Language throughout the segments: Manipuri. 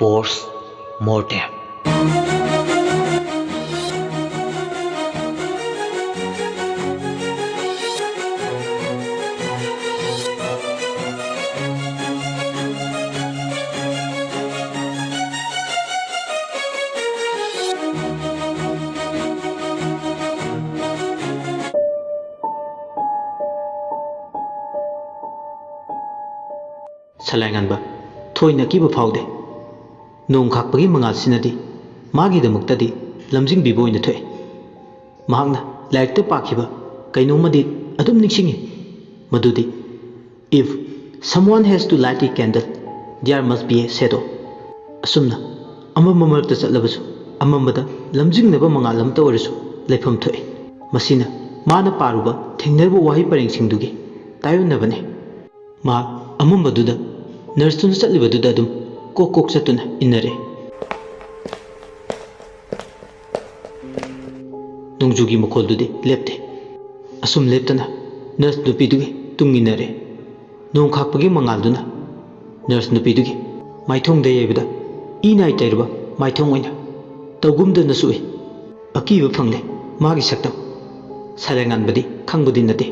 post mortem. Salanganba thoina kiba phaude nong khakpagi mangal sinadi magi damuktadi lamjing bibo ina thoe mahakna laikta pakhiba kainomadi adum niksingi madudi if someone has to light a candle there must be a shadow asumna amamba marakta chatlabasu amambada lamjing neba mangal lamta orisu leifam thoe masina mana paruba thengnerba wahi pareng singdugi tayonnabane ma amambaduda nurse tun chatlibaduda adum kok chatuna inare nungjugi mokoldudi lepte asum leptana nurse nupidugi tunginare nong khakpagi mangalduna nurse nupidugi maithong de yebida inai tairba maithong oina tawgumda nasui akiba phangle magi saktam salanganbadi khangbudi nate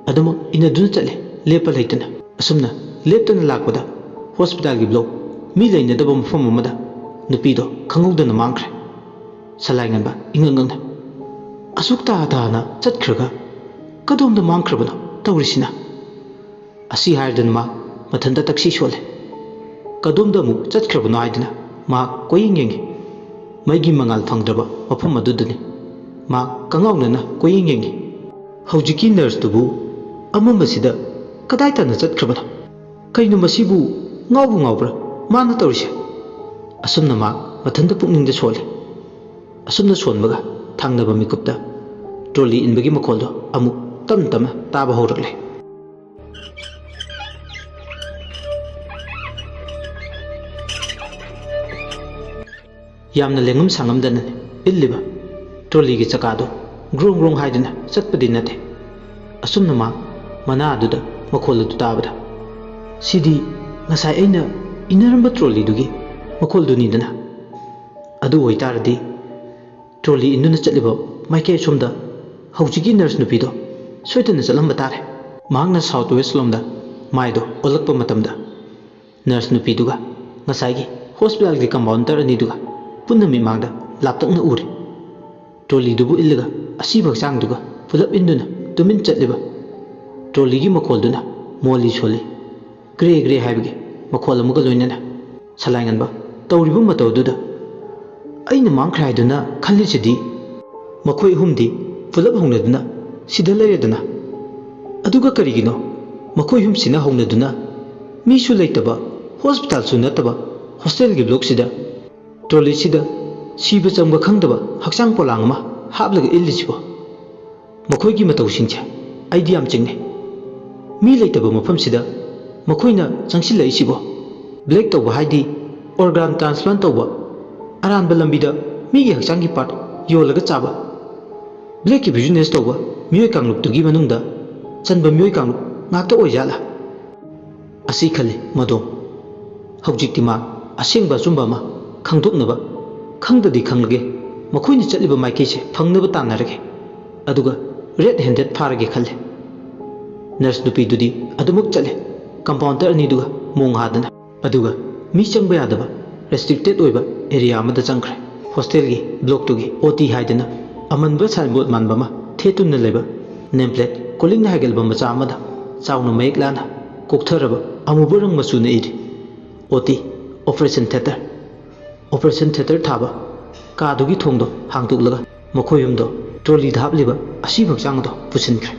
aduma inaduna chatle lepa leitana asumna leptana lakpada hospital gi block mi leinadaba mafam amada nupido khangudana mangkhre salanganba ingangang asukta adana chatkhraga kadomda mangkhrabana tawrisina asi hairdan ma mathanda taksi shole kadomda mu chatkhrabuno haidana ma koying yengi maigi mangal phangdraba mafam adudani ma kangawnana koying yengi haujiki nurse tubu amambasida kadai tana chatkrabana kaino masibu ngawbra mana tawrise asumna ma mathanda pukningda sole asumna sonbaga thangnaba mikupta trolley inbagi makoldo amu tam taba horakle yamna lengum sangam dana illiba trolley gi chakado grong haidana chatpadi nate asumna ma mana aduda makol adu tabada sidi ngasai aina inaramba trolley dugi makol duni dana adu oitardi trolley induna chatliba maike somda haujiki nurse nupido soitana chatlamba tare mahangna south west lomda maido olakpa matamda nurse nupiduga ngasai hospital gi compounder ani duga punna mi mangda laptakna uri trolley dubu illaga asibak sang duga pulap induna tumin chatliba trolley gi makol duna moli soli gre haibagi makol amuga loinana salanganba tawribu matawduda aina mangkhraiduna khallisidi makhoi humdi pulap hongnaduna sida layadana aduga karigino makhoi hum sina hongnaduna misu leitaba hospital su nataba hostel gi block sida trolley sida siba changba khangdaba hakchang polang ma hablaga illisibo makhoi gi matawsingcha aidi am chingne mi leitaba mafam sida makoina changsil laisibo black to haidi organ transplant to aran balambida mi gi hakchang gi part yolaga chaba black ki business to mioi kangluk tugi manungda chanba mioi kangluk ngakta oijala asi khale madom hawjikti ma asengba chumba ma khangduknaba khangdadi khanglage makoina chatliba maikese phangnaba tanarage aduga red handed pharage khalle nurse nupi dudi adumuk chale compounder ani duga mong hadana aduga mi changba yadaba restricted oiba area amada changkhre hostel gi block tugi ot haidana amanba signboard manbama thetuna leba nameplate calling na hagelba macha amada chauna mayek lana koktharaba amuburang masuna iri ot operation theater thaba ka dugi thongdo hangtuklaga makhoyumdo trolley dhabliba asibak changdo pusinkhre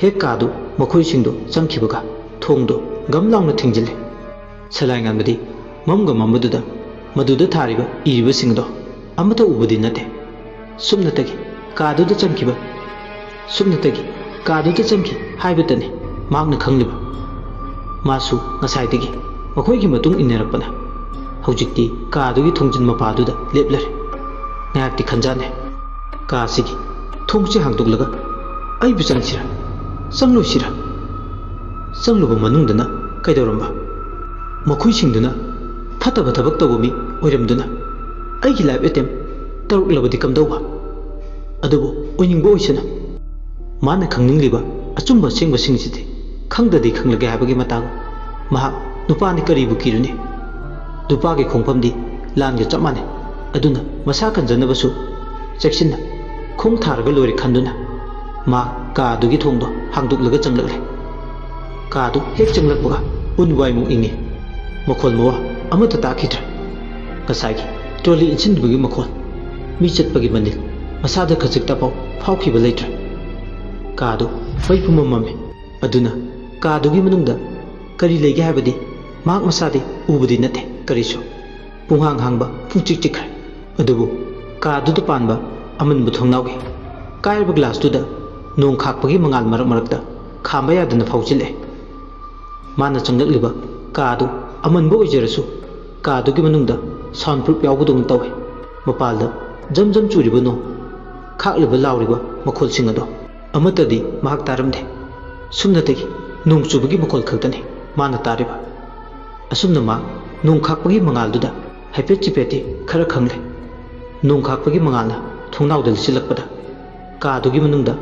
hek kadu makhoi singdo changkhibaga thongdo gamlaungna thingjile salanganbadi mamga mamududa maduda thariba iriba singdo amata ubudi nate sumnatagi kaduda changkhiba sumnatagi kaduda changkhi haibetane magna khangliba masu ngasaidagi makhoi gi matung innerakpana hojikti kadugi thongjin mapaduda leplare ngakti khanjane ka sigi thongchi hangduklaga ai bichangsira sangluba manungdana kaidoramba makhoi singduna ꯐꯠꯇꯕ ꯊꯕꯛ ꯇꯧꯕ ꯃꯤ ꯑꯣꯏꯔꯝꯗꯨꯅ ꯑꯩꯒꯤ ꯂꯥꯏꯐ ꯑꯦꯇꯦꯝ ꯇꯧꯔꯛꯂꯕꯗꯤ ꯀꯝꯗꯧꯕ ꯑꯗꯨꯕꯨ ꯑꯣꯏꯅꯤꯡꯕ ꯑꯣꯏꯁꯅꯨ ꯃꯥꯅ ꯈꯪꯅꯤꯡꯂꯤꯕ ꯑꯆꯨꯝꯕ ꯑꯁꯦꯡꯕꯁꯤꯡꯁꯤꯗꯤ ꯈꯪꯗꯗꯤ ꯈꯪꯂꯒꯦ ꯍꯥꯏꯕꯒꯤ ꯃꯇꯥꯡ ꯃꯍꯥꯛ ꯅꯨꯄꯥꯅꯤ ꯀꯔꯤꯕꯨ ꯀꯤꯔꯨꯅꯤ ꯅꯨꯄꯥꯒꯤ ꯈꯣꯡꯐꯝꯗꯤ ꯂꯥꯟꯒ ꯆꯞ ꯃꯥꯟꯅꯩ ꯑꯗꯨꯅ ꯃꯁꯥ ꯀꯟꯖꯅꯕꯁꯨ ꯆꯦꯛꯁꯤꯟꯅ ꯈꯣꯡ ꯊꯥꯔꯒ ꯂꯣꯏꯔꯦ ꯈꯟꯗꯨꯅ ꯃꯥ ꯀꯥꯗꯨꯒꯤ ꯊꯣꯡꯗꯣ ꯍꯥꯡꯗꯣꯛꯂꯒ ꯆꯪꯂꯛꯂꯦ ꯀꯥꯗꯨ ꯍꯦꯛ ꯆꯪꯂꯛꯄꯒ ꯎꯟ ꯋꯥꯏꯃꯨꯛ ꯏꯪꯉꯤ ꯃꯈꯣꯜ ꯃꯋꯥ ꯑꯃꯠꯇ ꯇꯥꯈꯤꯗ꯭ꯔꯦ ꯉꯁꯥꯏꯒꯤ ꯇ꯭ꯔꯣꯂꯤ ꯏꯟꯁꯤꯟꯕꯒꯤ ꯃꯈꯣꯜ ꯃꯤ ꯆꯠꯄꯒꯤ ꯃꯅꯤꯜ ꯃꯁꯥꯗ ꯈꯖꯤꯛꯇꯐꯥꯎ ꯐꯥꯎꯈꯤꯕ ꯂꯩꯇ꯭ꯔꯦ ꯀꯥꯗꯨ ꯃꯩ ꯄꯨꯝꯃꯝꯃꯝꯃꯤ ꯑꯗꯨꯅ ꯀꯥꯗꯨꯒꯤ ꯃꯅꯨꯡꯗ ꯀꯔꯤ ꯂꯩꯒꯦ ꯍꯥꯏꯕꯗꯤ ꯃꯍꯥꯛ ꯃꯁꯥꯗꯤ ꯎꯕꯗꯤ ꯅꯠꯇꯦ ꯀꯔꯤꯁꯨ ꯄꯨꯡꯍꯥꯡ ꯍꯥꯡꯕ ꯄꯨꯡꯆꯤꯛ ꯆꯤꯛꯈ꯭ꯔꯦ ꯑꯗꯨꯕꯨ ꯀꯥꯗꯨꯗ ꯄꯥꯟꯕ ꯑꯃꯟꯕ ꯊꯣꯡꯅꯥꯎꯒꯤ ꯀꯥꯏꯔꯕ ꯒ꯭ꯂꯥꯁꯇꯨꯗ ꯅꯣꯡ ꯈꯥꯛꯄꯒꯤ ꯃꯉꯥꯜ ꯃꯔꯛ ꯃꯔꯛꯇ ꯈꯥꯝꯕ ꯌꯥꯗꯅ ꯐꯥꯎꯖꯤꯜꯂꯛꯑꯦ ꯃꯥꯅ ꯆꯪꯂꯛꯂꯤꯕ ꯀꯥꯗꯨ ꯑꯃꯟꯕ ꯑꯣꯏꯖꯔꯁꯨ ꯀꯥꯗꯨꯒꯤ ꯃꯅꯨꯡꯗ ꯁꯥꯎꯟ ꯄ꯭ꯔꯨꯞ ꯌꯥꯎꯕꯗꯧꯅ ꯇꯧꯋꯦ ꯃꯄꯥꯜꯗ ꯖꯝ ꯖꯝ ꯆꯨꯔꯤꯕ ꯅꯣꯡ ꯈꯥꯛꯂꯤꯕ ꯂꯥꯎꯔꯤꯕ ꯃꯈꯣꯜꯁꯤꯡ ꯑꯗꯣ ꯑꯃꯠꯇꯗꯤ ꯃꯍꯥꯛ ꯇꯥꯔꯝꯗꯦ ꯁꯨꯝꯅꯇꯒꯤ ꯅꯣꯡ ꯆꯨꯕꯒꯤ ꯃꯈꯣꯜ ꯈꯛꯇꯅꯤ ꯃꯥꯅ ꯇꯥꯔꯤꯕ ꯑꯁꯨꯝꯅ ꯃꯥ ꯅꯣꯡ ꯈꯥꯛꯄꯒꯤ ꯃꯉꯥꯜꯗꯨꯗ ꯍꯥꯏꯐꯦꯠ ꯆꯤꯐꯦꯠꯇꯤ ꯈꯔ ꯈꯪꯂꯦ ꯅꯣꯡ ꯈꯥꯛꯄꯒꯤ ꯃꯉꯥꯜꯅ ꯊꯣꯡꯅꯥꯎꯗ ꯂꯤꯁꯤꯜꯂꯛꯄꯗ ꯀꯥꯗꯨꯒꯤ ꯃꯅꯨꯡꯗ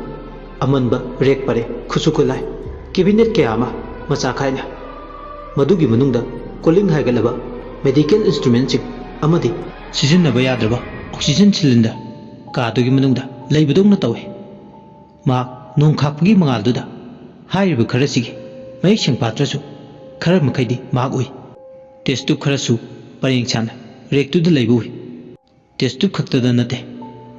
ꯑꯃꯟꯕ ꯔꯦꯛ ꯄꯔꯦ ꯈꯨꯠꯁꯨ ꯈꯨꯠꯂꯥꯏ ꯀꯦꯕꯤꯅꯦꯠ ꯀꯌꯥ ꯑꯃ ꯃꯆꯥ ꯈꯥꯏꯅ ꯃꯗꯨꯒꯤ ꯃꯅꯨꯡꯗ ꯀꯣꯂꯤꯡ ꯍꯥꯏꯒꯠꯂꯕ ꯃꯦꯗꯤꯀꯦꯜ ꯏꯟꯁꯇ꯭ꯔꯨꯃꯦꯟꯁꯤꯡ ꯑꯃꯗꯤ ꯁꯤꯖꯤꯟꯅꯕ ꯌꯥꯗ꯭ꯔꯕ ꯑꯣꯛꯁꯤꯖꯦꯟ ꯁꯤꯂꯤꯟꯗꯔ ꯀꯥꯗꯨꯒꯤ ꯃꯅꯨꯡꯗ ꯂꯩꯕꯗꯧꯅ ꯇꯧꯏ ꯃꯍꯥꯛ ꯅꯣꯡ ꯈꯥꯛꯄꯒꯤ ꯃꯉꯥꯜꯗꯨꯗ ꯍꯥꯏꯔꯤꯕ ꯈꯔꯁꯤꯒꯤ ꯃꯌꯦꯛ ꯁꯦꯡ ꯄꯥꯠꯇ꯭ꯔꯁꯨ ꯈꯔ ꯃꯈꯩꯗꯤ ꯃꯍꯥꯛ ꯎꯏ ꯇꯦꯁ ꯇ꯭ꯌꯨꯕ ꯈꯔꯁꯨ ꯄꯔꯦꯡ ꯁꯥꯅ ꯔꯦꯛꯇꯨꯗ ꯂꯩꯕ ꯎꯏ ꯇꯦꯁ ꯇ꯭ꯌꯨꯕ ꯈꯛꯇꯗ ꯅꯠꯇꯦ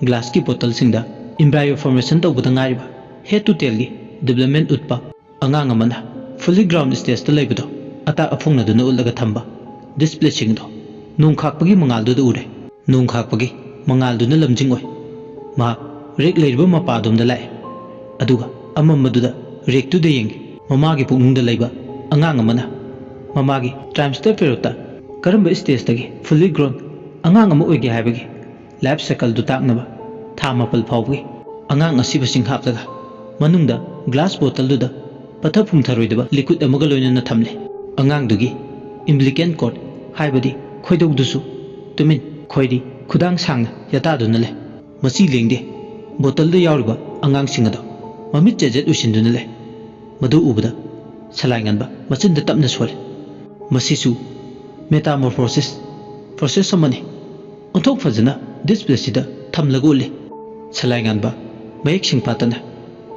ꯒ꯭ꯂꯥꯁꯀꯤ ꯕꯣꯇꯜꯁꯤꯡꯗ ꯏꯝꯕ꯭ꯔꯥꯏꯌꯣ ꯐꯣꯔꯃꯦꯁꯟ ꯇꯧꯕꯗ ꯉꯥꯏꯔꯤꯕ ꯍꯦꯗ ꯇꯨ ꯇꯦꯜꯒꯤ ꯗꯤꯕ꯭ꯂꯞꯃꯦꯟ ꯎꯠꯄ ꯑꯉꯥꯡ ꯑꯃꯅ ꯐꯨꯜꯂꯤ ꯒ꯭ꯔꯥꯎꯟ ꯁ꯭ꯇꯦꯖꯇ ꯂꯩꯕꯗꯣ ꯑꯇꯥꯛ ꯑꯐꯣꯡꯅꯗꯨꯅ ꯎꯠꯂꯒ ꯊꯝꯕ ꯗꯤꯁꯄ꯭ꯂꯦꯁꯤꯡꯗꯣ ꯅꯣꯡ ꯈꯥꯛꯄꯒꯤ ꯃꯉꯥꯜꯗꯨꯗ ꯎꯔꯦ ꯅꯣꯡ ꯈꯥꯛꯄꯒꯤ ꯃꯉꯥꯜꯗꯨꯅ ꯂꯝꯖꯤꯡ ꯑꯣꯏ ꯃꯍꯥꯛ ꯔꯦꯛ ꯂꯩꯔꯤꯕ ꯃꯄꯥꯗꯣꯝꯗ ꯂꯥꯛꯑꯦ ꯑꯗꯨꯒ ꯑꯃꯝꯕꯗꯨꯗ ꯔꯦꯛꯇꯨꯗ ꯌꯦꯡꯉꯤ ꯃꯃꯥꯒꯤ ꯄꯨꯛꯅꯨꯡꯗ ꯂꯩꯕ ꯑꯉꯥꯡ ꯑꯃꯅ ꯃꯃꯥꯒꯤ ꯇ꯭ꯔꯥꯏꯝꯁꯇꯔ ꯄꯦꯔꯣꯠꯇ ꯀꯔꯝꯕ ꯁ꯭ꯇꯦꯖꯇꯒꯤ ꯐꯨꯜꯂꯤ ꯒ꯭ꯔꯣꯟ ꯑꯉꯥꯡ ꯑꯃ ꯑꯣꯏꯒꯦ ꯍꯥꯏꯕꯒꯤ ꯂꯥꯏꯐ ꯁꯥꯏꯀꯜꯗꯨ ꯇꯥꯛꯅꯕ ꯊꯥ 4 ꯐꯥꯎꯕꯒꯤ ꯑꯉꯥꯡ ꯑꯁꯤꯕꯁꯤꯡ ꯍꯥꯞꯂꯒ ꯃꯅꯨꯡꯗ ꯒ꯭ꯂꯥꯁ ꯕꯣꯇꯜꯗꯨꯗ ꯄꯠꯊ ꯄꯨꯝꯊꯔꯣꯏꯗꯕ ꯂꯤꯀ꯭ꯋꯤꯠ ꯑꯃꯒ ꯂꯣꯏꯅꯅ ꯊꯝꯂꯦ ꯑꯉꯥꯡꯗꯨꯒꯤ ꯏꯝꯕ꯭ꯂꯤꯀꯦꯟ ꯀꯣꯔꯠ ꯍꯥꯏꯕꯗꯤ ꯈꯣꯏꯗꯧꯗꯨꯁꯨ ꯇꯨꯃꯤꯟ ꯈꯣꯏꯔꯤ ꯈꯨꯗꯥꯡ ꯁꯥꯡꯅ ꯌꯥꯇꯥꯗꯨꯅ ꯂꯩ ꯃꯆꯤ ꯂꯦꯡꯗꯦ ꯕꯣꯇꯜꯗ ꯌꯥꯎꯔꯤꯕ ꯑꯉꯥꯡꯁꯤꯡ ꯑꯗꯣ ꯃꯃꯤꯠ ꯆꯦꯖꯦꯠ ꯎꯏꯁꯤꯟꯗꯨꯅ ꯂꯩ ꯃꯗꯨ ꯎꯕꯗ ꯁꯂꯥꯏ ꯉꯟꯕ ꯃꯆꯤꯟꯗ ꯇꯞꯅ ꯁꯣꯜꯂꯤ ꯃꯁꯤꯁꯨ ꯃꯦꯇꯥꯃꯣꯔꯐꯣꯁꯤꯁ ꯄ꯭ꯔꯣꯁꯦꯁ ꯑꯃꯅꯤ ꯑꯣꯟꯊꯣꯛ ꯐꯖꯅ ꯗꯤꯁꯄ꯭ꯂꯦꯁꯤꯗ ꯊꯝꯂꯒ ꯎꯠꯂꯤ ꯁꯂꯥꯏ ꯉꯥꯟꯕ ꯃꯌꯦꯛ ꯁꯦꯡ ꯐꯥꯠꯇꯅ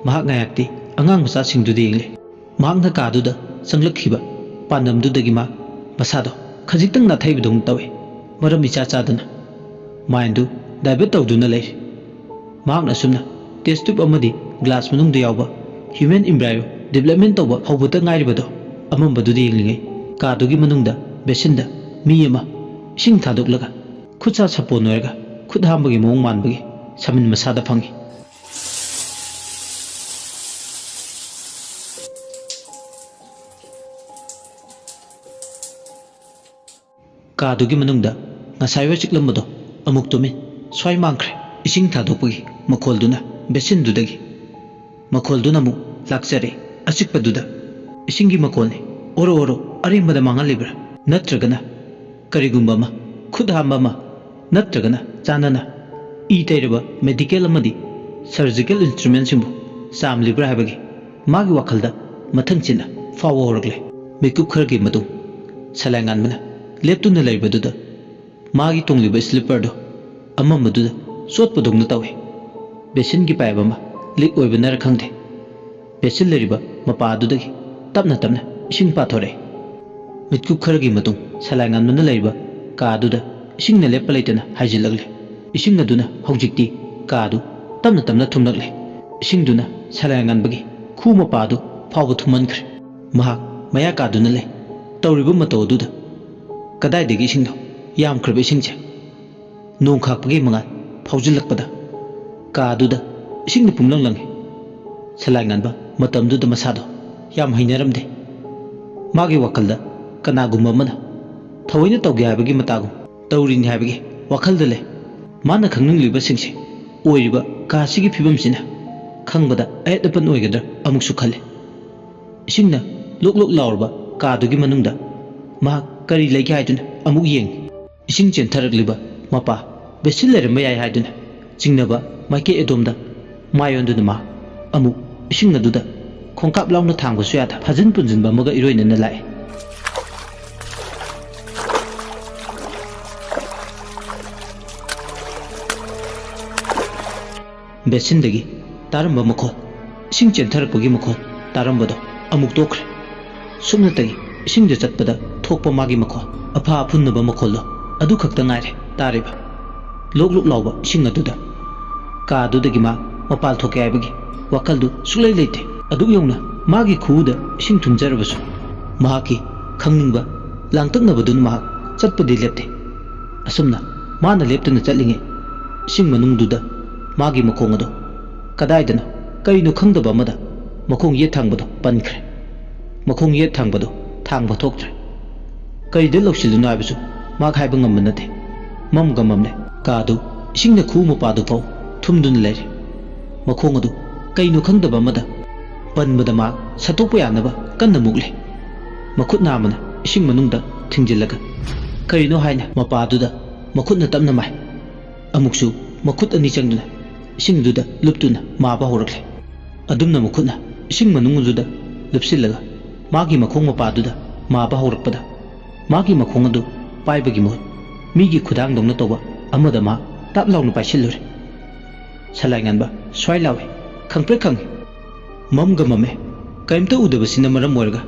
ꯃꯍꯥꯛ ꯉꯥꯏꯍꯥꯛꯇꯤ ꯑꯉꯥꯡ ꯃꯆꯥꯁꯤꯡꯗꯨꯗ ꯌꯦꯡꯂꯤ ꯃꯍꯥꯛꯅ ꯀꯥꯗꯨꯗ ꯆꯪꯂꯛꯈꯤꯕ ꯄꯥꯟꯗꯝꯗꯨꯗꯒꯤ ꯃꯥ ꯃꯁꯥꯗꯣ ꯈꯖꯤꯛꯇꯪ ꯅꯥꯊꯩꯕꯗꯧꯅ ꯇꯧꯏ ꯃꯔꯝ ꯏꯆꯥ ꯆꯥꯗꯅ ꯃꯥꯏꯟꯗꯨ ꯗꯥꯏꯚꯔꯠ ꯇꯧꯗꯨꯅ ꯂꯩꯔꯤ ꯃꯍꯥꯛꯅ ꯑꯁꯨꯝꯅ ꯇꯦꯁ ꯇ꯭ꯌꯨꯕ ꯑꯃꯗꯤ ꯒ꯭ꯂꯥꯁ ꯃꯅꯨꯡꯗ ꯌꯥꯎꯕ ꯍ꯭ꯌꯨꯃꯦꯟ ꯏꯝꯕ꯭ꯔꯥꯏꯌꯣ ꯗꯤꯕ꯭ꯂꯞꯃꯦꯟ ꯇꯧꯕ ꯍꯧꯕꯇ ꯉꯥꯏꯔꯤꯕꯗꯣ ꯑꯃꯝꯕꯗꯨꯗ ꯌꯦꯡꯂꯤꯉꯩ ꯀꯥꯗꯨꯒꯤ ꯃꯅꯨꯡꯗ ꯕꯦꯁꯤꯟꯗ ꯃꯤ ꯑꯃ ꯏꯁꯤꯡ ꯊꯥꯗꯣꯛꯂꯒ ꯈꯨꯠꯁꯥ ꯁꯥꯄꯣꯟ ꯑꯣꯏꯔꯒ ꯈꯨꯠ ꯍꯥꯝꯕꯒꯤ ꯃꯑꯣꯡ ꯃꯥꯟꯕꯒꯤ ꯁꯃꯤꯟ ꯃꯁꯥꯗ ꯐꯪꯉꯤ ꯀꯥꯗꯨꯒꯤ ꯃꯅꯨꯡꯗ ꯉꯁꯥꯏꯋꯥꯏ ꯆꯤꯛꯂꯝꯕꯗꯣ ꯑꯃꯨꯛ ꯇꯨꯃꯤꯟ ꯁ꯭ꯋꯥꯏ ꯃꯥꯡꯈ꯭ꯔꯦ ꯏꯁꯤꯡ ꯊꯥꯗꯣꯛꯄꯒꯤ ꯃꯈꯣꯜꯗꯨꯅ ꯕꯦꯁꯤꯟꯗꯨꯗꯒꯤ ꯃꯈꯣꯜꯗꯨꯅ ꯑꯃꯨꯛ ꯂꯥꯛꯆꯔꯦ ꯑꯆꯤꯛꯄꯗꯨꯗ ꯏꯁꯤꯡꯒꯤ ꯃꯈꯣꯜꯅꯤ ꯑꯣꯔꯣ ꯑꯣꯔꯣ ꯑꯔꯦꯝꯕꯗ ꯃꯥꯡꯍꯜꯂꯤꯕ꯭ꯔꯥ ꯅꯠꯇ꯭ꯔꯒꯅ ꯀꯔꯤꯒꯨꯝꯕ ꯑꯃ ꯈꯨꯠ ꯍꯥꯝꯕ ꯑꯃ ꯅꯠꯇ꯭ꯔꯒꯅ ꯆꯥꯟꯅꯅ ꯏ ꯇꯩꯔꯕ ꯃꯦꯗꯤꯀꯦꯜ ꯑꯃꯗꯤ ꯁꯔꯖꯤꯀꯦꯜ ꯏꯟꯁꯇ꯭ꯔꯨꯃꯦꯟꯁꯤꯡꯕꯨ ꯆꯥꯝꯂꯤꯕ꯭ꯔꯥ ꯍꯥꯏꯕꯒꯤ ꯃꯥꯒꯤ ꯋꯥꯈꯜꯗ ꯃꯊꯪ ꯆꯤꯟꯅ ꯐꯥꯎꯕ ꯍꯧꯔꯛꯂꯦ ꯃꯤꯀꯨꯞ ꯈꯔꯒꯤ ꯃꯇꯨꯡ ꯁꯂꯥꯏ ꯉꯥꯟꯕꯅ ꯂꯦꯞꯇꯨꯅ ꯂꯩꯕꯗꯨꯗ ꯃꯥꯒꯤ ꯇꯣꯡꯂꯤꯕ ꯁ꯭ꯂꯤꯞꯄꯔꯗꯣ ꯑꯃꯝꯕꯗꯨꯗ ꯆꯣꯠꯄꯗꯧꯅ ꯇꯧꯏ ꯕꯦꯁꯤꯟꯒꯤ ꯄꯥꯏꯞ ꯑꯃ ꯂꯤꯛ ꯑꯣꯏꯕꯅꯔ ꯈꯪꯗꯦ ꯕꯦꯁꯤꯟ ꯂꯩꯔꯤꯕ ꯃꯄꯥꯗꯨꯗꯒꯤ ꯇꯞꯅ ꯇꯞꯅ ꯏꯁꯤꯡ ꯄꯥꯊꯣꯔꯛꯑꯦ ꯃꯤꯠꯀꯨꯞ ꯈꯔꯒꯤ ꯃꯇꯨꯡ ꯁꯂꯥꯏ ꯉꯥꯟꯕꯅ ꯂꯩꯔꯤꯕ ꯀꯥꯗꯨꯗ ꯏꯁꯤꯡꯅ ꯂꯦꯞꯄ ꯂꯩꯇꯅ ꯍꯥꯏꯖꯤꯜꯂꯛꯂꯦ ꯏꯁꯤꯡ ꯑꯗꯨꯅ ꯍꯧꯖꯤꯛꯇꯤ ꯀꯥꯗꯨ ꯇꯞꯅ ꯇꯞꯅ ꯊꯨꯝꯂꯛꯂꯦ ꯏꯁꯤꯡꯗꯨꯅ ꯁꯂꯥꯏ ꯉꯥꯟꯕꯒꯤ ꯈꯨ ꯃꯄꯥꯗꯨ ꯐꯥꯎꯕ ꯊꯨꯝꯃꯟꯈ꯭ꯔꯦ ꯃꯍꯥꯛ ꯃꯌꯥ ꯀꯥꯗꯨꯅ ꯂꯩ ꯇꯧꯔꯤꯕ ꯃꯇꯧ ꯑꯗꯨꯗ ꯀꯗꯥꯏꯗꯒꯤ ꯏꯁꯤꯡꯗꯣ ꯌꯥꯝꯈ꯭ꯔꯕ ꯏꯁꯤꯡꯁꯦ ꯅꯣꯡ ꯈꯥꯛꯄꯒꯤ ꯃꯉꯥꯜ ꯐꯥꯎꯖꯤꯜꯂꯛꯄꯗ ꯀꯥꯗꯨꯗ ꯏꯁꯤꯡꯅ ꯄꯨꯝꯂꯪ ꯂꯪꯉꯤ ꯁꯂꯥꯏ ꯉꯥꯟꯕ ꯃꯇꯝꯗꯨꯗ ꯃꯁꯥꯗꯣ ꯌꯥꯝ ꯍꯩꯅꯔꯝꯗꯦ ꯃꯥꯒꯤ ꯋꯥꯈꯜꯗ ꯀꯅꯥꯒꯨꯝꯕ ꯑꯃꯅ ꯊꯑꯣꯏꯅ ꯇꯧꯒꯦ ꯍꯥꯏꯕꯒꯤ ꯃꯇꯥꯒꯨꯝ ꯇꯧꯔꯤꯅꯤ ꯍꯥꯏꯕꯒꯤ ꯋꯥꯈꯜꯗ ꯂꯩ ꯃꯥꯅ ꯈꯪꯅꯤꯡꯂꯤꯕꯁꯤꯡꯁꯦ ꯑꯣꯏꯔꯤꯕ ꯀꯥꯁꯤꯒꯤ ꯐꯤꯕꯝꯁꯤꯅ ꯈꯪꯕꯗ ꯑꯌꯦꯠ ꯑꯄꯟ ꯑꯣꯏꯒꯗ꯭ꯔꯥ ꯑꯃꯨꯛꯁꯨ ꯈꯜꯂꯤ ꯏꯁꯤꯡꯅ ꯂꯣꯛ ꯂꯣꯛ ꯂꯥꯎꯔꯕ ꯀꯥꯗꯨꯒꯤ ꯃꯅꯨꯡꯗ ꯃꯍꯥꯛ ꯀꯔꯤ ꯂꯩꯒꯦ ꯍꯥꯏꯗꯨꯅ ꯑꯃꯨꯛ ꯌꯦꯡꯉꯤ ꯏꯁꯤꯡ ꯆꯦꯟꯊꯔꯛꯂꯤꯕ ꯃꯄꯥ ꯕꯦꯁꯤꯟ ꯂꯩꯔꯝꯕ ꯌꯥꯏ ꯍꯥꯏꯗꯨꯅ ꯆꯤꯡꯅꯕ ꯃꯥꯏꯀꯩ ꯑꯗꯣꯝꯗ ꯃꯥꯌꯣꯟꯗꯨꯅ ꯃꯍꯥꯛ ꯑꯃꯨꯛ ꯏꯁꯤꯡ ꯑꯗꯨꯗ ꯈꯣꯡꯀꯥꯞ ꯂꯥꯎꯅ ꯊꯥꯡꯕꯁꯨ ꯌꯥꯗ ꯐꯥꯖꯤꯟ ꯄꯨꯟꯖꯤꯟꯕ ꯑꯃꯒ ꯏꯔꯣꯏꯅꯅ ꯂꯥꯛꯑꯦ ꯕꯦꯁꯤꯟꯗꯒꯤ ꯇꯥꯔꯝꯕ ꯃꯈꯣꯜ ꯏꯁꯤꯡ ꯆꯦꯟꯊꯔꯛꯄꯒꯤ ꯃꯈꯣꯜ ꯇꯥꯔꯝꯕꯗꯣ ꯑꯃꯨꯛ ꯇꯣꯛꯈ꯭ꯔꯦ ꯁꯨꯞꯅꯇꯒꯤ ꯏꯁꯤꯡꯗ ꯆꯠꯄꯗ ꯊꯣꯛꯄ ꯃꯥꯒꯤ ꯃꯈꯣꯜ ꯑꯐꯥ ꯑꯐꯨꯟꯅꯕ ꯃꯈꯣꯜꯗꯣ ꯑꯗꯨ ꯈꯛꯇ ꯉꯥꯏꯔꯦ ꯇꯥꯔꯤꯕ ꯂꯣꯛ ꯂꯣꯛ ꯂꯥꯎꯕ ꯏꯁꯤꯡ ꯑꯗꯨꯗ ꯀꯥꯗꯨꯗꯒꯤ ꯃꯥ ꯃꯄꯥꯜ ꯊꯣꯛꯀꯦ ꯍꯥꯏꯕꯒꯤ ꯋꯥꯈꯜꯗꯨ ꯁꯨꯛꯂꯩ ꯂꯩꯇꯦ ꯑꯗꯨꯛ ꯌꯧꯅ ꯃꯥꯒꯤ ꯈꯨꯎꯗ ꯏꯁꯤꯡ ꯊꯨꯝꯖꯔꯕꯁꯨ ꯃꯍꯥꯛꯀꯤ ꯈꯪꯅꯤꯡꯕ ꯂꯥꯡꯇꯛꯅꯕꯗꯨꯅ ꯃꯍꯥꯛ ꯆꯠꯄꯗꯤ ꯂꯦꯞꯇꯦ ꯑꯁꯨꯝꯅ ꯃꯥꯅ ꯂꯦꯞꯇꯨꯅ ꯆꯠꯂꯤꯉꯩ ꯏꯁꯤꯡ ꯃꯅꯨꯡꯗꯨꯗ ꯃꯥꯒꯤ ꯃꯈꯣꯡ ꯑꯗꯣ ꯀꯗꯥꯏꯗꯅꯣ ꯀꯔꯤꯅꯣ ꯈꯪꯗꯕ ꯑꯃꯗ ꯃꯈꯣꯡ ꯌꯦꯠ ꯊꯥꯡꯕꯗꯣ ꯄꯟꯈ꯭ꯔꯦ ꯃꯈꯣꯡ ꯌꯦꯠ ꯊꯥꯡꯕꯗꯣ ꯊꯥꯡꯕ ꯊꯣꯛꯇ꯭ꯔꯦ ꯀꯔꯤꯗ ꯂꯧꯁꯤꯜꯂꯨꯅꯣ ꯍꯥꯏꯕꯁꯨ ꯃꯍꯥꯛ ꯍꯥꯏꯕ ꯉꯝꯕ ꯅꯠꯇꯦ ꯃꯝꯒ ꯃꯝꯂꯦ ꯀꯥꯗꯨ ꯏꯁꯤꯡꯅ ꯈꯨꯎ ꯃꯄꯥꯗꯨ ꯐꯥꯎ ꯊꯨꯝꯗꯨꯅ ꯂꯩꯔꯦ ꯃꯈꯣꯡ ꯑꯗꯨ ꯀꯩꯅꯣ ꯈꯪꯗꯕ ꯑꯃꯗ ꯄꯟꯕꯗ ꯃꯍꯥꯛ ꯁꯠꯇꯣꯛꯄ ꯌꯥꯅꯕ ꯀꯟꯅ ꯃꯨꯛꯂꯦ ꯃꯈꯨꯠ ꯅꯥꯝꯃꯅ ꯏꯁꯤꯡ ꯃꯅꯨꯡꯗ ꯊꯤꯡꯖꯤꯜꯂꯒ ꯀꯔꯤꯅꯣ ꯍꯥꯏꯅ ꯃꯄꯥꯗꯨꯗ ꯃꯈꯨꯠꯅ ꯇꯞꯅ ꯃꯥꯏ ꯑꯃꯨꯛꯁꯨ ꯃꯈꯨꯠ ꯑꯅꯤ ꯆꯪꯗꯨꯅ ꯏꯁꯤꯡꯗꯨꯗ ꯂꯨꯞꯇꯨꯅ ꯃꯥꯕ ꯍꯧꯔꯛꯂꯦ ꯑꯗꯨꯝꯅ ꯃꯈꯨꯠꯅ ꯏꯁꯤꯡ ꯃꯅꯨꯡꯗꯨꯗ ꯂꯨꯞꯁꯤꯜꯂꯒ ꯃꯥꯒꯤ ꯃꯈꯣꯡ ꯃꯄꯥꯗꯨꯗ ꯃꯥꯕ ꯍꯧꯔꯛꯄꯗ ꯃꯥꯒꯤ ꯃꯈꯣꯡ ꯑꯗꯨ ꯄꯥꯏꯕꯒꯤ ꯃꯍꯨꯠ ꯃꯤꯒꯤ ꯈꯨꯗꯥꯡꯗꯧꯅ ꯇꯧꯕ ꯑꯃꯗ ꯃꯍꯥꯛ ꯇꯥꯞ ꯂꯥꯎꯅ ꯄꯥꯏꯁꯤꯜꯂꯨꯔꯦ ꯁꯂꯥꯏ ꯉꯥꯟꯕ ꯁ꯭ꯋꯥꯏ ꯂꯥꯎꯏ ꯈꯪꯄ꯭ꯔꯦꯛ ꯈꯪꯏ ꯃꯝꯒ ꯃꯝꯃꯦ ꯀꯔꯤꯝꯇ ꯎꯗꯕꯁꯤꯅ ꯃꯔꯝ ꯑꯣꯏꯔꯒ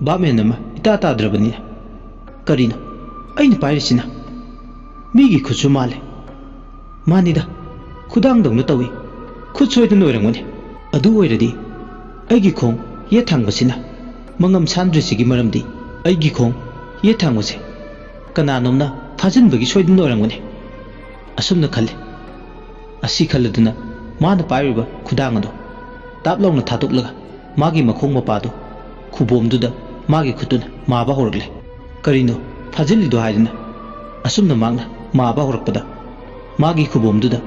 ꯕꯥꯞꯃꯦꯟ ꯑꯃ ꯏꯇꯥ ꯇꯥꯗ꯭ꯔꯕꯅꯤꯅ ꯀꯔꯤꯅꯣ ꯑꯩꯅ ꯄꯥꯏꯔꯤꯁꯤꯅ ꯃꯤꯒꯤ ꯈꯨꯠꯁꯨ ꯃꯥꯜꯂꯦ ꯃꯥꯅꯤꯗ ꯈꯨꯗꯥꯡꯗꯧꯅ ꯇꯧꯏ ꯈꯨꯠ ꯁꯣꯏꯗꯅ ꯑꯣꯏꯔꯝꯒꯅꯤ ꯑꯗꯨ ꯑꯣꯏꯔꯗꯤ ꯑꯩꯒꯤ ꯈꯣꯡ ꯌꯦꯠ ꯊꯥꯡꯕꯁꯤꯅ ꯃꯉꯝ ꯁꯥꯟꯗ꯭ꯔꯤꯁꯤꯒꯤ ꯃꯔꯝꯗꯤ ꯑꯩꯒꯤ ꯈꯣꯡ ꯌꯦꯠ ꯊꯥꯡꯕꯁꯦ ꯀꯅꯥꯅꯣꯝꯅ ꯐꯥꯖꯤꯟꯕꯒꯤ ꯁꯣꯏꯗꯅ ꯑꯣꯏꯔꯝꯒꯅꯤ ꯑꯁꯨꯝꯅ ꯈꯜꯂꯤ ꯑꯁꯤ ꯈꯜꯂꯗꯨꯅ ꯃꯥꯅ ꯄꯥꯏꯔꯤꯕ ꯈꯨꯗꯥꯡ ꯑꯗꯣ ꯇꯥꯞ ꯂꯥꯎꯅ ꯊꯥꯗꯣꯛꯂꯒ ꯃꯥꯒꯤ ꯃꯈꯣꯡ ꯃꯄꯥꯗꯣ ꯈꯨꯕꯣꯝꯗꯨꯗ ꯃꯥꯒꯤ ꯈꯨꯠꯇꯨꯅ ꯃꯥꯕ ꯍꯧꯔꯛꯂꯦ ꯀꯔꯤꯅꯣ ꯐꯥꯖꯤꯜꯂꯤꯗꯣ ꯍꯥꯏꯗꯨꯅ ꯑꯁꯨꯝꯅ ꯃꯥꯛꯅ ꯃꯥꯕ ꯍꯧꯔꯛꯄꯗ ꯃꯥꯒꯤ ꯈꯨꯕꯣꯝꯗꯨꯗ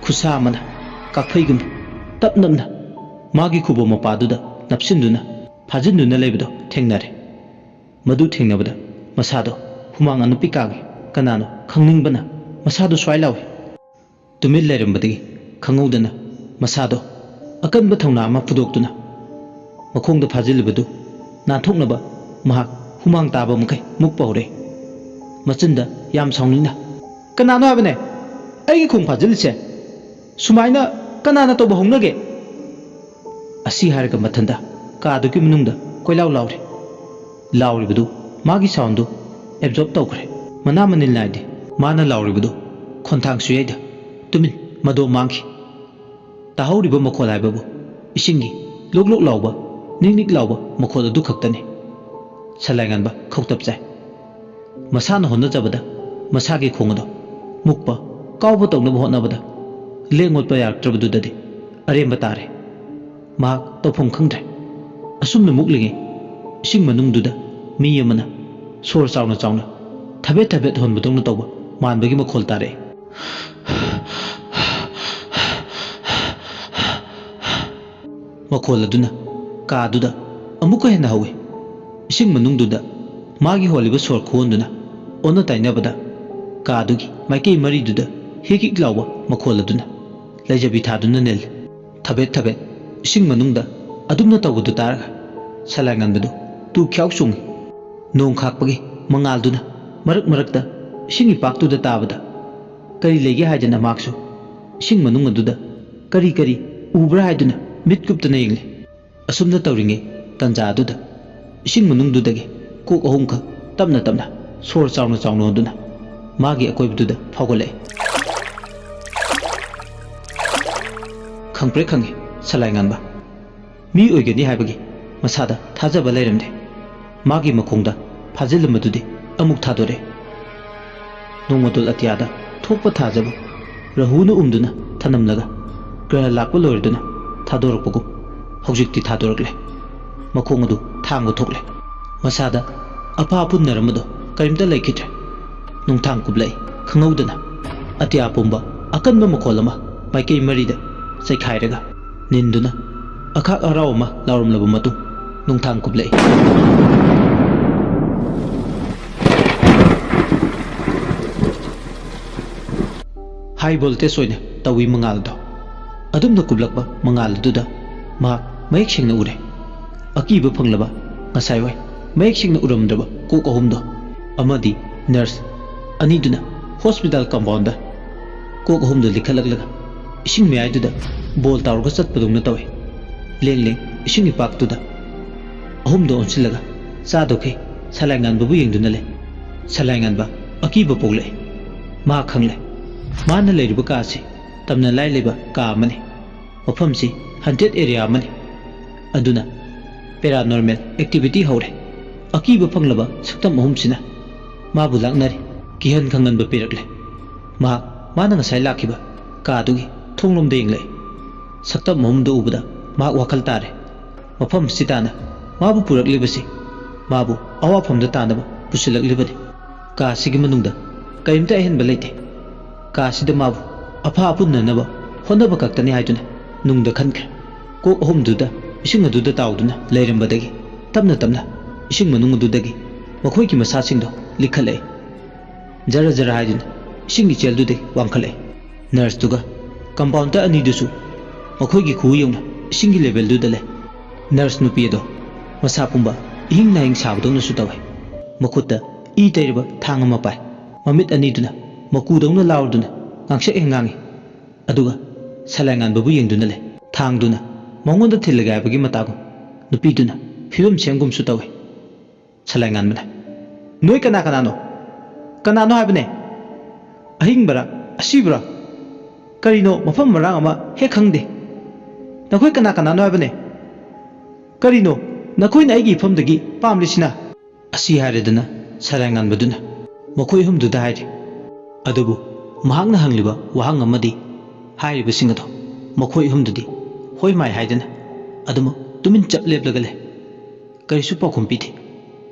ꯈꯨꯠꯁꯥ ꯑꯃꯅ ꯀꯥꯛꯐꯩꯒꯨꯝꯅ ꯇꯞꯅ ꯃꯥꯒꯤ ꯈꯨꯕꯣꯝ ꯃꯄꯥꯗꯨꯗ ꯅꯞꯁꯤꯟꯗꯨꯅ ꯐꯥꯖꯤꯟꯗꯨꯅ ꯂꯩꯕꯗꯣ ꯊꯦꯡꯅꯔꯦ ꯃꯗꯨ ꯊꯦꯡꯅꯕꯗ ꯃꯁꯥꯗꯣ ꯍꯨꯃꯥꯡ ꯑꯅꯞꯄꯤ ꯀꯥꯡꯏ ꯀꯅꯥꯅꯣ ꯈꯪꯅꯤꯡꯕꯅ ꯃꯁꯥꯗꯣ ꯁ꯭ꯋꯥꯏ ꯂꯥꯎꯏ ꯇꯨꯃꯤꯟ ꯂꯩꯔꯝꯕꯗꯒꯤ ꯈꯪꯍꯧꯗꯅ ꯃꯁꯥꯗꯣ ꯑꯀꯟꯕ ꯊꯧꯅꯥ ꯑꯃ ꯐꯨꯗꯣꯛꯇꯨꯅ ꯃꯈꯣꯡꯗ ꯐꯥꯖꯤꯜꯂꯤꯕꯗꯨ ꯅꯥꯟꯊꯣꯛꯅꯕ ꯃꯍꯥꯛ ꯍꯨꯃꯥꯡ ꯇꯥꯕ ꯃꯈꯩ ꯃꯨꯛꯄ ꯍꯧꯔꯦ ꯃꯆꯤꯟꯗ ꯌꯥꯝ ꯁꯥꯎꯅꯤꯡꯅ ꯀꯅꯥꯅꯣ ꯍꯥꯏꯕꯅꯦ ꯑꯩꯒꯤ ꯈꯣꯡ ꯐꯥꯖꯤꯜꯂꯤꯁꯦ ꯁꯨꯃꯥꯏꯅ ꯀꯅꯥꯅ ꯇꯧꯕ ꯍꯧꯅꯒꯦ ꯑꯁꯤ ꯍꯥꯏꯔꯒ ꯃꯊꯟꯇ ꯀꯥꯗꯨꯒꯤ ꯃꯅꯨꯡꯗ ꯀꯣꯏꯂꯥꯎ ꯂꯥꯎꯔꯦ ꯂꯥꯎꯔꯤꯕꯗꯨ ꯃꯥꯒꯤ ꯁꯥꯎꯟꯗꯨ ꯑꯦꯕꯖꯣꯔꯕ ꯇꯧꯈ꯭ꯔꯦ ꯃꯅꯥ ꯃꯅꯤꯜ ꯅꯥꯏꯗꯦ ꯃꯥꯅ ꯂꯥꯎꯔꯤꯕꯗꯨ ꯈꯣꯟꯊꯥꯡꯁꯨ ꯌꯩꯗ ꯇꯨꯃꯤꯟ ꯃꯗꯣ ꯃꯥꯡꯈꯤ ꯇꯥꯍꯧꯔꯤꯕ ꯃꯈꯣꯜ ꯍꯥꯏꯕꯕꯨ ꯏꯁꯤꯡꯒꯤ ꯂꯣꯛ ꯂꯣꯛ ꯂꯥꯎꯕ ꯅꯤꯛ ꯅꯤꯛ ꯂꯥꯎꯕ ꯃꯈꯣꯜ ꯑꯗꯨ ꯈꯛꯇꯅꯤ ꯁꯂꯥꯏ ꯉꯥꯟꯕ ꯈꯧꯇꯞ ꯆꯥꯏ ꯃꯁꯥꯅ ꯍꯣꯠꯅꯖꯕꯗ ꯃꯁꯥꯒꯤ ꯈꯣꯡ ꯑꯗꯣ ꯃꯨꯛꯄ ꯀꯥꯎꯕ ꯇꯧꯅꯕ ꯍꯣꯠꯅꯕꯗ ꯂꯦꯡ ꯑꯣꯠꯄ ꯌꯥꯔꯛꯇ꯭ꯔꯕꯗꯨꯗꯗꯤ ꯑꯔꯦꯝꯕ ꯇꯥꯔꯦ ꯃꯍꯥꯛ ꯇꯧꯐꯝ ꯈꯪꯗ꯭ꯔꯦ ꯑꯁꯨꯝꯅ ꯃꯨꯛꯂꯤꯉꯩ ꯏꯁꯤꯡ ꯃꯅꯨꯡꯗꯨꯗ ꯃꯤ ꯑꯃꯅ ꯁꯣꯔ ꯆꯥꯎꯅ ꯆꯥꯎꯅ ꯊꯕꯦꯠ ꯊꯕꯦꯠ ꯍꯣꯟꯕꯗꯧꯅ ꯇꯧꯕ ꯃꯥꯟꯕꯒꯤ ꯃꯈꯣꯜ ꯇꯥꯔꯛꯏ ꯃꯈꯣꯜ ꯑꯗꯨꯅ ꯀꯥꯗꯨꯗ ꯑꯃꯨꯛꯀ ꯍꯦꯟꯅ ꯍꯧꯏ ꯏꯁꯤꯡ ꯃꯅꯨꯡꯗꯨꯗ ꯃꯥꯒꯤ ꯍꯣꯜꯂꯤꯕ ꯁꯣꯔ ꯈꯨꯍꯣꯟꯗꯨꯅ ꯑꯣꯟꯅ ꯇꯩꯅꯕꯗ ꯀꯥꯗꯨꯒꯤ ꯃꯥꯏꯀꯩ ꯃꯔꯤꯗꯨꯗ ꯍꯤꯛ ꯍꯤꯛ ꯂꯥꯎꯕ ꯃꯈꯣꯜ ꯑꯗꯨꯅ ꯂꯩꯖꯕꯤ ꯊꯥꯗꯨꯅ ꯅꯤꯜꯂꯤ ꯊꯕꯦꯠ ꯊꯕꯦꯠ ꯏꯁꯤꯡ ꯃꯅꯨꯡꯗ ꯑꯗꯨꯝꯅ ꯇꯧꯕꯗꯨ ꯇꯥꯔꯒ ꯁꯂꯥꯏ ꯉꯥꯟꯕꯗꯨ ꯇꯨ ꯈ꯭ꯌꯥꯎ ꯆꯨꯡꯉꯤ ꯅꯣꯡ ꯈꯥꯛꯄꯒꯤ ꯃꯉꯥꯜꯗꯨꯅ ꯃꯔꯛ ꯃꯔꯛꯇ ꯏꯁꯤꯡ ꯏꯄꯥꯛꯇꯨꯗ ꯇꯥꯕꯗ ꯀꯔꯤ ꯂꯩꯒꯦ ꯍꯥꯏꯗꯅ ꯃꯍꯥꯛꯁꯨ ꯏꯁꯤꯡ ꯃꯅꯨꯡ ꯑꯗꯨꯗ ꯀꯔꯤ ꯀꯔꯤ ꯎꯕ꯭ꯔꯥ ꯍꯥꯏꯗꯨꯅ ꯃꯤꯠ ꯀꯨꯞꯇꯅ ꯌꯦꯡꯂꯤ ꯑꯁꯨꯝꯅ ꯇꯧꯔꯤꯉꯩ ꯇꯟꯖꯥ ꯑꯗꯨꯗ ꯏꯁꯤꯡ ꯃꯅꯨꯡꯗꯨꯗꯒꯤ ꯀꯣꯛ ꯑꯍꯨꯝꯈꯛ ꯇꯞꯅ ꯇꯞꯅ ꯁꯣꯔ ꯆꯥꯎꯅ ꯆꯥꯎꯅ ꯍꯣꯟꯗꯨꯅ ꯃꯥꯒꯤ ꯑꯀꯣꯏꯕꯗꯨꯗ ꯐꯥꯎꯒꯠꯂꯛꯏ ꯈꯪꯄ꯭ꯔꯦꯛ ꯈꯪꯏ ꯁꯂꯥꯏ ꯉꯥꯟꯕ ꯃꯤ ꯑꯣꯏꯒꯅꯤ ꯍꯥꯏꯕꯒꯤ ꯃꯁꯥꯗ ꯊꯥꯖꯕ ꯂꯩꯔꯝꯗꯦ ꯃꯥꯒꯤ ꯃꯈꯣꯡꯗ ꯐꯥꯖꯤꯜꯂꯝꯕꯗꯨꯗꯤ ꯑꯃꯨꯛ ꯊꯥꯗꯣꯔꯛꯑꯦ ꯅꯣꯡꯃꯗꯣꯜ ꯑꯇꯤꯌꯥꯗ ꯊꯣꯛꯄ ꯊꯥꯖꯕ ꯔꯥꯍꯨꯅ ꯎꯝꯗꯨꯅ ꯊꯅꯝꯂꯒ ꯒ꯭ꯔꯍ ꯂꯥꯛꯄ ꯂꯣꯏꯔꯗꯨꯅ ꯊꯥꯗꯣꯔꯛꯄꯒꯨꯝ ꯍꯧꯖꯤꯛꯇꯤ ꯊꯥꯗꯣꯔꯛꯂꯦ ꯃꯈꯣꯡ ꯑꯗꯨ ꯊꯥꯡꯕ ꯊꯣꯛꯂꯦ ꯃꯁꯥꯗ ꯑꯐꯥ ꯑꯄꯨꯟꯅꯔꯝꯕꯗꯣ ꯀꯔꯤꯝꯇ ꯂꯩꯈꯤꯗ꯭ꯔꯦ ꯅꯨꯡꯊꯥꯡ ꯀꯨꯞꯂꯛꯏ ꯈꯪꯍꯧꯗꯅ ꯑꯇꯤꯌꯥ ꯄꯨꯝꯕ ꯑꯀꯟꯕ ꯃꯈꯣꯜ ꯑꯃ ꯃꯥꯏꯀꯩ ꯃꯔꯤꯗ ꯆꯩꯈꯥꯏꯔꯒ ꯅꯤꯟꯗꯨꯅ ꯑꯈꯥꯛ ꯑꯔꯥꯎ ꯑꯃ ꯂꯥꯎꯔꯝꯂꯕ ꯃꯇꯨꯡ ꯅꯨꯡꯊꯥꯡ ꯀꯨꯞꯂꯛꯏ high voltage oina tawi mangal do adumna kublakba mangal duda ma mayek singna ure akiba phanglaba ngasai wai mayek singna uramdaba ko kohum do amadi nurse ani duna hospital compound da ko kohum do likhalaglaga ising me aiduda bol tawrga chatpadungna tawi leng leng ising ipak tuda ahum do onsilaga sa doke salangan babu yengduna le salangan ba akiba pogle ma khangle mana leiriba ka si tamna lai leba ka mani mafam si haunted area mani aduna paranormal activity hore akiba phanglaba saktam ahum sina ma bu laknari kihan khangan ba pirakle mana ngasai lakhiba ka dugi thonglom de yengle saktam ahum do ubada ma wakal tare mafam sitana ma bu puraklibasi ma bu awafam da tanaba pusilaklibani ka sigi manungda kaimta ahenba leite ka sida ma bu afa apunnanaba honaba kaktani haiduna nungda khankre ko ahum duda ising aduda tawduna leirambadagi tamna tamna ising manung adudagi makhoi ki masa singdo likhale jara jara haiduna ising gi chel dude wangkhale nurse duga compound ta ani dusu makhoi gi khu yongna ising gi level duda le nurse nupi do masa pumba ihing na ing sabdong na su tawai makutta I tayriba thang ama pai mamit ani duna maku dongna laurduna ngangse engangi aduga salangan babu yengduna le thang duna mongonda thilaga bagi matago nupi duna phibam sengum su tawai salangan bana noi kana no habne ahing bara asibra karino mafam marang ama he khangde nakoi kana no habne karino nakoi na igi famdagi pamlisina asi haredana salangan baduna makoi hum duda hairi adubu mahangna hangliba wahang amadi hairiba singado makoi hum dudi hoi mai haidana aduma tumin chap leplagale karisu pakhum piti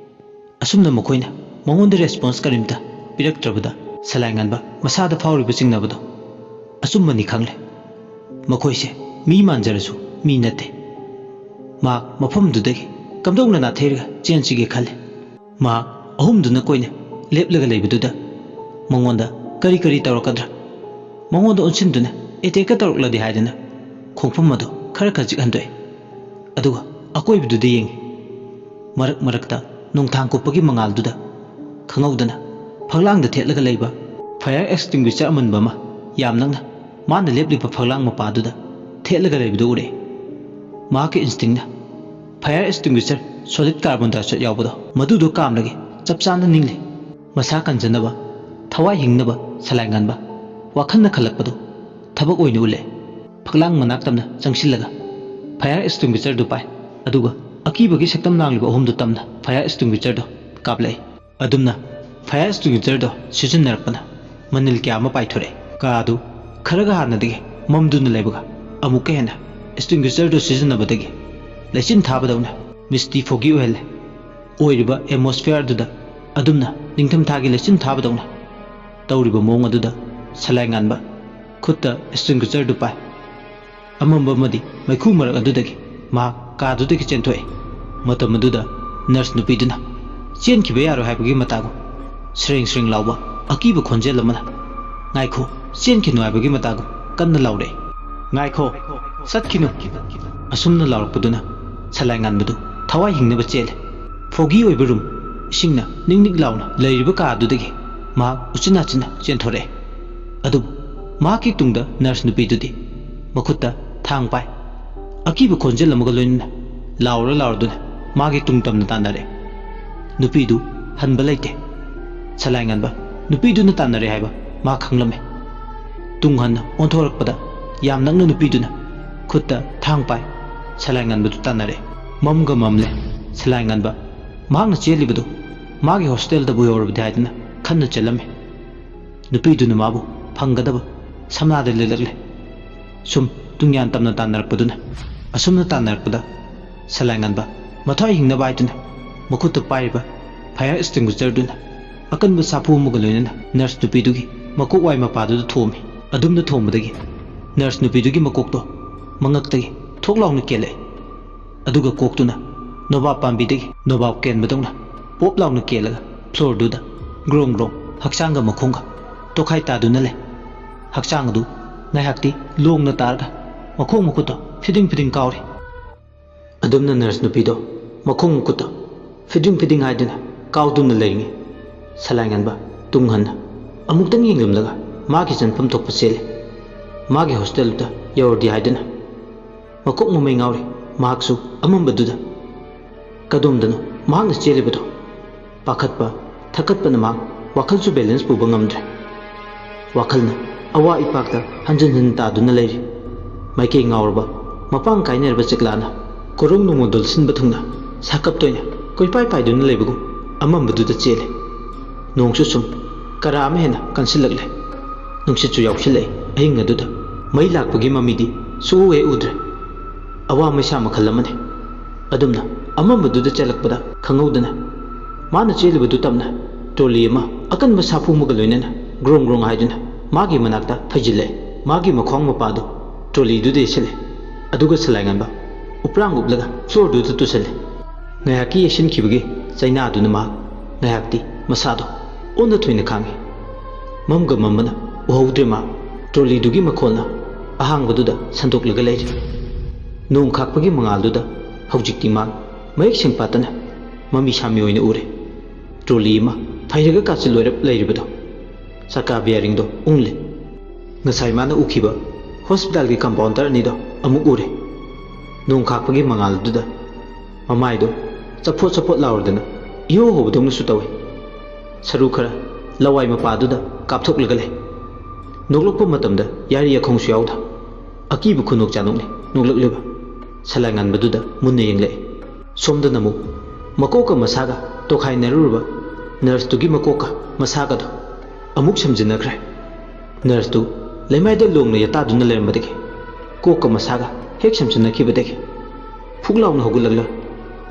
asumna makoina mangonda response karimta piraktrabada salangan ba masada fauriba singnabado asumani khangle makoise mi manjarasu mi nate ma mafam dudagi kamdongna na therga chenchige khale ma ahum duna koine leplega leibududa mangonda kari tawrakadra mangonda onsinduna eteka tawrakladi haidana khongpham madu khara khajik handoi aduga akoibududa yengi marakta nongthang kopagi mangal duda khangaudana phaglang da thetlaga leiba fire extinguisher amanba ma yamnangna mana lepliba phaglang mapa duda thetlaga leibudu ure ma ke instinct na fire extinguisher solid carbon dioxide yawbado madudo kamlagi chapchana ningli masa kanjanaba thawai hingnaba salanganba wakhanna khalakpadu thabak oine ule phaglang manak tamna changsillaga fire extinguisher du pai aduga akibagi sektam nangliba ohumdu tamna fire extinguisher do kaplai adumna fire extinguisher do season narakpana manil kya ma pai thore ka adu kharaga hanadigi mamduna leibaga amuke hena extinguisher do season nabadagi lechin thabadawna misty foggy oil oiriba atmosphere duda adumna ningtham thagi lechin thabadawna tawriba mong aduda salanganba khutta extinguisher du pai amamba madi maikhu marak adudagi ma ka adudagi chenthoi matam aduda nurse nupiduna chenkhiba yaro haibagi matago sring lawba akiba khonjel amana ngaikho chenkhinu haibagi matago kanna lawre ngaikho satkinu asumna lawrakpaduna salanganbadu thawai hingnaba chele foggy oiba room isingna ningnik lawna leiriba ka adudagi ma uchina china chenthore adu ma ki tungda nurse nupidudi makhutta thang pai akiba khonjel amaga loinna lawraduna magi tungtamna tanare nupidu hanba leite salanganba nupiduna tanare haiba ma khanglame tunghanna onthorakpada yam nangna nupiduna khutta thang pai salanganba du tanare mamga mamle salanganba magna chelibadu magi hostel da buyorabdi haidna khanna chelame nupiduna mabu phangadaba samnada lelagle sum tungyan tamna tanarakpaduna asumna tanarakpada salanganba mathai hingna baituna makhutta paiba fire extinguisher duna akanba sapu mugaloina nurse nupidugi makok wai mapadu thomi adumna thombadagi nurse nupidugi makokto mangaktagi thoklauna kele aduga koktuna nobab pambidagi nobab kenbadongna pop launa kelaga floor duda grong haksanga makhonga tokhai taduna le ꯍꯛꯆꯥꯡ ꯑꯗꯨ ꯉꯥꯏꯍꯥꯛꯇꯤ ꯂꯣꯡꯅ ꯇꯥꯔꯒ ꯃꯈꯣꯡ ꯃꯈꯨꯠꯇꯣ ꯐꯤꯗꯤꯡ ꯐꯤꯗꯤꯡ ꯀꯥꯎꯔꯤ꯫ ꯑꯗꯨꯝꯅ ꯅꯔꯁ ꯅꯨꯄꯤꯗꯣ ꯃꯈꯣꯡ ꯃꯈꯨꯠꯇꯣ ꯐꯤꯗꯤꯡ ꯐꯤꯗꯤꯡ ꯍꯥꯏꯗꯨꯅ ꯀꯥꯎꯗꯨꯅ ꯂꯩꯔꯤꯉꯩ ꯁꯂꯥꯏꯉꯥꯟꯕ ꯇꯨꯡ ꯍꯟꯅ ꯑꯃꯨꯛꯇꯪ ꯌꯦꯡꯂꯝꯂꯒ ꯃꯥꯒꯤ ꯆꯟꯐꯝ ꯊꯣꯛꯄ ꯆꯦꯜꯂꯤ꯫ ꯃꯥꯒꯤ ꯍꯣꯁꯇꯦꯜꯗꯨꯗ ꯌꯧꯔꯗꯤ ꯍꯥꯏꯗꯨꯅ ꯃꯀꯣꯛ ꯃꯃꯩ ꯉꯥꯎꯔꯤ ꯃꯍꯥꯛꯁꯨ ꯑꯃꯝꯕꯗꯨꯗ꯫ ꯀꯗꯣꯝꯗꯅꯣ ꯃꯍꯥꯛꯅ ꯆꯦꯜꯂꯤꯕꯗꯣ? ꯄꯥꯈꯠꯄ ꯊꯛꯀꯠꯄꯅ ꯃꯍꯥꯛ ꯋꯥꯈꯜꯁꯨ ꯕꯦꯂꯦꯟꯁ ꯄꯨꯕ ꯉꯝꯗ꯭ꯔꯦ꯫ ꯋꯥꯈꯜꯅ ꯑꯋꯥ ꯏꯄꯥꯛꯇ ꯍꯟꯖꯤꯟ ꯍꯟꯖꯤꯟ ꯇꯥꯗꯨꯅ ꯂꯩꯔꯤ꯫ ꯃꯥꯏꯀꯩ ꯉꯥꯎꯔꯕ ꯃꯄꯥꯡ ꯀꯥꯏꯅꯔꯕ ꯆꯦꯛꯂꯥꯅ ꯀꯣꯔꯧ ꯅꯣꯡꯃꯗꯣꯜ ꯁꯤꯟꯕ ꯊꯨꯡꯅ ꯁꯥꯀꯞꯇꯣꯏꯅ ꯀꯣꯏꯄꯥꯏ ꯄꯥꯏꯗꯨꯅ ꯂꯩꯕꯒꯨꯝ ꯑꯃꯝꯕꯗꯨꯗ ꯆꯦꯜꯂꯤ꯫ ꯅꯣꯡꯁꯨ ꯁꯨꯝ ꯀꯔꯥ ꯑꯃ ꯍꯦꯟꯅ ꯀꯟꯁꯤꯜꯂꯛꯂꯦ꯫ ꯅꯨꯡꯁꯤꯠꯁꯨ ꯌꯥꯎꯁꯤꯜꯂꯛꯏ ꯑꯍꯤꯡ ꯑꯗꯨꯗ꯫ ꯃꯩ ꯂꯥꯛꯄꯒꯤ ꯃꯃꯤꯗꯤ ꯁꯨꯛꯎ ꯍꯦꯛ ꯎꯗ꯭ꯔꯦ꯫ ꯑꯋꯥ ꯃꯩꯁꯥ ꯃꯈꯜ ꯑꯃꯅꯤ꯫ ꯑꯗꯨꯝꯅ ꯑꯃꯝꯕꯗꯨꯗ ꯆꯦꯜꯂꯛꯄꯗ ꯈꯪꯍꯧꯗꯅ ꯃꯥꯅ ꯆꯦꯜꯂꯤꯕꯗꯨ ꯇꯞꯅ ꯇ꯭ꯔꯣꯂꯤ ꯑꯃ ꯑꯀꯟꯕ ꯁꯥꯐꯨ ꯑꯃꯒ ꯂꯣꯏꯅꯅ ꯒ꯭ꯔꯣꯡ ꯒ꯭ꯔꯣꯡ ꯍꯥꯏꯗꯨꯅ ꯃꯥꯒꯤ ꯃꯅꯥꯛꯇ ꯐꯩꯖꯤꯜꯂꯛꯑꯦ꯫ ꯃꯥꯒꯤ ꯃꯈ꯭ꯋꯥꯡ ꯃꯄꯥꯗꯨ ꯇ꯭ꯔꯣꯂꯤꯗꯨꯗ ꯌꯩꯁꯤꯜꯂꯦ꯫ ꯑꯗꯨꯒ ꯁꯂꯥꯏꯉꯥꯟꯕ ꯎꯞꯔꯥꯡ ꯎꯞꯂꯒ ꯐ꯭ꯂꯣꯔꯗꯨꯗ ꯇꯨꯁꯜꯂꯦ꯫ ꯉꯥꯏꯍꯥꯛꯀꯤ ꯌꯩꯁꯤꯟꯈꯤꯕꯒꯤ ꯆꯩꯅꯥꯗꯨꯅ ꯃꯍꯥꯛ ꯉꯥꯏꯍꯥꯛꯇꯤ ꯃꯁꯥꯗꯣ ꯑꯣꯟꯅ ꯊꯣꯏꯅ ꯈꯥꯡꯉꯤ꯫ ꯃꯝꯒ ꯃꯝꯕꯅ ꯎꯍꯧꯗ꯭ꯔꯦ ꯃꯍꯥꯛ ꯇ꯭ꯔꯣꯂꯤꯗꯨꯒꯤ ꯃꯈꯣꯜꯅ ꯑꯍꯥꯡꯕꯗꯨꯗ ꯁꯟꯗꯣꯛꯂꯒ ꯂꯩꯔꯤ꯫ ꯅꯣꯡ ꯈꯥꯛꯄꯒꯤ ꯃꯉꯥꯜꯗꯨꯗ ꯍꯧꯖꯤꯛꯇꯤ ꯃꯍꯥꯛ ꯃꯌꯦꯛ ꯁꯦꯡꯐꯥꯠꯇꯅ ꯃꯃꯤ ꯁꯥꯃꯤ ꯑꯣꯏꯅ ꯎꯔꯦ꯫ ꯇ꯭ꯔꯣꯂꯤ ꯑꯃ ꯐꯩꯔꯒ ꯀꯥꯆꯤꯜ ꯑꯣꯏꯔꯞ ꯂꯩꯔꯤꯕꯗꯣ ꯆꯀꯥ ꯕꯤꯌꯥꯔꯤꯡꯗꯣ ꯎꯪꯂꯦ꯫ ꯉꯁꯥꯏ ꯃꯥꯅ ꯎꯈꯤꯕ ꯍꯣꯁꯄꯤꯇꯥꯜꯒꯤ ꯀꯝꯄꯥꯎꯟꯗꯔ ꯑꯅꯤꯗꯣ ꯑꯃꯨꯛ ꯎꯔꯦ꯫ ꯅꯣꯡ ꯈꯥꯛꯄꯒꯤ ꯃꯉꯥꯜꯗꯨꯗ ꯃꯃꯥꯏꯗꯣ ꯆꯐꯣꯠ ꯆꯐꯣꯠ ꯂꯥꯎꯔꯗꯅ ꯏꯍꯣ ꯍꯣꯕꯗꯧꯅꯁꯨ ꯇꯧꯏ꯫ ꯁꯔꯨ ꯈꯔ ꯂꯋꯥꯏ ꯃꯄꯥꯗꯨꯗ ꯀꯥꯞꯊꯣꯛꯂꯒ ꯂꯩ꯫ ꯅꯣꯛꯂꯛꯄ ꯃꯇꯝꯗ ꯌꯥꯔꯤ ꯌꯥꯈꯣꯡꯁꯨ ꯌꯥꯎꯗ ꯑꯀꯤꯕ ꯈꯨꯅꯣꯛ ꯆꯥꯅꯣꯛꯅꯤ ꯅꯣꯛꯂꯛꯂꯤꯕ꯫ ꯁꯂꯥꯏꯉꯥꯟꯕꯗꯨꯗ ꯃꯨꯟꯅ ꯌꯦꯡꯂꯛꯏ꯫ ꯁꯣꯝꯗꯅ ꯑꯃꯨꯛ ꯃꯀꯣꯛꯀ ꯃꯁꯥꯒ ꯇꯣꯈꯥꯏꯅꯔꯨꯔꯕ ꯅꯔꯁꯇꯨꯒꯤ ꯃꯀꯣꯛꯀ ꯃꯁꯥꯒꯗꯣ ꯑꯃꯨꯛ ꯁꯝꯖꯤꯟꯅꯈ꯭ꯔꯦ꯫ ꯅꯔꯁꯇꯨ ꯂꯩꯃꯥꯏꯗ ꯂꯣꯡꯅ ꯌꯥꯇꯥꯗꯨꯅ ꯂꯩꯔꯝꯕꯗꯒꯤ ꯀꯣꯛꯀ ꯃꯁꯥꯒ ꯍꯦꯛ ꯁꯝꯖꯤꯟꯅꯈꯤꯕꯗꯒꯤ ꯐꯨꯛ ꯂꯥꯎꯅ ꯍꯧꯒꯠꯂꯒ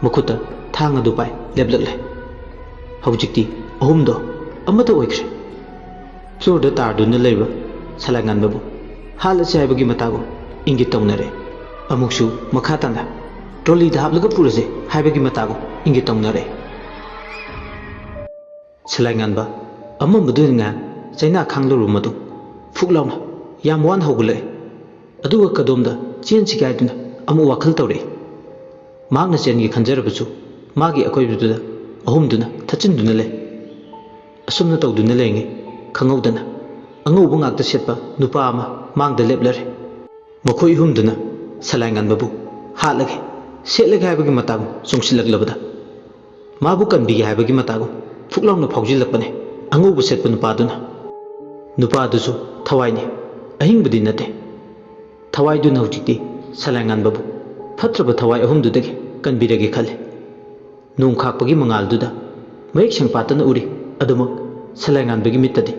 ꯃꯈꯨꯠꯇ ꯊꯥꯡ ꯑꯗꯨ ꯄꯥꯏ ꯂꯦꯞꯂꯛꯂꯦ꯫ ꯍꯧꯖꯤꯛꯇꯤ ꯑꯍꯨꯝꯗꯣ ꯑꯃꯠꯇ ꯑꯣꯏꯈ꯭ꯔꯦ꯫ ꯐ꯭ꯂꯣꯔꯗ ꯇꯥꯔꯗꯨꯅ ꯂꯩꯕ ꯁꯂꯥꯏꯉꯥꯟꯕꯕꯨ ꯍꯥꯠꯂꯁꯤ ꯍꯥꯏꯕꯒꯤ ꯃꯇꯥꯒꯨꯝ ꯏꯪꯒꯤꯠ ꯇꯧꯅꯔꯦ꯫ ꯑꯃꯨꯛꯁꯨ ꯃꯈꯥ ꯇꯥꯅ ꯇ꯭ꯔꯣꯂꯤꯗ ꯍꯥꯞꯂꯒ ꯄꯨꯔꯁꯦ ꯍꯥꯏꯕꯒꯤ ꯃꯇꯥꯒꯨꯝ ꯏꯪꯒꯤꯠ ꯇꯧꯅꯔꯦ꯫ ꯁꯂꯥꯏꯉꯥꯟꯕ ꯑꯃꯝꯕꯗꯨꯅ ꯉꯥꯏꯍꯥꯛ ꯆꯩꯅꯥ ꯈꯥꯡꯂꯨꯔꯕ ꯃꯇꯨꯡ ꯐꯨꯛ ꯂꯥꯎꯅ ꯌꯥꯝ ꯋꯥꯅ ꯍꯧꯒꯠꯂꯛꯏ꯫ ꯑꯗꯨꯒ ꯀꯗꯣꯝꯗ ꯆꯦꯟꯁꯤꯒꯦ ꯍꯥꯏꯗꯨꯅ ꯑꯃꯨꯛ ꯋꯥꯈꯜ ꯇꯧꯔꯛꯏ꯫ ꯃꯍꯥꯛꯅ ꯆꯦꯟꯒꯦ ꯈꯟꯖꯔꯕꯁꯨ ꯃꯥꯒꯤ ꯑꯀꯣꯏꯕꯗꯨꯗ ꯑꯍꯨꯝꯗꯨꯅ ꯊꯠꯆꯤꯟꯗꯨꯅ ꯂꯩ꯫ ꯑꯁꯨꯝꯅ ꯇꯧꯗꯨꯅ ꯂꯩꯔꯤꯉꯩ ꯈꯪꯍꯧꯗꯅ ꯑꯉꯧꯕ ꯉꯥꯛꯇ ꯁꯦꯠꯄ ꯅꯨꯄꯥ ꯑꯃ ꯃꯥꯡꯗ ꯂꯦꯞꯂꯔꯦ꯫ ꯃꯈꯣꯏ ꯑꯍꯨꯝꯗꯨꯅ ꯁꯂꯥꯏꯉꯥꯟꯕꯕꯨ ꯍꯥꯠꯂꯒꯦ ꯁꯦꯠꯂꯒꯦ ꯍꯥꯏꯕꯒꯤ ꯃꯇꯥꯒꯨꯝ ꯆꯣꯡꯁꯤꯜꯂꯛꯂꯕꯗ ꯃꯥꯕꯨ ꯀꯟꯕꯤꯒꯦ ꯍꯥꯏꯕꯒꯤ ꯃꯇꯥꯒꯨꯝ ꯐꯨꯛ ꯂꯥꯎꯅ ꯐꯥꯎꯖꯤꯜꯂꯛꯄꯅꯦ ꯑꯉꯧꯕ ꯁꯦꯠꯄ ꯅꯨꯄꯥꯗꯨꯅ꯫ ꯅꯨꯄꯥꯗꯨꯁꯨ ꯊꯋꯥꯏꯅꯤ ꯑꯍꯤꯡꯕꯗꯤ ꯅꯠꯇꯦ꯫ ꯊꯋꯥꯏꯗꯨꯅ ꯍꯧꯖꯤꯛꯇꯤ ꯁꯂꯥꯏꯉꯥꯟꯕꯕꯨ ꯐꯠꯇ꯭ꯔꯕ ꯊꯋꯥꯏ ꯑꯍꯨꯝꯗꯨꯗꯒꯤ ꯀꯟꯕꯤꯔꯒꯦ ꯈꯜꯂꯤ꯫ ꯅꯣꯡ ꯈꯥꯛꯄꯒꯤ ꯃꯉꯥꯜꯗꯨꯗ ꯃꯌꯦꯛ ꯁꯦꯡꯐꯥꯠꯇꯅ ꯎꯔꯤ꯫ ꯑꯗꯨꯃꯛ ꯁꯂꯥꯏꯉꯥꯟꯕꯒꯤ ꯃꯤꯠꯇꯗꯤ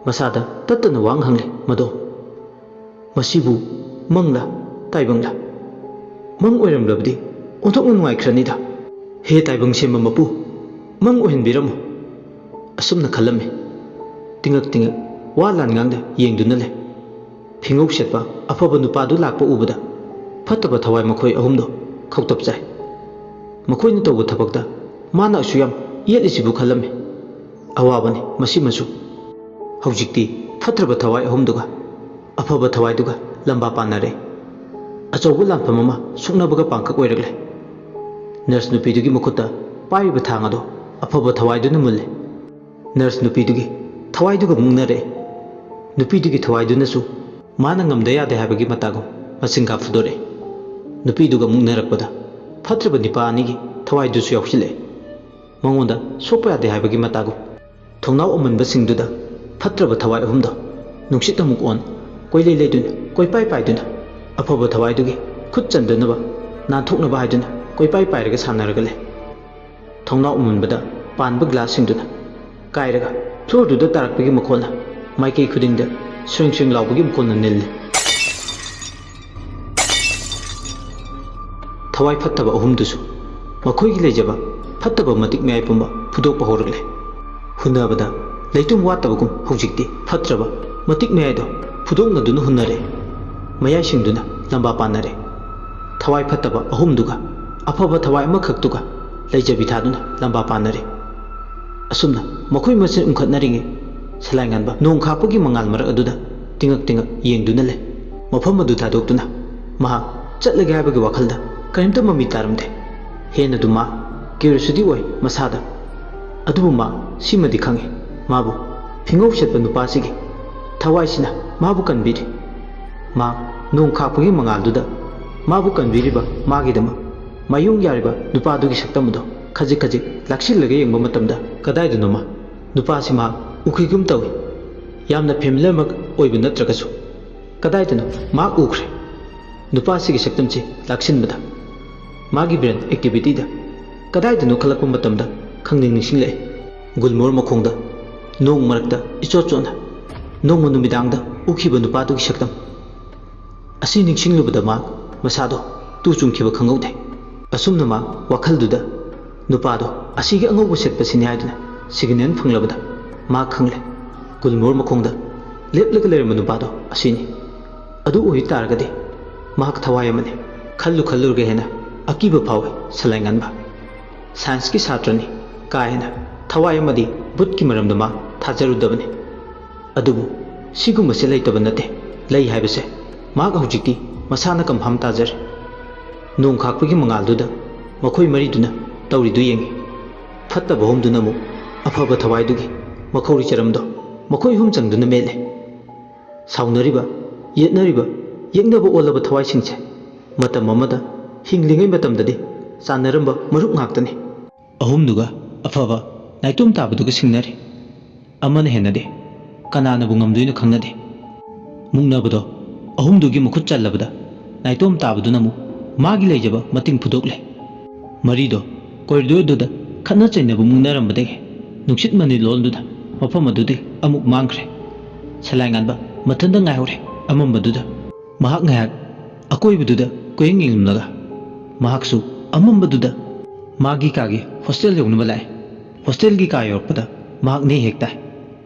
ꯃꯁꯥꯗ ꯇꯠꯇꯅ ꯋꯥꯡ ꯍꯪꯂꯦ ꯃꯗꯣ ꯃꯁꯤꯕꯨ ꯃꯪꯂꯥ ꯇꯥꯏꯕꯪꯂꯥ? ꯃꯪ ꯑꯣꯏꯔꯝꯂꯕꯗꯤ ꯑꯣꯟꯊꯣꯛꯅ ꯅꯨꯡꯉꯥꯏꯈ꯭ꯔꯅꯤꯗ꯫ ꯍꯦ ꯇꯥꯏꯕꯪ ꯁꯦꯝꯕ ꯃꯄꯨ ꯃꯪ ꯑꯣꯏꯍꯟꯕꯤꯔꯝꯃꯨ꯫ ꯑꯁꯨꯝꯅ ꯈꯜꯂꯝꯃꯤ꯫ ꯇꯤꯡꯉꯛ ꯇꯤꯡꯉꯛ ꯋꯥ ꯂꯥꯟꯉꯥꯡꯗ ꯌꯦꯡꯗꯨꯅ ꯂꯩ꯫ ꯐꯤꯉꯧ ꯁꯦꯠꯄ ꯑꯐꯕ ꯅꯨꯄꯥꯗꯨ ꯂꯥꯛꯄ ꯎꯕꯗ ꯐꯠꯇꯕ ꯊꯋꯥꯏ ꯃꯈꯣꯏ ꯑꯍꯨꯝꯗꯣ ꯈꯧꯇꯞ ꯆꯥꯏ꯫ ꯃꯈꯣꯏꯅ ꯇꯧꯕ ꯊꯕꯛꯇ ꯃꯥꯅ ꯑꯁꯨꯌꯥꯝ ꯌꯦꯠꯂꯤꯁꯤꯕꯨ ꯈꯜꯂꯝꯃꯤ꯫ ꯑꯋꯥꯕꯅꯤ ꯃꯁꯤꯃꯁꯨ꯫ ꯍꯧꯖꯤꯛꯇꯤ ꯐꯠꯇ꯭ꯔꯕ ꯊꯋꯥꯏ ꯑꯍꯨꯝꯗꯨꯒ ꯑꯐꯕ ꯊꯋꯥꯏꯗꯨꯒ ꯂꯝꯕꯥ ꯄꯥꯟꯅꯔꯦ꯫ ꯑꯆꯧꯕ ꯂꯥꯟꯐꯝ ꯑꯃ ꯁꯣꯛꯅꯕꯒ ꯄꯥꯡꯈꯛ ꯑꯣꯏꯔꯛꯂꯦ꯫ ꯅꯔꯁ ꯅꯨꯄꯤꯗꯨꯒꯤ ꯃꯈꯨꯠꯇ ꯄꯥꯏꯔꯤꯕ ꯊꯥꯡ ꯑꯗꯣ ꯑꯐꯕ ꯊꯋꯥꯏꯗꯨꯅ ꯃꯨꯜꯂꯦ꯫ ꯅꯔꯁ ꯅꯨꯄꯤꯗꯨꯒꯤ ꯊꯋꯥꯏꯗꯨꯒ ꯃꯨꯛꯅꯔꯛꯑꯦ꯫ ꯅꯨꯄꯤꯗꯨꯒꯤ ꯊꯋꯥꯏꯗꯨꯅꯁꯨ ꯃꯥꯅ ꯉꯝꯗ ꯌꯥꯗꯦ ꯍꯥꯏꯕꯒꯤ ꯃꯇꯥꯒꯨꯝ ꯃꯆꯤꯟꯒꯥ ꯐꯨꯗꯣꯔꯛꯑꯦ꯫ ꯅꯨꯄꯤꯗꯨꯒ ꯃꯨꯛꯅꯔꯛꯄꯗ ꯐꯠꯇ꯭ꯔꯕ ꯅꯤꯄꯥ ꯑꯅꯤꯒꯤ ꯊꯋꯥꯏꯗꯨꯁꯨ ꯌꯥꯎꯁꯤꯜꯂꯛꯑꯦ꯫ ꯃꯉꯣꯟꯗ ꯁꯣꯛꯄ ꯌꯥꯗꯦ ꯍꯥꯏꯕꯒꯤ ꯃꯇꯥꯒꯨꯝ ꯊꯣꯡꯅꯥꯎ ꯑꯃꯟꯕꯁꯤꯡꯗꯨꯗ ꯐꯠꯇ꯭ꯔꯕ ꯊꯋꯥꯏ ꯑꯍꯨꯝꯗꯣ ꯅꯨꯡꯁꯤꯠ ꯑꯃꯨꯛ ꯑꯣꯟ ꯀꯣꯏꯂꯩ ꯂꯩꯗꯨꯅ ꯀꯣꯏꯄꯥꯏ ꯄꯥꯏꯗꯨꯅ ꯑꯐꯕ ꯊꯋꯥꯏꯗꯨꯒꯤ ꯈꯨꯠ ꯆꯟꯗꯅꯕ ꯅꯥꯟꯊꯣꯛꯅꯕ ꯍꯥꯏꯗꯨꯅ ꯀꯣꯏꯄꯥꯏ ꯄꯥꯏꯔꯒ ꯁꯥꯟꯅꯔꯒ ꯂꯩ꯫ ꯊꯣꯡꯅꯥꯎ ꯑꯃꯟꯕꯗ ꯄꯥꯟꯕ ꯒ꯭ꯂꯥꯁꯁꯤꯡꯗꯨꯅ ꯀꯥꯏꯔꯒ ꯐ꯭ꯂꯣꯔꯗꯨꯗ ꯇꯥꯔꯛꯄꯒꯤ ꯃꯈꯣꯜꯅ ꯃꯥꯏꯀꯩ ꯈꯨꯗꯤꯡꯗ ꯁ꯭ꯋꯤꯡ ꯁ꯭ꯋꯤꯡ ꯂꯥꯎꯕꯒꯤ ꯃꯈꯣꯜꯅ ꯅꯤꯜꯂꯤ꯫ ꯊꯋꯥꯏ ꯐꯠꯇꯕ ꯑꯍꯨꯝꯗꯨꯁꯨ ꯃꯈꯣꯏꯒꯤ ꯂꯩꯖꯕ ꯐꯠꯇꯕ ꯃꯇꯤꯛ ꯃꯌꯥꯏ ꯄꯨꯝꯕ ꯐꯨꯗꯣꯛꯄ ꯍꯧꯔꯛꯂꯦ꯫ ꯍꯨꯟꯅꯕꯗ ꯂꯩꯇꯨꯝ ꯋꯥꯠꯇꯕꯒꯨꯝ ꯍꯧꯖꯤꯛꯇꯤ ꯐꯠꯇ꯭ꯔꯕ ꯃꯇꯤꯛ ꯃꯌꯥꯏꯗꯣ ꯐꯨꯗꯣꯛꯅꯗꯨꯅ ꯍꯨꯟꯅꯔꯦ꯫ ꯃꯌꯥꯏꯁꯤꯡꯗꯨꯅ ꯂꯝꯕꯥ ꯄꯥꯟꯅꯔꯦ꯫ ꯊꯋꯥꯏ ꯐꯠꯇꯕ ꯑꯍꯨꯝꯗꯨꯒ ꯑꯐꯕ ꯊꯋꯥꯏ ꯑꯃꯈꯛꯇꯨꯒ ꯂꯩꯖꯕꯤ ꯊꯥꯗꯨꯅ ꯂꯝꯕꯥ ꯄꯥꯟꯅꯔꯦ꯫ ꯑꯁꯨꯝꯅ ꯃꯈꯣꯏ ꯃꯁꯦꯟ ꯎꯪꯈꯠꯅꯔꯤꯉꯩ ꯁꯂꯥꯏꯉꯥꯟꯕ ꯅꯣꯡ ꯈꯥꯛꯄꯒꯤ ꯃꯉꯥꯜ ꯃꯔꯛ ꯑꯗꯨꯗ ꯇꯤꯡꯉꯛ ꯇꯤꯡꯉꯛ ꯌꯦꯡꯗꯨꯅ ꯂꯩ ꯃꯐꯝ ꯑꯗꯨ ꯊꯥꯗꯣꯛꯇꯨꯅ ꯃꯍꯥꯛ ꯆꯠꯂꯒꯦ ꯍꯥꯏꯕꯒꯤ ꯋꯥꯈꯜꯗ ꯀꯔꯤꯝꯇ ꯃꯃꯤ ꯇꯥꯔꯝꯗꯦ ꯍꯦꯟꯅꯗꯨ ꯃꯥ ꯀ꯭ꯌꯨꯔꯤꯌꯣꯁꯤꯇꯤ ꯑꯣꯏ ꯃꯁꯥꯗ ꯑꯗꯨꯕꯨ ꯃꯥ ꯁꯤꯃꯗꯤ ꯈꯪꯉꯤ ꯃꯥꯕꯨ ꯐꯤꯡꯒꯧ ꯁꯦꯠꯄ ꯅꯨꯄꯥꯁꯤꯒꯤ ꯊꯋꯥꯏꯁꯤꯅ ꯃꯥꯕꯨ ꯀꯟꯕꯤꯔꯤ ꯃꯥ ꯅꯣꯡ ꯈꯥꯛꯄꯒꯤ ꯃꯉꯥꯜꯗꯨꯗ ꯃꯥꯕꯨ ꯀꯟꯕꯤꯔꯤꯕ ꯃꯥꯒꯤꯗꯃꯛ ꯃꯥꯌꯣꯡ ꯌꯥꯔꯤꯕ ꯅꯨꯄꯥꯗꯨꯒꯤ ꯁꯛꯇꯝ ꯑꯗꯨ ꯈꯖꯤꯛ ꯈꯖꯤꯛ ꯂꯥꯛꯁꯤꯜꯂꯒ ꯌꯦꯡꯕ ꯃꯇꯝꯗ ꯀꯗꯥꯏꯗꯅꯣꯃ ꯅꯨꯄꯥꯁꯤ ꯃꯍꯥꯛ ꯎꯈꯤꯒꯨꯝ ꯇꯧꯏ ꯌꯥꯝꯅ ꯐꯦꯃꯤꯂꯔꯃꯛ ꯑꯣꯏꯕ ꯅꯠꯇ꯭ꯔꯒꯁꯨ ꯀꯗꯥꯏꯗꯅꯣ ꯃꯍꯥꯛ ꯎꯈ꯭ꯔꯦ ꯅꯨꯄꯥꯁꯤꯒꯤ ꯁꯛꯇꯝꯁꯤ ꯂꯥꯛꯁꯤꯟꯕꯗ ꯃꯥꯒꯤ ꯕ꯭ꯔꯦꯟ ꯑꯦꯛꯇꯤꯚꯤꯇꯤꯗ ꯀꯗꯥꯏꯗꯅꯣ ꯈꯜꯂꯛꯄ ꯃꯇꯝꯗ ꯈꯪꯅꯤꯡ ꯅꯤꯡꯁꯤꯡꯂꯛꯏ ꯒꯨꯜꯃꯣꯍꯔ ꯃꯈꯣꯡꯗ ꯅꯣꯡ ꯃꯔꯛꯇ ꯏꯆꯣꯠ ꯆꯣꯠꯅ ꯅꯣꯡꯃ ꯅꯨꯃꯤꯗꯥꯡꯗ ꯎꯈꯤꯕ ꯅꯨꯄꯥꯗꯨꯒꯤ ꯁꯛꯇꯝ ꯑꯁꯤ ꯅꯤꯡꯁꯤꯡꯂꯨꯕꯗ ꯃꯍꯥꯛ ꯃꯁꯥꯗꯣ ꯇꯨ ꯆꯨꯡꯈꯤꯕ ꯈꯪꯍꯧꯗꯦ ꯑꯁꯨꯝꯅ ꯃꯍꯥꯛ ꯋꯥꯈꯜꯗꯨꯗ ꯅꯨꯄꯥꯗꯣ ꯑꯁꯤꯒꯤ ꯑꯉꯧꯕ ꯁꯦꯠꯄꯁꯤꯅꯤ ꯍꯥꯏꯗꯨꯅ ꯁꯤꯒꯅꯦꯜ ꯐꯪꯂꯕꯗ ꯃꯍꯥꯛ ꯈꯪꯂꯦ ꯒꯨꯜꯃꯣꯍꯔ ꯃꯈꯣꯡꯗ ꯂꯦꯞꯂꯒ ꯂꯩꯔꯝꯕ ꯅꯨꯄꯥꯗꯣ ꯑꯁꯤꯅꯤ ꯑꯗꯨ ꯑꯣꯏ ꯇꯥꯔꯒꯗꯤ ꯃꯍꯥꯛ ꯊꯋꯥꯏ ꯑꯃꯅꯤ ꯈꯜꯂꯨꯔꯒ ꯍꯦꯟꯅ ꯑꯀꯤꯕ ꯐꯥꯎꯏ ꯁꯂꯥꯏꯉꯥꯟꯕ ꯁꯥꯏꯟꯁꯀꯤ ꯁꯥꯇ꯭ꯔꯅꯤ ꯀꯥ ꯍꯦꯟꯅ ꯊꯋꯥꯏ ꯑꯃꯗꯤ ꯕꯨꯠꯀꯤ ꯃꯔꯝꯗ ꯃꯥ ꯊꯥꯖꯔꯨꯗꯕꯅꯤ ꯑꯗꯨꯕꯨ ꯁꯤꯒꯨꯝꯕꯁꯦ ꯂꯩꯇꯕ ꯅꯠꯇꯦ ꯂꯩ ꯍꯥꯏꯕꯁꯦ ꯃꯍꯥꯛ ꯍꯧꯖꯤꯛꯇꯤ ꯃꯁꯥꯅ ꯀꯟꯐꯥꯝ ꯇꯥꯖꯔꯦ ꯅꯣꯡ ꯈꯥꯛꯄꯒꯤ ꯃꯉꯥꯜꯗꯨꯗ ꯃꯈꯣꯏ ꯃꯔꯤꯗꯨꯅ ꯇꯧꯔꯤꯗꯨ ꯌꯦꯡꯉꯤ ꯐꯠꯇꯕ ꯍꯣꯝꯗꯨꯅ ꯑꯃꯨꯛ ꯑꯐꯕ ꯊꯋꯥꯏꯗꯨꯒꯤ ꯃꯈꯧꯔꯤ ꯆꯔꯝꯗꯣ ꯃꯈꯣꯏ ꯑꯍꯨꯝ ꯆꯪꯗꯨꯅ ꯃꯦꯠꯂꯦ ꯁꯥꯎꯅꯔꯤꯕ ꯌꯦꯠꯅꯔꯤꯕ ꯌꯦꯛꯅꯕ ꯑꯣꯜꯂꯕ ꯊꯋꯥꯏꯁꯤꯡꯁꯦ ꯃꯇꯝ ꯑꯃꯗ ꯍꯤꯡꯂꯤꯉꯩ ꯃꯇꯝꯗꯗꯤ ꯆꯥꯟꯅꯔꯝꯕ ꯃꯔꯨꯞ ꯉꯥꯛꯇꯅꯤ ꯑꯍꯨꯝꯗꯨꯒ ꯑꯐꯕ ꯅꯥꯏꯇꯣꯝ ꯇꯥꯕꯗꯨꯒ ꯁꯤꯡꯅꯔꯤ ꯑꯃꯅ ꯍꯦꯟꯅꯗꯦ ꯀꯅꯥꯅꯕꯨ ꯉꯝꯗꯣꯏꯅꯣ ꯈꯪꯅꯗꯦ ꯃꯨꯛꯅꯕꯗꯣ ꯑꯍꯨꯝꯗꯨꯒꯤ ꯃꯈꯨꯠ ꯆꯜꯂꯕꯗ ꯅꯥꯏꯇꯣꯝ ꯇꯥꯕꯗꯨꯅ ꯑꯃꯨꯛ ꯃꯥꯒꯤ ꯂꯩꯖꯕ ꯃꯇꯤꯡ ꯐꯨꯗꯣꯛꯂꯦ ꯃꯔꯤꯗꯣ ꯀꯣꯔꯤꯗꯣꯔꯗꯨꯗ ꯈꯠꯅ ꯆꯩꯅꯕ ꯃꯨꯛꯅꯔꯝꯕꯗꯒꯤ ꯅꯨꯡꯁꯤꯠ ꯃꯅꯤꯜ ꯂꯣꯟꯗꯨꯅ ꯃꯐꯝ ꯑꯗꯨꯗꯤ ꯑꯃꯨꯛ ꯃꯥꯡꯈ꯭ꯔꯦ ꯁꯂꯥꯏꯉꯥꯟꯕ ꯃꯊꯟꯇ ꯉꯥꯏꯍꯧꯔꯦ ꯑꯃꯝꯕꯗꯨꯗ ꯃꯍꯥꯛ ꯉꯥꯏꯍꯥꯛ ꯑꯀꯣꯏꯕꯗꯨꯗ ꯀꯣꯌꯦꯡ ꯌꯦꯡꯂꯝꯂꯒ ꯃꯍꯥꯛꯁꯨ ꯑꯃꯝꯕꯗꯨꯗ ꯃꯥꯒꯤ ꯀꯥꯒꯤ ꯍꯣꯁꯇꯦꯜ ꯌꯧꯅꯕ ꯂꯥꯛꯑꯦ ꯍꯣꯁꯇꯦꯜꯒꯤ ꯀꯥ ꯌꯧꯔꯛꯄꯗ ꯃꯍꯥꯛ ꯅꯦ ꯍꯦꯛ ꯇꯥꯏ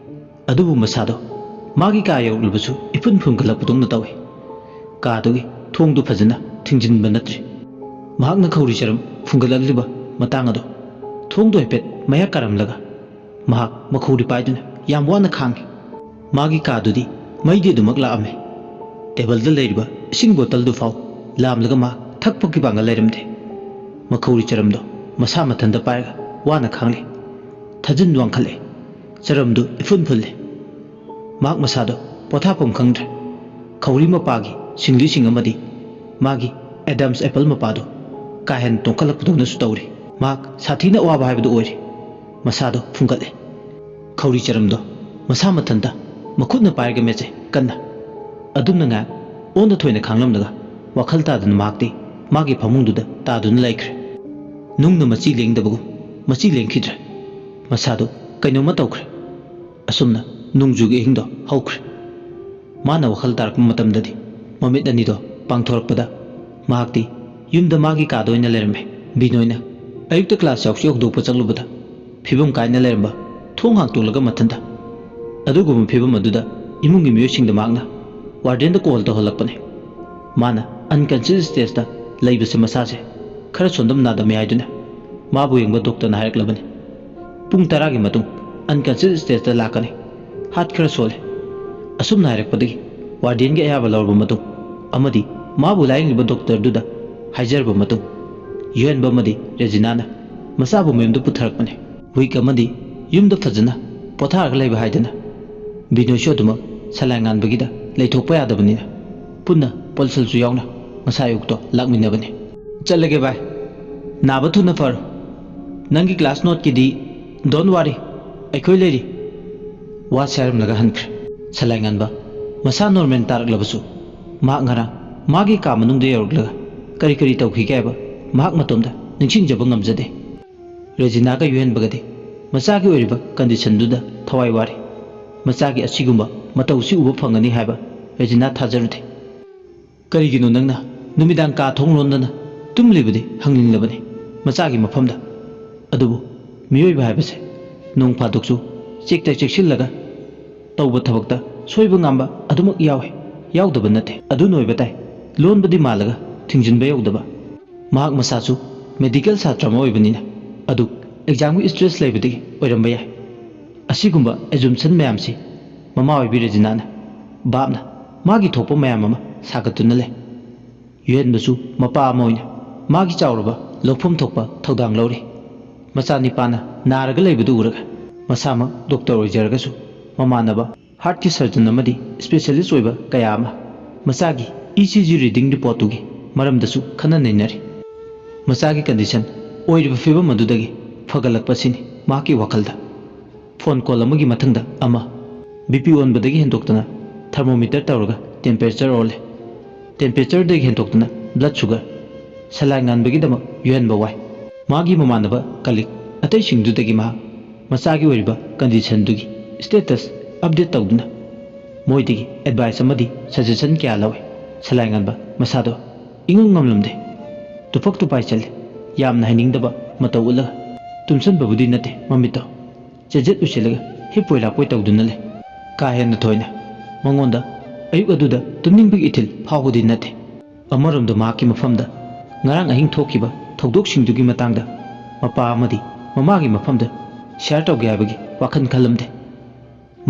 ꯑꯗꯨꯕꯨ ꯃꯁꯥꯗꯣ ꯃꯥꯒꯤ ꯀꯥ ꯌꯧꯔꯛꯂꯕꯁꯨ ꯏꯐꯨꯟ ꯐꯨꯟꯒꯠꯂꯛꯄꯗꯧꯅ ꯇꯧꯏ ꯀꯥꯗꯨꯒꯤ ꯊꯣꯡꯗꯨ ꯐꯖꯅ ꯊꯤꯡꯖꯤꯟꯕ ꯅꯠꯇ꯭ꯔꯤ ꯃꯍꯥꯛꯅ ꯈꯧꯔꯤ ꯆꯔꯝ ꯐꯨꯡꯒꯠꯂꯛꯂꯤꯕ ꯃꯇꯥꯡ ꯑꯗꯣ ꯊꯣꯡꯗꯣ ꯍꯥꯏꯐꯦꯠ ꯃꯌꯥ ꯀꯥꯔꯝꯂꯒ ꯃꯍꯥꯛ ꯃꯈꯧꯔꯤ ꯄꯥꯏꯗꯨꯅ ꯌꯥꯝ ꯋꯥꯅ ꯈꯥꯡꯉꯤ ꯃꯥꯒꯤ ꯀꯥꯗꯨꯗꯤ ꯃꯩꯗꯤ ꯑꯗꯨꯃꯛ ꯂꯥꯛꯑꯝꯃꯦ ꯇꯦꯕꯜꯗ ꯂꯩꯔꯤꯕ ꯏꯁꯤꯡ ꯕꯣꯇꯜꯗꯨ ꯐꯥꯎ ꯂꯥꯝꯂꯒ ꯃꯍꯥꯛ ꯊꯛꯄꯒꯤ ꯄꯥꯡꯒꯜ ꯂꯩꯔꯝꯗꯦ ꯃꯈꯧꯔꯤ ꯆꯔꯝꯗꯣ ꯃꯁꯥ ꯃꯊꯟꯇ ꯄꯥꯏꯔꯒ ꯋꯥꯅ ꯈꯥꯡꯂꯤ ꯊꯥꯖꯤꯟ ꯋꯥꯡꯈꯠꯂꯦ ꯆꯔꯝꯗꯨ ꯏꯐꯨꯟ ꯐꯨꯜꯂꯦ ꯃꯍꯥꯛ ꯃꯁꯥꯗꯣ ꯄꯣꯊꯥꯐꯝ ꯈꯪꯗ꯭ꯔꯦ ꯈꯧꯔꯤ ꯃꯄꯥꯒꯤ ꯁꯤꯡꯂꯤꯁꯤꯡ ꯑꯃꯗꯤ ꯃꯥꯒꯤ ꯑꯦꯗꯝꯁ ꯑꯦꯄꯜ ꯃꯄꯥꯗꯣ ꯀꯥ ꯍꯦꯟꯅ ꯇꯣꯡꯈꯠꯂꯛꯄꯗꯧꯅꯁꯨ ꯇꯧꯔꯤ ꯃꯍꯥꯛ ꯁꯥꯊꯤꯅ ꯑꯋꯥꯕ ꯍꯥꯏꯕꯗꯨ ꯑꯣꯏꯔꯤ ꯃꯁꯥꯗꯣ ꯐꯨꯡꯒꯠꯂꯦ ꯈꯧꯔꯤ ꯆꯔꯝꯗꯣ ꯃꯁꯥ ꯃꯊꯟꯇ ꯃꯈꯨꯠꯅ ꯄꯥꯏꯔꯒ ꯃꯦꯠꯆꯦ ꯀꯟꯅ ꯑꯗꯨꯝꯅ ꯉꯥꯏꯍꯥꯛ ꯑꯣꯟꯅ ꯊꯣꯏꯅ ꯈꯥꯡꯂꯝꯂꯒ ꯋꯥꯈꯜ ꯇꯥꯗꯨꯅ ꯃꯍꯥꯛꯇꯤ ꯃꯥꯒꯤ ꯐꯃꯨꯡꯗꯨꯗ ꯇꯥꯗꯨꯅ ꯂꯩꯈ꯭ꯔꯦ ꯅꯨꯡꯅ ꯃꯆꯤ ꯂꯦꯡꯗꯕꯒꯨꯝ ꯃꯆꯤ ꯂꯦꯡꯈꯤꯗ꯭ꯔꯦ ꯃꯁꯥꯗꯣ ꯀꯩꯅꯣꯝꯃ ꯇꯧꯈ꯭ꯔꯦ ꯑꯁꯨꯝꯅ ꯅꯣꯡꯖꯨꯒꯤ ꯑꯍꯤꯡꯗꯣ ꯍꯧꯈ꯭ꯔꯦ ꯃꯥꯅ ꯋꯥꯈꯜ ꯇꯥꯔꯛꯄ ꯃꯇꯝꯗꯗꯤ ꯃꯃꯤꯠ ꯑꯅꯤꯗꯣ ꯄꯥꯡꯊꯣꯔꯛꯄꯗ ꯃꯍꯥꯛꯇꯤ ꯌꯨꯝꯗ ꯃꯥꯒꯤ ꯀꯥꯗ ꯑꯣꯏꯅ ꯂꯩꯔꯝꯃꯦ ꯕꯤꯅꯣꯏꯅ ꯑꯌꯨꯛꯇ ꯀ꯭ꯂꯥꯁ ꯌꯥꯎꯁꯤ ꯍꯧꯗꯣꯛꯄ ꯆꯪꯂꯨꯕꯗ ꯐꯤꯕꯝ ꯀꯥꯏꯅ ꯂꯩꯔꯝꯕ ꯊꯣꯡ ꯍꯥꯡꯇꯣꯛꯂꯒ ꯃꯊꯟꯇ ꯑꯗꯨꯒꯨꯝꯕ ꯐꯤꯕꯝ ꯑꯗꯨꯗ ꯏꯃꯨꯡꯒꯤ ꯃꯤꯑꯣꯏꯁꯤꯡꯗ ꯃꯍꯥꯛꯅ ꯋꯥꯔꯗꯦꯟꯗ ꯀꯣꯜ ꯇꯧꯍꯜꯂꯛꯄꯅꯦ ꯃꯥꯅ ꯑꯟꯀꯟꯁꯤꯌꯁ ꯁ꯭ꯇꯦꯖꯇ ꯂꯩꯕꯁꯦ ꯃꯁꯥꯁꯦ ꯈꯔ ꯁꯣꯟꯗꯝ ꯅꯥꯗꯝꯃꯦ ꯍꯥꯏꯗꯨꯅ ꯃꯥꯕꯨ ꯌꯦꯡꯕ ꯗꯣꯛꯇꯔꯅ ꯍꯥꯏꯔꯛꯂꯕꯅꯤ ꯄꯨꯡ 10ꯒꯤ ꯃꯇꯨꯡ ꯑꯟꯀꯟꯁꯤꯌꯁ ꯁ꯭ꯇꯦꯖꯇ ꯂꯥꯛꯀꯅꯤ ꯍꯥꯠ ꯈꯔ ꯁꯣꯜꯂꯦ ꯑꯁꯨꯝꯅ ꯍꯥꯏꯔꯛꯄꯗꯒꯤ ꯋꯥꯔꯗꯦꯟꯒꯤ ꯑꯌꯥꯕ ꯂꯧꯔꯕ ꯃꯇꯨꯡ ꯑꯃꯗꯤ ꯃꯥꯕꯨ ꯂꯥꯌꯦꯡꯂꯤꯕ ꯗꯣꯛꯇꯔꯗꯨꯗ ꯍꯥꯏꯖꯔꯕ ꯃꯇꯨꯡ ꯌꯨꯍꯦꯟꯕ ꯑꯃꯗꯤ ꯔꯦꯖꯤꯅꯥꯅ ꯃꯆꯥꯕꯨ ꯃꯌꯨꯝꯗ ꯄꯨꯊꯔꯛꯄꯅꯦ ꯋꯤꯛ ꯑꯃꯗꯤ ꯌꯨꯝꯗ ꯐꯖꯅ ꯄꯣꯊꯥꯔꯒ ꯂꯩꯕ ꯍꯥꯏꯗꯅ ꯕꯤꯅꯣꯏꯁꯨ ꯑꯗꯨꯃꯛ ꯁꯂꯥꯏꯉꯥꯟꯕꯒꯤꯗ ꯂꯩꯊꯣꯛꯄ ꯌꯥꯗꯕꯅꯤꯅ ꯄꯨꯟꯅ ꯄꯜꯁꯜꯁꯨ ꯌꯥꯎꯅ ꯉꯁꯥꯏ ꯑꯌꯨꯛꯇꯣ ꯂꯥꯛꯃꯤꯟꯅꯕꯅꯦ ꯆꯠꯂꯒꯦ ꯚꯥꯏ ꯅꯥꯕ ꯊꯨꯅ ꯐꯔꯣ ꯅꯪꯒꯤ ꯀ꯭ꯂꯥꯁ ꯅꯣꯠꯀꯤꯗꯤ ꯗꯣꯟ ꯋꯥꯔꯤ ꯑꯩꯈꯣꯏ ꯂꯩꯔꯤ ꯋꯥꯁꯦ ꯍꯥꯏꯔꯝꯂꯒ ꯍꯟꯈ꯭ꯔꯦ ꯁꯂꯥꯏꯉꯥꯟꯕ ꯃꯁꯥ ꯅꯣꯔꯃꯦꯜ ꯇꯥꯔꯛꯂꯕꯁꯨ ꯃꯍꯥꯛ ꯉꯔꯥꯡ ꯃꯥꯒꯤ ꯀꯥ ꯃꯅꯨꯡꯗ ꯌꯧꯔꯛꯂꯒ ꯀꯔꯤ ꯀꯔꯤ ꯇꯧꯈꯤꯒꯦ ꯍꯥꯏꯕ ꯃꯍꯥꯛ ꯃꯇꯣꯝꯗ ꯅꯤꯡꯁꯤꯡꯖꯕ ꯉꯝꯖꯗꯦ ꯔꯦꯖꯤꯅꯥꯒ ꯌꯨꯍꯦꯟꯕꯒꯗꯤ ꯃꯆꯥꯒꯤ ꯑꯣꯏꯔꯤꯕ ꯀꯟꯗꯤꯁꯟꯗꯨꯗ ꯊꯋꯥꯏ ꯋꯥꯔꯤ ꯃꯆꯥꯒꯤ ꯑꯁꯤꯒꯨꯝꯕ ꯃꯇꯧꯁꯤ ꯎꯕ ꯐꯪꯒꯅꯤ ꯍꯥꯏꯕ ꯔꯦꯖꯤꯅꯥ ꯊꯥꯖꯔꯨꯗꯦ ꯀꯔꯤꯒꯤꯅꯣ ꯅꯪꯅ ꯅꯨꯃꯤꯗꯥꯡ ꯀꯥ ꯊꯣꯡ ꯂꯣꯟꯗꯅ ꯇꯨꯝꯂꯤꯕꯗꯤ ꯍꯪꯅꯤꯡꯂꯕꯅꯤ ꯃꯆꯥꯒꯤ ꯃꯐꯝꯗ ꯑꯗꯨꯕꯨ ꯃꯤꯑꯣꯏꯕ ꯍꯥꯏꯕꯁꯦ ꯅꯣꯡ ꯐꯥꯗꯣꯛꯁꯨ ꯆꯦꯛꯇ ꯆꯦꯛꯁꯤꯜꯂꯒ ꯇꯧꯕ ꯊꯕꯛꯇ ꯁꯣꯏꯕ ꯉꯥꯝꯕ ꯑꯗꯨꯃꯛ ꯌꯥꯎꯏ ꯌꯥꯎꯗꯕ ꯅꯠꯇꯦ ꯑꯗꯨꯅ ꯑꯣꯏꯕ ꯇꯥꯏ ꯂꯣꯟꯕꯗꯤ ꯃꯥꯜꯂꯒ ꯊꯤꯡꯖꯤꯟꯕ ꯌꯧꯗꯕ ꯃꯍꯥꯛ ꯃꯁꯥꯁꯨ ꯃꯦꯗꯤꯀꯦꯜ ꯁꯥꯇ꯭ꯔ ꯑꯃ ꯑꯣꯏꯕꯅꯤꯅ ꯑꯗꯨ ꯑꯦꯛꯖꯥꯝꯒꯤ ꯁ꯭ꯇ꯭ꯔꯦꯁ ꯂꯩꯕꯗꯒꯤ ꯑꯣꯏꯔꯝꯕ ꯌꯥꯏ ꯑꯁꯤꯒꯨꯝꯕ ꯑꯦꯖꯨꯝꯁꯟ ꯃꯌꯥꯝꯁꯤ ꯃꯃꯥ ꯑꯣꯏꯕꯤ ꯔꯦꯖꯤꯅꯥꯅ ꯕꯥꯞꯅ ꯃꯥꯒꯤ ꯊꯣꯛꯄ ꯃꯌꯥꯝ ꯑꯃ ꯁꯥꯒꯠꯇꯨꯅ ꯂꯩ꯫ ꯌꯨꯍꯦꯟꯕꯁꯨ ꯃꯄꯥ ꯑꯃ ꯑꯣꯏꯅ ꯃꯥꯒꯤ ꯆꯥꯎꯔꯕ ꯂꯧꯐꯝ ꯊꯣꯛꯄ ꯊꯧꯗꯥꯡ ꯂꯧꯔꯤ꯫ ꯃꯆꯥꯅꯤꯄꯥꯅ ꯅꯥꯔꯒ ꯂꯩꯕꯗꯨ ꯎꯔꯒ ꯃꯁꯥꯃꯛ ꯗꯣꯛꯇꯔ ꯑꯣꯏꯖꯔꯒꯁꯨ ꯃꯃꯥꯟꯅꯕ ꯍꯥꯔꯠꯀꯤ ꯁꯔꯖꯟ ꯑꯃꯗꯤ ꯁ꯭ꯄꯦꯁꯤꯌꯦꯂꯤꯁꯠ ꯑꯣꯏꯕ ꯀꯌꯥ ꯑꯃ ꯃꯆꯥꯒꯤ ECG ꯔꯤꯗꯤꯡ ꯔꯤꯄꯣꯔꯠꯇꯨꯒꯤ ꯃꯔꯝꯗꯁꯨ ꯈꯟꯅ ꯅꯩꯅꯔꯤ꯫ ꯃꯆꯥꯒꯤ ꯀꯟꯗꯤꯁꯟ ꯑꯣꯏꯔꯤꯕ ꯐꯤꯚꯝ ꯑꯗꯨꯗꯒꯤ ꯐꯒꯠꯂꯛꯄꯁꯤꯅꯤ ꯃꯍꯥꯛꯀꯤ ꯋꯥꯈꯜꯗ꯫ ꯐꯣꯟ ꯀꯣꯜ ꯑꯃꯒꯤ ꯃꯊꯪꯗ ꯑꯃ, BP ꯑꯣꯟꯕꯗꯒꯤ ꯍꯦꯟꯗꯣꯛꯇꯅ ꯊꯔꯃꯣꯃꯤꯇꯔ ꯇꯧꯔꯒ ꯇꯦꯝꯄꯦꯔꯦꯆꯔ ꯑꯣꯜꯂꯦ꯫ ꯇꯦꯝꯄꯦꯔꯦꯆꯔꯗꯒꯤ ꯍꯦꯟꯗꯣꯛꯇꯅ ꯕ꯭ꯂꯗ ꯁꯨꯒꯔ, ꯁꯂꯥꯏꯟ ꯉꯥꯟꯕꯒꯤꯗꯃꯛ ꯌꯨꯍꯦꯟꯕ ꯋꯥꯏ꯫ ꯃꯥꯒꯤ ꯃꯃꯥꯟꯅꯕ ꯀꯂꯤꯛ ꯑꯇꯩꯁꯤꯡꯗꯨꯗꯒꯤ ꯃꯍꯥꯛ ꯃꯆꯥꯒꯤ ꯑꯣꯏꯔꯤꯕ ꯀꯟꯗꯤꯁꯟꯗꯨꯒꯤ ꯁ꯭ꯇꯦꯇꯁ ꯑꯞꯗꯦꯠ ꯇꯧꯗꯨꯅ ꯃꯣꯏꯗꯒꯤ ꯑꯦꯗꯚꯥꯏꯁ ꯑꯃꯗꯤ ꯁꯖꯦꯁꯟ ꯀꯌꯥ ꯂꯧꯏ꯫ ꯁꯂꯥꯏꯟ ꯉꯥꯟꯕ ꯃꯁꯥꯗꯣ ꯏꯉꯝ ꯉꯝꯂꯝꯗꯦ꯫ ꯇꯨꯐꯛ ꯇꯨꯄꯥꯏ ꯆꯜꯂꯤ꯫ ꯌꯥꯝꯅ ꯍꯩꯅꯤꯡꯗꯕ ꯃꯇꯧ ꯎꯠꯂꯒ ꯇꯨꯝꯁꯟꯕꯕꯨꯗꯤ ꯅꯠꯇꯦ ꯃꯃꯤꯠꯇꯣ ꯆꯦꯖꯦꯠ ꯎꯏꯁꯤꯜꯂꯒ ꯍꯤꯞꯄꯣꯏ ꯂꯥꯛꯄꯣꯏ ꯇꯧꯗꯨꯅ ꯂꯩ꯫ ꯀꯥ ꯍꯦꯟꯅ ꯊꯣꯏꯅ ꯃꯉꯣꯟꯗ ꯑꯌꯨꯛ ꯑꯗꯨꯗ ꯇꯨꯝꯅꯤꯡꯕꯒꯤ ꯏꯊꯤꯜ ꯐꯥꯎꯕꯗꯤ ꯅꯠꯇꯦ꯫ ꯑꯃꯔꯣꯝꯗ ꯃꯍꯥꯛꯀꯤ ꯃꯐꯝꯗ ꯉꯔꯥꯡ ꯑꯍꯤꯡ ꯊꯣꯛꯈꯤꯕ ꯊꯧꯗꯣꯛꯁꯤꯡꯗꯨꯒꯤ ꯃꯇꯥꯡꯗ ꯃꯄꯥ ꯑꯃꯗꯤ ꯃꯃꯥꯒꯤ ꯃꯐꯝꯗ ꯁꯤꯌꯔ ꯇꯧꯒꯦ ꯍꯥꯏꯕꯒꯤ ꯋꯥꯈꯜ ꯈꯜꯂꯝꯗꯦ꯫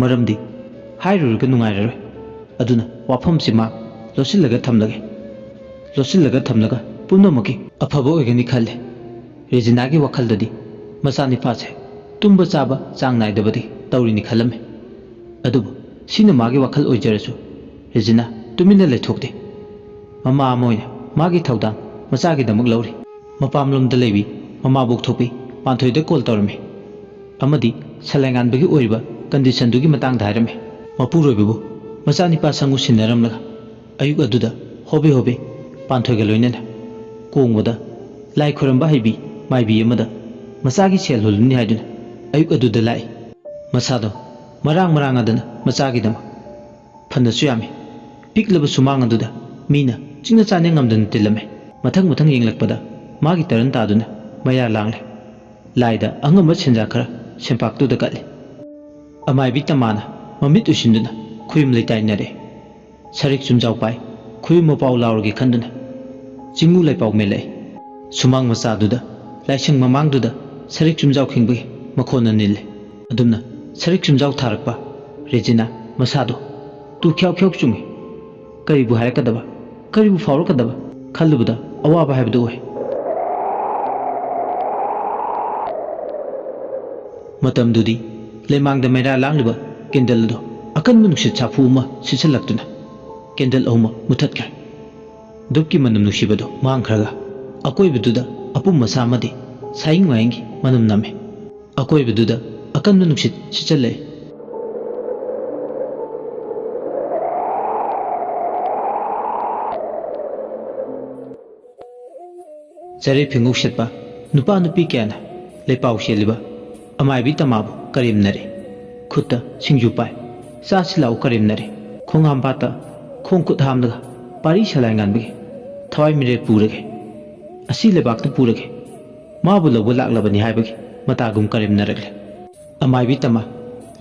ꯃꯔꯝꯗꯤ ꯍꯥꯏꯔꯨꯔꯒ ꯅꯨꯡꯉꯥꯏꯔꯔꯣꯏ꯫ ꯑꯗꯨꯅ ꯋꯥꯐꯝꯁꯤ ꯃꯍꯥꯛ ꯂꯣꯠꯁꯤꯜꯂꯒ ꯊꯝꯂꯒ ꯄꯨꯝꯅꯃꯛꯀꯤ ꯑꯐꯕ ꯑꯣꯏꯒꯅꯤ ꯈꯜꯂꯦ꯫ ꯔꯦꯖꯤꯅꯥꯒꯤ ꯋꯥꯈꯜꯗꯗꯤ ꯃꯆꯥꯅꯤꯄꯥꯁꯦ ꯇꯨꯝꯕ ꯆꯥꯕ ꯆꯥꯡ ꯅꯥꯏꯗꯕꯗꯤ ꯇꯧꯔꯤꯅꯤ ꯈꯜꯂꯝꯃꯤ꯫ ꯑꯗꯨꯕꯨ ꯁꯤꯅ ꯃꯥꯒꯤ ꯋꯥꯈꯜ ꯑꯣꯏꯖꯔꯁꯨ ꯔꯦꯖꯤꯅꯥ ꯇꯨꯃꯤꯟꯅ ꯂꯩꯊꯣꯛꯇꯦ꯫ ꯃꯃꯥ ꯑꯃ ꯑꯣꯏꯅ ꯃꯥꯒꯤ ꯊꯧꯗꯥꯡ ꯃꯆꯥꯒꯤꯗꯃꯛ ꯂꯧꯔꯤ꯫ ꯃꯄꯥꯝꯂꯣꯝꯗ ꯂꯩꯕꯤ ꯃꯃꯥꯕꯣꯛ ꯊꯣꯛꯄꯤ ꯄꯥꯟꯊꯣꯏꯗ ꯀꯣꯜ ꯇꯧꯔꯝꯃꯤ ꯑꯃꯗꯤ ꯁꯂꯥꯏꯉꯥꯟꯕꯒꯤ ꯑꯣꯏꯔꯤꯕ ꯀꯟꯗꯤꯁꯟꯗꯨꯒꯤ ꯃꯇꯥꯡꯗ ꯍꯥꯏꯔꯝꯃꯤ꯫ ꯃꯄꯨꯔꯣꯏꯕꯕꯨ ꯃꯆꯥꯅꯤꯄꯥ ꯁꯪꯒꯨ ꯁꯤꯟꯅꯔꯝꯂꯒ ꯑꯌꯨꯛ ꯑꯗꯨꯗ ꯍꯣꯕꯦ ꯍꯣꯕꯦ ꯄꯥꯟꯊꯣꯏꯒ ꯂꯣꯏꯅꯅ ꯀꯣꯡꯕꯗ ꯂꯥꯏ ꯈꯣꯏꯔꯝꯕ ꯍꯩꯕꯤ ꯃꯥꯏꯕꯤ ꯑꯃꯗ ꯃꯆꯥꯒꯤ ꯁꯦꯜ ꯍꯨꯜꯂꯨꯅꯤ ꯍꯥꯏꯗꯨꯅ ꯑꯌꯨꯛ ꯑꯗꯨꯗ ꯂꯥꯛꯏ꯫ ꯃꯁꯥꯗꯣ ꯃꯔꯥꯡ ꯃꯆꯥꯒꯤꯗꯃꯛ ꯐꯅꯁꯨ ꯌꯥꯝꯃꯤ꯫ ꯄꯤꯛꯂꯕ ꯁꯨꯃꯥꯡ ꯑꯗꯨꯗ ꯃꯤꯅ ꯆꯤꯡꯅ ꯆꯥꯅ ꯉꯝꯗꯅ ꯇꯤꯜꯂꯝꯃꯤ꯫ ꯃꯊꯪ ꯌꯦꯡꯂꯛꯄꯗ ꯃꯥꯒꯤ ꯇꯔꯟ ꯇꯥꯗꯨꯅ ꯃꯌꯥ ꯂꯥꯡꯂꯦ꯫ ꯂꯥꯏꯗ ꯑꯉꯝꯕ ꯁꯦꯟꯖꯥ ꯈꯔ ꯁꯦꯟꯄꯥꯛꯇꯨꯗ ꯀꯠꯂꯤ꯫ ꯑꯃꯥꯏꯕꯤ ꯇꯃꯥꯅ ꯃꯃꯤꯠ ꯎꯏꯁꯤꯟꯗꯨꯅ ꯈꯨꯌꯨꯝ ꯂꯩꯇꯥꯏꯅꯔꯦ꯫ ꯁꯔꯤꯛ ꯆꯨꯝꯖꯥꯎ ꯄꯥꯏ ꯈꯨꯌꯨꯝ ꯃꯄꯥꯎ ꯂꯥꯎꯔꯒꯦ ꯈꯟꯗꯨꯅ ꯆꯤꯡꯃꯨ ꯂꯩꯄꯥꯎ ꯃꯦꯜꯂꯛꯏ꯫ ꯁꯨꯃꯥꯡ ꯃꯆꯥꯗꯨꯗ ꯂꯥꯏꯁꯪ ꯃꯃꯥꯡꯗꯨꯗ ꯁꯔꯤꯛ ꯆꯨꯝꯖꯥꯎ ꯈꯤꯡꯕꯒꯤ ꯃꯈꯣꯟꯅ ꯅꯤꯜꯂꯦ꯫ ꯑꯗꯨꯝꯅ ꯁꯔꯤꯛ ꯆꯨꯝꯖꯥꯎ ꯊꯥꯔꯛꯄ ꯔꯦꯖꯤꯅꯥ ꯃꯁꯥꯗꯣ ꯇꯨ ꯈ꯭ꯌꯥꯎ ꯆꯨꯡꯉꯤ꯫ ꯀꯔꯤꯕꯨ ꯍꯥꯏꯔꯛꯀꯗꯕ, ꯀꯔꯤꯕꯨ ꯐꯥꯎꯔꯛꯀꯗꯕ ꯈꯜꯂꯨꯕꯗ ꯑꯋꯥꯕ ꯍꯥꯏꯕꯗꯨ ꯑꯣꯏ꯫ ꯃꯇꯝꯗꯨꯗꯤ ꯂꯩꯃꯥꯡꯗ ꯃꯩꯔꯥ ꯂꯥꯡꯂꯤꯕ ꯀꯦꯟꯗꯜ ꯑꯗꯣ ꯑꯀꯟꯕ ꯅꯨꯡꯁꯤꯠ ꯁꯥꯐꯨ ꯑꯃ ꯁꯤꯠꯆꯜꯂꯛꯇꯨꯅ ꯀꯦꯟꯗꯜ ꯑꯍꯨꯝꯃꯛ ꯃꯨꯊꯠꯈ꯭ꯔꯦ꯫ ꯙꯨꯞꯀꯤ ꯃꯅꯝ ꯅꯨꯡꯁꯤꯕꯗꯣ ꯃꯥꯡꯈ꯭ꯔꯒ ꯑꯀꯣꯏꯕꯗꯨꯗ ꯑꯄꯨꯝ ꯃꯁꯥ ꯑꯃꯗꯤ ꯁꯥꯌꯤꯡ ꯃꯥꯌꯤꯡꯒꯤ ꯃꯅꯝ ꯅꯝꯃꯤ꯫ ꯑꯀꯣꯏꯕꯗꯨꯗ ꯑꯀꯟꯕ ꯅꯨꯡꯁꯤꯠ ꯁꯤꯠꯆꯜꯂꯛꯏ꯫ ꯆꯔꯩ ꯐꯤꯡꯒꯧ ꯁꯦꯠꯄ ꯅꯨꯄꯥ ꯅꯨꯄꯤ ꯀꯌꯥꯅ ꯂꯩꯄꯥꯎ ꯆꯦꯜꯂꯤꯕ ꯑꯃꯥꯏꯕꯤ ꯇꯃꯥꯕꯨ ꯀꯔꯦꯝꯅꯔꯤ꯫ ꯈꯨꯠꯇ ꯁꯤꯡꯖꯨ ꯄꯥꯏ ꯆꯥꯁꯤ ꯂꯥꯎ ꯀꯔꯦꯝꯅꯔꯤ꯫ ꯈꯣꯡꯍꯥꯝꯄꯥꯠꯇ ꯈꯣꯡ ꯈꯨꯠ ꯍꯥꯝꯂꯒ ꯄꯥꯔꯤ ꯁꯂꯥꯏ ꯉꯥꯟꯕꯒꯤ ꯊꯋꯥꯏ ꯃꯤꯔꯦꯞ ꯄꯨꯔꯒꯦ, ꯑꯁꯤ ꯂꯩꯕꯥꯛꯇ ꯄꯨꯔꯒꯦ, ꯃꯥꯕꯨ ꯂꯧꯕ ꯂꯥꯛꯂꯕꯅꯤ ꯍꯥꯏꯕꯒꯤ ꯃꯇꯥꯒꯨꯝ ꯀꯔꯦꯝꯅꯔꯛꯂꯦ꯫ ꯑꯃꯥꯏꯕꯤ ꯇꯃꯥ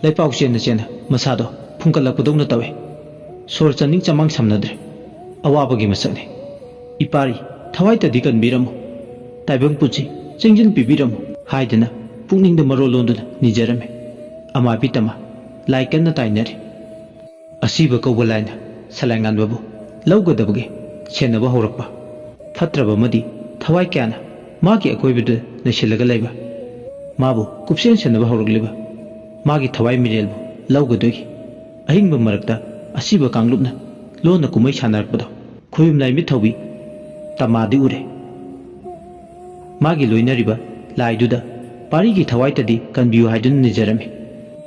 ꯂꯩꯄꯥꯎ ꯆꯦꯟꯅ ꯃꯁꯥꯗꯣ ꯐꯨꯡꯀꯠꯂꯛꯄꯗꯧꯅ ꯇꯧꯏ꯫ ꯁꯣꯔ ꯆꯥꯅꯤꯡ ꯆꯃꯥꯡ ꯁꯝꯅꯗ꯭ꯔꯦ꯫ ꯑꯋꯥꯕꯒꯤ ꯃꯁꯛꯅꯤ꯫ ꯏꯄꯥꯔꯤ ꯊꯋꯥꯏꯇꯗꯤ ꯀꯟꯕꯤꯔꯝꯃꯨ, ꯇꯥꯏꯕꯪ ꯄꯨꯟꯁꯤ ꯆꯤꯡꯖꯤꯟ ꯄꯤꯕꯤꯔꯝꯃු ꯍꯥꯏꯗꯅ ꯄꯨꯛꯅꯤꯡꯗ ꯃꯔꯣꯜ ꯂꯣꯟꯗꯨꯅ ꯅꯤꯖꯔꯝꯃꯤ꯫ ꯑꯃꯥꯏꯕꯤ ꯇꯃꯥ ꯂꯥꯏ ꯀꯟꯅ ꯇꯥꯏꯅꯔꯤ꯫ ꯑꯁꯤꯕ ꯀꯧꯕ ꯂꯥꯏꯅ ꯁꯂꯥꯏꯉꯥꯟꯕꯕꯨ ꯂꯧꯒꯗꯕꯒꯤ ꯁꯦꯟꯅꯕ ꯍꯧꯔꯛꯄ꯫ ꯐꯠꯇ꯭ꯔꯕ ꯑꯃꯗꯤ ꯊꯋꯥꯏ ꯀꯌꯥꯅ ꯃꯥꯒꯤ ꯑꯀꯣꯏꯕꯗꯨꯗ ꯂꯩꯁꯤꯜꯂꯒ ꯂꯩꯕ꯫ ꯃꯥꯕꯨ ꯀꯨꯞꯁꯦꯟ ꯁꯦꯟꯅꯕ ꯍꯧꯔꯛꯂꯤꯕ ꯃꯥꯒꯤ ꯊꯋꯥꯏ ꯃꯤꯔꯦꯜꯕꯨ ꯂꯧꯒꯗꯣꯏꯒꯤ ꯑꯍꯤꯡꯕ ꯃꯔꯛꯇ ꯑꯁꯤꯕ ꯀꯥꯡꯂꯨꯞꯅ ꯂꯣꯟꯅ ꯀꯨꯝꯃꯩ ꯁꯥꯟꯅꯔꯛꯄꯗꯣ ꯈꯨꯌꯨꯝ ꯂꯥꯏꯃꯤꯠ ꯊꯧꯕꯤ ꯇꯃꯥꯗꯤ ꯎꯔꯦ꯫ ꯃꯥꯒꯤ ꯂꯣꯏꯅꯔꯤꯕ ꯂꯥꯏꯗꯨꯗ ꯄꯥꯔꯤꯒꯤ ꯊꯋꯥꯏꯇꯗꯤ ꯀꯟꯕꯤꯌꯨ ꯍꯥꯏꯗꯨꯅ ꯅꯤꯖꯔꯝꯃꯤ꯫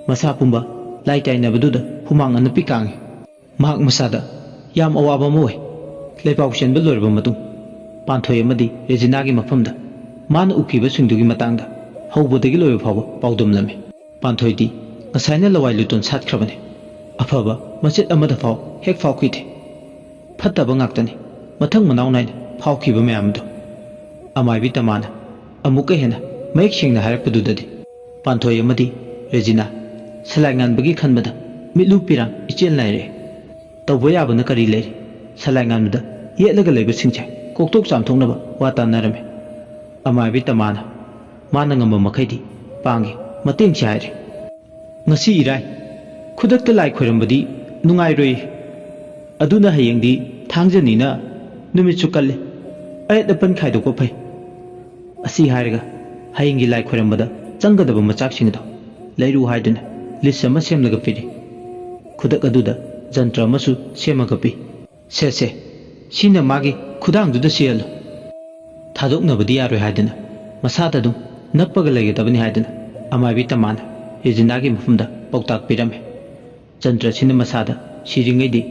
ꯃꯁꯥ ꯄꯨꯝꯕ ꯂꯥꯏ ꯇꯥꯏꯅꯕꯗꯨꯗ ꯍꯨꯃꯥꯡ ꯑꯅꯞꯄꯤ ꯀꯥꯡꯉꯤ꯫ ꯃꯍꯥꯛ ꯃꯁꯥꯗ ꯌꯥꯝ ꯑꯋꯥꯕ ꯑꯃ ꯑꯣꯏ꯫ ꯂꯩꯄꯥꯎ ꯆꯦꯟꯕ ꯂꯣꯏꯔꯕ ꯃꯇꯨꯡ ꯄꯥꯟꯊꯣꯏ ꯑꯃꯗꯤ ꯔꯦꯖꯤꯅꯥꯒꯤ ꯃꯐꯝꯗ ꯃꯥꯅ ꯎꯈꯤꯕꯁꯤꯡꯗꯨꯒꯤ ꯃꯇꯥꯡꯗ ꯍꯧꯕꯗꯒꯤ ꯂꯣꯏꯕ ꯐꯥꯎꯕ ꯄꯥꯎꯗꯝꯂꯝꯃꯤ꯫ ꯄꯥꯟꯊꯣꯏꯗꯤ ꯉꯁꯥꯏꯅ ꯂꯋꯥꯏ ꯂꯨꯇꯣꯟ ꯁꯥꯠꯈ꯭ꯔꯕꯅꯤ꯫ ꯑꯐꯕ ꯃꯆꯦꯠ ꯑꯃꯗ ꯐꯥꯎ ꯍꯦꯛ ꯐꯥꯎꯈꯤꯗꯦ꯫ ꯐꯠꯇꯕ ꯉꯥꯛꯇꯅꯤ ꯃꯊꯪ ꯃꯅꯥꯎ ꯅꯥꯏꯅ ꯐꯥꯎꯈꯤꯕ ꯃꯌꯥꯝꯗꯨ꯫ ꯑꯃꯥꯏꯕꯤ ꯇꯃꯥꯅ ꯑꯃꯨꯛꯀ ꯍꯦꯟꯅ ꯃꯌꯦꯛ ꯁꯦꯡꯅ ꯍꯥꯏꯔꯛꯄꯗꯨꯗꯗꯤ ꯄꯥꯟꯊꯣꯏ ꯑꯃꯗꯤ ꯔꯦꯖꯤꯅꯥ ꯁꯂꯥꯏꯉꯥꯟꯕꯒꯤ ꯈꯟꯕꯗ ꯃꯤꯠꯂꯨ ꯄꯤꯔꯥꯡ ꯏꯆꯦꯜ ꯅꯥꯏꯔꯛꯏ꯫ ꯇꯧꯕ ꯌꯥꯕꯅ ꯀꯔꯤ ꯂꯩꯔꯤ? ꯁꯂꯥꯏꯉꯥꯟꯕꯗ ꯌꯦꯠꯂꯒ ꯂꯩꯕꯁꯤꯡꯁꯦ ꯀꯣꯛꯇꯣꯛ ꯆꯥꯝꯊꯣꯛꯅꯕ ꯋꯥ ꯇꯥꯟꯅꯔꯝꯃꯤ꯫ ꯑꯃꯥꯏꯕꯤ ꯇꯃꯥꯅ ꯃꯥꯅ ꯉꯝꯕ ꯃꯈꯩꯗꯤ ꯄꯥꯡꯒꯦ ꯃꯇꯦꯡꯁꯤ ꯍꯥꯏꯔꯦ꯫ ngasi irai khudakta lai khoirambadi nungai roi aduna hayengdi thangjani na numit chu kalle ay dapan khaidok pa phai asi hairaga hayengi lai khoirambada changadaba machak singdo leiru haiduna lisama semlaga piri khudak aduda jantra masu semaga pi se sina magi khudang duda sial thadok nabadi yaroi haiduna masada dum nappaga legetabani haiduna amabi tamana ejindagi mafumda pautak pirame jantra sina masada siringaidi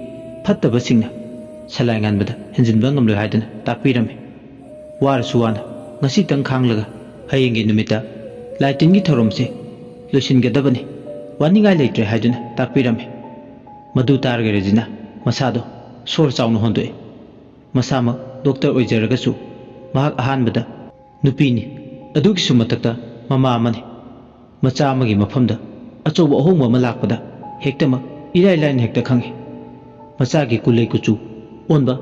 fattaba singna salangan bada henjinba ngamloi haiduna takpirame war suwana ngasi tang khanglaga hayengi numita laitingi thoromse losingadabani waningai leitre haiduna takpirame madu targarejina masado sor chawnu hondoi masama doctor oijaragasu mahak ahanbada nupini adugi sumatakta mama amani macha amagi mafamda achoba ahongma ma lakpada hektama irai lain hekta khangi machagi kulei kuchu onba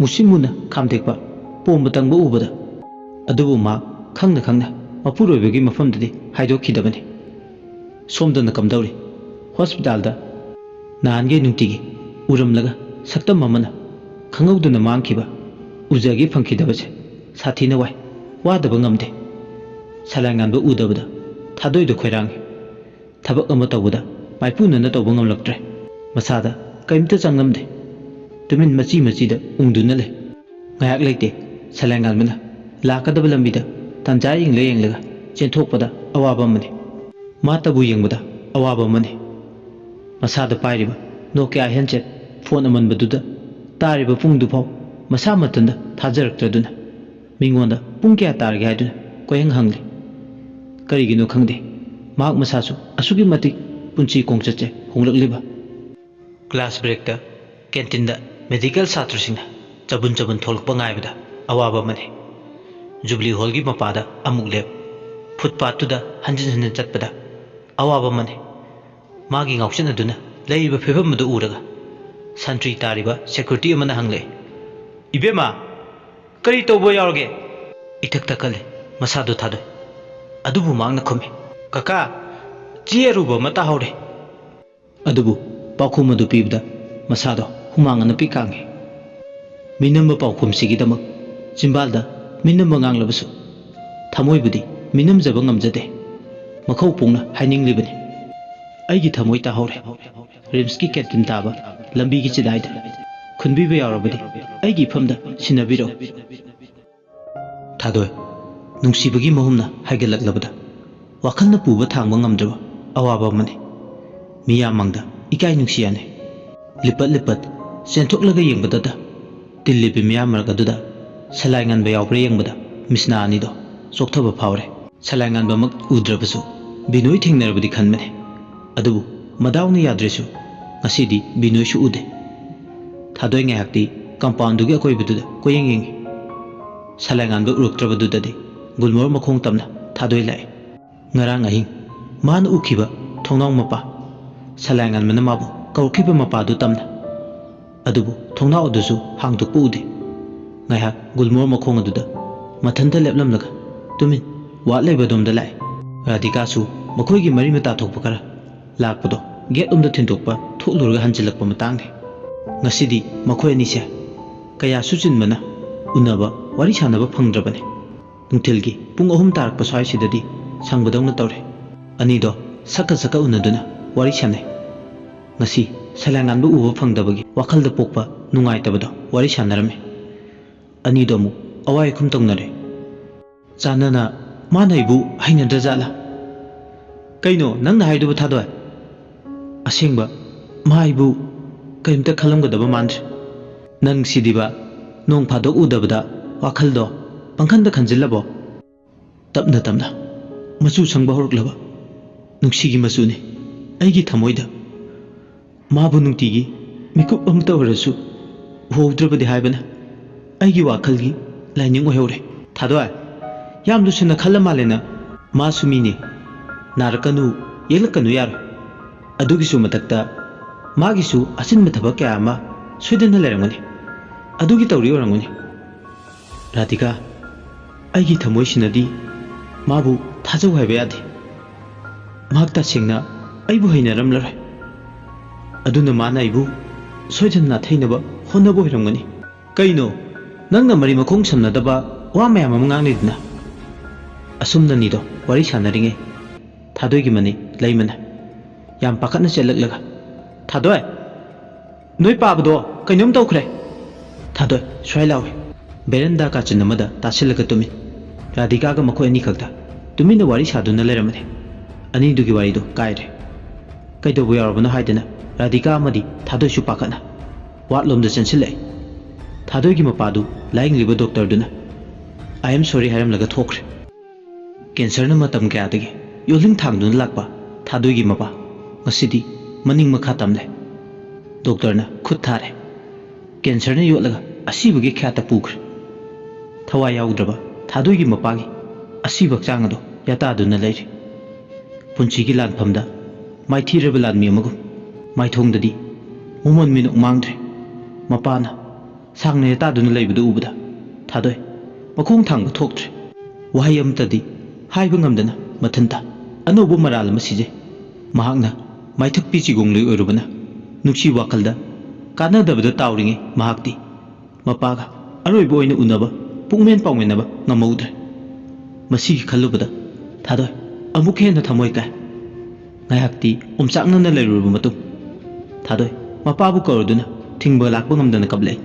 musimuna khamdekpa pombatangba ubada adubu ma khangna mapuroibagi mafamdadi haidokkhidabani somdana kamdauri hospital da nahange nungtigi uramlaga saktam amana khangawduna mangkhiba ujagi phangkhidabase sathina wai wadaba ngamde salanganba udabada thadoido khoirangi thabak ama tawbuda maipunana tawba ngamlaktre masada kaimta changamde tumin machi da ungduna le ngayak leite salanganbana lakadaba lambida tanjai yenglaga chenthokpada awaba mani matabu yengbada awaba mani masada pairiba nokia handset phone amanbaduda tariba pungdu phau masa matanda thajarakraduna mingonda pung kya targe haiduna koyang hangli karigino khangde mak masasu asugi mati punchi kongchache honglakliba class break ta canteen da medical satrusingna chabun tholkpa ngaibada awaba mani jubilee hall gi mapada amuk lep footpath tu da hanjin chatpada awaba mani magi ngauchin aduna leiba phebam madu uraga santri tariba security amana hangle ibema kari tobo yaurge itak takale masado thado adubu mangna khome kaka chieruba mata hore adubu pakhum madu pibda masado humangana pikange minamba pakhum sigidama chimbalda minamba nganglabasu thamoibudi minam jaba ngamjade makhau pungna haininglibani aigi thamoi ta hore rimski canteen taba lambi gi chidaida khunbiba yaurabadi aigi famda sinabiro thadoi nungsibagi mahumna haigalaklabada wakhalna puba thangba ngamdraba awaba mani miyamangda ikai nungsiyane lipat senthoklaga yengbada tillibi miyamargaduda salaingan ba yawbre yengbada misna anido sokthaba phawre salaingan ba mak udrabasu binoi thingnarbadi khanmane adubu madawni yadresu ngasidi binoi su ude thadoi ngayakti compound dugi akoibududa koyeng salaingan ba uruktrabadudadi gulmor makhong tamna thadoi lai ngarang ahing man ukhiba thongnau mapa salaingan mana mabu kaukhiba mapa du tamna adubu thongnau dusu hangduk ude ngaya gulmor makhong aduda mathanta leplamlaga tumin watlei badomda lai radika su makhoi gi mari mata thokpa kara lakpado gate umda thindokpa tholurga hanjilakpa matangni ngasidi makhoi ani se kaya suchin mana unaba wari sanaba phangdrabane nungthilgi pung ahum tarakpa swai sidadi sangbadongna tawre anido saka unaduna wari sanai ngasi salangan bu uba phangdabagi wakhalda pokpa nungai tabado wari sanarame anido mu awai khum tongnare chanana manaibu hainadra jala kaino nangna haidu thadoi asengba maibu kaimta khalamgadaba mandre nang sidiba nong phadok udabada wakhaldo pangkhanda khanjillabo tapna machu sangba horuklaba nuksigi masuni aigi thamoida mabu nungtigi mikup amta horasu howdrabadi haibana aigi wakhalgi laining ohore thadoi yam lusina khallamalena masumini narakanu yelakanu yar adugisu matakta magisu asinba thabak kya ama sweden lerangani adugi tawri orangani radhika aigi thamoi sinadi mabu thajau haiba yadi magta singna ꯑꯩꯕꯨ ꯍꯩꯅꯔꯝꯂꯔꯣꯏ ꯑꯗꯨꯅ ꯃꯥꯅ ꯑꯩꯕꯨ ꯁꯣꯏꯗꯅ ꯅꯥꯊꯩꯅꯕ ꯍꯣꯠꯅꯕ ꯑꯣꯏꯔꯝꯒꯅꯤ ꯀꯩꯅꯣ ꯅꯪꯅ ꯃꯔꯤ ꯃꯈꯣꯡ ꯁꯝꯅꯗꯕ ꯋꯥ ꯃꯌꯥꯝ ꯑꯃ ꯉꯥꯡꯂꯤꯗꯨꯅ ꯑꯁꯨꯝꯅꯅꯤꯗꯣ ꯋꯥꯔꯤ ꯁꯥꯟꯅꯔꯤꯉꯩ ꯊꯥꯗꯣꯏꯒꯤ ꯃꯅꯤ ꯂꯩꯃꯅ ꯌꯥꯝ ꯄꯥꯈꯠꯅ ꯆꯦꯜꯂꯛꯂꯒ ꯊꯥꯗꯣꯏ ꯅꯣꯏ ꯄꯥꯕꯗꯣ ꯀꯩꯅꯣꯝ ꯇꯧꯈ꯭ꯔꯦ ꯊꯥꯗꯣꯏ ꯁ꯭ꯋꯥꯏ ꯂꯥꯎꯏ ꯕꯦꯔꯟꯗꯥ ꯀꯥꯆꯤꯟ ꯑꯃꯗ ꯇꯥꯁꯤꯜꯂꯒ ꯇꯨꯝꯃꯤ ꯔꯥꯙꯤꯀꯥꯒ ꯃꯈꯣꯏ ꯑꯅꯤ ꯈꯛꯇ ꯇꯨꯃꯤꯟꯅ ꯋꯥꯔꯤ ꯁꯥꯗꯨꯅ ꯂꯩꯔꯝꯃꯅꯤ ꯑꯅꯤꯗꯨꯒꯤ ꯋꯥꯔꯤꯗꯣ ꯀꯥꯏꯔꯦ ꯀꯩꯗꯧꯕ ꯌꯥꯎꯔꯕꯅꯣ ꯍꯥꯏꯗꯅ ꯔꯥꯙꯤꯀꯥ ꯑꯃꯗꯤ ꯊꯥꯗꯣꯏꯁꯨ ꯄꯥꯈꯠꯅ ꯋꯥꯠꯂꯣꯝꯗ ꯆꯦꯟꯁꯤꯜꯂꯛꯏ ꯊꯥꯗꯣꯏꯒꯤ ꯃꯄꯥꯗꯨ ꯂꯥꯌꯦꯡꯂꯤꯕ ꯗꯣꯛꯇꯔꯗꯨꯅ ꯑꯥꯏ ꯑꯦꯝ ꯁꯣꯔꯤ ꯍꯥꯏꯔꯝꯂꯒ ꯊꯣꯛꯈ꯭ꯔꯦ ꯀꯦꯟꯁꯔꯅ ꯃꯇꯝ ꯀꯌꯥꯗꯒꯤ ꯌꯣꯜꯂꯤꯡ ꯊꯥꯡꯗꯨꯅ ꯂꯥꯛꯄ ꯊꯥꯗꯣꯏꯒꯤ ꯃꯄꯥ ꯉꯁꯤꯗꯤ ꯃꯅꯤꯡ ꯃꯈꯥ ꯇꯝꯂꯦ ꯗꯣꯛꯇꯔꯅ ꯈꯨꯠ ꯊꯥꯔꯦ ꯀꯦꯟꯁꯔꯅ ꯌꯣꯠꯂꯒ ꯑꯁꯤꯕꯒꯤ ꯈ꯭ꯌꯥꯠꯇ ꯄꯨꯈ꯭ꯔꯦ ꯊꯋꯥꯏ ꯌꯥꯎꯗ꯭ꯔꯕ ꯊꯥꯗꯣꯏꯒꯤ ꯃꯄꯥꯒꯤ ꯑꯁꯤꯕ ꯍꯛꯆꯥꯡ ꯑꯗꯨ ꯌꯥꯇꯥꯗꯨꯅ ꯂꯩꯔꯤ ꯄꯨꯟꯁꯤꯒꯤ ꯂꯥꯟꯐꯝꯗ ꯃꯥꯏꯊꯤꯔꯕ ꯂꯥꯟꯃꯤ ꯑꯃꯒꯨꯝ ꯃꯥꯏꯊꯣꯡꯗꯗꯤ ꯃꯃꯣꯟ ꯃꯤꯅꯣꯛ ꯃꯥꯡꯗ꯭ꯔꯦ ꯃꯄꯥꯅ ꯁꯥꯡꯅ ꯌꯥꯇꯥꯗꯨꯅ ꯂꯩꯕꯗꯨ ꯎꯕꯗ ꯊꯥꯗꯣꯏ ꯃꯈꯣꯡ ꯊꯥꯡꯕ ꯊꯣꯛꯇ꯭ꯔꯦ ꯋꯥꯍꯩ ꯑꯃꯇꯗꯤ ꯍꯥꯏꯕ ꯉꯝꯗꯅ ꯃꯊꯟꯇ ꯑꯅꯧꯕ ꯃꯔꯥꯜ ꯑꯃ ꯁꯤꯖꯩ ꯃꯍꯥꯛꯅ ꯃꯥꯏꯊꯛꯄꯤ ꯆꯤꯒꯣꯡꯂꯣꯏ ꯑꯣꯏꯔꯨꯕꯅ ꯅꯨꯡꯁꯤ ꯋꯥꯈꯜꯗ ꯀꯥꯟꯅꯗꯕꯗ ꯇꯥꯎꯔꯤꯉꯩ ꯃꯍꯥꯛꯇꯤ ꯃꯄꯥꯒ ꯑꯔꯣꯏꯕ ꯑꯣꯏꯅ ꯎꯅꯕ ꯄꯨꯛꯃꯦꯟ ꯄꯥꯎꯃꯤꯟꯅꯕ ꯉꯝꯍꯧꯗ꯭ꯔꯦ ꯃꯁꯤꯒꯤ ꯈꯜꯂꯨꯕꯗ ꯊꯥꯗꯣꯏ ꯑꯃꯨꯛ ꯍꯦꯟꯅ ꯊꯃꯣꯏ ꯀꯥꯏ ꯉꯥꯏꯍꯥꯛꯇꯤ ꯑꯣꯝꯆꯥꯛꯅꯅ ꯂꯩꯔꯨꯔꯕ ꯃꯇꯨꯡ ꯊꯥꯗꯣꯏ ꯃꯄꯥꯕꯨ ꯀꯧꯔꯗꯨꯅ ꯊꯤꯡꯕ ꯂꯥꯛꯄ ꯉꯝꯗꯅ ꯀꯞꯂꯛꯏ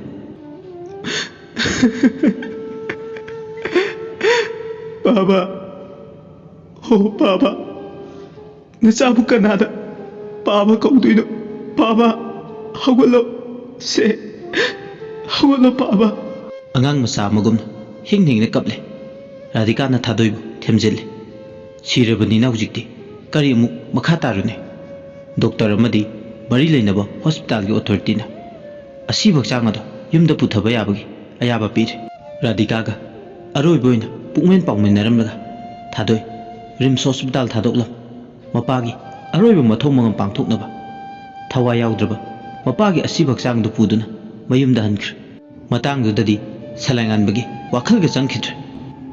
Baba, oh Baba, nasabu kanada, Baba kauduino, Baba, hawalo, se, hawalo Baba. ꯑꯉꯥꯡ ꯃꯆꯥ ꯑꯃꯒꯨꯝꯅ ꯍꯤꯡ ꯍꯤꯡꯅ ꯀꯞꯂꯦ ꯔꯥꯙꯤꯀꯥꯅ ꯊꯥꯗꯣꯏꯕꯨ ꯊꯦꯝꯖꯤꯜꯂꯦ ꯁꯤꯔꯕꯅꯤꯅ ꯍꯧꯖꯤꯛꯇꯤ ꯀꯔꯤ ꯑꯃꯨꯛ ꯃꯈꯥ ꯇꯥꯔꯨꯅꯤ ꯗꯣꯛꯇꯔ ꯑꯃꯗꯤ ꯃꯔꯤ ꯂꯩꯅꯕ ꯍꯣꯁꯄꯤꯇꯥꯜꯒꯤ ꯑꯣꯊꯣꯔꯤꯇꯤꯅ ꯑꯁꯤꯕ ꯍꯛꯆꯥꯡ ꯑꯗꯨ ꯌꯨꯝꯗ ꯄꯨꯊꯕ ꯌꯥꯕꯒꯤ ꯑꯌꯥꯕ ꯄꯤꯔꯦ ꯔꯥꯙꯤꯀꯥꯒ ꯑꯔꯣꯏꯕ ꯑꯣꯏꯅ ꯄꯨꯛꯃꯦꯟ ꯄꯥꯎꯃꯤꯟꯅꯔꯝꯂꯒ ꯊꯥꯗꯣꯏ ꯔꯤꯝꯁ ꯍꯣꯁꯄꯤꯇꯥꯜ ꯊꯥꯗꯣꯛꯂꯝ ꯃꯄꯥꯒꯤ ꯑꯔꯣꯏꯕ ꯃꯊꯧ ꯃꯉꯝ ꯄꯥꯡꯊꯣꯛꯅꯕ ꯊꯋꯥꯏ ꯌꯥꯎꯗ꯭ꯔꯕ ꯃꯄꯥꯒꯤ ꯑꯁꯤꯕ ꯍꯛꯆꯥꯡꯗꯨ ꯄꯨꯗꯨꯅ ꯃꯌꯨꯝꯗ ꯍꯟꯈ꯭ꯔꯦ ꯃꯇꯥꯡꯗꯨꯗꯗꯤ ꯁꯂꯥꯏꯉꯥꯟꯕꯒꯤ ꯋꯥꯈꯜꯒ ꯆꯪꯈꯤꯗ꯭ꯔꯦ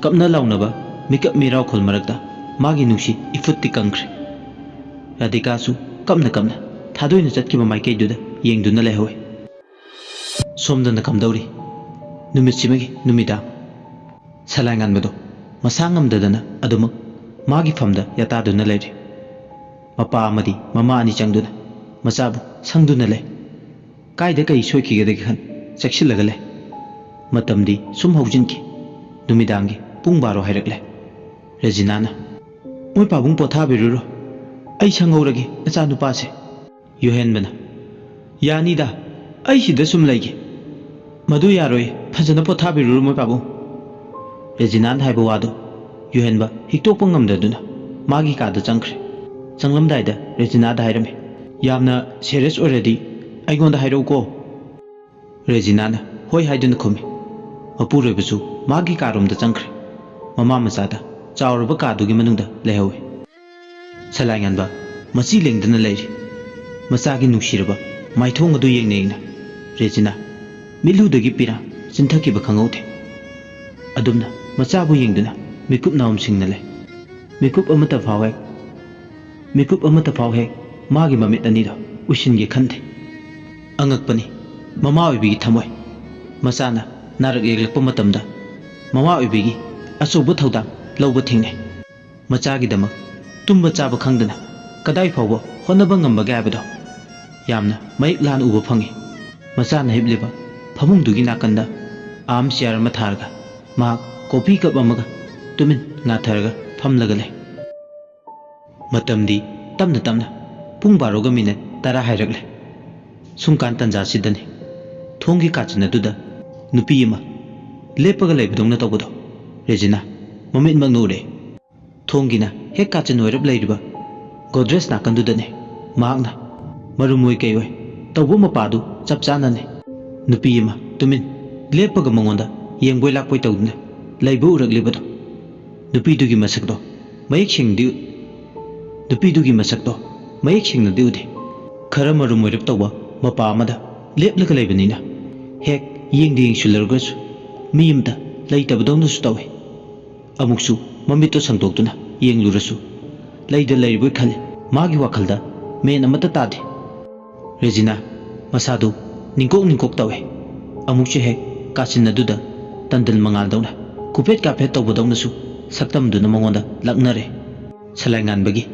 ꯀꯞꯅ ꯂꯥꯎꯅꯕ ꯃꯤꯀꯞ ꯃꯤꯔꯥꯎꯈꯣꯜ ꯃꯔꯛꯇ ꯃꯥꯒꯤ ꯅꯨꯡꯁꯤ ꯏꯐꯨꯠꯇꯤ ꯀꯪꯈ꯭ꯔꯦ ꯔꯥꯙꯤꯀꯥꯁꯨ ꯀꯞꯅ ꯀꯞꯅ ꯊꯥꯗꯣꯏꯅ ꯆꯠꯈꯤꯕ ꯃꯥꯏꯀꯩꯗꯨꯗ ꯌꯦꯡꯗꯨꯅ ꯂꯩꯍꯧꯏ ꯁꯣꯝꯗꯅ ꯀꯝꯗꯧꯔꯤ ꯅꯨꯃꯤꯠꯁꯤꯃꯒꯤ ꯅꯨꯃꯤꯗꯥꯡ ꯁꯂꯥꯏꯉꯥꯟꯕꯗꯣ ꯃꯁꯥ ꯉꯝꯗꯗꯅ ꯑꯗꯨꯃꯛ ꯃꯥꯒꯤ ꯐꯝꯗ ꯌꯥꯇꯥꯗꯨꯅ ꯂꯩꯔꯤ ꯃꯄꯥ ꯑꯃꯗꯤ ꯃꯃꯥ ꯑꯅꯤ ꯆꯪꯗꯨꯅ ꯃꯆꯥꯕꯨ ꯁꯪꯗꯨꯅ ꯂꯩ ꯀꯥꯏꯗ ꯀꯩ ꯁꯣꯏꯈꯤꯒꯗꯒꯦ ꯈꯟ ꯆꯦꯛꯁꯤꯜꯂꯒ ꯂꯩ ꯃꯇꯝꯗꯤ ꯁꯨꯝ ꯍꯧꯖꯤꯟꯈꯤ ꯅꯨꯃꯤꯗꯥꯡꯒꯤ ꯄꯨꯡ 12 ꯍꯥꯏꯔꯛꯂꯦ ꯔꯦꯖꯤꯅꯥꯅ ꯃꯣꯏ ꯄꯥꯕꯨꯡ ꯄꯣꯊꯥꯕꯤꯔꯨꯔꯣ ꯑꯩ ꯁꯪꯍꯧꯔꯒꯦ ꯅꯆꯥꯅꯨꯄꯥꯁꯦ ꯌꯣꯍꯦꯟꯕꯅ ꯌꯥꯅꯤꯗ ꯑꯩ ꯁꯤꯗ ꯁꯨꯝ ꯂꯩꯒꯦ ꯃꯗꯨ ꯌꯥꯔꯣꯏ ꯐꯖꯅ ꯄꯣꯊꯥꯕꯤꯔꯨꯔꯣ ꯃꯣꯏ ꯄꯥꯕꯨꯡ ꯔꯦꯖꯤꯅꯥꯅ ꯍꯥꯏꯕ ꯋꯥꯗꯣ ꯌꯣꯍꯦꯟꯕ ꯍꯤꯛꯇꯣꯛꯄ ꯉꯝꯗꯗꯨꯅ ꯃꯥꯒꯤ ꯀꯥꯗ ꯆꯪꯈ꯭ꯔꯦ ꯆꯪꯂꯝꯗꯥꯏꯗ ꯔꯦꯖꯤꯅꯥꯗ ꯍꯥꯏꯔꯝꯃꯤ ꯌꯥꯝꯅ ꯁꯦꯔꯤꯌꯁ ꯑꯣꯏꯔꯗꯤ ꯑꯩꯉꯣꯟꯗ ꯍꯥꯏꯔꯛꯎꯀꯣ ꯔꯦꯖꯤꯅꯥꯅ ꯍꯣꯏ ꯍꯥꯏꯗꯨꯅ ꯈꯨꯝꯃꯤ ꯃꯄꯨꯔꯣꯏꯕꯁꯨ ꯃꯥꯒꯤ ꯀꯥꯔꯣꯝꯗ ꯆꯪꯈ꯭ꯔꯦ ꯃꯃꯥ ꯃꯆꯥꯗ ꯆꯥꯎꯔꯕ ꯀꯥꯗꯨꯒꯤ ꯃꯅꯨꯡꯗ ꯂꯩꯍꯧꯏ ꯁꯂꯥꯏꯉꯥꯟꯕ ꯃꯆꯤ ꯂꯦꯡꯗꯅ ꯂꯩꯔꯤ ꯃꯆꯥꯒꯤ ꯅꯨꯡꯁꯤꯔꯕ ꯃꯥꯏꯊꯣꯡ ꯑꯗꯨ ꯌꯦꯡꯅ ꯌꯦꯡꯅ ꯔꯦꯖꯤꯅꯥ ꯃꯤꯠꯂꯨꯗꯒꯤ ꯄꯤꯔꯥꯡ ꯆꯤꯟꯊꯈꯤꯕ ꯈꯪꯍꯧꯗꯦ ꯑꯗꯨꯝꯅ ꯃꯆꯥꯕꯨ ꯌꯦꯡꯗꯨꯅ ꯃꯤꯀꯨꯞ ꯅꯥꯎꯝꯁꯤꯡꯅ ꯂꯩ ꯃꯤꯀꯨꯞ ꯑꯃꯠꯇ ꯐꯥꯎ ꯍꯦꯛ ꯃꯥꯒꯤ ꯃꯃꯤꯠ ꯑꯅꯤꯗꯣ ꯎꯏꯁꯤꯟꯒꯦ ꯈꯟꯗꯦ ꯑꯉꯛꯄꯅꯤ ꯃꯃꯥ ꯑꯣꯏꯕꯤꯒꯤ ꯊꯃꯣꯏ ꯃꯆꯥꯅ ꯅꯥꯔꯛ ꯌꯦꯛꯂꯛꯄ ꯃꯇꯝꯗ ꯃꯃꯥ ꯑꯣꯏꯕꯤꯒꯤ ꯑꯆꯧꯕ ꯊꯧꯗꯥꯡ ꯂꯧꯕ ꯊꯦꯡꯅꯩ ꯃꯆꯥꯒꯤꯗꯃꯛ ꯇꯨꯝꯕ ꯆꯥꯕ ꯈꯪꯗꯅ ꯀꯗꯥꯏ ꯐꯥꯎꯕ ꯍꯣꯠꯅꯕ ꯉꯝꯕꯒꯦ ꯍꯥꯏꯕꯗꯣ ꯌꯥꯝꯅ ꯃꯌꯦꯛ ꯂꯥꯅ ꯎꯕ ꯐꯪꯏ ꯃꯆꯥꯅ ꯍꯤꯞꯂꯤꯕ ꯐꯃꯨꯡꯗꯨꯒꯤ ꯅꯥꯀꯟꯗ ꯑꯥꯔꯝ ꯆꯤꯌꯥꯔ ꯑꯃ ꯊꯥꯔꯒ ꯃꯍꯥꯛ ꯀꯣꯐꯤ ꯀꯞ ꯑꯃꯒ ꯇꯨꯃꯤꯟ ꯉꯥꯊꯔꯒ ꯐꯝꯂꯒ ꯂꯩ ꯃꯇꯝꯗꯤ ꯇꯞꯅ ꯇꯞꯅ ꯄꯨꯡ 12:10 ꯍꯥꯏꯔꯛꯂꯦ ꯁꯨꯝꯀꯥꯟ ꯇꯟꯖꯥꯁꯤꯗꯅꯤ ꯊꯣꯡꯒꯤ ꯀꯥꯆꯤꯟ ꯑꯗꯨꯗ ꯅꯨꯄꯤ ꯑꯃ ꯂꯦꯞꯄꯒ ꯂꯩꯕꯗꯧꯅ ꯇꯧꯕꯗꯣ ꯔꯦꯖꯤꯅꯥ ꯃꯃꯤꯠꯃꯛꯅ ꯎꯔꯦ ꯊꯣꯡꯒꯤꯅ ꯍꯦꯛ ꯀꯥꯆꯤꯟ ꯑꯣꯏꯔꯞ ꯂꯩꯔꯤꯕ ꯒꯣꯗ꯭ꯔꯦꯖ ꯅꯥꯀꯟꯗꯨꯗꯅꯤ ꯃꯍꯥꯛꯅ ꯃꯔꯨꯝꯑꯣꯏ ꯀꯩꯑꯣꯏ ꯇꯧꯕ ꯃꯄꯥꯗꯨ ꯆꯞ ꯆꯥꯅꯅꯤ ꯅꯨꯄꯤ ꯑꯃ ꯇꯨꯃꯤꯟ ꯂꯦꯞꯄꯒ ꯃꯉꯣꯟꯗ ꯌꯦꯡꯕꯣꯏ ꯂꯥꯛꯄꯣꯏ ꯇꯧꯗꯨꯅ ꯂꯩꯕ ꯎꯔꯛꯂꯤꯕꯗꯣ ꯅꯨꯄꯤꯗꯨꯒꯤ ꯃꯁꯛꯇꯣ ꯃꯌꯦꯛ ꯁꯦꯡꯅꯗꯤ ꯎꯗꯦ ꯈꯔ ꯃꯔꯨꯝ ꯑꯣꯏꯔꯞ ꯇꯧꯕ ꯃꯄꯥ ꯑꯃꯗ ꯂꯦꯞꯂꯒ ꯂꯩꯕꯅꯤꯅ ꯍꯦꯛ ꯌꯦꯡꯗꯤ ꯌꯦꯡꯁꯤꯜꯂꯨꯔꯒꯁꯨ ꯃꯤ ꯑꯃꯇ ꯂꯩꯇꯕꯗꯧꯅꯁꯨ ꯇꯧꯏ ꯑꯃꯨꯛꯁꯨ ꯃꯃꯤꯠꯇꯣ ꯁꯪꯗꯣꯛꯇꯨꯅ ꯌꯦꯡꯂꯨꯔꯁꯨ ꯂꯩꯗ ꯂꯩꯔꯤꯕꯣꯏ ꯈꯜꯂꯤ ꯃꯥꯒꯤ ꯋꯥꯈꯜꯗ men amata tade Regina masadu ningkok tawe amuk che hek kachin aduda tandil mangal dawna kupet kapet tawbadawna su saktam duna mangonda laknare salai ngan bagi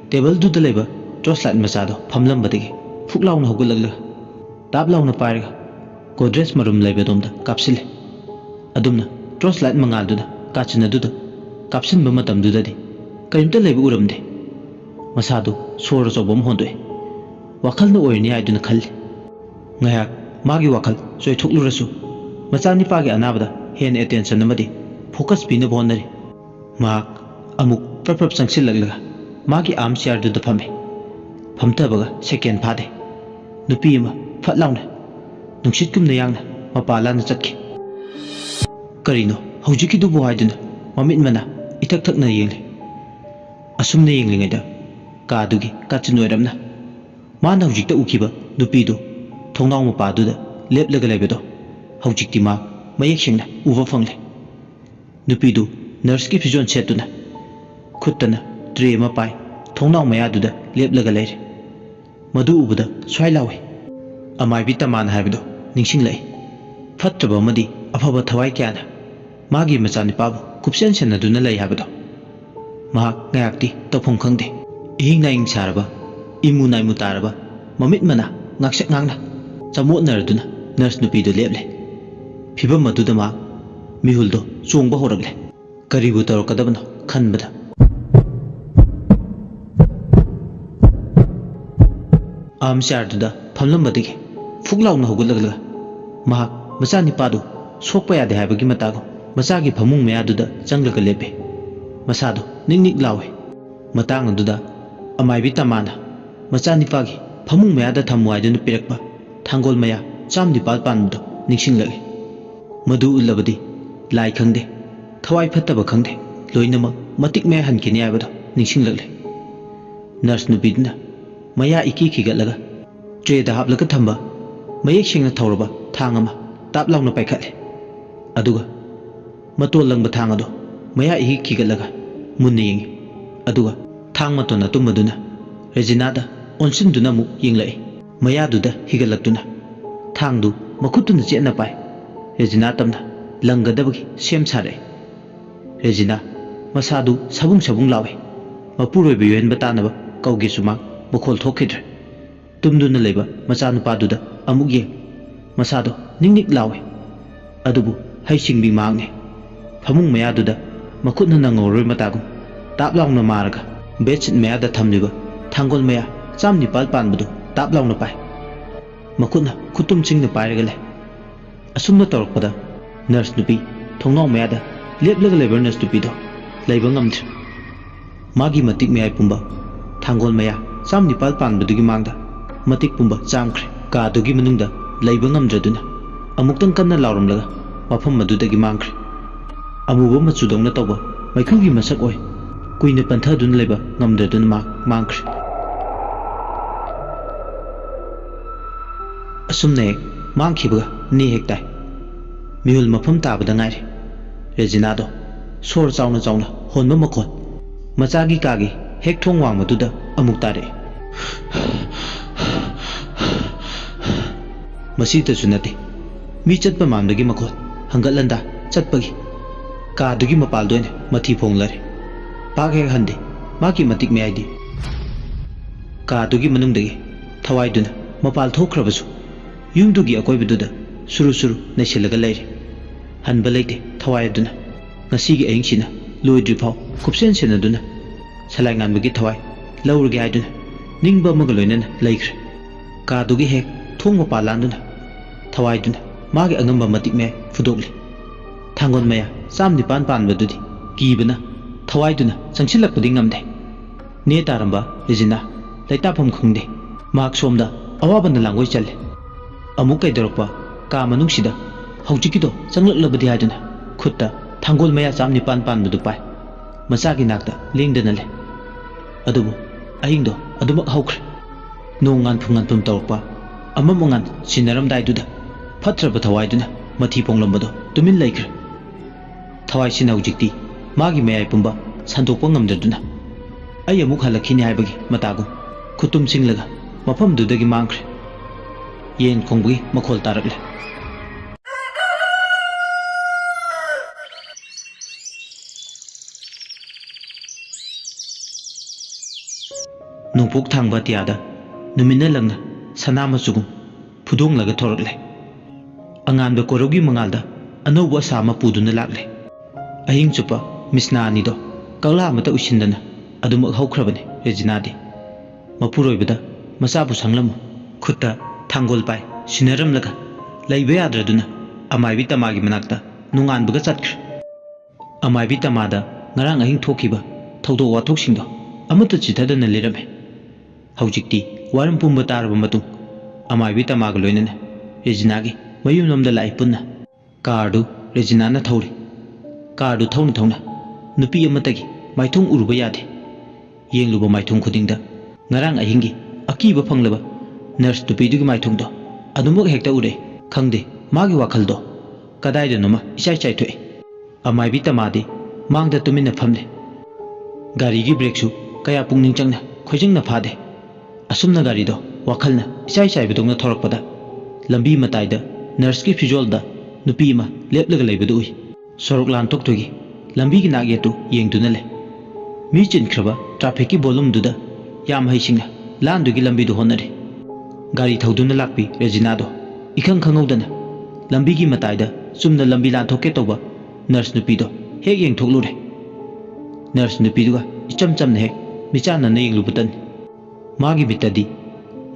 table du da leba torchlight masado phamlam badagi fuklaw na hogulagla tap law na parga godres marum leba domda kapsile adumna torchlight mangal duna kachin aduda kapsin ba matam du dadi karimta leba uramde masado sora sobom hondoi wakal na oirni aiduna khalli ngayak magi wakal soy thuklurasu machani pagi anabada hen attention amadi focus pina bonari mak amuk prap sangsil laglaga magi arm chair du da phame phamta baga second phade nupi ma phatlawna nungsit kumna yangna mapala na chatki karino hojiki du bo haiduna mamit mana itak thakna yengle asumna yenglingaida ka dugi kachinoiramna mana hojikta ukiba nupi du thongnaw mapa du da leplaga lebedo hojikti ma mayek singna uwa fangle nupi du nurse ki fijon setuna khutana tray ma pai thongnaw maya du da leplaga leire madu ubuda swai lawe amai bi taman haibido ningsing lai fatraba madi afaba thawai kyana magi machani pabu kupsen senna duna lai habido ma ngayakti tofong khangde ihing na ing saraba imu nai mu taraba mamit mana ngaksek ngangna chamot narduna nurse nupi do leble phibam maduda ma mihuldo chongba horagle karibu tarokadabno khanbada am charduda phamlambadigi fuklawna hogulagla ma machani padu sokpa yade habagi matago machagi phamung meyaduda changlaga lepe masado ningnik lawe matang aduda amaibi tamana machani pagi phamung meyada thamwaiduna pirakpa thangol maya chamdi pal pandu ningsinglage madu ulabadi lai khangde thawai phattaba khangde loinama matik me hankini aibado ningsinglagle nurse nubidna maya iki khigatlaga tray da haplaga thamba mayek singna thawraba thangama tap lawna paikhatle aduga matol langba thangado maya iki khigatlaga munne yeng aduga thang matona tumaduna Regina da onsinduna mu yenglai maya duda higalaktuna thangdu makutuna chena pai Regina tamna langgadabagi sem sare Regina masadu sabung lawe mapuroi biyen batanaba kauge suma bokhol thokidre tumduna leba machanu paduda amuk ye masado ningnik lawe adubu haisingbi mangne phamung mayaduda makutna nangoroi matagum tap lawna maraga bedsheet mayada thamliba thangol maya chamni pal panbudu tap lawna pai makutna kutum chingna pairaga le asumna torokpada nurse nupi thongnaw mayada leplaga leber nurse nupi do leiba ngamdre magi matik mayai pumba thangol maya chamni pal panbudugi mangda matik pumba chamkhre ka dugi manungda leiba ngamdraduna amuktang kanna lawramlaga mafam madudagi mangkhre amuba machudongna tawba maikhugi masak oi kuina panthaduna leba ngamdraduna mangkhre asumne mangkhiba ni hektai mihul mafam tabada ngaire Regina do sor chauna honma makhon machagi kagi hek thong wang maduda amuk tare masita sunate mi chatpa mamdagi makhon hangatlanda chatpagi ka dugi mapal doine mathi phonglare page hande maki matik me aidi ka dugi manungdagi thawai duna mapal thokrabasu yungdugi akoibududa suru naisilaga leire hanba leite thawai duna ngasigi ayingsina loidri phaw kupsen senaduna salai nganbagi thawai laurgi haiduna ningba amaga loinana leikre ka dugi hek thong mapal landuna thawai duna magi angamba matik me fudokli thangon maya chamni panbadudi kibana thawai duna changsilakpadi ngamde ne taramba Regina laitapam khungde mak somda awabana langoi challe amuk kaidorokpa ka manungsida haujikido changlaklabadi haiduna khutta thangol maya chamni panbadu pai machagi nakta lengdana le adubu ahingdo adumak haukre nongan phungan pum tawpa amamongan sinaram daiduda phatraba thawaiduna mathi ponglambado tumin laikre thawai sina hujikti magi mayai pumba sandokpa ngamdaduna ai amuk halakhini haibagi matagu खुतुम सिंगलगा मफमदुदगी मांग्रे येन खोंबगी मखोल तारकले नुपुक थांगबा तियादा नुमिना लंगना सना मचुगुम फुदोंग लगा थोरकले अंगानबा कोरोगी मंगालदा अनौबा सामा पुदुना लागले अहिंग चुपा मिसना अनिदो कगला अमता उसिंदना अदुमक हौख्रबने रेजिनादी मपुरोइबदा मसाबु संगलम खुत्ता थांगोल पाइ सिनरम लगा लैबे याद्रदुना अमाइबी तमागी मनाक्ता नुंगानबगा चटख्र अमाइबी तमादा ngarang ahing thokiba thaudo wathok singdo amata chithadana lirame haujikti waram pumba tarba matung amaibi tamaga loinane Regina gi mayum namda lai punna kardu Regina na thauri kardu thauna thauna nupi amata gi maithung uruba yade yengluba maithung khudingda ngarang ahingi akiba phanglaba nurse tupi du gi maithung do adumuk hekta ure khangde magi wakhal do kadai de noma isai chai thoi amaibi tamade mangda tumina phamne gari gi brake su kaya pungning changna khojingna phade asumna gari do wakhalna isai chai bedongna thorakpada lambi mataida nurse ki fijol da nupi ma leplega leibedu ui sorok lan tok thogi lambi gi nagye tu yengduna le mi chin khraba traffic ki volume du da yam haisingna lan du gi lambi du honare gari thauduna lakpi Regina do ikhang khangodana lambi gi mataida sumna lambi lan thokke toba nurse nupi do hek yeng thoklure nurse nupi duga icham chamna hek michana na yeng lubatan magi bitadi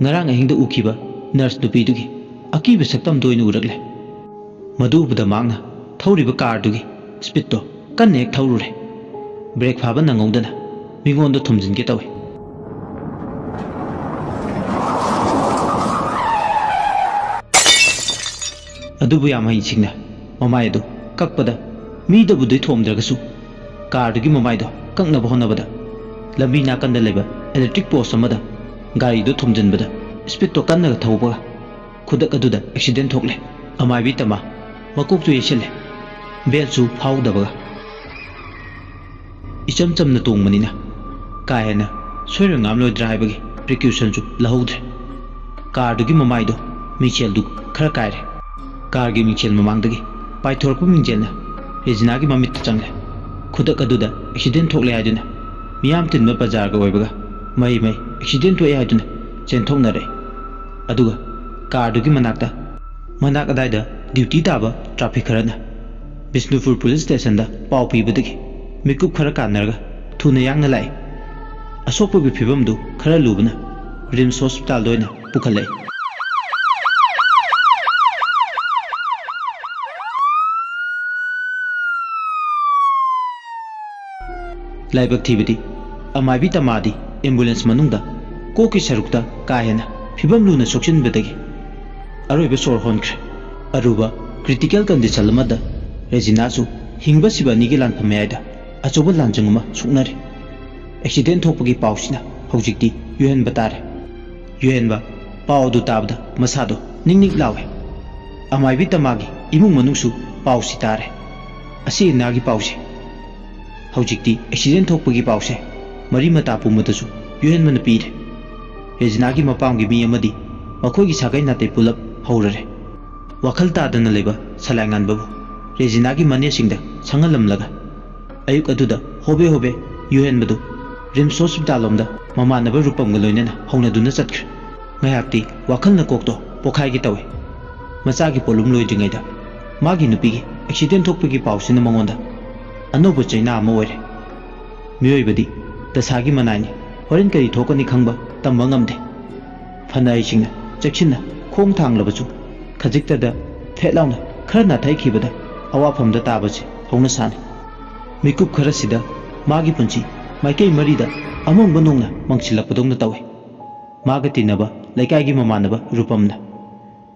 ngarang ahingda ukhiba nurse nupi dugi akiba saktam doinu urakle madubda mangna thoriba car dugi speed to kan hek thorure brake phaba nangodana mingon do thumjin ke tawe adubu yamai chingna mamai do kakpada mi da budai thomdragasu car dugi mamai do kakna bhonabada lambi nakanda leba electric post amada gari do thomjinbada speed to kanna thauba khudak aduda accident thokle amai bi tama makok tu yesele bel su phaudabaga icham chamna tongmanina kaena soirangam lo driver gi precaution ju lahodre car dugi mamai do michel du khara kaire car gi michel mamangdagi paithorku mingjelna Regina gi mamit changle khudak aduda accident thokle aduna miyam tinba bazar ga oibaga mai accident to aduna chen thoknare aduga car dugi manakta manak adaida duty taba traffic kharana Bisnupur police station da pau pibadagi mikup khara kanarga thuna yangna lai asokpa bi phibam du khara lubna rims hospital doina pukhalai laibak thibidi amaibi tamadi ambulance manungda koki sarukta kahena phibam luna soksin bedagi aroiba sor honkre aruba critical condition lamada Regina su hingba siba ni gi lan phamayda achoba lanjangma suknare accident thokpagi pausina hojikti yuhen batare yuhen ba pau du tabda masado ningning lawe amaibi tamagi imung manungsu pausi tare asi nagi pausi hojikti accident thokpagi pause mari mata pumatasu yuhen man pire Regina gi mapamgi mi amadi makhogi sagai nate pulap haurare wakhal tadana leba salangan babu Regina gi mane singda sangalam laga ayuk aduda hobe yuhen badu rims hospital omda mamanaba rupam galoinena hongna duna chatkre ngayakti wakhal na kokto pokhai gi tawe macha gi polum loidingaida magi nupi gi accident thokpagi pausina mangonda anobo chaina ama oire miyoibadi tasagi manani horin kari thokani khangba tamba ngamde phanai singna cheksinna khong thanglabachu khajikta da thelawna kharna thaikhibada awafamda tabase hongna sani mikup kharasida magi punchi maikei marida among banongna mangsilakpadongna tawe maga tinaba laikai gi mamanaba rupamna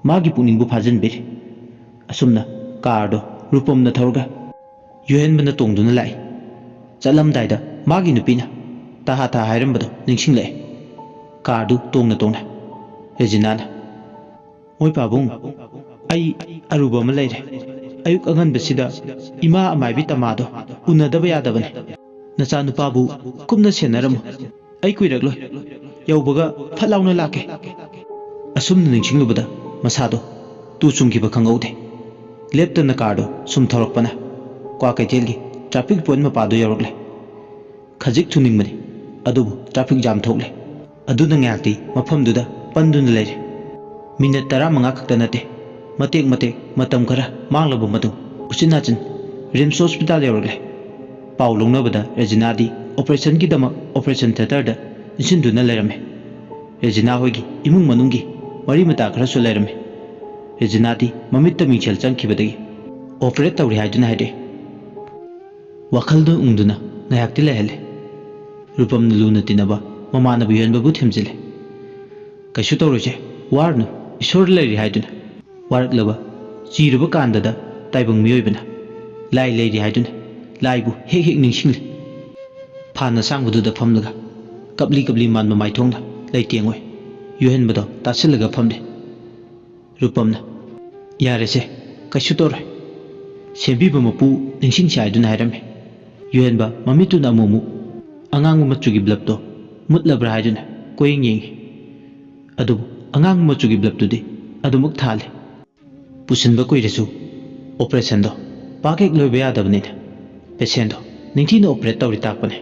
magi puningbu phajanbiri asumna kardo rupamna thorga yuhen bana tongduna lai chalamdaida magi nupina taha ta hairambado ningsinglai kardu tongna Regina na oi pabung ai aruba ma leire ayuk angan besida ima amaibi tamado unadaba yadabane nacha nupabu kumna senaram ai kuiragloi ꯌꯧꯕꯒ ꯐꯠ ꯂꯥꯎꯅ ꯂꯥꯛꯀꯦ ꯑꯁꯨꯝꯅ ꯅꯤꯡꯁꯤꯡꯂꯨꯕꯗ ꯃꯁꯥꯗꯣ ꯇꯨ ꯆꯨꯡꯈꯤꯕ ꯈꯪꯍꯧꯗꯦ ꯂꯦꯞꯇꯅ ꯀꯥꯔꯗꯣ ꯁꯨꯝ ꯊꯧꯔꯛꯄꯅ ꯀ꯭ꯋꯥ ꯀꯩꯊꯦꯜꯒꯤ ꯇ꯭ꯔꯥꯐꯤꯛ ꯄꯣꯏꯟꯠ ꯃꯄꯥꯗꯣ ꯌꯧꯔꯛꯂꯦ ꯈꯖꯤꯛ ꯊꯨꯅꯤꯡꯕꯅꯤ ꯑꯗꯨꯕꯨ ꯇ꯭ꯔꯥꯐꯤꯛ ꯖꯥꯝ ꯊꯣꯛꯂꯦ ꯑꯗꯨꯅ ꯉꯥꯏꯍꯥꯛꯇꯤ ꯃꯐꯝꯗꯨꯗ ꯄꯟꯗꯨꯅ ꯂꯩꯔꯦ ꯃꯤꯅꯠ 15 ꯈꯛꯇ ꯅꯠꯇꯦ ꯃꯇꯦꯛ ꯃꯇꯦꯛ ꯃꯇꯝ ꯈꯔ ꯃꯥꯡꯂꯕ ꯃꯇꯨꯡ ꯎꯆꯤꯟ ꯅꯥꯆꯤꯟ ꯔꯤꯝꯁ ꯍꯣꯁꯄꯤꯇꯥꯜ ꯌꯧꯔꯛꯂꯦ ꯄꯥꯎ ꯂꯧꯅꯕꯗ ꯔꯦꯖꯤꯅꯥꯗꯤ ꯑꯣꯄꯔꯦꯁꯟꯒꯤꯗꯃꯛ ꯑꯣꯄꯔꯦꯁꯟ ꯊꯤꯌꯦꯇꯔꯗ ꯏꯟꯁꯤꯟꯗꯨꯅ ꯂꯩꯔꯝꯃꯦ ꯔꯦꯖꯤꯅꯥ ꯍꯣꯏꯒꯤ ꯏꯃꯨꯡ ꯃꯅꯨꯡꯒꯤ ꯃꯔꯤ ꯃꯇꯥ ꯈꯔꯁꯨ ꯂꯩꯔꯝꯃꯦ ꯔꯦꯖꯤꯅꯥꯗꯤ ꯃꯃꯤꯠꯇ ꯃꯤꯡꯁꯦꯜ ꯆꯪꯈꯤꯕꯗꯒꯤ ꯑꯣꯄꯔꯦꯠ ꯇꯧꯔꯤ ꯍꯥꯏꯗꯨꯅ ꯍꯥꯏꯔꯛꯑꯦ ꯋꯥꯈꯜꯗ ꯎꯪꯗꯨꯅ ꯉꯥꯏꯍꯥꯛꯇꯤ ꯂꯩꯍꯜꯂꯦ ꯔꯨꯄꯝꯅ ꯂꯨꯅ ꯇꯤꯟꯅꯕ ꯃꯃꯥꯟꯅꯕ ꯌꯣꯟꯕꯕꯨ ꯊꯦꯝꯖꯤꯜꯂꯦ ꯀꯩꯁꯨ ꯇꯧꯔꯣꯏꯁꯦ ꯋꯥꯔꯅꯨ ꯏꯁꯣꯔ ꯂꯩꯔꯤ ꯍꯥꯏꯗꯨꯅ ꯋꯥꯔꯛꯂꯕ ꯆꯤꯔꯕ ꯀꯥꯟꯗꯗ ꯇꯥꯏꯕꯪ ꯃꯤꯑꯣꯏꯕꯅ ꯂꯥꯏ ꯂꯩꯔꯤ ꯍꯥꯏꯗꯨꯅ ꯂꯥꯏꯕꯨ ꯍꯦꯛ ꯍꯦꯛ ꯅꯤꯡꯁꯤꯡꯂꯤ ꯐꯥꯟꯅ ꯁꯥꯡꯕꯗꯨꯗ ꯐꯝꯂꯒ ꯀꯞꯂꯤ ꯀꯞꯂꯤ ꯃꯥꯟꯕ ꯃꯥꯏꯊꯣꯡꯗ ꯂꯩꯇꯦꯡꯉꯣꯏ ꯌꯨꯍꯦꯟꯕꯗꯣ ꯇꯥꯁꯤꯜꯂꯒ ꯐꯝꯂꯦ ꯔꯨꯄꯝꯅ ꯌꯥꯔꯦꯁꯦ ꯀꯩꯁꯨ ꯇꯧꯔꯣꯏ ꯁꯦꯝꯕꯤꯕ ꯃꯄꯨ ꯅꯤꯡꯁꯤꯡꯁꯤ ꯍꯥꯏꯗꯨꯅ ꯍꯥꯏꯔꯝꯃꯦ ꯌꯨꯍꯦꯟꯕ ꯃꯃꯤꯠꯇꯨꯅ ꯑꯃꯨꯛ ꯑꯉꯥꯡꯕ ꯃꯆꯨꯒꯤ ꯕ꯭ꯂꯕꯇꯣ ꯃꯨꯠꯂꯕ꯭ꯔꯥ ꯍꯥꯏꯗꯨꯅ ꯀꯣꯌꯦꯡ ꯌꯦꯡꯉꯤ ꯑꯗꯨꯕꯨ ꯑꯉꯥꯡꯕ ꯃꯆꯨꯒꯤ ꯕ꯭ꯂꯕꯇꯨꯗꯤ ꯑꯗꯨꯃꯛ ꯊꯥꯜꯂꯤ ꯄꯨꯁꯤꯟꯕ ꯀꯨꯏꯔꯁꯨ ꯑꯣꯄꯔꯦꯁꯟꯗꯣ ꯄꯥꯛ ꯍꯦꯛ ꯂꯣꯏꯕ ꯌꯥꯗꯕꯅꯤꯅ ꯄꯦꯁꯦꯟꯗꯣ ꯅꯤꯡꯊꯤꯅ ꯑꯣꯄꯔꯦꯠ ꯇꯧꯔꯤ ꯇꯥꯛꯄꯅꯦ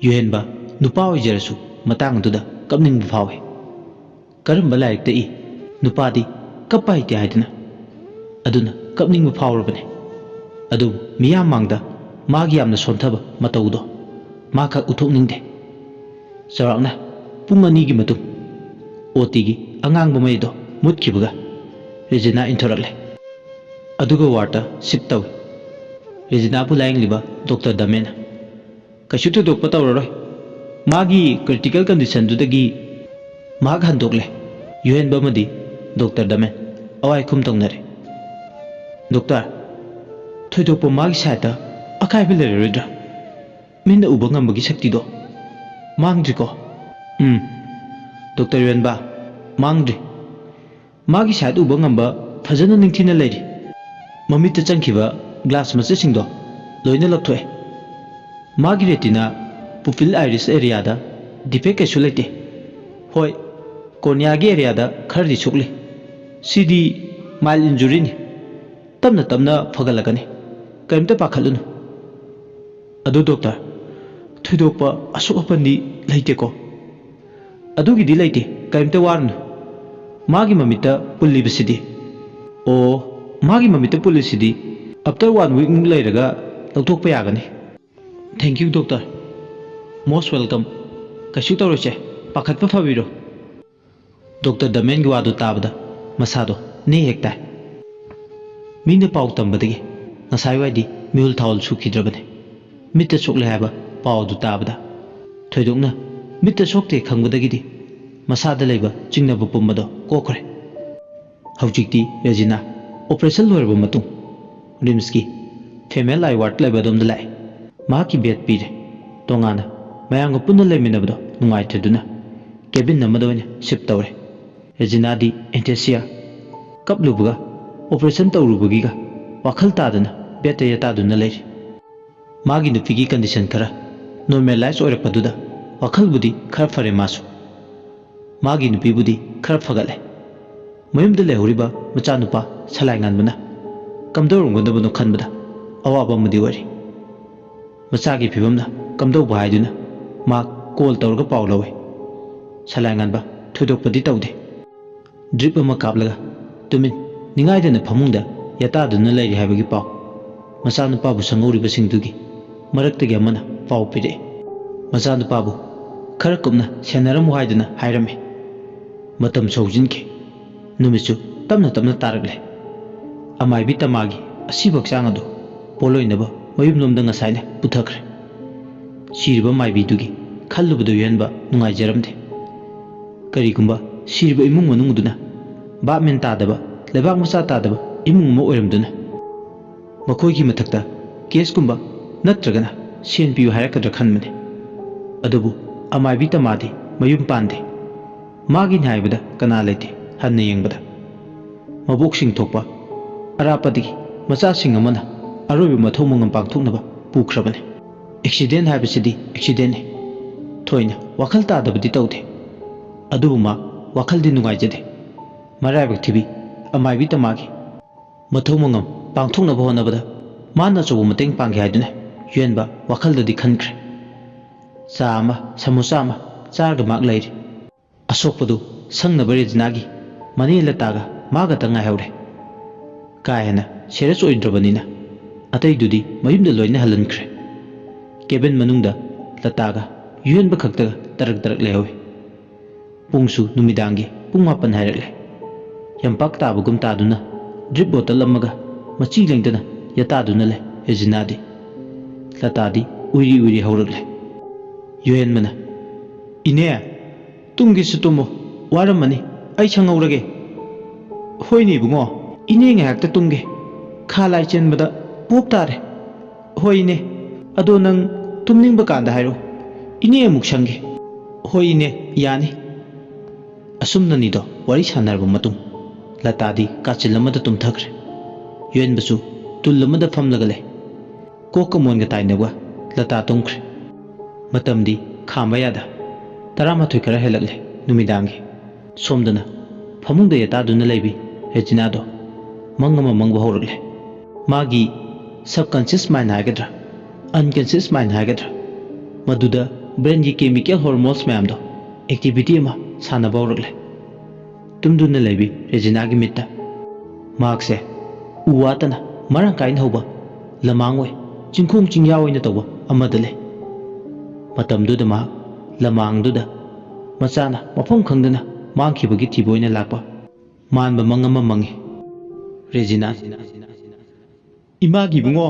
ꯌꯨꯍꯦꯟꯕ ꯅꯨꯄꯥ ꯑꯣꯏꯖꯔꯁꯨ ꯃꯇꯥꯡ ꯑꯗꯨꯗ ꯀꯞꯅꯤꯡꯕ ꯐꯥꯎꯏ ꯀꯔꯝꯕ ꯂꯥꯏꯔꯤꯛꯇ ꯏ ꯅꯨꯄꯥꯗꯤ ꯀꯞꯄ ꯍꯩꯇꯦ ꯍꯥꯏꯗꯨꯅ ꯑꯗꯨꯅ ꯀꯞꯅꯤꯡꯕ ꯐꯥꯎꯔꯕꯅꯦ ꯑꯗꯨꯕꯨ ꯃꯤꯌꯥꯝ ꯃꯥꯡꯗ ꯃꯥꯒꯤ ꯌꯥꯝꯅ ꯁꯣꯟꯊꯕ ꯃꯇꯧꯗꯣ ꯃꯥ ꯈꯛ ꯎꯠꯊꯣꯛꯅꯤꯡꯗꯦ ꯆꯥꯎꯔꯥꯛꯅ ꯄꯨꯡ 2ꯒꯤ ꯃꯇꯨꯡ ꯑꯣꯇꯤꯒꯤ ꯑꯉꯥꯡꯕ ꯃꯩꯗꯣ ꯃꯨꯠꯈꯤꯕꯒ ꯔꯦꯖꯤꯅꯥ ꯏꯟꯊꯣꯔꯛꯂꯦ ꯑꯗꯨꯒ ꯋꯥꯔꯗꯇ ꯁꯤꯞ ꯇꯧꯏ ꯔꯦꯖꯤꯅꯥꯕꯨ ꯂꯥꯌꯦꯡꯂꯤꯕ ꯗꯣꯛꯇꯔ ꯗꯃꯦꯟꯅ ꯀꯩꯁꯨ ꯊꯣꯏꯗꯣꯛꯄ ꯇꯧꯔꯔꯣꯏ ꯃꯥꯒꯤ ꯀ꯭ꯔꯤꯇꯤꯀꯦꯜ ꯀꯟꯗꯤꯁꯟꯗꯨꯗꯒꯤ ꯃꯍꯥꯛ ꯍꯟꯗꯣꯛꯂꯦ ꯌꯨꯍꯦꯟꯕ ꯑꯃꯗꯤ ꯗꯣꯛꯇꯔ ꯗꯃꯦꯟ ꯑꯋꯥꯏꯈꯨꯝ ꯇꯧꯅꯔꯦ ꯗꯣꯛꯇꯔ ꯊꯣꯏꯗꯣꯛꯄ ꯃꯥꯒꯤ ꯁꯥꯏꯠꯇ ꯑꯀꯥꯏꯕ ꯂꯩꯔꯔꯣꯏꯗ꯭ꯔꯥ ꯃꯤꯠꯅ ꯎꯕ ꯉꯝꯕꯒꯤ ꯁꯛꯇꯤꯗꯣ ꯃꯥꯡꯗ꯭ꯔꯤꯀꯣ ꯗꯣꯛꯇꯔ ꯌꯨꯍꯦꯟꯕ ꯃꯥꯡꯗ꯭ꯔꯤ ꯃꯥꯒꯤ ꯁꯥꯏꯠ ꯎꯕ ꯉꯝꯕ ꯐꯖꯅ ꯅꯤꯡꯊꯤꯅ ꯂꯩꯔꯤ ꯃꯃꯤꯠꯇ ꯆꯪꯈꯤꯕ ꯒ꯭ꯂꯥꯁ ꯃꯆꯦꯠꯁꯤꯡꯗꯣ ꯂꯣꯏꯅ ꯂꯧꯊꯣꯛꯑꯦ ꯃꯥꯒꯤ ꯔꯦꯇꯤꯅꯥ ꯄꯨꯄꯤꯜ ꯑꯥꯏꯔꯤꯁ ꯑꯦꯔꯤꯌꯥꯗ ꯗꯤꯐꯦꯛ ꯀꯩꯁꯨ ꯂꯩꯇꯦ ꯍꯣꯏ ꯀꯣꯔꯅꯤꯌꯥꯒꯤ ꯑꯦꯔꯤꯌꯥꯗ ꯈꯔꯗꯤ ꯁꯣꯛꯂꯤ ꯁꯤꯗꯤ ꯃꯥꯏꯜ ꯏꯟꯖꯨꯔꯤꯅꯤ ꯇꯞꯅ ꯇꯞꯅ ꯐꯒꯠꯂꯛꯀꯅꯤ ꯀꯔꯤꯝꯇ ꯄꯥꯈꯠꯂꯨꯅꯨ ꯑꯗꯨ ꯗꯣꯛꯇꯔ ꯊꯣꯏꯗꯣꯛꯄ ꯑꯁꯣꯛ ꯑꯄꯟꯗꯤ ꯂꯩꯇꯦꯀꯣ ꯑꯗꯨꯒꯤꯗꯤ ꯂꯩꯇꯦ ꯀꯔꯤꯝꯇ ꯋꯥꯔꯨꯅꯨ ꯃꯥꯒꯤ ꯃꯃꯤꯠꯇ ꯄꯨꯜꯂꯤꯕꯁꯤꯗꯤ ꯃꯥꯒꯤ ꯃꯃꯤꯠꯇ ꯄꯨꯜꯂꯤꯁꯤꯗꯤ ꯑꯐꯇꯔ 1 ꯋꯤꯛꯃꯨꯛ ꯂꯩꯔꯒ ꯂꯧꯊꯣꯛꯄ ꯌꯥꯒꯅꯤ thank you doctor most welcome ꯀꯩꯁꯨ ꯇꯧꯔꯣꯏꯁꯦ ꯄꯥꯈꯠꯄ ꯐꯕꯤꯔꯣ ꯗꯣꯛꯇꯔ ꯗꯃꯦꯟꯒꯤ ꯋꯥꯗꯨ ꯇꯥꯕꯗ ꯃꯁꯥꯗꯣ ꯅꯦ ꯍꯦꯛ ꯇꯥꯏ ꯃꯤꯅ ꯄꯥꯎ ꯇꯝꯕꯗꯒꯤ ꯉꯁꯥꯏꯋꯥꯏꯗꯤ ꯃꯤꯍꯨꯜ ꯊꯥꯎꯜ ꯁꯨꯈꯤꯗ꯭ꯔꯕꯅꯤ ꯃꯤꯠꯇ ꯁꯣꯛꯂꯦ ꯍꯥꯏꯕ ꯄꯥꯎ ꯑꯗꯨ ꯇꯥꯕꯗ ꯊꯣꯏꯗꯣꯛꯅ ꯃꯤꯠꯇ ꯁꯣꯛꯇꯦ ꯈꯪꯕꯗꯒꯤꯗꯤ ꯃꯁꯥꯗ ꯂꯩꯕ ꯆꯤꯡꯅꯕ ꯄꯨꯝꯕꯗꯣ ꯀꯣꯛꯈ꯭ꯔꯦ ꯍꯧꯖꯤꯛꯇꯤ ꯔꯦꯖꯤꯅꯥ ꯑꯣꯄꯔꯦꯁꯟ ꯂꯣꯏꯔꯕ ꯃꯇꯨꯡ ꯔꯤꯝꯁꯀꯤ ꯐꯦꯃꯦꯜ ꯑꯥꯏ ꯋꯥꯔꯗ ꯂꯩꯕꯗꯣꯝꯗ ꯂꯥꯛꯑꯦ ꯃꯍꯥꯛꯀꯤ ꯕꯦꯗ ꯄꯤꯔꯦ ꯇꯣꯉꯥꯟꯅ ꯃꯌꯥꯝꯒ ꯄꯨꯟꯅ ꯂꯩꯃꯤꯟꯅꯕꯗꯣ ꯅꯨꯡꯉꯥꯏꯇ꯭ꯔꯗꯨꯅ ꯀꯦꯕꯤꯟ ꯑꯃꯗ ꯑꯣꯏꯅ ꯁꯤꯞ ꯇꯧꯔꯦ ꯔꯦꯖꯤꯅꯥꯗꯤ ꯑꯦꯟꯊꯦꯁꯤꯌꯥ ꯀꯞꯂꯨꯕꯒ ꯑꯣꯄꯔꯦꯁꯟ ꯇꯧꯔꯨꯕꯒꯤꯒ ꯋꯥꯈꯜ ꯇꯥꯗꯅ ꯕꯦꯗꯇ ꯌꯦꯇꯥꯗꯨꯅ ꯂꯩꯔꯤ ꯃꯥꯒꯤ ꯅꯨꯄꯤꯒꯤ ꯀꯟꯗꯤꯁꯟ ꯈꯔ ꯅꯣꯔꯃꯦꯂꯥꯏꯁ ꯑꯣꯏꯔꯛꯄꯗꯨꯗ ꯋꯥꯈꯜꯕꯨꯗꯤ ꯈꯔ ꯐꯔꯦ ꯃꯥꯁꯨ ꯃꯥꯒꯤ ꯅꯨꯄꯤꯕꯨꯗꯤ ꯈꯔ ꯐꯒꯠꯂꯦ ꯃꯌꯨꯝꯗ ꯂꯩꯍꯧꯔꯤꯕ ꯃꯆꯥꯅꯨꯄꯥ ꯁꯂꯥꯏ ꯉꯥꯟꯕꯅ ꯀꯝꯗꯧꯔꯝꯒꯗꯕꯅꯣ ꯈꯟꯕꯗ ꯑꯋꯥꯕ ꯑꯃꯗꯤ ꯑꯣꯏꯔꯤ ꯃꯆꯥꯒꯤ ꯐꯤꯕꯝꯅ ꯀꯝꯗꯧꯕ ꯍꯥꯏꯗꯨꯅ ꯃꯥ ꯀꯣꯜ ꯇꯧꯔꯒ ꯄꯥꯎ ꯂꯧꯋꯤ ꯁꯂꯥꯏ ꯉꯥꯟꯕ ꯊꯣꯏꯗꯣꯛꯄꯗꯤ ꯇꯧꯗꯦ ꯗ꯭ꯔꯤꯞ ꯑꯃ ꯀꯥꯞꯂꯒ ꯇꯨꯃꯤꯟ ꯅꯤꯡꯉꯥꯏꯗꯅ ꯐꯃꯨꯡꯗ ꯌꯥꯇꯥꯗꯨꯅ ꯂꯩꯔꯤ ꯍꯥꯏꯕꯒꯤ ꯄꯥꯎ ꯃꯆꯥꯅꯨꯄꯥꯕꯨ ꯁꯪꯍꯧꯔꯤꯕꯁꯤꯡꯗꯨꯒꯤ ꯃꯔꯛꯇꯒꯤ ꯑꯃꯅ ꯄꯥꯎ ꯄꯤꯔꯛꯏ ꯃꯆꯥꯅꯨꯄꯥꯕꯨ ꯈꯔ ꯀꯨꯞꯅ ꯁꯦꯟꯅꯔꯝꯃꯨ ꯍꯥꯏꯗꯨꯅ ꯍꯥꯏꯔꯝꯃꯤ ꯃꯇꯝꯁꯨ ꯍꯧꯖꯤꯟꯈꯤ ꯅꯨꯃꯤꯠꯁꯨ ꯇꯞꯅ ꯇꯞꯅ ꯇꯥꯔꯛꯂꯦ ꯑꯃꯥꯏꯕꯤ ꯇꯃꯥꯒꯤ ꯑꯁꯤꯕ ꯍꯛꯆꯥꯡ ꯑꯗꯨ ꯄꯣꯂꯣꯏꯅꯕ ꯃꯌꯨꯝꯂꯣꯝꯗ ꯉꯁꯥꯏꯅ ꯄꯨꯊꯈ꯭ꯔꯦ ꯁꯤꯔꯤꯕ ꯃꯥꯏꯕꯤꯗꯨꯒꯤ ꯈꯜꯂꯨꯕꯗ ꯌꯨꯍꯦꯟꯕ ꯅꯨꯡꯉꯥꯏꯖꯔꯝꯗꯦ ꯀꯔꯤꯒꯨꯝꯕ ꯁꯤꯔꯤꯕ ꯏꯃꯨꯡ ꯃꯅꯨꯡꯗꯨꯅ ꯕꯥꯞꯃꯦꯟ ꯇꯥꯗꯕ ꯂꯩꯕꯥꯛ ꯃꯆꯥ ꯇꯥꯗꯕ ꯏꯃꯨꯡ ꯑꯃ ꯑꯣꯏꯔꯝꯗꯨꯅ ꯃꯈꯣꯏꯒꯤ ꯃꯊꯛꯇ ꯀꯦꯁꯀꯨꯝꯕ ꯅꯠꯇ꯭ꯔꯒꯅ ꯁꯦꯟ ꯄꯤꯌꯨ ꯍꯥꯏꯔꯛꯀꯗ꯭ꯔꯥ ꯈꯟꯕꯅꯤ ꯑꯗꯨꯕꯨ ꯑꯃꯥꯏꯕꯤ ꯇꯃꯥꯗꯤ ꯃꯌꯨꯝ ꯄꯥꯟꯗꯦ ꯃꯥꯒꯤꯅꯤ ꯍꯥꯏꯕꯗ ꯀꯅꯥ ꯂꯩꯇꯦ ꯍꯟꯅ ꯌꯦꯡꯕꯗ ꯃꯕꯣꯛꯁꯤꯡ ꯊꯣꯛꯄ ꯑꯔꯥꯞꯄꯗꯒꯤ ꯃꯆꯥꯁꯤꯡ ꯑꯃꯅ ꯑꯔꯣꯏꯕ ꯃꯊꯧ ꯃꯉꯝ ꯄꯥꯡꯊꯣꯛꯅꯕ ꯄꯨꯈ꯭ꯔꯕꯅꯤ ꯑꯦꯛꯁꯤꯗꯦꯟ ꯍꯥꯏꯕꯁꯤꯗꯤ ꯑꯦꯛꯁꯤꯗꯦꯟꯅꯤ ꯊꯣꯏꯅ ꯋꯥꯈꯜ ꯇꯥꯗꯕꯗꯤ ꯇꯧꯗꯦ ꯑꯗꯨꯕꯨ ꯃꯥ ꯋꯥꯈꯜꯗꯤ ꯅꯨꯡꯉꯥꯏꯖꯗꯦ ꯃꯔꯥꯏꯕꯛ ꯊꯤꯕꯤ ꯑꯃꯥꯏꯕꯤ ꯇꯃꯥꯒꯤ ꯃꯊꯧ ꯃꯉꯝ ꯄꯥꯡꯊꯣꯛꯅꯕ ꯍꯣꯠꯅꯕꯗ ꯃꯥꯅ ꯑꯆꯧꯕ ꯃꯇꯦꯡ ꯄꯥꯡꯒꯦ ꯍꯥꯏꯗꯨꯅ ꯌꯨꯍꯦꯟꯕ ꯋꯥꯈꯜꯗꯗꯤ ꯈꯟꯈ꯭ꯔꯦ ꯆꯥ ꯑꯃ ꯁꯃꯣꯁꯥ ꯑꯃ ꯆꯥꯔꯒ ꯃꯍꯥꯛ ꯂꯩꯔꯤ ꯑꯁꯣꯛꯄꯗꯨ ꯁꯪꯅꯕ ꯔꯦꯖꯤꯅꯥꯒꯤ ꯃꯅꯦ ꯂꯇꯥꯒ ꯃꯥꯒꯇ ꯉꯥꯏꯍꯧꯔꯦ ꯀꯥ ꯍꯦꯟꯅ ꯁꯦꯔꯤꯌꯁ ꯑꯣꯏꯗ꯭ꯔꯕꯅꯤꯅ ꯑꯇꯩꯗꯨꯗꯤ ꯃꯌꯨꯝꯗ ꯂꯣꯏꯅ ꯍꯜꯍꯟꯈ꯭ꯔꯦ ꯀꯦꯕꯤꯟ ꯃꯅꯨꯡꯗ ꯂꯇꯥꯒ ꯌꯨꯍꯦꯟꯕ ꯈꯛꯇꯒ ꯇꯔꯛ ꯇꯔꯛ ꯂꯩꯍꯧꯏ ꯄꯨꯡꯁꯨ ꯅꯨꯃꯤꯗꯥꯡꯒꯤ ꯄꯨꯡ 9 ꯍꯥꯏꯔꯛꯂꯦ ꯌꯥꯝꯄꯥꯛ ꯇꯥꯕꯒꯨꯝ ꯇꯥꯗꯨꯅ ꯗ꯭ꯔꯤꯞ ꯕꯣꯇꯜ ꯑꯃꯒ ꯃꯆꯤ ꯂꯦꯡꯗꯅ ꯌꯥꯇꯥꯗꯨꯅ ꯂꯩ ꯔꯦꯖꯤꯅꯥꯗꯤ ꯂꯇꯥꯗꯤ ꯎꯏꯔꯤ ꯎꯏꯔꯤ ꯍꯧꯔꯛꯂꯦ ꯌꯨꯍꯦꯟꯕꯅ ꯏꯅꯦ ꯇꯨꯝꯒꯦꯁꯨ ꯇꯨꯝꯃꯣ ꯋꯥꯔꯝꯃꯅꯤ ꯑꯩ ꯁꯪꯍꯧꯔꯒꯦ ꯍꯣꯏꯅꯦ ꯏꯕꯨꯡꯉꯣ ꯏꯅꯦ ꯉꯥꯏꯍꯥꯛꯇ ꯇꯨꯝꯒꯦ ꯈꯥ ꯂꯥꯏ ꯆꯦꯟꯕꯗ ꯄꯣꯞ ꯇꯥꯔꯦ ꯍꯣꯏ ꯏꯅꯦ ꯑꯗꯣ ꯅꯪ ꯇꯨꯝꯅꯤꯡꯕ ꯀꯥꯟꯗ ꯍꯥꯏꯔꯣ ꯏꯅꯦ ꯑꯃꯨꯛ ꯁꯪꯒꯦ ꯍꯣꯏ ꯏꯅꯦ ꯌꯥꯅꯤ ꯑꯁꯨꯝꯅꯅꯤꯗꯣ ꯋꯥꯔꯤ ꯁꯥꯟꯅꯔꯕ ꯃꯇꯨꯡ ꯂꯇꯥꯗꯤ ꯀꯥꯆꯤꯜ ꯑꯃꯗ ꯇꯨꯝꯊꯈ꯭ꯔꯦ ꯌꯨꯍꯦꯟꯕꯁꯨ ꯇꯨꯜ ꯑꯃꯗ ꯐꯝꯂꯒ ꯂꯩ ꯀꯣꯛꯀ ꯃꯣꯟꯒ ꯇꯥꯏꯅꯕ ꯂꯇꯥ ꯇꯨꯝꯈ꯭ꯔꯦ ꯃꯇꯝꯗꯤ ꯈꯥꯝꯕ ꯌꯥꯗ 11 ꯈꯔ ꯍꯦꯜꯂꯛꯂꯦ ꯅꯨꯃꯤꯗꯥꯡꯒꯤ ꯁꯣꯝꯗꯅ ꯐꯃꯨꯡꯗ ꯌꯥꯇꯥꯗꯨꯅ ꯂꯩꯕꯤ ꯔꯦꯖꯤꯅꯥꯗꯣ ꯃꯪ ꯑꯃ ꯃꯪꯕ ꯍꯧꯔꯛꯂꯦ ꯃꯥꯒꯤ ꯁꯕꯀꯟꯁꯤꯌꯁ ꯃꯥꯏꯟ ꯍꯥꯏꯒꯗ꯭ꯔꯥ ꯑꯟꯀꯟꯁꯤꯌꯁ ꯃꯥꯏꯟ ꯍꯥꯏꯒꯗ꯭ꯔꯥ ꯃꯗꯨꯗ ꯕ꯭ꯔꯦꯟꯒꯤ ꯀꯦꯃꯤꯀꯦꯜ ꯍꯣꯔꯃꯣꯟꯁ ꯃꯌꯥꯝꯗꯣ ꯑꯦꯛꯇꯤꯚꯤꯇꯤ ꯑꯃ ꯁꯥꯟꯅꯕ ꯍꯧꯔꯛꯂꯦ ꯇꯨꯝꯗꯨꯅ ꯂꯩꯕꯤ ꯔꯦꯖꯤꯅꯥꯒꯤ ꯃꯤꯠꯇ ꯃꯍꯥꯛꯁꯦ ꯎ ꯋꯥꯇꯅ ꯃꯔꯥꯡ ꯀꯥꯏꯅ ꯍꯧꯕ ꯂꯃꯥꯡ ꯑꯣꯏ ꯆꯤꯡꯈꯣꯡ ꯆꯤꯡꯌꯥ ꯑꯣꯏꯅ ꯇꯧꯕ ꯑꯃꯗ ꯂꯩ ꯃꯇꯝꯗꯨꯗ ꯃꯍꯥꯛ ꯂꯃꯥꯡꯗꯨꯗ ꯃꯆꯥꯅ ꯃꯐꯝ ꯈꯪꯗꯅ ꯃꯥꯡꯈꯤꯕꯒꯤ ꯊꯤꯕ ꯑꯣꯏꯅ ꯂꯥꯛꯄ ꯃꯥꯟꯕ ꯃꯪ ꯑꯃ ꯃꯪꯉꯤ ꯔꯦꯖꯤꯅꯥ 이마기 붕어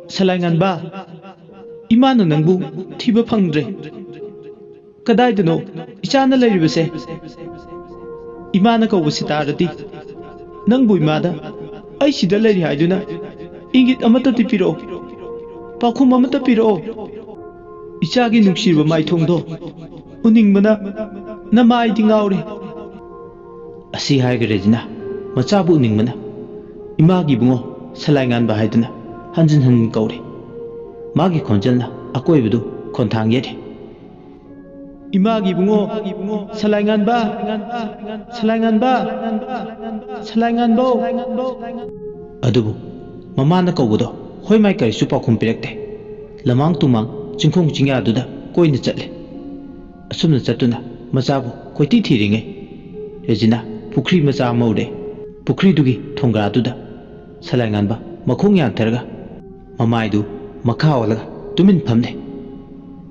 살랑한 바 이마는 낭부 티버 펑드레 그다이드노 이차나 레리베세 이마나 거부시 따르디 낭부 이마다 아이시다 레리 하이두나 인깃 아마따 티피로 파쿰 아마따 피로 이차기 눅시르바 마이통도 우닝바나 나마이디 ngauri ꯑꯁꯤ ꯍꯥꯏꯔꯒ ꯔꯦꯖꯤꯅꯥ ꯃꯆꯥꯕꯨ ꯎꯅꯤꯡꯕꯅ ꯏꯃꯥꯒꯤ ꯏꯕꯨꯡꯉꯣ ꯁꯂꯥꯏꯉꯥꯟꯕ ꯍꯥꯏꯗꯨꯅ ꯍꯟꯖꯤꯟ ꯍꯟꯖꯤꯟ ꯀꯧꯔꯤ ꯃꯥꯒꯤ ꯈꯣꯟꯖꯦꯜꯅ ꯑꯀꯣꯏꯕꯗꯨ ꯈꯣꯟꯊꯥꯡ ꯌꯦꯠꯂꯤ 이마기 붕어 살랑한 바 살랑한 바 살랑한 보 ꯑꯗꯨꯕꯨ ꯃꯃꯥꯅ ꯀꯧꯕꯗꯣ ꯍꯣꯏ ꯃꯥꯏ ꯀꯔꯤꯁꯨ ꯄꯥꯎꯈꯨꯝ ꯄꯤꯔꯛꯇꯦ ꯂꯃꯥꯡ ꯇꯨꯃꯥꯡ ꯆꯤꯡꯈꯣꯡ ꯆꯤꯡꯌꯥꯗꯨꯗ ꯀꯣꯏꯅ ꯆꯠꯂꯦ ꯑꯁꯨꯝꯅ ꯆꯠꯇꯨꯅ ꯃꯆꯥꯕꯨ ꯀꯣꯏꯊꯤ ꯊꯤꯔꯤꯉꯩ ꯔꯦꯖꯤꯅꯥ ꯄꯨꯈ꯭ꯔꯤ ꯃꯆꯥ ꯑꯃ ꯎꯔꯦ ꯄꯨꯈ꯭ꯔꯤꯗꯨꯒꯤ ꯊꯣꯡꯒ꯭ꯔꯥꯗꯨꯗ ꯁꯂꯥꯏꯉꯥꯟꯕ ꯃꯈꯣꯡ ꯌꯥꯟꯊꯔꯒ ꯃꯃꯥꯏꯗꯨ ꯃꯈꯥ ꯑꯣꯜꯂꯒ ꯇꯨꯃꯤꯟ ꯐꯝꯂꯦ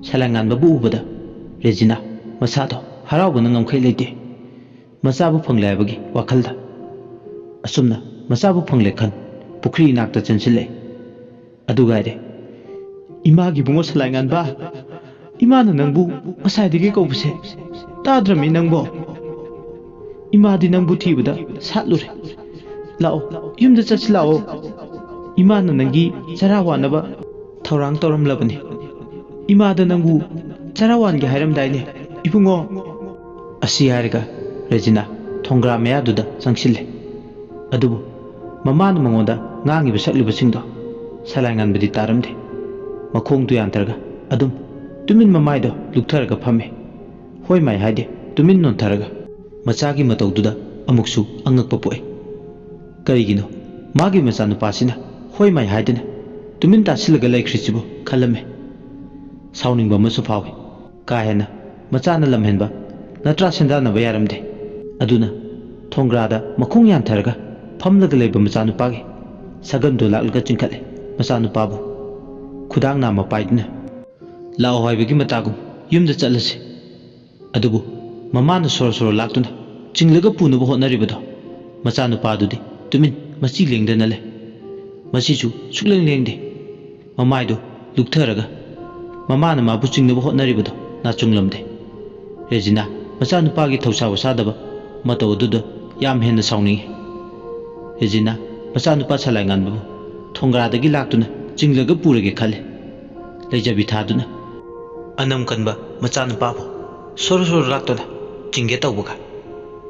ꯁꯂꯥꯏꯉꯥꯟꯕꯕꯨ ꯎꯕꯗ ꯔꯦꯖꯤꯅꯥ ꯃꯁꯥꯗꯣ ꯍꯔꯥꯎꯕꯅ ꯉꯝꯈꯩ ꯂꯩꯇꯦ ꯃꯆꯥꯕꯨ ꯐꯪꯂꯦ ꯍꯥꯏꯕꯒꯤ ꯋꯥꯈꯜꯗ ꯑꯁꯨꯝꯅ ꯃꯆꯥꯕꯨ ꯐꯪꯂꯦ ꯈꯟ ꯄꯨꯈ꯭ꯔꯤ ꯏꯅꯥꯛꯇ ꯆꯪꯁꯤꯜꯂꯛꯑꯦ ꯑꯗꯨꯒꯥꯏꯔꯦ 이마기 붕어 살랑한 바 이마는 낭부 마사이디게 거부세 따드람이 낭보 이마디 낭부 티보다 사루레 라오 윰다 ꯆꯠꯁꯤ ꯂꯥꯛꯑꯣ 이마는 낭기 ꯆꯔꯥ ꯋꯥꯟꯅꯕ ꯊꯧꯔꯥꯡ ꯇꯧꯔꯝꯂꯕꯅꯤ 이마ꯗ 낭부 ꯆꯔꯥ ꯋꯥꯟꯒꯦ ꯍꯥꯏꯔꯝꯗꯥꯏꯅꯦ 이붕어 ꯑꯁꯤ ꯍꯥꯏꯔꯒ ꯔꯦꯖꯤꯅꯥ ꯊꯣꯡꯒ꯭ꯔꯥ ꯃꯌꯥꯗꯨꯗ ꯆꯪꯁꯤꯜꯂꯦ ꯑꯗꯨꯕꯨ ꯃꯃꯥꯅ ꯃꯉꯣꯟꯗ ꯉꯥꯡꯉꯤꯕ ꯁꯛꯂꯤꯕꯁꯤꯡꯗꯣ ꯁꯂꯥꯏꯉꯥꯟꯕꯗꯤ ꯇꯥꯔꯝꯗꯦ ꯃꯈꯣꯡꯗꯨ ꯌꯥꯟꯊꯔꯒ ꯑꯗꯨꯝ ꯇꯨꯃꯤꯟ ꯃꯃꯥꯏꯗꯣ ꯂꯨꯛꯊꯔꯒ ꯐꯝꯃꯦ ꯍꯣꯏ ꯃꯥꯏ ꯍꯥꯏꯗꯦ ꯇꯨꯃꯤꯟ ꯅꯣꯟꯊꯔꯒ ꯃꯆꯥꯒꯤ ꯃꯇꯧꯗꯨꯗ ꯑꯃꯨꯛꯁꯨ ꯑꯉꯛꯄ ꯄꯣꯛꯏ ꯀꯔꯤꯒꯤꯅꯣ ꯃꯥꯒꯤ ꯃꯆꯥꯅꯨꯄꯥꯁꯤꯅ ꯍꯣꯏ ꯃꯥꯏ ꯍꯥꯏꯗꯅ ꯇꯨꯃꯤꯟ ꯇꯥꯁꯤꯜꯂꯒ ꯂꯩꯈ꯭ꯔꯤꯁꯤꯕꯨ ꯈꯜꯂꯝꯃꯦ ꯁꯥꯎꯅꯤꯡꯕ ꯑꯃꯁꯨ ꯐꯥꯎꯏ ꯀꯥ ꯍꯦꯟꯅ ꯃꯆꯥꯅ ꯂꯝꯍꯦꯟꯕ ꯅꯠꯇ꯭ꯔꯥ ꯁꯦꯟꯗꯥꯟꯅꯕ ꯌꯥꯔꯝꯗꯦ ꯑꯗꯨꯅ ꯊꯣꯡꯒ꯭ꯔꯥꯗ ꯃꯈꯣꯡ ꯌꯥꯟꯊꯔꯒ ꯐꯝꯂꯒ ꯂꯩꯕ ꯃꯆꯥꯅꯨꯄꯥꯒꯤ ꯁꯒꯝꯗꯨ ꯂꯥꯛꯂꯒ ꯆꯤꯡꯈꯠꯂꯦ ꯃꯆꯥꯅꯨꯄꯥꯕꯨ ꯈꯨꯗꯥꯡ ꯅꯥꯝꯃ ꯄꯥꯏꯗꯨꯅ ꯂꯥꯛꯑꯣ ꯍꯥꯏꯕꯒꯤ ꯃꯇꯥꯒꯨꯝ ꯌꯨꯝꯗ ꯆꯠꯂꯁꯤ ꯑꯗꯨꯕꯨ ꯃꯃꯥꯅ ꯁꯣꯔ ꯁꯣꯔ ꯂꯥꯛꯇꯨꯅ ꯆꯤꯡꯂꯒ ꯄꯨꯅꯕ ꯍꯣꯠꯅꯔꯤꯕꯗꯣ ꯃꯆꯥꯅꯨꯄꯥꯗꯨꯗꯤ ꯇꯨꯃꯤꯟ ꯃꯆꯤ ꯂꯦꯡꯗꯅ ꯂꯩ ꯃꯁꯤꯁꯨ ꯁꯨꯛꯂꯦꯡ ꯂꯦꯡꯗꯦ ꯃꯃꯥꯏꯗꯨ ꯂꯨꯛꯊꯔꯒ ꯃꯃꯥꯅ ꯃꯥꯕꯨ ꯆꯤꯡꯅꯕ ꯍꯣꯠꯅꯔꯤꯕꯗꯣ ꯅꯥꯆꯨꯡꯂꯝꯗꯦ ꯔꯦꯖꯤꯅꯥ ꯃꯆꯥꯅꯨꯄꯥꯒꯤ ꯊꯧꯁꯥ ꯋꯥꯁꯥꯗꯕ ꯃꯇꯧ ꯑꯗꯨꯗ ꯌꯥꯝ ꯍꯦꯟꯅ ꯁꯥꯎꯅꯤꯡꯉꯤ ꯔꯦꯖꯤꯅꯥ ꯃꯆꯥꯅꯨꯄꯥ ꯁꯂꯥꯏꯉꯥꯟꯕꯕꯨ ꯊꯣꯡꯒ꯭ꯔꯥꯗꯒꯤ ꯂꯥꯛꯇꯨꯅ ꯆꯤꯡꯂꯒ ꯄꯨꯔꯒꯦ ꯈꯜꯂꯤ ꯂꯩꯖꯕꯤ ꯊꯥꯗꯨꯅ ꯑꯅꯝ ꯀꯟꯕ ꯃꯆꯥꯅꯨꯄꯥꯕꯨ ꯁꯣꯔ ꯁꯣꯔ ꯂꯥꯛꯇꯨꯅ ꯆꯤꯡꯒꯦ ꯇꯧꯕꯒ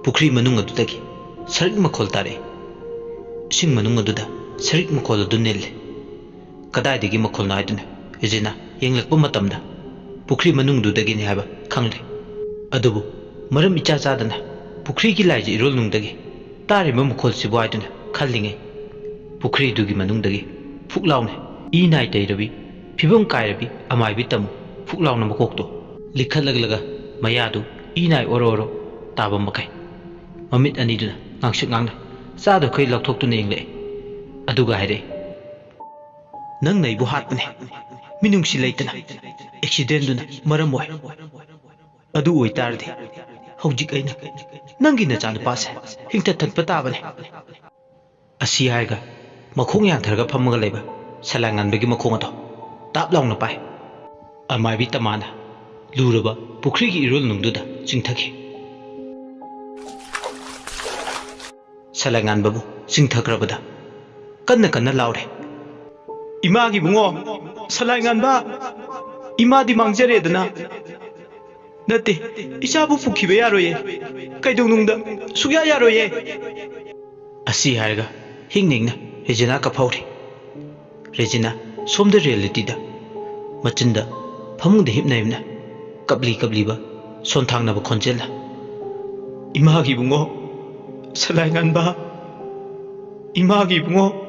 ꯄꯨꯈ꯭ꯔꯤ ꯃꯅꯨꯡ ꯑꯗꯨꯗꯒꯤ ꯁꯔꯤꯛ ꯃꯈꯣꯜ ꯇꯥꯔꯛꯏ ꯏꯁꯤꯡ ꯃꯅꯨꯡ ꯑꯗꯨꯗ ꯁꯔꯤꯛ ꯃꯈꯣꯜ ꯑꯗꯨ ꯅꯤꯜꯂꯤ ꯀꯗꯥꯏꯗꯒꯤ ꯃꯈꯣꯜꯅꯣ ꯍꯥꯏꯗꯨꯅ ꯔꯦꯖꯤꯅꯥ ꯌꯦꯡꯂꯛꯄ ꯃꯇꯝꯗ ꯄꯨꯈ꯭ꯔꯤ ꯃꯅꯨꯡꯗꯨꯗꯒꯤꯅꯤ ꯍꯥꯏꯕ ꯈꯪꯂꯦ ꯑꯗꯨꯕꯨ ꯃꯔꯝ ꯏꯆꯥ ꯆꯥꯗꯅ ꯄꯨꯈ꯭ꯔꯤꯒꯤ ꯂꯥꯏꯖ ꯏꯔꯣꯜꯅꯨꯡꯗꯒꯤ ꯇꯥꯔꯤꯕ ꯃꯈꯣꯜꯁꯤꯕꯨ ꯍꯥꯏꯗꯨꯅ ꯈꯜꯂꯤꯉꯩ ꯄꯨꯈ꯭ꯔꯤꯗꯨꯒꯤ ꯃꯅꯨꯡꯗꯒꯤ ꯐꯨꯛ ꯂꯥꯎꯅ ꯏ ꯅꯥꯏ ꯇꯩꯔꯕꯤ ꯐꯤꯕꯝ ꯀꯥꯏꯔꯕꯤ ꯑꯃꯥꯏꯕꯤ ꯇꯝꯃꯨ ꯐꯨꯛ ꯂꯥꯎꯅ ꯃꯀꯣꯛꯇꯣ ꯂꯤꯈꯠꯂꯛꯂꯒ ꯃꯌꯥꯗꯨ ꯏ ꯅꯥꯏ ꯑꯣꯔꯣ ꯑꯣꯔꯣ ꯇꯥꯕ ꯃꯈꯩ ꯃꯃꯤꯠ ꯑꯅꯤꯗꯨꯅ ꯉꯥꯡꯁꯛ ꯉꯥꯡꯅ ꯆꯥꯗꯈꯩ ꯂꯧꯊꯣꯛꯇꯨꯅ ꯌꯦꯡꯂꯛꯏ ꯑꯗꯨꯒ ꯍꯥꯏꯔꯛꯏ ꯅꯪꯅ ꯑꯩꯕꯨ ꯍꯥꯠꯄꯅꯦ ꯃꯤꯅꯨꯡꯁꯤ ꯂꯩꯇꯅ ꯑꯦꯛꯁꯤꯗꯦꯟꯗꯨꯅ ꯃꯔꯝ ꯑꯣꯏ ꯑꯗꯨ ꯑꯣꯏꯇꯥꯔꯗꯤ ꯍꯧꯖꯤꯛ ꯑꯩꯅ ꯅꯪꯒꯤ ꯅꯆꯥꯅꯨꯄꯥꯁꯦ ꯍꯤꯡꯇꯠꯊꯠꯄ ꯇꯥꯕꯅꯦ ꯑꯁꯤ ꯍꯥꯏꯔꯒ ꯃꯈꯣꯡ ꯌꯥꯟꯊꯔꯒ ꯐꯝꯃꯒ ꯂꯩꯕ ꯁꯂꯥꯏꯉꯥꯟꯕꯒꯤ ꯃꯈꯣꯡ ꯑꯗꯣ ꯇꯥꯞ ꯂꯥꯎꯅ ꯄꯥꯏ ꯑꯃꯥꯏꯕꯤ ꯇꯃꯥꯅ ꯂꯨꯔꯕ ꯄꯨꯈ꯭ꯔꯤꯒꯤ ꯏꯔꯣꯜꯅꯨꯡꯗꯨꯗ ꯆꯤꯡꯊꯈꯤ ꯁꯂꯥꯏꯉꯥꯟꯕꯕꯨ ꯆꯤꯡꯊꯈ꯭ꯔꯕꯗ ꯀꯟꯅ ꯀꯟꯅ ꯂꯥꯎꯔꯦ 이마기 붕어 살라잉한바 이마디 망자래드나 너때 이샤부 푸키베 야로예 까이동농다 수야 야로예 ꯑꯁꯤ ꯍꯥꯏꯔꯒ ꯍꯤꯡꯅꯤꯡꯅ ꯔꯦꯖꯤꯅꯥ ꯀꯞꯍꯧꯔꯤ ꯔꯦꯖꯤꯅꯥ ꯁꯣꯝꯗ ꯔꯤꯌꯦꯂꯤꯇꯤꯗ ꯃꯆꯤꯟꯗ ꯐꯃꯨꯡꯗ ꯍꯤꯞꯅ ꯍꯤꯞꯅ ꯀꯞꯂꯤ ꯀꯞꯂꯤꯕ ꯁꯣꯟꯊꯥꯡꯅꯕ ꯈꯣꯟꯖꯦꯜꯅ 이마기 붕어 살라잉한바 이마기 붕어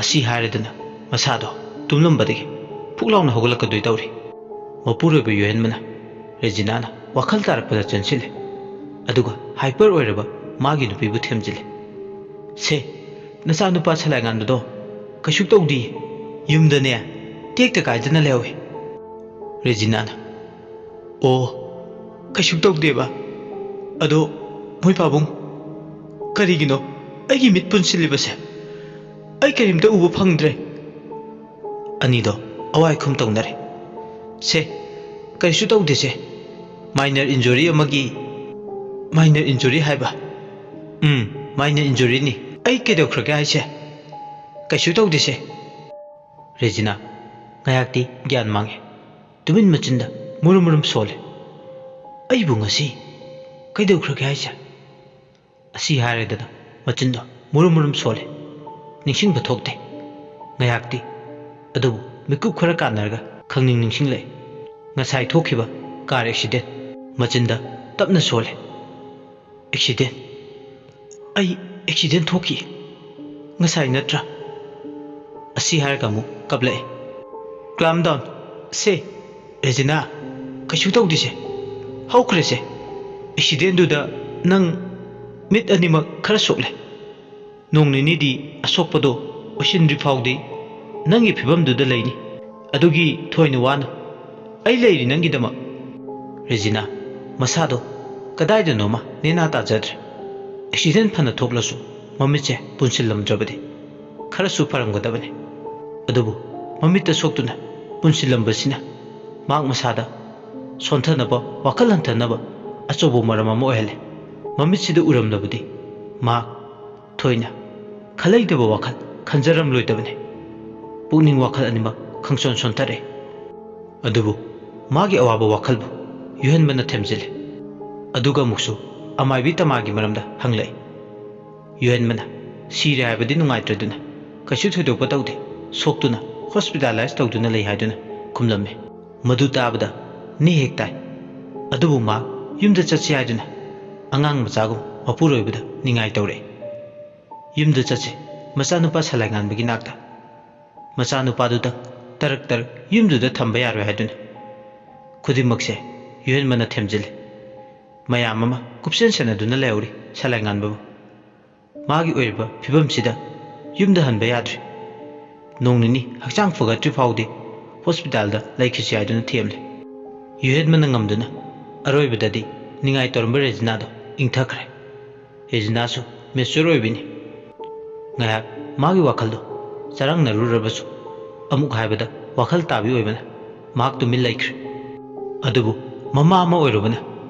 ꯑꯁꯤ ꯍꯥꯏꯔꯗꯅ ꯃꯁꯥꯗꯣ ꯇꯨꯝꯂꯝꯕꯗꯒꯤ ꯐꯨꯛ ꯂꯥꯎꯅ ꯍꯧꯒꯠꯂꯛꯀꯗꯣꯏ ꯇꯧꯔꯤ ꯃꯄꯨꯔꯣꯏꯕ ꯌꯣꯍꯦꯟꯕꯅ ꯔꯦꯖꯤꯅꯥꯅ ꯋꯥꯈꯜ ꯇꯥꯔꯛꯄꯗ ꯆꯦꯟꯁꯤꯜꯂꯦ ꯑꯗꯨꯒ ꯍꯥꯏꯄꯔ ꯑꯣꯏꯔꯕ ꯃꯥꯒꯤ ꯅꯨꯄꯤꯕꯨ ꯊꯦꯝꯖꯤꯜꯂꯦ ꯁꯦ ꯅꯆꯥꯅꯨꯄꯥ ꯁꯂꯥꯏꯉꯥꯟꯕꯗꯣ ꯀꯩꯁꯨ ꯇꯧꯗꯤꯌꯦ ꯌꯨꯝꯗꯅꯦ ꯇꯦꯛꯇ ꯀꯥꯏꯗꯅ ꯂꯩꯍꯧꯋꯤ ꯔꯦꯖꯤꯅꯥꯅ ꯑꯣ ꯀꯩꯁꯨ ꯇꯧꯗꯦꯕ ꯑꯗꯣ ꯃꯣꯏ ꯄꯥꯕꯨꯡ ꯀꯔꯤꯒꯤꯅꯣ ꯑꯩꯒꯤ ꯃꯤꯠ ꯄꯨꯟꯁꯤꯜꯂꯤꯕꯁꯦ ꯑꯩ ꯀꯔꯤꯝꯇ ꯎꯕ ꯐꯪꯗ꯭ꯔꯦ ꯑꯅꯤꯗꯣ ꯑꯋꯥꯏꯈꯨꯝ ꯇꯧꯅꯔꯦ ꯁꯦ ꯀꯔꯤꯁꯨ ꯇꯧꯗꯦꯁꯦ ꯃꯥꯏꯅꯔ ꯏꯟꯖꯨꯔꯤ ꯑꯃꯒꯤ ꯃꯥꯏꯅꯔ ꯏꯟꯖꯨꯔꯤ ꯍꯥꯏꯕ ꯃꯥꯏꯅꯔ ꯏꯟꯖꯨꯔꯤꯅꯤ ꯑꯩ ꯀꯩꯗꯧꯈ꯭ꯔꯒꯦ ꯍꯥꯏꯁꯦ ꯀꯩꯁꯨ ꯇꯧꯗꯦꯁꯦ ꯔꯦꯖꯤꯅꯥ ꯉꯥꯏꯍꯥꯛꯇꯤ ꯒ꯭ꯌꯥꯟ ꯃꯥꯡꯉꯦ ꯇꯨꯃꯤꯟ ꯃꯆꯤꯟꯗ ꯃꯨꯔꯨꯝ ꯃꯨꯔꯨꯝ ꯁꯣꯜꯂꯦ ꯑꯩꯕꯨ ꯉꯁꯤ ꯀꯩꯗꯧꯈ꯭ꯔꯒꯦ ꯍꯥꯏꯁꯦ ꯑꯁꯤ ꯍꯥꯏꯔꯗꯅ ꯃꯆꯤꯟꯗꯣ ꯃꯨꯔꯨꯝ ꯃꯨꯔꯨꯝ ꯁꯣꯜꯂꯦ ꯅꯤꯡꯁꯤꯡꯕ ꯊꯣꯛꯇꯦ ꯉꯥꯏꯍꯥꯛꯇꯤ ꯑꯗꯨꯕꯨ ꯃꯤꯀꯨꯞ ꯈꯔ ꯀꯥꯟꯅꯔꯒ ꯈꯪꯅꯤꯡ ꯅꯤꯡꯁꯤꯡꯂꯛꯏ ꯉꯁꯥꯏ ꯊꯣꯛꯈꯤꯕ ꯀꯥꯔ ꯑꯦꯛꯁꯤꯗꯦꯟ ꯃꯆꯤꯟꯗ ꯇꯞꯅ ꯁꯣꯜꯂꯦ ꯑꯦꯛꯁꯤꯗꯦꯟ ꯑꯩ ꯑꯦꯛꯁꯤꯗꯦꯟ ꯊꯣꯛꯈꯤ ꯉꯁꯥꯏ ꯅꯠꯇ꯭ꯔꯥ ꯑꯁꯤ ꯍꯥꯏꯔꯒ ꯑꯃꯨꯛ ꯀꯞꯂꯛꯑꯦ ꯀ꯭ꯂꯥꯝ ꯗꯥꯎꯟ ꯁꯦ ꯔꯦꯖꯤꯅꯥ ꯀꯩꯁꯨ ꯇꯧꯗꯦꯁꯦ ꯍꯧꯈ꯭ꯔꯦꯁꯦ ꯑꯦꯛꯁꯤꯗꯦꯟꯗꯨꯗ ꯅꯪ ꯃꯤꯠ ꯑꯅꯤꯃꯛ ꯈꯔ ꯁꯣꯛꯂꯦ ꯅꯣꯡ ꯅꯤꯅꯤꯗꯤ ꯑꯁꯣꯛꯄꯗꯣ ꯑꯣꯏꯁꯤꯟꯗ꯭ꯔꯤ ꯐꯥꯎꯗꯤ ꯅꯪꯒꯤ ꯐꯤꯕꯝꯗꯨꯗ ꯂꯩꯅꯤ ꯑꯗꯨꯒꯤ ꯊꯣꯏꯅ ꯋꯥꯅꯨ ꯑꯩ ꯂꯩꯔꯤ ꯅꯪꯒꯤꯗꯃꯛ ꯔꯦꯖꯤꯅꯥ ꯃꯁꯥꯗꯣ ꯀꯗꯥꯏꯗꯅꯣꯃ ꯅꯦꯅꯥ ꯇꯥꯖꯗ꯭ꯔꯦ ꯑꯦꯛꯁꯤꯗꯦꯟ ꯐꯅ ꯊꯣꯛꯂꯁꯨ ꯃꯃꯤꯠꯁꯦ ꯄꯨꯟꯁꯤꯜꯂꯝꯗ꯭ꯔꯕꯗꯤ ꯈꯔꯁꯨ ꯐꯔꯝꯒꯗꯕꯅꯤ ꯑꯗꯨꯕꯨ ꯃꯃꯤꯠꯇ ꯁꯣꯛꯇꯨꯅ ꯄꯨꯟꯁꯤꯜꯂꯝꯕꯁꯤꯅ ꯃꯍꯥꯛ ꯃꯁꯥꯗ ꯁꯣꯟꯊꯅꯕ ꯋꯥꯈꯜ ꯍꯟꯊꯅꯕ ꯑꯆꯧꯕ ꯃꯔꯝ ꯑꯃ ꯑꯣꯏꯍꯜꯂꯦ ꯃꯃꯤꯠꯁꯤꯗ ꯎꯔꯝꯂꯕꯗꯤ ꯃꯍꯥꯛ ꯊꯣꯏꯅ ꯈꯜꯂꯩꯗꯕ ꯋꯥꯈꯜ ꯈꯟꯖꯔꯝꯂꯣꯏꯗꯕꯅꯤ ꯄꯨꯛꯅꯤꯡ ꯋꯥꯈꯜ ꯑꯅꯤꯃꯛ ꯈꯪꯁꯣꯟ ꯁꯣꯟꯊꯔꯦ ꯑꯗꯨꯕꯨ ꯃꯥꯒꯤ ꯑꯋꯥꯕ ꯋꯥꯈꯜꯕꯨ ꯌꯨꯍꯟꯕꯅ ꯊꯦꯝꯖꯤꯜꯂꯦ ꯑꯗꯨꯒ ꯑꯃꯨꯛꯁꯨ ꯑꯃꯥꯏꯕꯤ ꯇꯃꯥꯒꯤ ꯃꯔꯝꯗ ꯍꯪꯂꯛꯏ ꯌꯨꯍꯟꯕꯅ ꯁꯤꯔꯦ ꯍꯥꯏꯕꯗꯤ ꯅꯨꯡꯉꯥꯏꯇ꯭ꯔꯗꯨꯅ ꯀꯩꯁꯨ ꯊꯣꯏꯗꯣꯛꯄ ꯇꯧꯗꯦ ꯁꯣꯛꯇꯨꯅ ꯍꯣꯁꯄꯤꯇꯥꯂꯥꯏꯖ ꯇꯧꯗꯨꯅ ꯂꯩ ꯍꯥꯏꯗꯨꯅ ꯈꯨꯝꯂꯝꯃꯤ ꯃꯗꯨ ꯇꯥꯕꯗ ꯅꯤ ꯍꯦꯛ ꯇꯥꯏ ꯑꯗꯨꯕꯨ ꯃꯥ ꯌꯨꯝꯗ ꯆꯠꯁꯤ ꯍꯥꯏꯗꯨꯅ ꯑꯉꯥꯡ ꯃꯆꯥꯒꯨꯝ ꯃꯄꯨꯔꯣꯏꯕꯗ ꯅꯤꯡꯉꯥꯏ ꯇꯧꯔꯛꯏ ꯌꯨꯝꯗ ꯆꯠꯁꯤ ꯃꯆꯥꯅꯨꯄꯥ ꯁꯂꯥꯏꯉꯥꯟꯕꯒꯤ ꯅꯥꯛꯇ ꯃꯆꯥꯅꯨꯄꯥꯗꯨꯗꯪ ꯇꯔꯛ ꯇꯔꯛ ꯌꯨꯝꯗꯨꯗ ꯊꯝꯕ ꯌꯥꯔꯣꯏ ꯍꯥꯏꯗꯨꯅ ꯈꯨꯗꯤꯡꯃꯛꯁꯦ ꯌꯨꯍꯟꯕꯅ ꯊꯦꯝꯖꯤꯜꯂꯤ ꯃꯌꯥꯝ ꯑꯃ ꯀꯨꯞꯁꯦꯟ ꯁꯦꯟꯅꯗꯨꯅ ꯂꯩꯍꯧꯔꯤ ꯁꯂꯥꯏꯉꯥꯟꯕꯕꯨ ꯃꯥꯒꯤ ꯑꯣꯏꯔꯤꯕ ꯐꯤꯕꯝꯁꯤꯗ ꯌꯨꯝꯗ ꯍꯟꯕ ꯌꯥꯗ꯭ꯔꯤ ꯅꯣꯡ ꯅꯤꯅꯤ ꯍꯛꯆꯥꯡ ꯐꯒꯠꯇ꯭ꯔꯤ ꯐꯥꯎꯗꯤ ꯍꯣꯁꯄꯤꯇꯥꯜꯗ ꯂꯩꯈꯤꯁꯤ ꯍꯥꯏꯗꯨꯅ ꯊꯦꯝꯂꯤ ꯌꯨꯍꯟꯕꯅ ꯉꯝꯗꯨꯅ ꯑꯔꯣꯏꯕꯗꯗꯤ ꯅꯤꯡꯉꯥꯏ ꯇꯧꯔꯝꯕ ꯔꯦꯖꯤꯅꯥꯗꯣ ꯏꯪꯊꯈ꯭ꯔꯦ ꯔꯦꯖꯤꯅꯥꯁꯨ ꯃꯦꯆꯨꯔ ꯑꯣꯏꯕꯤꯅꯤ ꯉꯥꯏꯍꯥꯛ ꯃꯥꯒꯤ ꯋꯥꯈꯜꯗꯣ ꯆꯔꯥꯡꯅꯔꯨꯔꯕꯁꯨ ꯑꯃꯨꯛ ꯍꯥꯏꯕꯗ ꯋꯥꯈꯜ ꯇꯥꯕꯤ ꯑꯣꯏꯕꯅ ꯃꯍꯥꯛ ꯇꯨꯃꯤꯟ ꯂꯩꯈ꯭ꯔꯦ ꯑꯗꯨꯕꯨ ꯃꯃꯥ ꯑꯃ ꯑꯣꯏꯔꯨꯕꯅ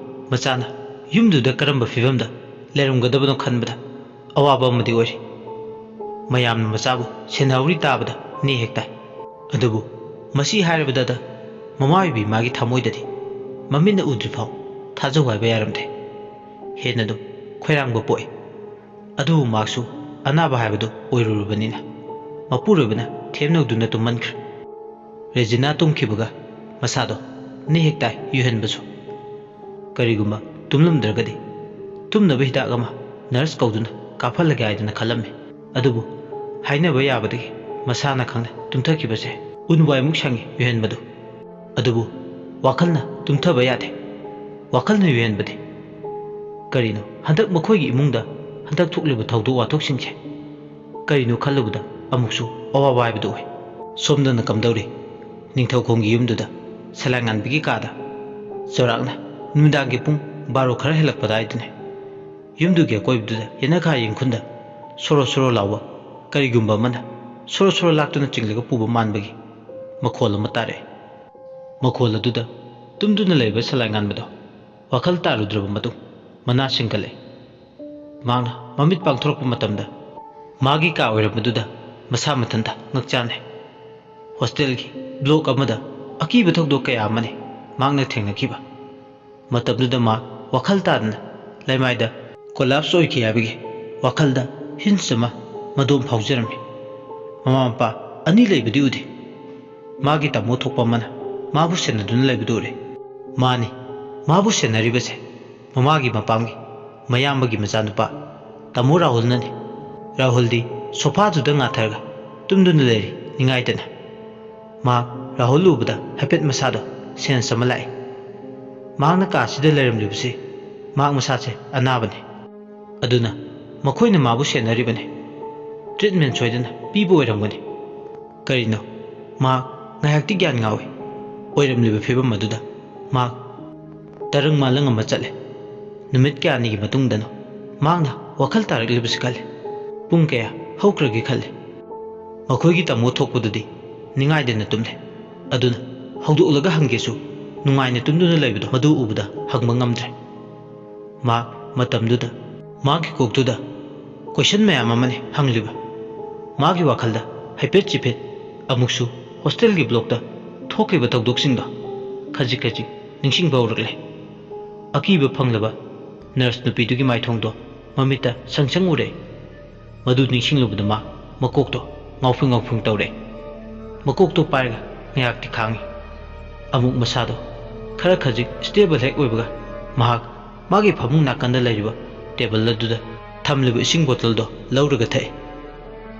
ꯃꯆꯥꯅ ꯌꯨꯝꯗꯨꯗ ꯀꯔꯝꯕ ꯐꯤꯕꯝꯗ ꯂꯩꯔꯝꯒꯗꯕꯅꯣ ꯈꯟꯕꯗ ꯑꯋꯥꯕ ꯑꯃꯗꯤ ꯑꯣꯏꯔꯤ ꯃꯌꯥꯝꯅ ꯃꯆꯥꯕꯨ ꯁꯦꯟꯅꯍꯧꯔꯤ ꯇꯥꯕꯗ ꯅꯦ ꯍꯦꯛ ꯇꯥꯏ ꯑꯗꯨꯕꯨ ꯃꯁꯤ ꯍꯥꯏꯔꯕꯗ ꯃꯃꯥ ꯑꯣꯏꯕꯤ ꯃꯥꯒꯤ ꯊꯃꯣꯏꯗꯗꯤ ꯃꯃꯤꯠꯅ ꯎꯗ꯭ꯔꯤꯐꯥꯎ ꯊꯥꯖꯧ ꯍꯥꯏꯕ ꯌꯥꯔꯝꯗꯦ ꯍꯦꯟꯅ ꯑꯗꯨꯝ ꯈꯣꯏꯔꯥꯡꯕ ꯄꯣꯛꯏ ꯑꯗꯨꯕꯨ ꯃꯍꯥꯛꯁꯨ ꯑꯅꯥꯕ ꯍꯥꯏꯕꯗꯨ ꯑꯣꯏꯔꯨꯔꯕꯅꯤꯅ ꯃꯄꯨꯔꯣꯏꯕꯅ ꯊꯦꯝꯅꯧꯗꯨꯅ ꯇꯨꯝꯃꯟꯈ꯭ꯔꯦ ꯔꯦꯖꯤꯅꯥ ꯇꯨꯝꯈꯤꯕꯒ ꯃꯁꯥꯗꯣ ꯅꯦ ꯍꯦꯛ ꯇꯥꯏ ꯌꯨꯍꯟꯕꯁꯨ ꯀꯔꯤꯒꯨꯝꯕ ꯇꯨꯝꯂꯝꯗ꯭ꯔꯒꯗꯤ ꯇꯨꯝꯅꯕ ꯍꯤꯗꯥꯛ ꯑꯃ ꯅꯔꯁ ꯀꯧꯗꯨꯅ ꯀꯥꯞꯍꯜꯂꯒꯦ ꯍꯥꯏꯗꯨꯅ ꯈꯜꯂꯝꯃꯤ꯫ ꯑꯗꯨꯕꯨ ꯍꯥꯏꯅꯕ ꯌꯥꯕꯗꯒꯤ ꯃꯁꯥꯅ ꯈꯪꯅ ꯇꯨꯝꯊꯈꯤꯕꯁꯦ ꯎꯟꯋꯥꯏꯃꯨꯛ ꯁꯪꯉꯤ ꯌꯨꯍꯦꯟꯕꯗꯨ꯫ ꯑꯗꯨꯕꯨ ꯋꯥꯈꯜꯅ ꯇꯨꯝꯊꯕ ꯌꯥꯗꯦ꯫ ꯋꯥꯈꯜꯅ ꯌꯨꯍꯦꯟꯕꯗꯤ ꯀꯔꯤꯅꯣ ꯍꯟꯗꯛ ꯃꯈꯣꯏꯒꯤ ꯏꯃꯨꯡꯗ ꯍꯟꯗꯛ ꯊꯣꯛꯂꯤꯕ ꯊꯧꯗꯣꯛ ꯋꯥꯊꯣꯛꯁꯤꯡꯁꯦ ꯀꯔꯤꯅꯣ ꯈꯜꯂꯨꯕꯗ ꯑꯃꯨꯛꯁꯨ ꯑꯋꯥꯕ ꯍꯥꯏꯕꯗꯨ ꯑꯣꯏ꯫ ꯁꯣꯝꯗꯅ ꯀꯝꯗꯧꯔꯤ? ꯅꯤꯡꯊꯧꯈꯣꯡꯒꯤ ꯌꯨꯝꯗꯨꯗ ꯁꯂꯥꯏꯉꯥꯟꯕꯤꯒꯤ ꯀꯥꯗ ꯆꯥꯎꯔꯥꯛꯅ ꯅꯨꯃꯤꯗꯥꯡꯒꯤ ꯄꯨꯡ 12 ꯈꯔ ꯍꯦꯜꯂꯛꯄꯗꯥꯏꯗꯅꯤ ꯌꯨꯝꯗꯨꯒꯤ ꯑꯀꯣꯏꯕꯗꯨꯗ ꯌꯦꯅꯈꯥ ꯌꯦꯡꯈꯨꯟꯗ ꯁꯣꯔꯣ ꯁꯣꯔꯣ ꯂꯥꯎꯕ ꯀꯔꯤꯒꯨꯝꯕ ꯑꯃꯅ ꯁꯣꯔꯣ ꯁꯣꯔꯣ ꯂꯥꯛꯇꯨꯅ ꯆꯤꯡꯂꯒ ꯄꯨꯕ ꯃꯥꯟꯕꯒꯤ ꯃꯈꯣꯜ ꯑꯃ ꯇꯥꯔꯛꯏ꯫ ꯃꯈꯣꯜ ꯑꯗꯨꯗ ꯇꯨꯝꯗꯨꯅ ꯂꯩꯕ ꯁꯂꯥꯏꯉꯥꯟꯕꯗꯣ ꯋꯥꯈꯜ ꯇꯥꯔꯨꯗ꯭ꯔꯕ ꯃꯇꯨꯡ ꯃꯅꯥ ꯁꯤꯡꯀꯠꯂꯛꯏ꯫ ꯃꯍꯥꯛꯅ ꯃꯃꯤꯠ ꯄꯥꯡꯊꯣꯔꯛꯄ ꯃꯇꯝꯗ ꯃꯥꯒꯤ ꯀꯥ ꯑꯣꯏꯔꯝꯕꯗꯨꯗ ꯃꯁꯥ ꯃꯊꯟꯇ ꯉꯛꯆꯥꯟꯅꯩ꯫ ꯍꯣꯁꯇꯦꯜꯒꯤ ꯕ꯭ꯂꯣꯛ ꯑꯃꯗ ꯑꯀꯤꯕ ꯊꯧꯗꯣꯛ ꯀꯌꯥ ꯑꯃꯅꯤ ꯃꯍꯥꯛꯅ ꯊꯦꯡꯅꯈꯤꯕ꯫ ꯃꯇꯝꯗꯨꯗ ꯃꯍꯥꯛ ꯋꯥꯈꯜ ꯇꯥꯗꯅ ꯂꯩꯃꯥꯏꯗ ꯀꯣꯂꯥꯞꯁ ꯑꯣꯏꯈꯤ ꯍꯥꯏꯕꯒꯤ ꯋꯥꯈꯜꯗ ꯍꯤꯟꯁ ꯑꯃ ꯃꯗꯣꯝ ꯐꯥꯎꯖꯔꯝꯃꯤ꯫ ꯃꯃꯥ ꯃꯄꯥ ꯑꯅꯤ ꯂꯩꯕꯗꯤ ꯎꯗꯦ꯫ ꯃꯥꯒꯤ ꯇꯥꯃꯣ ꯊꯣꯛꯄ ꯑꯃꯅ ꯃꯥꯕꯨ ꯁꯦꯟꯅꯗꯨꯅ ꯂꯩꯕꯗꯨ ꯎꯔꯦ꯫ ꯃꯥꯅꯤ ꯃꯥꯕꯨ ꯁꯦꯟꯅꯔꯤꯕꯁꯦ ꯃꯃꯥꯒꯤ ꯃꯄꯥꯝꯒꯤ ꯃꯌꯥꯝꯕꯒꯤ ꯃꯆꯥꯅꯨꯄꯥ ꯇꯥꯃꯣ ꯔꯥꯍꯨꯜꯅꯅꯤ꯫ ꯔꯥꯍꯨꯜꯗꯤ ꯁꯣꯐꯥꯗꯨꯗ ꯉꯥꯊꯔꯒ ꯇꯨꯝꯗꯨꯅ ꯂꯩꯔꯤ ꯅꯤꯡꯉꯥꯏꯇꯅ꯫ ꯃꯍꯥꯛ ꯔꯥꯍꯨꯜ ꯎꯕꯗ ꯍꯥꯏꯐꯦꯠ ꯃꯁꯥꯗꯣ ꯁꯦꯟꯁ ꯑꯃ ꯂꯥꯛꯏ꯫ ꯃꯍꯥꯛꯅ ꯀꯥꯁꯤꯗ ꯂꯩꯔꯝꯂꯤꯕꯁꯤ ꯃꯍꯥꯛ ꯃꯁꯥꯁꯦ ꯑꯅꯥꯕꯅꯤ꯫ ꯑꯗꯨꯅ ꯃꯈꯣꯏꯅ ꯃꯥꯕꯨ ꯁꯦꯟꯅꯔꯤꯕꯅꯤ꯫ ꯇ꯭ꯔꯤꯠꯃꯦꯟ ꯁꯣꯏꯗꯅ ꯄꯤꯕ ꯑꯣꯏꯔꯝꯒꯅꯤ꯫ ꯀꯔꯤꯅꯣ ꯃꯍꯥꯛ ꯉꯥꯏꯍꯥꯛꯇꯤ ꯒ꯭ꯌꯥꯟ ꯉꯥꯎꯏ꯫ ꯑꯣꯏꯔꯝꯂꯤꯕ ꯐꯤꯕꯝ ꯑꯗꯨꯗ ꯃꯍꯥꯛ ꯇꯔꯪ ꯃꯥꯂꯪ ꯑꯃ ꯆꯠꯂꯦ꯫ ꯅꯨꯃꯤꯠ ꯀꯌꯥꯅꯤꯒꯤ ꯃꯇꯨꯡꯗꯅꯣ ꯃꯍꯥꯛꯅ ꯋꯥꯈꯜ ꯇꯥꯔꯛꯂꯤꯕꯁꯤ ꯈꯜꯂꯤ꯫ ꯄꯨꯡ ꯀꯌꯥ ꯍꯧꯈ꯭ꯔꯒꯦ ꯈꯜꯂꯤ꯫ ꯃꯈꯣꯏꯒꯤ ꯇꯥꯃꯣ ꯊꯣꯛꯄꯗꯨꯗꯤ ꯅꯤꯡꯉꯥꯏꯗꯅ ꯇꯨꯝꯂꯦ꯫ ꯑꯗꯨꯅ ꯍꯧꯗꯣꯛꯂꯒ ꯍꯪꯒꯦꯁꯨ ꯅꯨꯡꯉꯥꯏꯅ ꯇꯨꯝꯗꯨꯅ ꯂꯩꯕꯗꯣ ꯃꯗꯨ ꯎꯕꯗ ꯍꯪꯕ ꯉꯝꯗ꯭ꯔꯦ꯫ ꯃꯍꯥꯛ ꯃꯇꯝꯗꯨꯗ ꯃꯥꯒꯤ ꯀꯣꯛꯇꯨꯗ ꯀꯣꯏꯁꯟ ꯃꯌꯥꯝ ꯑꯃꯅꯤ ꯍꯪꯂꯤꯕ꯫ ꯃꯥꯒꯤ ꯋꯥꯈꯜꯗ ꯍꯥꯏꯐꯦꯠ ꯆꯤꯐꯦꯠ ꯑꯃꯨꯛꯁꯨ ꯍꯣꯁꯇꯦꯜꯒꯤ ꯕ꯭ꯂꯣꯛꯇ ꯊꯣꯛꯈꯤꯕ ꯊꯧꯗꯣꯛꯁꯤꯡꯗꯣ ꯈꯖꯤꯛ ꯈꯖꯤꯛ ꯅꯤꯡꯁꯤꯡꯕ ꯍꯧꯔꯛꯂꯦ꯫ ꯑꯀꯤꯕ ꯐꯪꯂꯕ ꯅꯔꯁ ꯅꯨꯄꯤꯗꯨꯒꯤ ꯃꯥꯏꯊꯣꯡꯗꯣ ꯃꯃꯤꯠꯇ ꯁꯪꯁꯪ ꯎꯔꯛꯏ꯫ ꯃꯗꯨ ꯅꯤꯡꯁꯤꯡꯂꯨꯕꯗ ꯃꯀꯣꯛꯇꯣ ꯉꯥꯎꯐꯤꯡ ꯉꯥꯎꯐꯤꯡ ꯇꯧꯔꯛꯏ꯫ ꯃꯀꯣꯛꯇꯣ ꯄꯥꯏꯔꯒ ꯉꯥꯏꯍꯥꯛꯇꯤ ꯈꯥꯡꯉꯤ꯫ ꯑꯃꯨꯛ ꯃꯁꯥꯗꯣ ꯈꯔ ꯈꯖꯤꯛ ꯁ꯭ꯇꯦꯕꯜ ꯍꯦꯛ ꯑꯣꯏꯕꯒ ꯃꯍꯥꯛ ꯃꯥꯒꯤ ꯐꯃꯨꯡ ꯅꯥꯀꯟꯗ ꯂꯩꯔꯤꯕ ꯇꯦꯕꯜ ꯑꯗꯨꯗ ꯊꯝꯂꯤꯕ ꯏꯁꯤꯡ ꯕꯣꯇꯜꯗꯣ ꯂꯧꯔꯒ ꯊꯛꯏ꯫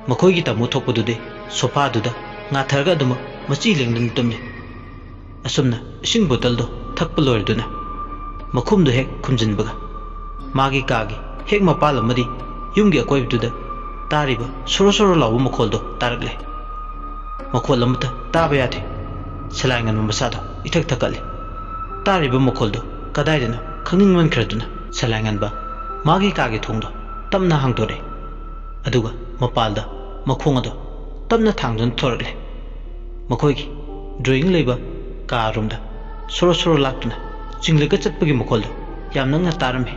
ꯃꯈꯣꯏꯒꯤ ꯇꯥꯃꯣ ꯊꯣꯛꯄꯗꯨꯗꯤ ꯁꯣꯐꯥꯗꯨꯗ ꯉꯥꯊꯔꯒ ꯑꯗꯨꯃꯛ ꯃꯆꯤ ꯂꯦꯡꯗꯅ ꯇꯨꯝꯂꯤ꯫ ꯑꯁꯨꯝꯅ ꯏꯁꯤꯡ ꯕꯣꯇꯜꯗꯣ ꯊꯛꯄ ꯂꯣꯏꯔꯗꯨꯅ ꯃꯈꯨꯝꯗꯣ ꯍꯦꯛ ꯈꯨꯝꯖꯤꯟꯕꯒ ꯃꯥꯒꯤ ꯀꯥꯒꯤ ꯍꯦꯛ ꯃꯄꯥꯜ ꯑꯃꯗꯤ ꯌꯨꯝꯒꯤ ꯑꯀꯣꯏꯕꯗꯨꯗ ꯇꯥꯔꯤꯕ ꯁꯣꯔꯣ ꯁꯣꯔꯣ ꯂꯥꯎꯕ ꯃꯈꯣꯜꯗꯣ ꯇꯥꯔꯛꯂꯦ꯫ ꯃꯈꯣꯜ ꯑꯃꯠꯇ ꯇꯥꯕ ꯌꯥꯗꯦ꯫ ꯁꯂꯥꯏꯉꯥꯟꯕ ꯃꯁꯥꯗꯣ ꯏꯊꯛ ꯊꯛꯀꯠꯂꯤ꯫ ꯇꯥꯔꯤꯕ ꯃꯈꯣꯜꯗꯣ ꯀꯗꯥꯏꯗꯅꯣ ꯈꯪꯅꯤꯡꯃꯟꯈ꯭ꯔꯗꯨꯅ ꯁꯂꯥꯏꯉꯥꯟꯕ ꯃꯥꯒꯤ ꯀꯥꯒꯤ ꯊꯣꯡꯗꯣ ꯇꯞꯅ ꯍꯥꯡꯗꯣꯔꯛꯏ꯫ ꯑꯗꯨꯒ ꯃꯄꯥꯜꯗ ꯃꯈꯣꯡ ꯑꯗꯣ ꯇꯞꯅ ꯊꯥꯡꯗꯨꯅ ꯊꯣꯔꯛꯂꯦ꯫ ꯃꯈꯣꯏꯒꯤ ꯗ꯭ꯔꯣꯌꯤꯡ ꯂꯩꯕ ꯀꯥꯔꯣꯝꯗ ꯁꯣꯔꯣ ꯁꯣꯔꯣ ꯂꯥꯛꯇꯨꯅ ꯆꯤꯡꯂꯒ ꯆꯠꯄꯒꯤ ꯃꯈꯣꯜꯗꯣ ꯌꯥꯝ ꯅꯛꯅ ꯇꯥꯔꯝꯃꯤ꯫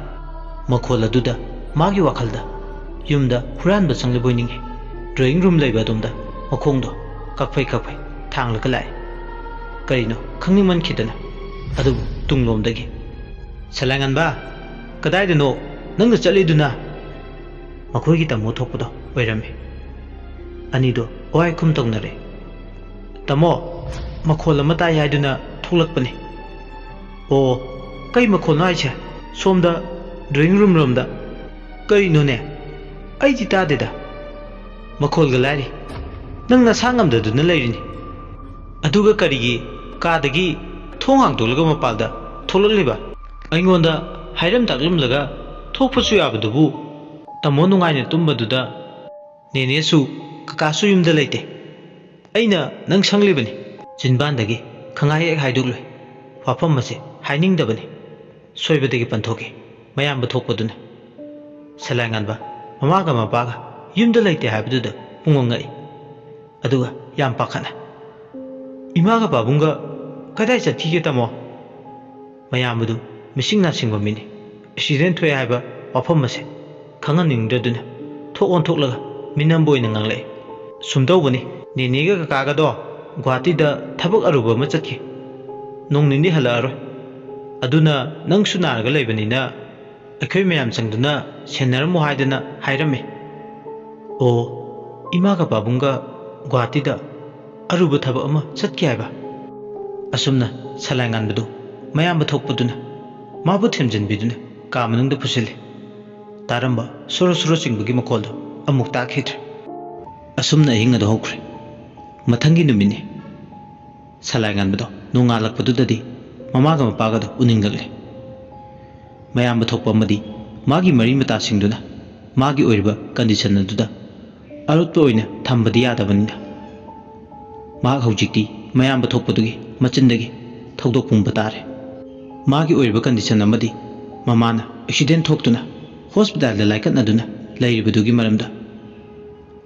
ꯃꯈꯣꯜ ꯑꯗꯨꯗ ꯃꯥꯒꯤ ꯋꯥꯈꯜꯗ ꯌꯨꯝꯗ ꯍꯨꯔꯥꯟꯕ ꯆꯪꯂꯕꯣꯏ ꯅꯤꯡꯉꯤ꯫ ꯗ꯭ꯔꯣꯌꯤꯡ ꯔꯨꯝ ꯂꯩꯕ ꯑꯗꯣꯝꯗ ꯃꯈꯣꯡꯗꯣ ꯀꯛꯐꯩ ꯀꯛꯐꯩ ꯊꯥꯡꯂꯒ ꯂꯥꯛꯏ꯫ ꯀꯔꯤꯅꯣ ꯈꯪꯅꯤꯡꯃꯟꯈꯤꯗꯅ ꯑꯗꯨꯕꯨ ꯇꯨꯡꯂꯣꯝꯗꯒꯤ ꯁꯂꯥꯏꯉꯥꯟꯕ ꯀꯗꯥꯏꯗꯅꯣ ꯅꯪꯅ ꯆꯠꯂꯤꯗꯨꯅ? ꯃꯈꯣꯏꯒꯤ ꯇꯥꯃꯣ ꯊꯣꯛꯄꯗꯣ ꯑꯣꯏꯔꯝꯃꯤ꯫ ꯑꯅꯤꯗꯣ ꯑꯋꯥꯏꯈꯨꯝ ꯇꯧꯅꯔꯦ꯫ ꯇꯥꯃꯣ ꯃꯈꯣꯜ ꯑꯃ ꯇꯥꯏ ꯍꯥꯏꯗꯨꯅ ꯊꯣꯛꯂꯛꯄꯅꯤ꯫ ꯑꯣ ꯀꯩ ꯃꯈꯣꯜꯅꯣ ꯍꯥꯏꯁꯦ? ꯁꯣꯝꯗ ꯗ꯭ꯔꯣꯌꯤꯡ ꯔꯨꯝ ꯔꯣꯝꯗ? ꯀꯔꯤꯅꯣꯅꯦ ꯑꯩꯗꯤ ꯇꯥꯗꯦꯗ ꯃꯈꯣꯜꯒ ꯂꯥꯏꯔꯤ꯫ ꯅꯪ ꯅꯁꯥ ꯉꯝꯗꯗꯨꯅ ꯂꯩꯔꯤꯅꯤ꯫ ꯑꯗꯨꯒ ꯀꯔꯤꯒꯤ ꯀꯥꯗꯒꯤ ꯊꯣꯡ ꯍꯥꯡꯗꯣꯛꯂꯒ ꯃꯄꯥꯜꯗ ꯊꯣꯛꯂꯛꯂꯤꯕ? ꯑꯩꯉꯣꯟꯗ ꯍꯥꯏꯔꯝ ꯇꯥꯛꯂꯝꯂꯒ ꯊꯣꯛꯄꯁꯨ ꯌꯥꯕꯗꯨꯕꯨ꯫ ꯇꯥꯃꯣ ꯅꯨꯡꯉꯥꯏꯅ ꯇꯨꯝꯕꯗꯨꯗ ꯅꯦꯅꯦꯁꯨ ꯀꯀꯥꯁꯨ ꯌꯨꯝꯗ ꯂꯩꯇꯦ꯫ ꯑꯩꯅ ꯅꯪ ꯁꯪꯂꯤꯕꯅꯤ꯫ ꯆꯤꯟꯕꯥꯟꯗꯒꯤ ꯈꯪꯍꯥꯏ ꯍꯦꯛ ꯍꯥꯏꯗꯣꯛꯂꯣꯏ꯫ ꯋꯥꯐꯝ ꯑꯁꯤ ꯍꯥꯏꯅꯤꯡꯗꯕꯅꯤ꯫ ꯁꯣꯏꯕꯗꯒꯤ ꯄꯟꯊꯣꯛꯈꯤ ꯃꯌꯥꯝꯕ ꯊꯣꯛꯄꯗꯨꯅ꯫ ꯁꯂꯥꯏꯉꯥꯟꯕ ꯃꯃꯥꯒ ꯃꯄꯥꯒ ꯌꯨꯝꯗ ꯂꯩꯇꯦ ꯍꯥꯏꯕꯗꯨꯗ ꯄꯨꯡꯉꯛ ꯉꯛꯏ꯫ ꯑꯗꯨꯒ ꯌꯥꯝ ꯄꯥꯈꯠꯅ ꯏꯃꯥꯒ ꯄꯥꯕꯨꯡꯒ ꯀꯗꯥꯏ ꯆꯠꯈꯤꯒꯦ ꯇꯥꯃꯣ? ꯃꯌꯥꯝꯕꯗꯨ ꯃꯤꯁꯤꯡ ꯅꯥꯁꯤꯡꯕ ꯃꯤꯅꯤ꯫ ꯑꯦꯛꯁꯤꯗꯦꯟ ꯊꯣꯛꯑꯦ ꯍꯥꯏꯕ ꯋꯥꯐꯝ ꯑꯁꯦ ꯈꯪꯍꯟꯅꯤꯡꯗ꯭ꯔꯗꯨꯅ ꯊꯣꯛ ꯑꯣꯟꯊꯣꯛꯂꯒ ꯃꯤꯅꯝꯕ ꯑꯣꯏꯅ ꯉꯥꯡꯂꯛꯏ꯫ ꯁꯨꯝꯗꯧꯕꯅꯤ ꯅꯦꯅꯦꯒ ꯀꯀꯥꯒꯗꯣ ꯒꯨꯋꯥꯍꯥꯇꯤꯗ ꯊꯕꯛ ꯑꯔꯨꯕ ꯑꯃ ꯆꯠꯈꯤ꯫ ꯅꯣꯡ ꯅꯤꯅꯤ ꯍꯜꯂꯛꯑꯔꯣꯏ꯫ ꯑꯗꯨꯅ ꯅꯪꯁꯨ ꯅꯥꯔꯒ ꯂꯩꯕꯅꯤꯅ ꯑꯩꯈꯣꯏ ꯃꯌꯥꯝ ꯆꯪꯗꯨꯅ ꯁꯦꯟꯅꯔꯝꯃꯣ ꯍꯥꯏꯗꯅ ꯍꯥꯏꯔꯝꯃꯤ꯫ ꯑꯣ ꯏꯃꯥꯒ ꯄꯥꯕꯨꯡꯒ ꯒꯨꯋꯥꯍꯥꯇꯤꯗ ꯑꯔꯨꯕ ꯊꯕꯛ ꯑꯃ ꯆꯠꯈꯤ ꯍꯥꯏꯕ? ꯑꯁꯨꯝꯅ ꯁꯂꯥꯏꯉꯥꯟꯕꯗꯨ ꯃꯌꯥꯝꯕ ꯊꯣꯛꯄꯗꯨꯅ माबु थेमजनबिदुना का मनुंगदा पुसिले तारंबा सोरो सोरो चिंगबगी मखोलदो अमुक ताखिद्रे असुमना हिंगदो हौख्रे मथंगी नुमिने सलायगानबदो नोंगालकपदुददी ममागा मपागदो उनिंगलले मयाम थोकपा मदी मागी मरी मतासिंगदुना मागी ओइरबा कंडीशन अदुदा अरुत्पा ओइना थंबदी यादबनिदा माग हौजिक्ति मयाम थोकपदुगी मचिंदगी थौदोक पुंबा तारे मागी ओइरबा कंडीशन अमदी ममाना एक्सीडेंट थोक्तुना हॉस्पिटल लाइकनदुना लैरिबदुगी मरमदा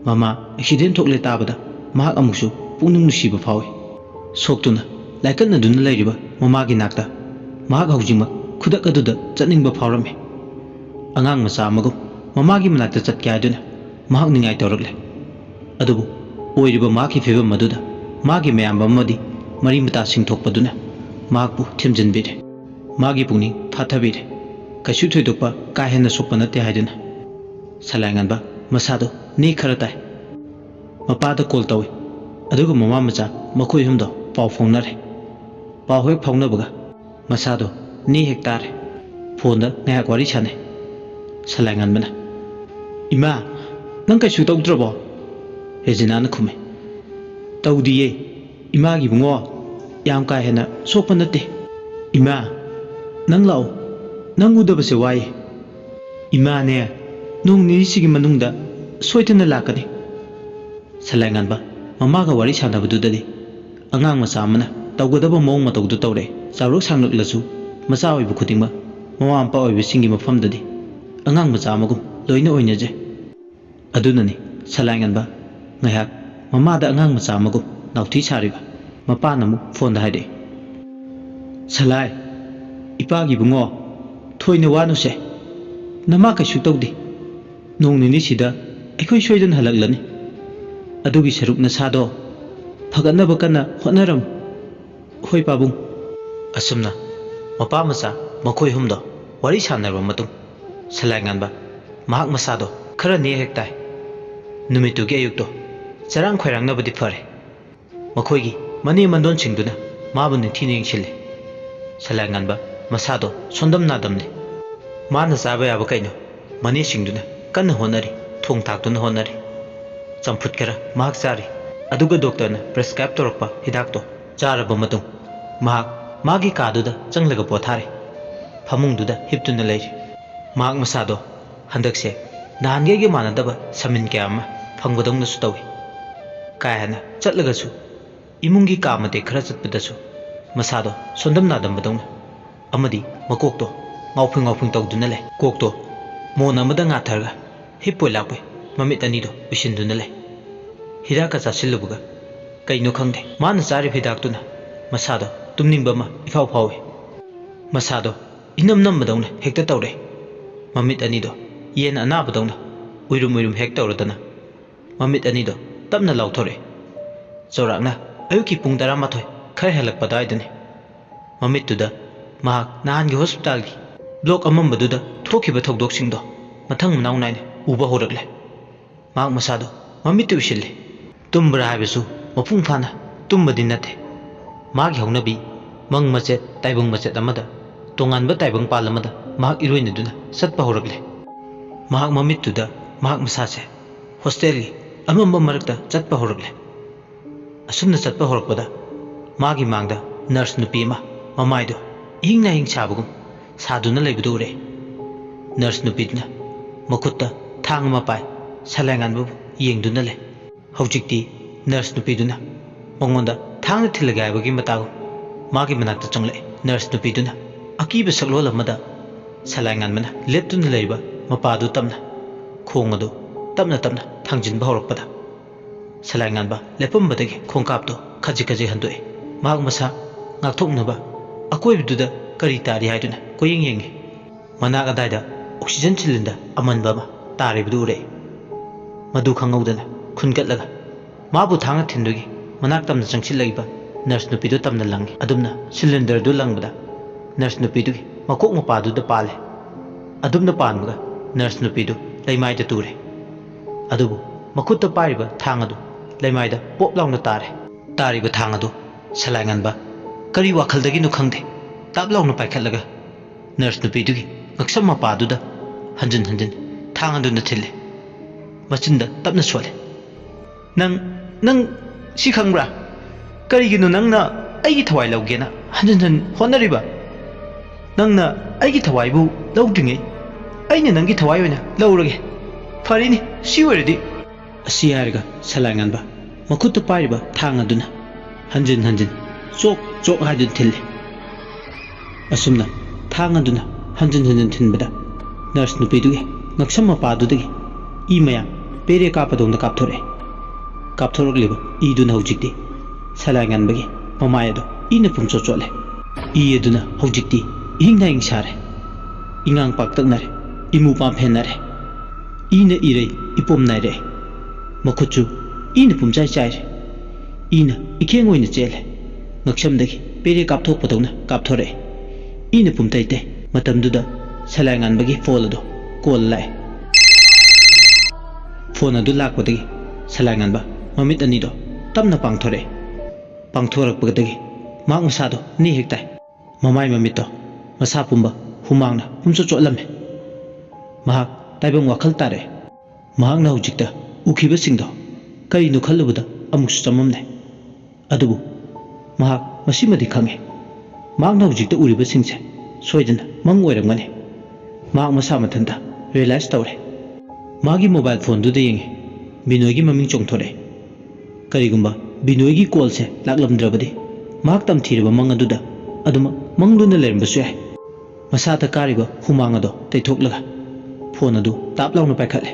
ममा एक्सीडेंट थोकले ताबदा माग अमुसु पुंगनुंग नुसिबा फावे सोक्तुना लाइकनदुना लैरिबा ममागी नाक्ता माग हौजिंगमा खुदक अदुदा चटनिंगबा फावरमे अंगांग मचा अमगुम ममागी मनाक्ता चटके हादुना माग निंगाय तौरकले अदुबु ओइरिबा मागी फिबम मदुदा मागी मयाम अमदी मरी मता सिंथोकपदुना मागपु थेमजनबिरे मागी पुंगनिंग फाथबिरे कशु थोइदोकपा का हेन्ना सोकपा नते हाइदुना सलायगानबा मसादो ने खरा ताय मपादा कॉल तौवे अदुगा ममा मचा मखोय हुमदो पाव फोंगनरे पाव हेक फाउनबगा मसादो ने हेक तारे फोनदा ngayak wari chane सलायगानबना इमा नंग कशु तौद्रबो रेजिनाना खुमे तौदिये इमागी बुंगो याम का हेना सोकपा नते इमा नंग लाओ नंग उदबसे वाई इमा ने नोंग निसिगी मनुंगदा सोइतना लाकनी सलायगानबा ममागा वारी सानबदुददी अंगांग मचा अमना तौगदबा मौंग मतौदु तौरे चारुक सांगलकलसु मचा ओइबु खुदिंगमा ममा मपा ओइबसिंगी मफमददी अंगांग मचा अमगुम लोइना ओइनजे अदुननी सलायगानबा ngayak mamada angang macha amagum nauthi sariba mapana mu phone da haide salai ipagi bungo thoina wanu se nama ka shu tawdi nong ni sida ekhoi soidan halaklani adugi saruk na sado phagana bakana honaram hoi pabung asumna mapa macha makhoi humdo wari sanarba matung salaiganba mahak masado khara ne hektai numitu ge ayukto charang khoirangnabadi fare makhoigi mani mandon singduna mabuni thini yengchile salaiganba masado sondam nadamne mana saba yaba kaino mani singduna kanna honari thong thaktuna honari champut kara mahak chari aduga doctor na prescribe torokpa hidakto charaba matung mahak magi kaduda changlaga pothare phamungduda hiptuna leiri mahak masado handakse nahangege manadaba samin kyama phanggodongna su tawi कायना चलगसु इमुंगी कामते खरा चटपदसु मसादो सोंदम नादम बदौन अमदी मकोकतो ngauphing ngauphing tawduna le kokto mon amada nga tharga hipoi lakpoi mamit ani do usinduna le hira ka chasillubuga kaino khangde mana chari phidak tuna masado tumningba ma ifau phawe masado inam nam badawna hekta tawre mamit ani do yen ana badawna uirum uirum hek tawradana mamit ani do तबना लाउथोरे चौराकना अयुकी पुंग 12 खर हेलकपदाइदने ममितुदा महाक नाहनगी हॉस्पिटल की ब्लॉक अमंबदुदा थोखिबा थौदोकसिंगदो मथंग मनाउ नाइने उबा होरकले महाक मसादो ममितु उसिले तुमब्रा हाबेसु मफुंग फाना तुमबदि नथे मागी हौनबी मंग मचेत ताइबंग मचेत अमदा तोंगानबा ताइबंग पालमदा महाक इरोइनदुना सत्पा होरकले महाक ममितुदा महाक मसासे हॉस्टेल अमंब मरकता चटपा होरकले असुमना चटपा होरकपदा मागी मांगदा नर्स नुपी मा ममाइदो हिंगना हिंग साबगुम सादुना लेबदु उरे नर्स नुपीदना मखुत्ता थांग मा पाइ सलायगानबु येंगदुना ले हौजिक्ति नर्स नुपीदुना मंगोंदा थांग थिलगायबगी मतागु मागी मनाक्ता चंगले नर्स नुपीदुना अकीब सकलोल अमदा सलायगानमना लेप्तुना लेबा मपादु तमना खोंगदु तमना तमना थांजिनबा होरकपदा सलायगानबा लेपमबदगी खोंकापतो खजि खजि हंदोए माग मसा ngaktoknaba akoibduda kari tari haiduna koyeng yenge manak adaida oxygen cylinder amanba ma taribdu ure madu khangaudana khungatlaga mabu thanga thindugi manak tamna changsilagiba nurse nupidu tamna langi adumna cylinder du langbada nurse nupidu makok mapadu da pale adumna panbaga nurse nupidu laimai da ture adubu makutta pariba thangadu laimai da pop launa tare tariba thangadu salaiganba करी वाखलदगी नु खंगदे ताब लाउन पाइखलगा nurse nupidugi ngaksam mapaduda hanjin hanjin thang aduna thille machinda tapna sole nang si khangbra karigino nangna aigi thawai laugena hanjin han honariba nangna aigi thawai bu laudringai aina nangi thawai oina laurage farini si oredi asi yarga salanganba makutta pariba thang aduna hanjin hanjin chok hadun thille asumna thang aduna hanjin hanjin thinbada nurse nupidugi ngaksam mapadudagi I maya pere kapadongda kapthorokliba iduna hojikti salanganbagi mamayado ina pumcho chole aduna hojikti ingna ingsare ingang paktaknare imu pam phenare ina irei ipomnaire makhuchu ina pumchai chaire ina ikhengoina chele ngaksamdagi pere kapthokpadongna kapthore ina pumtaite matamduda salanganbagi folado call lai phone adu lakpadagi salanganba mamit anido tamna pangthorakpadagi mak masado ni hektai mamai mamito masa pumba humangna humcho chotlame mahak taibang wakhal tare mahakna hujikta ukhiba singdo karino khalubada amuksu chamamne adubu mahak masimadi khange mahakna hujikta uriba singse soidana mang oiramgani mahak masa mathanta realize tawre magi mobile phone du de yenge Binoy gi maming chongthore karigumba Binoy gi call se laklamdrabadi mak tam thirba mangaduda aduma mangduna lermbasu yai masata kariba humangado teithoklaga phone adu taplawna paikhatle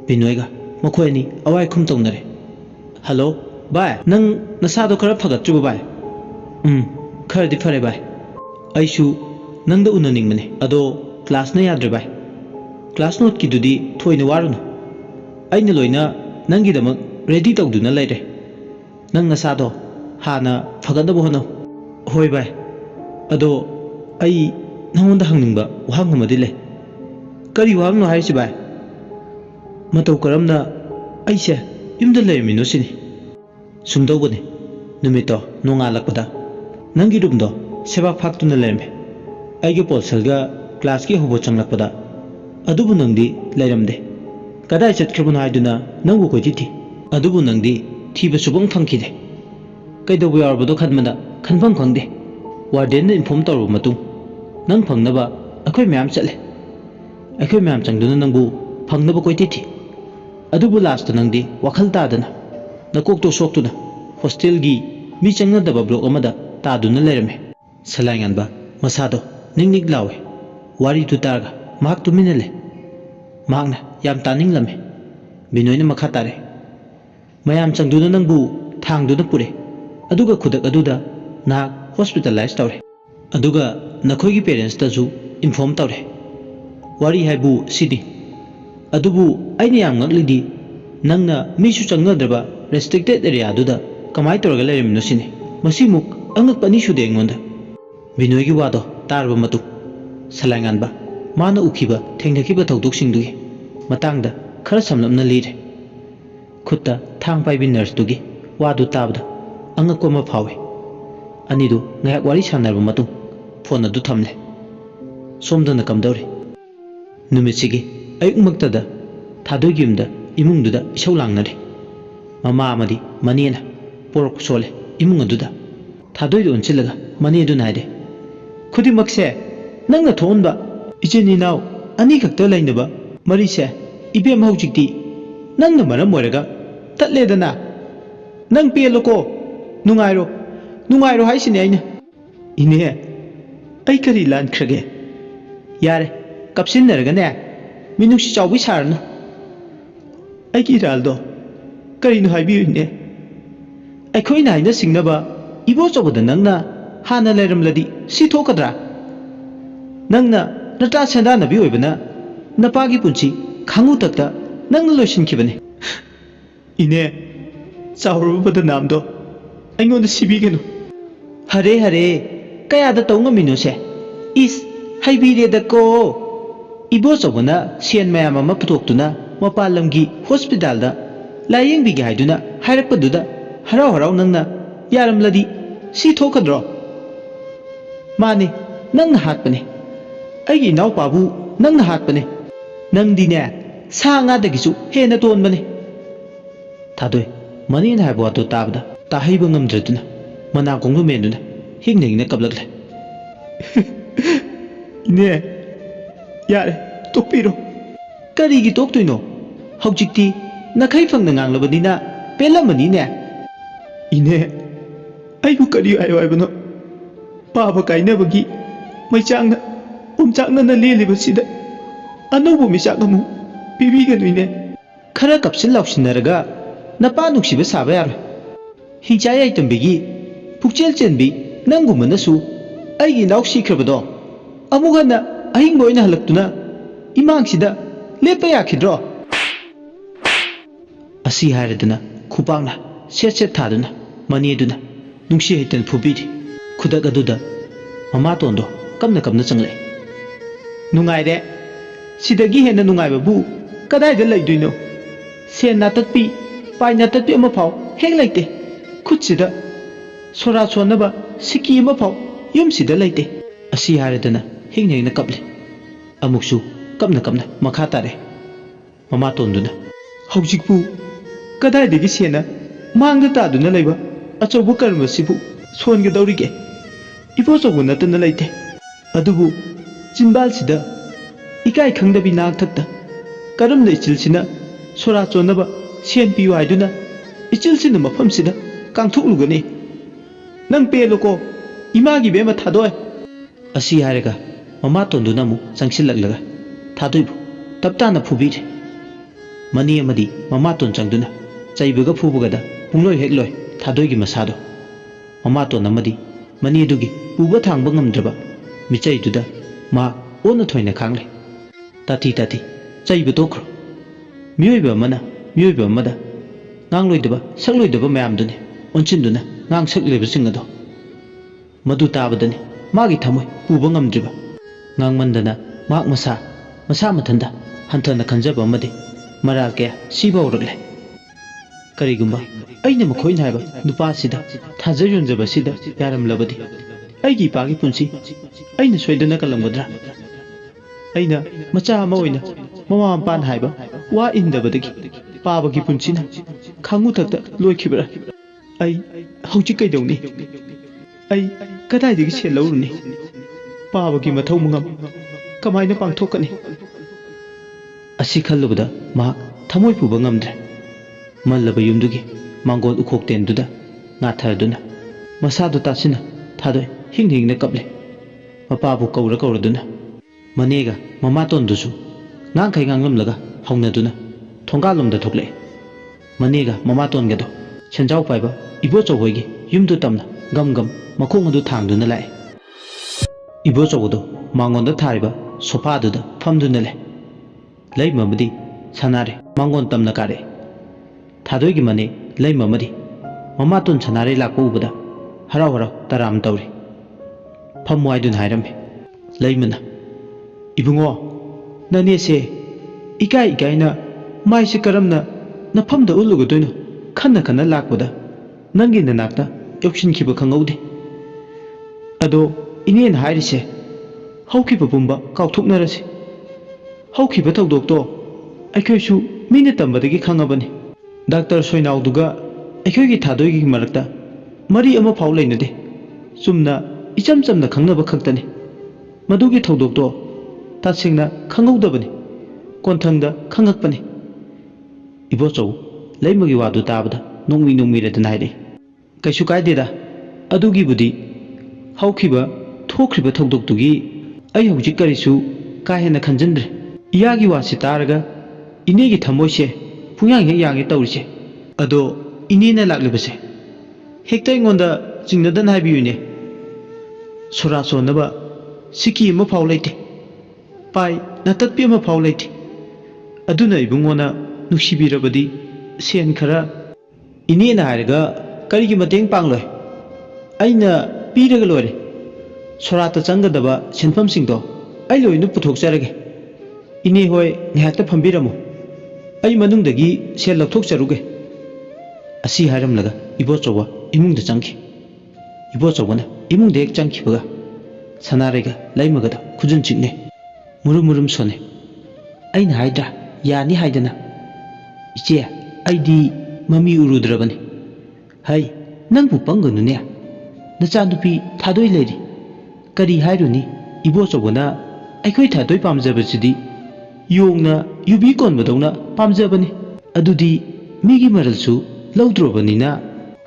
Binoy ga makhoi awai khum tongnare hello bye nang nasado khara phagatruba bye khardi phare bye aishu nangda unaningmane ado class na yadre bye class note ki dudi thoina warunu aina loina nangi damak ready tawduna leire nang nasado hana phagadabo hono hoi bai ado ai nangonda hangningba wahang amadi le kari wahangno haisi bai matau karamna aise yumda leimino sini sumdobone numito nongalakpada nangi rumdo sebak phaktuna lerme aige polsalga class ki hobo changlakpada adubu nangdi lairamde kadai chatkrabun haiduna nangbu koititi adubu nangdi thiba subang phangkhide kaidobu yarbado khanmada khanphang khangde warden na inform tawru matung nang phangnaba akhoi myam chatle akhoi myam changduna nangbu phangnaba koititi adubu last nangdi wakhal tadana nakokto soktuna hostel gi mi changnadaba block amada taduna lerame salanganba masado ningnik lawe wari tu targa mak tuminale makna yam taning lame Binoyna makha tare mayam changduna nangbu thangduna pure aduga khudak aduda na hospitalize tawre aduga nakhoi gi parents ta ju inform tawre wari haibu sidi adubu aina yam ngaklidi nangna misu changnadraba restricted area aduda kamai tawraga lerimno sini masimuk angak pani shude engonda Binoy gi wado tarba matu salanganba mana ukhiba thengnakiba thawdoksingdugi matangda khara samlamna lire khutta thang paibi nurse dugi wadu tabda angakoma phawe anidu ngayak wari sanarba matu phone adu thamle somdana kamdawre numisigi ayukmaktada thadogyumda imungduda isau langnare mama amadi maniena porok sole imung aduda thadoido onchilaga mani adu naide khudimakse nangna thonba icheni naw ani khakta lainaba marise ibem haujikti nangna maram moiraga tatledana nang peloko nungairo haisini aina ine ai kari lan khrage yare kapsinnaraga ne minuksi chawbi sarna ai ki raldo kari no haibi ne ai khoina haina singnaba ibo choboda nangna hana leramladi si thokadra nangna nata senda nabi oibana napagi punchi khangu takta nangna loishin kibane ine chawrubada namdo aingonda sibigenu hare kaya da tonga minose is haibire da ko ibo chobana sen mayam ama putoktuna mapalamgi hospital da layeng bigi haiduna hairakpaduda harau nangna yaramladi si thokadro mani nangna hatpane ꯑꯩꯒꯤ ꯏꯅꯥꯎꯄꯥꯕꯨ ꯅꯪꯅ ꯍꯥꯠꯄꯅꯦ ꯅꯪꯗꯤꯅꯦ ꯁꯥ ꯉꯥꯗꯒꯤꯁꯨ ꯍꯦꯟꯅ ꯇꯣꯟꯕꯅꯦ ꯊꯥꯗꯣꯏ ꯃꯅꯦꯅ ꯍꯥꯏꯕ ꯋꯥꯗꯨ ꯇꯥꯕꯗ ꯇꯥꯍꯩꯕ ꯉꯝꯗ꯭ꯔꯗꯨꯅ ꯃꯅꯥꯀꯣꯡꯗꯨ ꯃꯦꯟꯗꯨꯅ ꯍꯤꯡꯅ ꯍꯤꯡꯅ ꯀꯞꯂꯛꯂꯦ ꯏꯅꯦ ꯌꯥꯔꯦ ꯇꯣꯛꯄꯤꯔꯣ ꯀꯔꯤꯒꯤ ꯇꯣꯛꯇꯣꯏꯅꯣ ꯍꯧꯖꯤꯛꯇꯤ ꯅꯈꯩ ꯐꯪꯅ ꯉꯥꯡꯂꯕꯅꯤꯅ ꯄꯦꯜꯂꯝꯃꯅꯤꯅꯦ ꯏꯅꯦ ꯑꯩꯕꯨ ꯀꯔꯤ ꯍꯥꯏꯌꯣ ꯍꯥꯏꯕꯅꯣ ꯄꯥꯕ ꯀꯥꯏꯅꯕꯒꯤ ꯃꯩꯆꯥꯛꯅ ꯑꯣꯝꯆꯥꯛꯅꯅ ꯂꯦꯜꯂꯤꯕꯁꯤꯗ ꯑꯅꯧꯕ ꯃꯤꯆꯥꯛ ꯑꯃꯨꯛ ꯄꯤꯕꯤꯒꯅꯨ ꯏꯅꯦ ꯈꯔ ꯀꯞꯁꯤꯟ ꯂꯥꯎꯁꯤꯟꯅꯔꯒ ꯅꯄꯥ ꯅꯨꯡꯁꯤꯕ ꯁꯥꯕ ꯌꯥꯔꯣꯏ ꯍꯤꯡꯆꯥ ꯌꯥꯏꯇꯝꯕꯤꯒꯤ ꯄꯨꯛꯆꯦꯜ ꯆꯦꯟꯕꯤ ꯅꯪꯒꯨꯝꯕꯅꯁꯨ ꯑꯩꯒꯤ ꯏꯅꯥꯎ ꯁꯤꯈ꯭ꯔꯕꯗꯣ ꯑꯃꯨꯛ ꯍꯟꯅ ꯑꯍꯤꯡꯕ ꯑꯣꯏꯅ ꯍꯜꯂꯛꯇꯨꯅ ꯏꯃꯥꯡꯁꯤꯗ ꯂꯦꯞꯄ ꯌꯥꯈꯤꯗ꯭ꯔꯣ ꯑꯁꯤ ꯍꯥꯏꯔꯗꯨꯅ ꯈꯨꯄꯥꯛꯅ ꯁꯦꯠ ꯁꯦꯠ ꯊꯥꯗꯨꯅ ꯃꯅꯦꯗꯨꯅ ꯅꯨꯡꯁꯤ ꯍꯩꯇꯅ ꯐꯨꯕꯤꯔꯤ ꯈꯨꯗꯛ ꯑꯗꯨꯗ ꯃꯃꯥꯇꯣꯟꯗꯣ ꯀꯞꯅ ꯀꯞꯅ ꯆꯪꯂꯛꯏ ꯅꯨꯡꯉꯥꯏꯔꯦ ꯁꯤꯗꯒꯤ ꯍꯦꯟꯅ ꯅꯨꯡꯉꯥꯏꯕꯕꯨ ꯀꯗꯥꯏꯗ ꯂꯩꯗꯣꯏꯅꯣ ꯁꯦꯟ ꯅꯥꯇꯠꯄꯤ ꯄꯥꯏ ꯅꯥꯇꯠꯄꯤ ꯑꯃꯐꯥꯎ ꯍꯦꯛ ꯂꯩꯇꯦ ꯈꯨꯠꯁꯤꯗ ꯁꯣꯔꯥ ꯁꯣꯟꯅꯕ ꯁꯤꯀꯤ ꯑꯃꯐꯥꯎ ꯌꯨꯝꯁꯤꯗ ꯂꯩꯇꯦ ꯑꯁꯤ ꯍꯥꯏꯔꯗꯅ ꯍꯤꯡꯅ ꯍꯤꯡꯅ ꯀꯞꯂꯤ ꯑꯃꯨꯛꯁꯨ ꯀꯞꯅ ꯀꯞꯅ ꯃꯈꯥ ꯇꯥꯔꯦ ꯃꯃꯥꯇꯣꯟꯗꯨꯅ ꯍꯧꯖꯤꯛꯄꯨ ꯀꯗꯥꯏꯗꯒꯤ ꯁꯦꯟꯅ ꯃꯥꯡꯗ ꯇꯥꯗꯨꯅ ꯂꯩꯕ ꯑꯆꯧꯕ ꯀꯔꯃꯁꯤꯕꯨ ꯁꯣꯟꯒꯗꯧꯔꯤꯒꯦ ꯏꯕꯣꯆꯧꯕ ꯅꯠꯇꯅ ꯂꯩꯇꯦ ꯑꯗꯨꯕꯨ ꯆꯤꯟꯕꯥꯜꯁꯤꯗ ꯏꯀꯥꯏ ꯈꯪꯗꯕꯤ ꯅꯥꯛꯊꯛꯇ ꯀꯔꯝꯅ ꯏꯆꯤꯜꯁꯤꯅ ꯁꯣꯔꯥ ꯆꯣꯟꯅꯕ ꯁꯦꯟ ꯄꯤꯌꯨ ꯍꯥꯏꯗꯨꯅ ꯏꯆꯤꯜꯁꯤꯅ ꯃꯐꯝꯁꯤꯗ ꯀꯥꯡꯊꯣꯛꯂꯨꯒꯅꯤ ꯅꯪ ꯄꯦꯜꯂꯨꯀꯣ ꯏꯃꯥꯒꯤ ꯕꯦꯝꯃ ꯊꯥꯗꯣꯏ ꯑꯁꯤ ꯍꯥꯏꯔꯒ ꯃꯃꯥꯇꯣꯟꯗꯨꯅ ꯑꯃꯨꯛ ꯆꯪꯁꯤꯜꯂꯛꯂꯒ ꯊꯥꯗꯣꯏꯕꯨ ꯇꯞꯇꯥꯅ ꯐꯨꯕꯤꯔꯤ ꯃꯅꯦ ꯑꯃꯗꯤ ꯃꯃꯥꯇꯣꯟ ꯆꯪꯗꯨꯅ ꯆꯩꯕꯒ ꯐꯨꯕꯒꯗ ꯄꯨꯡꯂꯣꯏ ꯍꯦꯛ ꯂꯣꯏ ꯊꯥꯗꯣꯏꯒꯤ ꯃꯁꯥꯗꯣ ꯃꯃꯥꯇꯣꯟ ꯑꯃꯗꯤ ꯃꯅꯦꯗꯨꯒꯤ ꯄꯨꯕ ꯊꯥꯡꯕ ꯉꯝꯗ꯭ꯔꯕ ꯃꯤꯆꯩꯗꯨꯗ ꯃꯍꯥꯛ ꯑꯣꯟꯅ ꯊꯣꯏꯅ ꯈꯥꯡꯂꯦ ꯇꯥꯊꯤ ꯇꯥꯊꯤ ꯆꯩꯕ ꯇꯣꯛꯈ꯭ꯔꯣ ꯃꯤꯑꯣꯏꯕ ꯑꯃꯅ ꯃꯤꯑꯣꯏꯕ ꯑꯃꯗ ꯉꯥꯡꯂꯣꯏꯗꯕ ꯁꯛꯂꯣꯏꯗꯕ ꯃꯌꯥꯝꯗꯨꯅꯤ ꯑꯣꯟꯁꯤꯟꯗꯨꯅ ꯉꯥꯡ ꯁꯛꯂꯤꯕꯁꯤꯡ ꯑꯗꯣ ꯃꯗꯨ ꯇꯥꯕꯗꯅꯤ ꯃꯥꯒꯤ ꯊꯃꯣꯏ ꯄꯨꯕ ꯉꯝꯗ꯭ꯔꯤꯕ ꯉꯥꯡꯃꯟꯗꯅ ꯃꯍꯥꯛ ꯃꯁꯥ ꯃꯊꯟꯇ ꯍꯟꯊꯅ ꯈꯟꯖꯕ ꯑꯃꯗꯤ ꯃꯔꯥꯜ ꯀꯌꯥ ꯁꯤꯕ ꯍꯧꯔꯛꯂꯦ ꯀꯔꯤꯒꯨꯝꯕ ꯑꯩꯅ ꯃꯈꯣꯏꯅ ꯍꯥꯏꯕ ꯅꯨꯄꯥꯁꯤꯗ ꯊꯥꯖ ꯌꯣꯟꯖꯕꯁꯤꯗ ꯌꯥꯔꯝꯂꯕꯗꯤ ꯑꯩꯒꯤ ꯏꯄꯥꯒꯤ ꯄꯨꯟꯁꯤ ꯑꯩꯅ ꯁꯣꯏꯗꯅ ꯀꯜꯂꯝꯒꯗ꯭ꯔꯥ ꯑꯩꯅ ꯃꯆꯥ ꯑꯃ ꯑꯣꯏꯅ ꯃꯃꯥ ꯃꯄꯥꯅ ꯍꯥꯏꯕ ꯋꯥ ꯏꯟꯗꯕꯗꯒꯤ ꯄꯥꯕꯒꯤ ꯄꯨꯟꯁꯤꯅ ꯈꯥꯡꯉꯨꯊꯛꯇ ꯂꯣꯏꯈꯤꯕ꯭ꯔꯥ ꯑꯩ ꯍꯧꯖꯤꯛ ꯀꯩꯗꯧꯅꯤ ꯑꯩ ꯀꯗꯥꯏꯗꯒꯤ ꯁꯦꯜ ꯂꯧꯔꯨꯅꯤ ꯄꯥꯕꯒꯤ ꯃꯊꯧ ꯃꯉꯝ ꯀꯃꯥꯏꯅ ꯄꯥꯡꯊꯣꯛꯀꯅꯤ ꯑꯁꯤ ꯈꯜꯂꯨꯕꯗ ꯃꯍꯥꯛ ꯊꯃꯣꯏ ꯄꯨꯕ ꯉꯝꯗ꯭ꯔꯦ ꯃꯜꯂꯕ ꯌꯨꯝꯗꯨꯒꯤ ꯃꯥꯡꯒꯣꯜ ꯎꯈꯣꯛꯇꯦꯟꯗꯨꯗ ꯉꯥꯊꯔꯗꯨꯅ ꯃꯁꯥꯗꯨ ꯇꯥꯁꯤꯟꯅ ꯊꯥꯗꯣꯏ ꯍꯤꯡꯅ ꯍꯤꯡꯅ ꯀꯞꯂꯤ ꯃꯄꯥꯕꯨ ꯀꯧꯔꯗꯨꯅ ꯃꯅꯦꯒ ꯃꯃꯥꯇꯣꯟꯗꯨꯁꯨ ꯉꯥꯡꯈꯩ ꯉꯥꯡꯂꯝꯂꯒ ꯍꯧꯅꯗꯨꯅ ꯊꯣꯡꯒꯥꯜꯂꯣꯝꯗ ꯊꯣꯛꯂꯛꯏ ꯃꯅꯦꯒ ꯃꯃꯥꯇꯣꯟꯒꯗꯣ ꯁꯦꯟꯖꯥꯎ ꯄꯥꯏꯕ ꯏꯕꯣꯆꯧꯍꯣꯏꯒꯤ ꯌꯨꯝꯗꯨ ꯇꯝꯅ ꯒꯝ ꯒꯝ ꯃꯈꯣꯡ ꯑꯗꯨ ꯊꯥꯡꯗꯨꯅ ꯂꯥꯛꯏ ꯏꯕꯣꯆꯧꯕꯗꯣ ꯃꯥꯡꯒꯣꯟꯗ ꯊꯥꯔꯤꯕ ꯁꯣꯐꯥꯗꯨꯗ ꯐꯝꯗꯨꯅ ꯂꯩ ꯂꯩꯃ ꯑꯃꯗꯤ ꯁꯅꯥꯔꯦ ꯃꯥꯡꯒꯣꯟ ꯇꯝꯅ ꯀꯥꯔꯛꯏ ꯊꯥꯗꯣꯏꯒꯤ ꯃꯅꯦ ꯂꯩꯃ ꯑꯃꯗꯤ ꯃꯃꯥꯇꯣꯟ ꯁꯅꯥꯔꯦ ꯂꯥꯛꯄ ꯎꯕꯗ ꯍꯔꯥꯎ ꯍꯔꯥꯎ ꯇꯔꯥꯝ ꯇꯧꯔꯤ ꯐꯝꯃꯨ ꯍꯥꯏꯗꯨꯅ ꯍꯥꯏꯔꯝꯃꯤ ꯂꯩꯃꯅ ꯏꯕꯨꯡꯉꯣ ꯅꯅꯦꯁꯦ ꯏꯀꯥꯏꯅ ꯃꯥꯏꯁꯦ ꯀꯔꯝꯅ ꯅꯐꯝꯗ ꯎꯠꯂꯨꯒꯗꯣꯏꯅꯣ ꯈꯟꯅ ꯂꯥꯛꯄꯗ ꯅꯪꯒꯤ ꯅꯅꯥꯛꯇ ꯌꯧꯁꯤꯟꯈꯤꯕ ꯈꯪꯍꯧꯗꯦ ꯑꯗꯣ ꯏꯅꯦꯅ ꯍꯥꯏꯔꯤꯁꯦ ꯍꯧꯈꯤꯕ ꯄꯨꯝꯕ ꯀꯥꯎꯊꯣꯛꯅꯔꯁꯤ ꯍꯧꯈꯤꯕ ꯊꯧꯗꯣꯛꯇꯣ ꯑꯩꯈꯣꯏꯁꯨ ꯃꯤꯅ ꯇꯝꯕꯗꯒꯤ ꯈꯪꯉꯕꯅꯤ ꯗꯥꯛꯇꯔ ꯁꯣꯏꯅꯥꯎꯗꯨꯒ ꯑꯩꯈꯣꯏꯒꯤ ꯊꯥꯗꯣꯏꯒꯤ ꯃꯔꯛꯇ ꯃꯔꯤ ꯑꯃꯐꯥꯎ ꯂꯩꯅꯗꯦ ꯆꯨꯝꯅ ꯏꯆꯝ ꯆꯝꯅ ꯈꯪꯅꯕ ꯈꯛꯇꯅꯤ ꯃꯗꯨꯒꯤ ꯊꯧꯗꯣꯛꯇꯣ ꯇꯁꯦꯡꯅ ꯈꯪꯍꯧꯗꯕꯅꯤ ꯀꯣꯟꯊꯪꯗ ꯈꯪꯉꯛꯄꯅꯤ ꯏꯕꯣꯆꯧ ꯂꯩꯃꯒꯤ ꯋꯥꯗꯨ ꯇꯥꯕꯗ ꯅꯣꯡꯃꯤꯔꯗꯅ ꯍꯥꯏꯔꯛꯏ ꯀꯩꯁꯨ ꯀꯥꯏꯗꯦꯗ ꯑꯗꯨꯒꯤꯕꯨꯗꯤ ꯍꯧꯈꯤꯕ ꯊꯣꯛꯈ꯭ꯔꯤꯕ ꯊꯧꯗꯣꯛꯇꯨꯒꯤ ꯑꯩ ꯍꯧꯖꯤꯛ ꯀꯔꯤꯁꯨ ꯀꯥ ꯍꯦꯟꯅ ꯈꯟꯖꯤꯟꯗ꯭ꯔꯦ ꯏꯌꯥꯒꯤ ꯋꯥꯁꯤ ꯇꯥꯔꯒ ꯏꯅꯦꯒꯤ ꯊꯃꯣꯏꯁꯦ ꯄꯨꯡꯌꯥꯡ ꯍꯦꯛ ꯌꯥꯡꯉꯦ ꯇꯧꯔꯤꯁꯦ ꯑꯗꯣ ꯏꯅꯦꯅ ꯂꯥꯛꯂꯤꯕꯁꯦ ꯍꯦꯛꯇ ꯑꯩꯉꯣꯟꯗ ꯆꯤꯡꯅꯗꯅ ꯍꯥꯏꯕꯤꯌꯨꯅꯦ ꯁꯣꯔꯥ ꯁꯣꯟꯅꯕ ꯁꯤꯀꯤ ꯑꯃꯐꯥꯎ ꯂꯩꯇꯦ ꯄꯥꯏ ꯅꯥꯇꯠꯄꯤ ꯑꯃꯐꯥꯎ ꯂꯩꯇꯦ ꯑꯗꯨꯅ ꯏꯕꯨꯡꯉꯣꯅ ꯅꯨꯡꯁꯤꯕꯤꯔꯕꯗꯤ ꯁꯦꯟ ꯈꯔ ꯏꯅꯦꯅ ꯍꯥꯏꯔꯒ ꯀꯔꯤꯒꯤ ꯃꯇꯦꯡ ꯄꯥꯡꯂꯣꯏ ꯑꯩꯅ ꯄꯤꯔꯒ ꯂꯣꯏꯔꯦ ꯁꯣꯔꯥꯠꯇ ꯆꯪꯒꯗꯕ ꯁꯦꯟꯐꯝꯁꯤꯡꯗꯣ ꯑꯩ ꯂꯣꯏꯅ ꯄꯨꯊꯣꯛꯆꯔꯒꯦ ꯏꯅꯦ ꯍꯣꯏ ꯉꯥꯏꯍꯥꯛꯇ ꯐꯝꯕꯤꯔꯝꯃꯨ ꯑꯩ ꯃꯅꯨꯡꯗꯒꯤ ꯁꯦꯜ ꯂꯧꯊꯣꯛꯆꯔꯨꯒꯦ ꯑꯁꯤ ꯍꯥꯏꯔꯝꯂꯒ ꯏꯕꯣꯆꯧꯕ ꯏꯃꯨꯡꯗ ꯆꯪꯈꯤ ꯏꯕꯣꯆꯧꯕꯅ ꯏꯃꯨꯡꯗ ꯍꯦꯛ ꯆꯪꯈꯤꯕꯒ ꯁꯅꯥꯔꯩꯒ ꯂꯩꯃꯒꯗ ꯈꯨꯖꯤꯟ ꯆꯤꯛꯅꯩ murum murum sone aina haidra yani haidana iche aidi mami urudrabani hai nangbu panganu ne nacha nupi thadoi leri kari hairuni ibo chobona aikoi thadoi pamjabasidi yongna yubi konbadona pamjabani adudi migi maralsu laudrobanina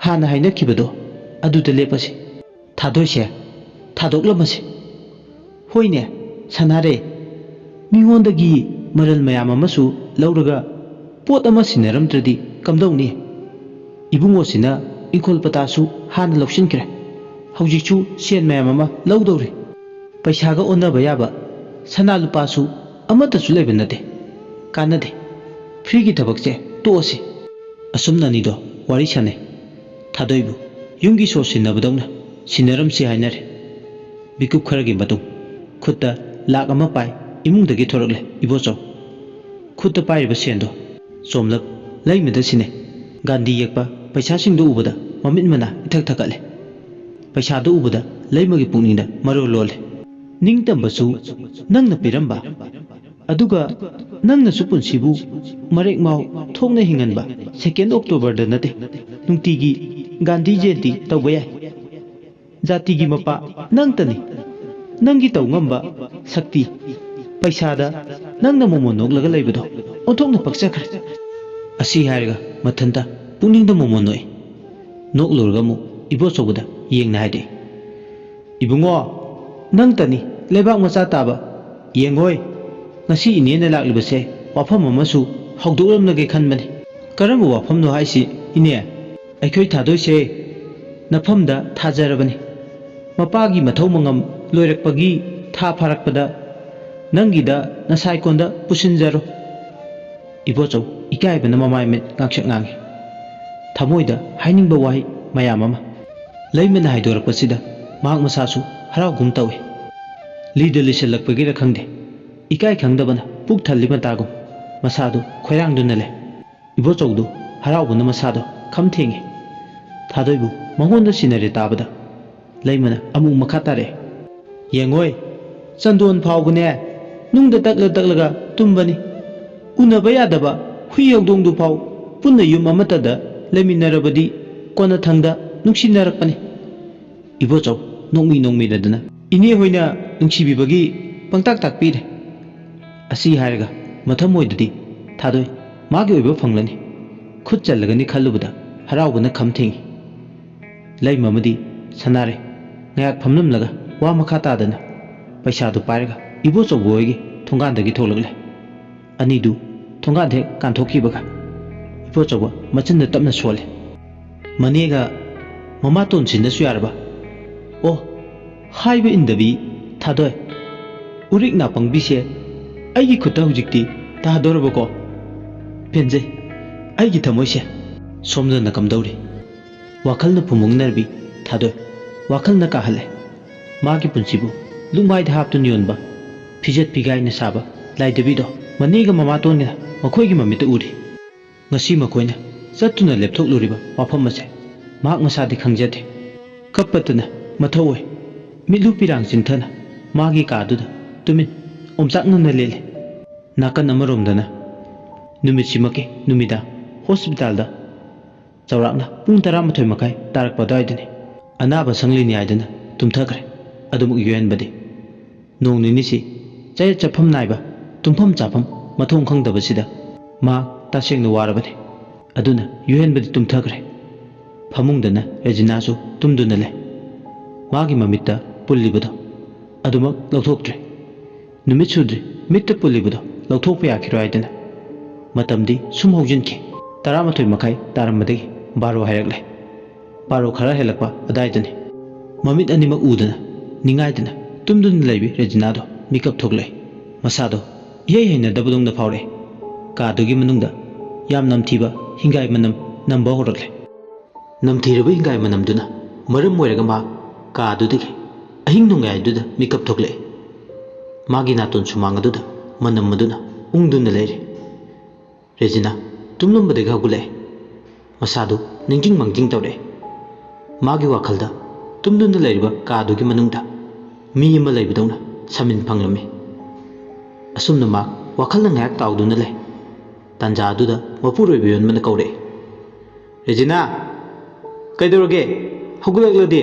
hana haina kibado aduda lepasi thadoi thadoklamasi hoine sanare mingondagi maral mayam amasu lauraga pot ama sinaramtradi kamdawni ibungo sina inkol patasu hana lawsinkre haujichu sen mayam ama laudawri paisaga onnaba yaba sana lupasu amata su leba nate kanade frigi thabakche tosi asumna nido wari sane thadoibu yungi so sinabadawna sinaramsi hainare bikup kharagi matung khutta lak ama pai imungdagi thorakle ibocho khutta pairiba sendo somlap laimada sine gandhi yakpa paisa singdo ubada mamit mana ithak thakale paisa do ubada laimagi pungninda maro lole ningtambasu nangna piramba aduga nangna supunsibu marek mau thongna hinganba 2 October da nate nungtigi gandhi jayati tawaya jati gi mapa nangtani nangi tawngamba sakti paisa da nangna momo noglaga leibado onthokna pakchakhre asi hairga mathanta puningda momo noi noklurga mu ibo chobuda yengna haide ibungo nangtani lebak macha taba yengoi ngasi inena laklibase wafam amasu hawdoklamnage khanbani karamba wafamno haisi ine aikhoi thadoise nafamda thajarabani mapagi mathau mangam loirakpagi tha pharakpada nangida nasai konda pusinjaro ibochau ikaibana mamai met ngakshak ngangi thamoida hainingba wahi mayam ama leimana haidorakpasida mahak masasu haragum tawi lida liselakpagira khangde ikai khangdabana puk thalli matagum masadu khoirangduna le ibochaudu haraubuna masadu khamthengi thadoibu mangonda sinare tabada leimana amu makha tare yengoi chandon phawbune nungda taklaga tumbani unaba yadaba hui yogdongdu phaw punna yum amatada leminarabadi kona thangda nungsinnarakpani ibochau nongmi dadana ine hoina nungsibibagi pangtak takpire asi hairaga mathamoidadi thadoi magi oiba phanglani khut challagani khallubada haraubana khamthengi leimamadi sanare ngayak phamnamlaga wa makha tadana paisa du pairaga ibochau boygi thongandagi tholagle anidu thongandhe kanthokkibaga ibochau machinda tapna sole manega mama tonsindasu yarba oh haiba indabi thadoi urik na pangbise aigi khutta hujikti tahadorabako penje aigi thamoise somdana kamdauri wakhalna phumungnerbi thadoi wakhalna kahale magi punsibu lungmai haptun yonba pijat pigaina saba laidabido maniga mama tonni makhoigi mamita uri ngasi makoina chattuna lepthokluriba wafam ase mak masadi khangjate kappatuna mathawoi milu pirang chingthana magi kaduda tumin omchaknana lele nakan amaromdana numitsimake numida hospital da chawrakna pung 12 makai tarakpa daidani anaba sanglini aidana tumthakre adumuk yoenbadi nong ninisi chay chapam naiba tumpham chapam mathong khangdabasida ma tasengna warabani aduna yoenbadi tumthakre phamungdana rejinasu tumduna le magi mamitta pullibado adumak lauthoktre numit sudri mitta pullibado lauthokpa yakhiro aidana matamdi sum houjinki 12 makai tarammadagi baro hairagle baro khara helakpa adaidani mamit animak udana ningaidana tumdun leibi rejinado mikap thoklei masado yei heina dabudongda phawre kadugi manungda yam namthiba hingai manam namba horakle namthiraba hingai manamduna maram moiraga ma kadudigi ahing nungai duda mikap thoklei magi naton sumangaduda manam maduna ungduna leire rejina tumlumbadagi hagulei masadu ningjing mangjing tawre magi wakhalda tumduna leiriba kadugi manungda mi ama leibadawna samin phanglami असुमना मा वाखल ngayak tauduna le tanja aduda mapuroi biyon mana kaure Regina kaidoroge hogulagladi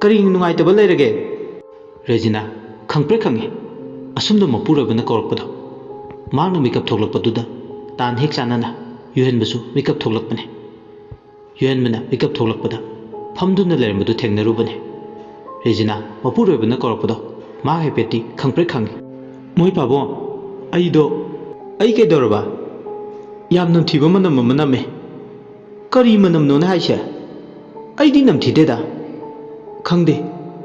kari nungai tabal leirage Regina khangpre khangi asumda mapuroi bana korokpado mangna makeup thoklakpaduda tan hek chanana yuhen basu makeup thoklakpane yuhen mana makeup thoklakpada famduna leirmadu thengnaru Regina mapuroi bana korokpado ma hepeti khangpre khangi moi pabo aido ai kaidorba yam namthiba manam maname kari manam no na haisha aidi namthide da khangde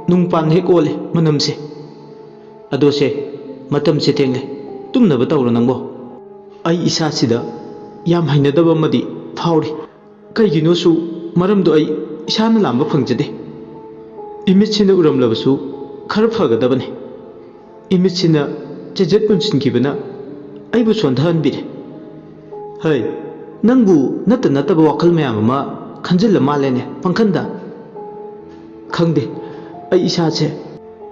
nungpan he kole manam se ado se matam se tengle tumna ba tawro nangbo ai isa sida yam hainadaba madi phawri kaigino su maram do ai isana lamba phangjade image sina uramlabasu khar phagadabane image sina jejet punsin kibana aibu sondhan bire hai nangbu natta nataba wakal mayam ma khanjil malene pangkhanda khangde ai isa che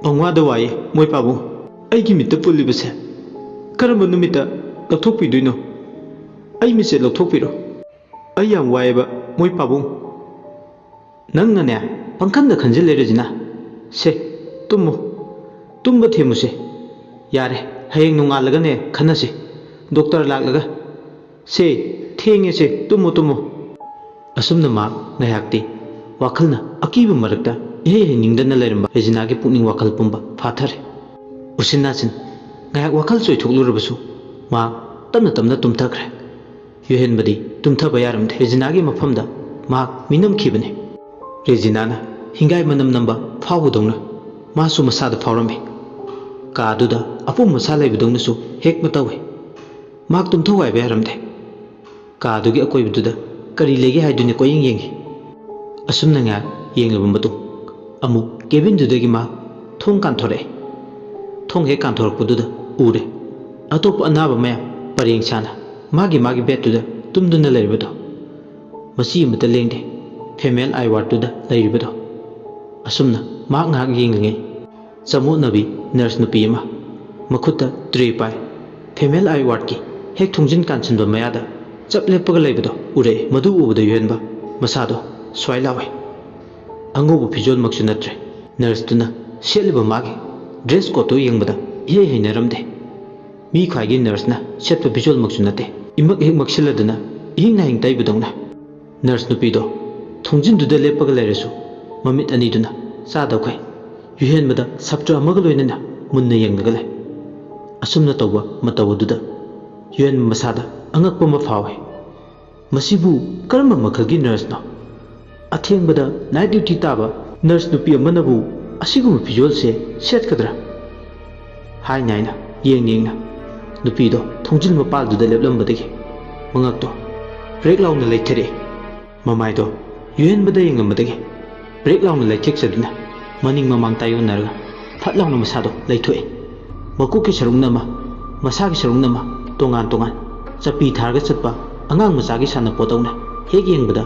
bangwa da waye moi pabu ai gi mitta pulibase karamba numita lathok pi duino ai mi se lathok piro ai yam waye ba moi pabu nang na ne pangkhanda khanjil lerejina se tummo tumba themuse yare hayeng nungalaga ne khanase doctor laklaga se thenge se tumo asumna ma ngayakti wakhalna akiba marakta he ningdana leramba Regina ge pukning wakal pumba phathare usinnasin ngayak wakal choi thoklurabasu ma tamna tumthakre yuhen badi tumthaba yaram Regina ge mafamda ma minam khibane Regina na hingai manam namba phawudongna ma su masada phawrambe ka aduda apum masa leibudongna su hek matawe mak tumthawai be yaramde ka adugi akoi biduda kari lege haidune ko yengi asumna nga yenglaba matu amu kevin dudagi ma thong kan thore thong he kan thorakpududa ure atop anaba maya pareng chana magi betuda tumduna leibado masi mata lengde female eye ward tuda leibado asumna ma nga yengle samu nabi nurse nupi ma makhutta tray pai female eye ward ki hek thongjin kanchen ba mayada chap lepaga leibado ure madu ubada yuhenba masado swai lawe angobu phijol maksu natre nurse tuna seliba magi dress ko to yengbada he naramde mi khagi nurse na setpa phijol maksu nate imak hek maksiladana hing na hing tai budongna nurse nupi do thongjin duda lepaga leresu mamit ani duna sada khoi yuhen mada sabtra magaloinana munna yenggale asumna tawba matawaduda yuhen masada angakpa ma phawe masibu karma makhalgi nurse na athengbada night duty taba nurse nupi amanabu asiguma phijol se set kadra hai naina yengna nupi do thongjil mapal duda leplambadagi mangak to break launa leithere mamai do yuhen bada yengambadagi break launa leithek sadina maning mamang tayo narga phat launa masado leithoe makuki sarungna ma masagi sarungna ma tongan chapi tharga chatpa angang masagi sana potawna hek yengbada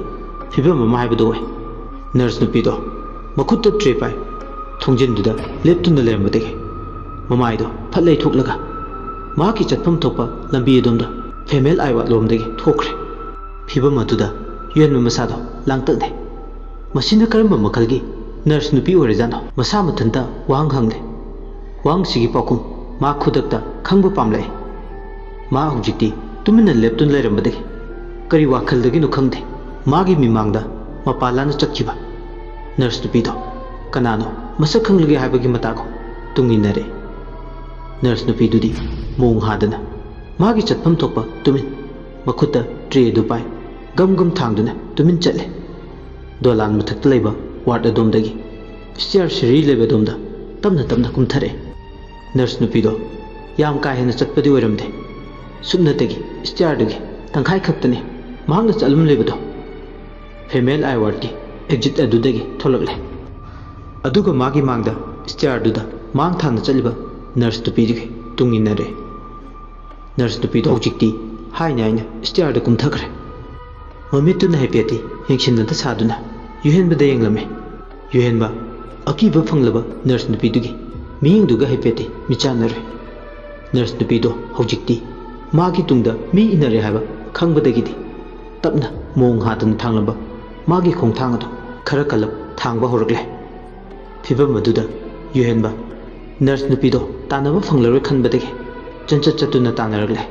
fiba mama haibado we nurse nupi do makhutta tray pai thongjin duda leptuna lerambadagi mamai do phat leithoklaga ma ki chatpham thokpa lambi domda female eye ward lomdagi thokre fiba maduda yuhen masado langtakne masina karamba makhalgi nurse nupi orejano masa mathanta wang hangde wang sigi pakum ma khudakta khangba pamlai ma hujikti tumina leptun lerambadagi kari wakaldagi no khangde magi mimangda mapalana chakkiba nurse nupi do kanano masak khanglagi haibagi matago tunginare nurse nupi dudi mong hadana magi chatpham thokpa tumin makhutta tray du pai gam thangduna tumin chatle dolan mathakta leiba ward adomdagi stair siri leba domda tamna kumthare nurse nupi do yam ka hena chatpadi oiramde sumnatagi stair dugi tangkhai khaktane mahangna chalum lebado female eye ward ki exit adudagi tholakle aduga magi mangda stair duda mang thana chaliba nurse nupi dugi tunginare nurse nupi do hojikti hai naina stair da kumthakre mamituna hepeti hengsinna ta saduna yuhen bada yenglame yuhen ba akiba phanglaba nurse nupi dugi miying duga hepeti michanare nurse ꯅꯨꯄꯤꯗꯣ ꯍꯧꯖꯤꯛꯇꯤ ꯃꯥꯒꯤ ꯇꯨꯡꯗ ꯃꯤ ꯏꯟꯅꯔꯦ ꯍꯥꯏꯕ ꯈꯪꯕꯗꯒꯤꯗꯤ ꯇꯞꯅ ꯃꯑꯣꯡ ꯍꯥꯗꯅ ꯊꯥꯡꯂꯝꯕ ꯃꯥꯒꯤ ꯈꯣꯡꯊꯥꯡ ꯑꯗꯨ ꯈꯔ ꯀꯜꯂꯞ ꯊꯥꯡꯕ ꯍꯧꯔꯛꯂꯦ꯫ ꯐꯤꯚꯝ ꯑꯗꯨꯗ ꯌꯨꯍꯦꯟꯕ ꯅꯔꯁ ꯅꯨꯄꯤꯗꯣ ꯇꯥꯟꯅꯕ ꯐꯪꯂꯔꯣꯏ ꯈꯟꯕꯗꯒꯤ ꯆꯟꯆꯠ ꯆꯠꯇꯨꯅ ꯇꯥꯟꯅꯔꯛꯂꯦ꯫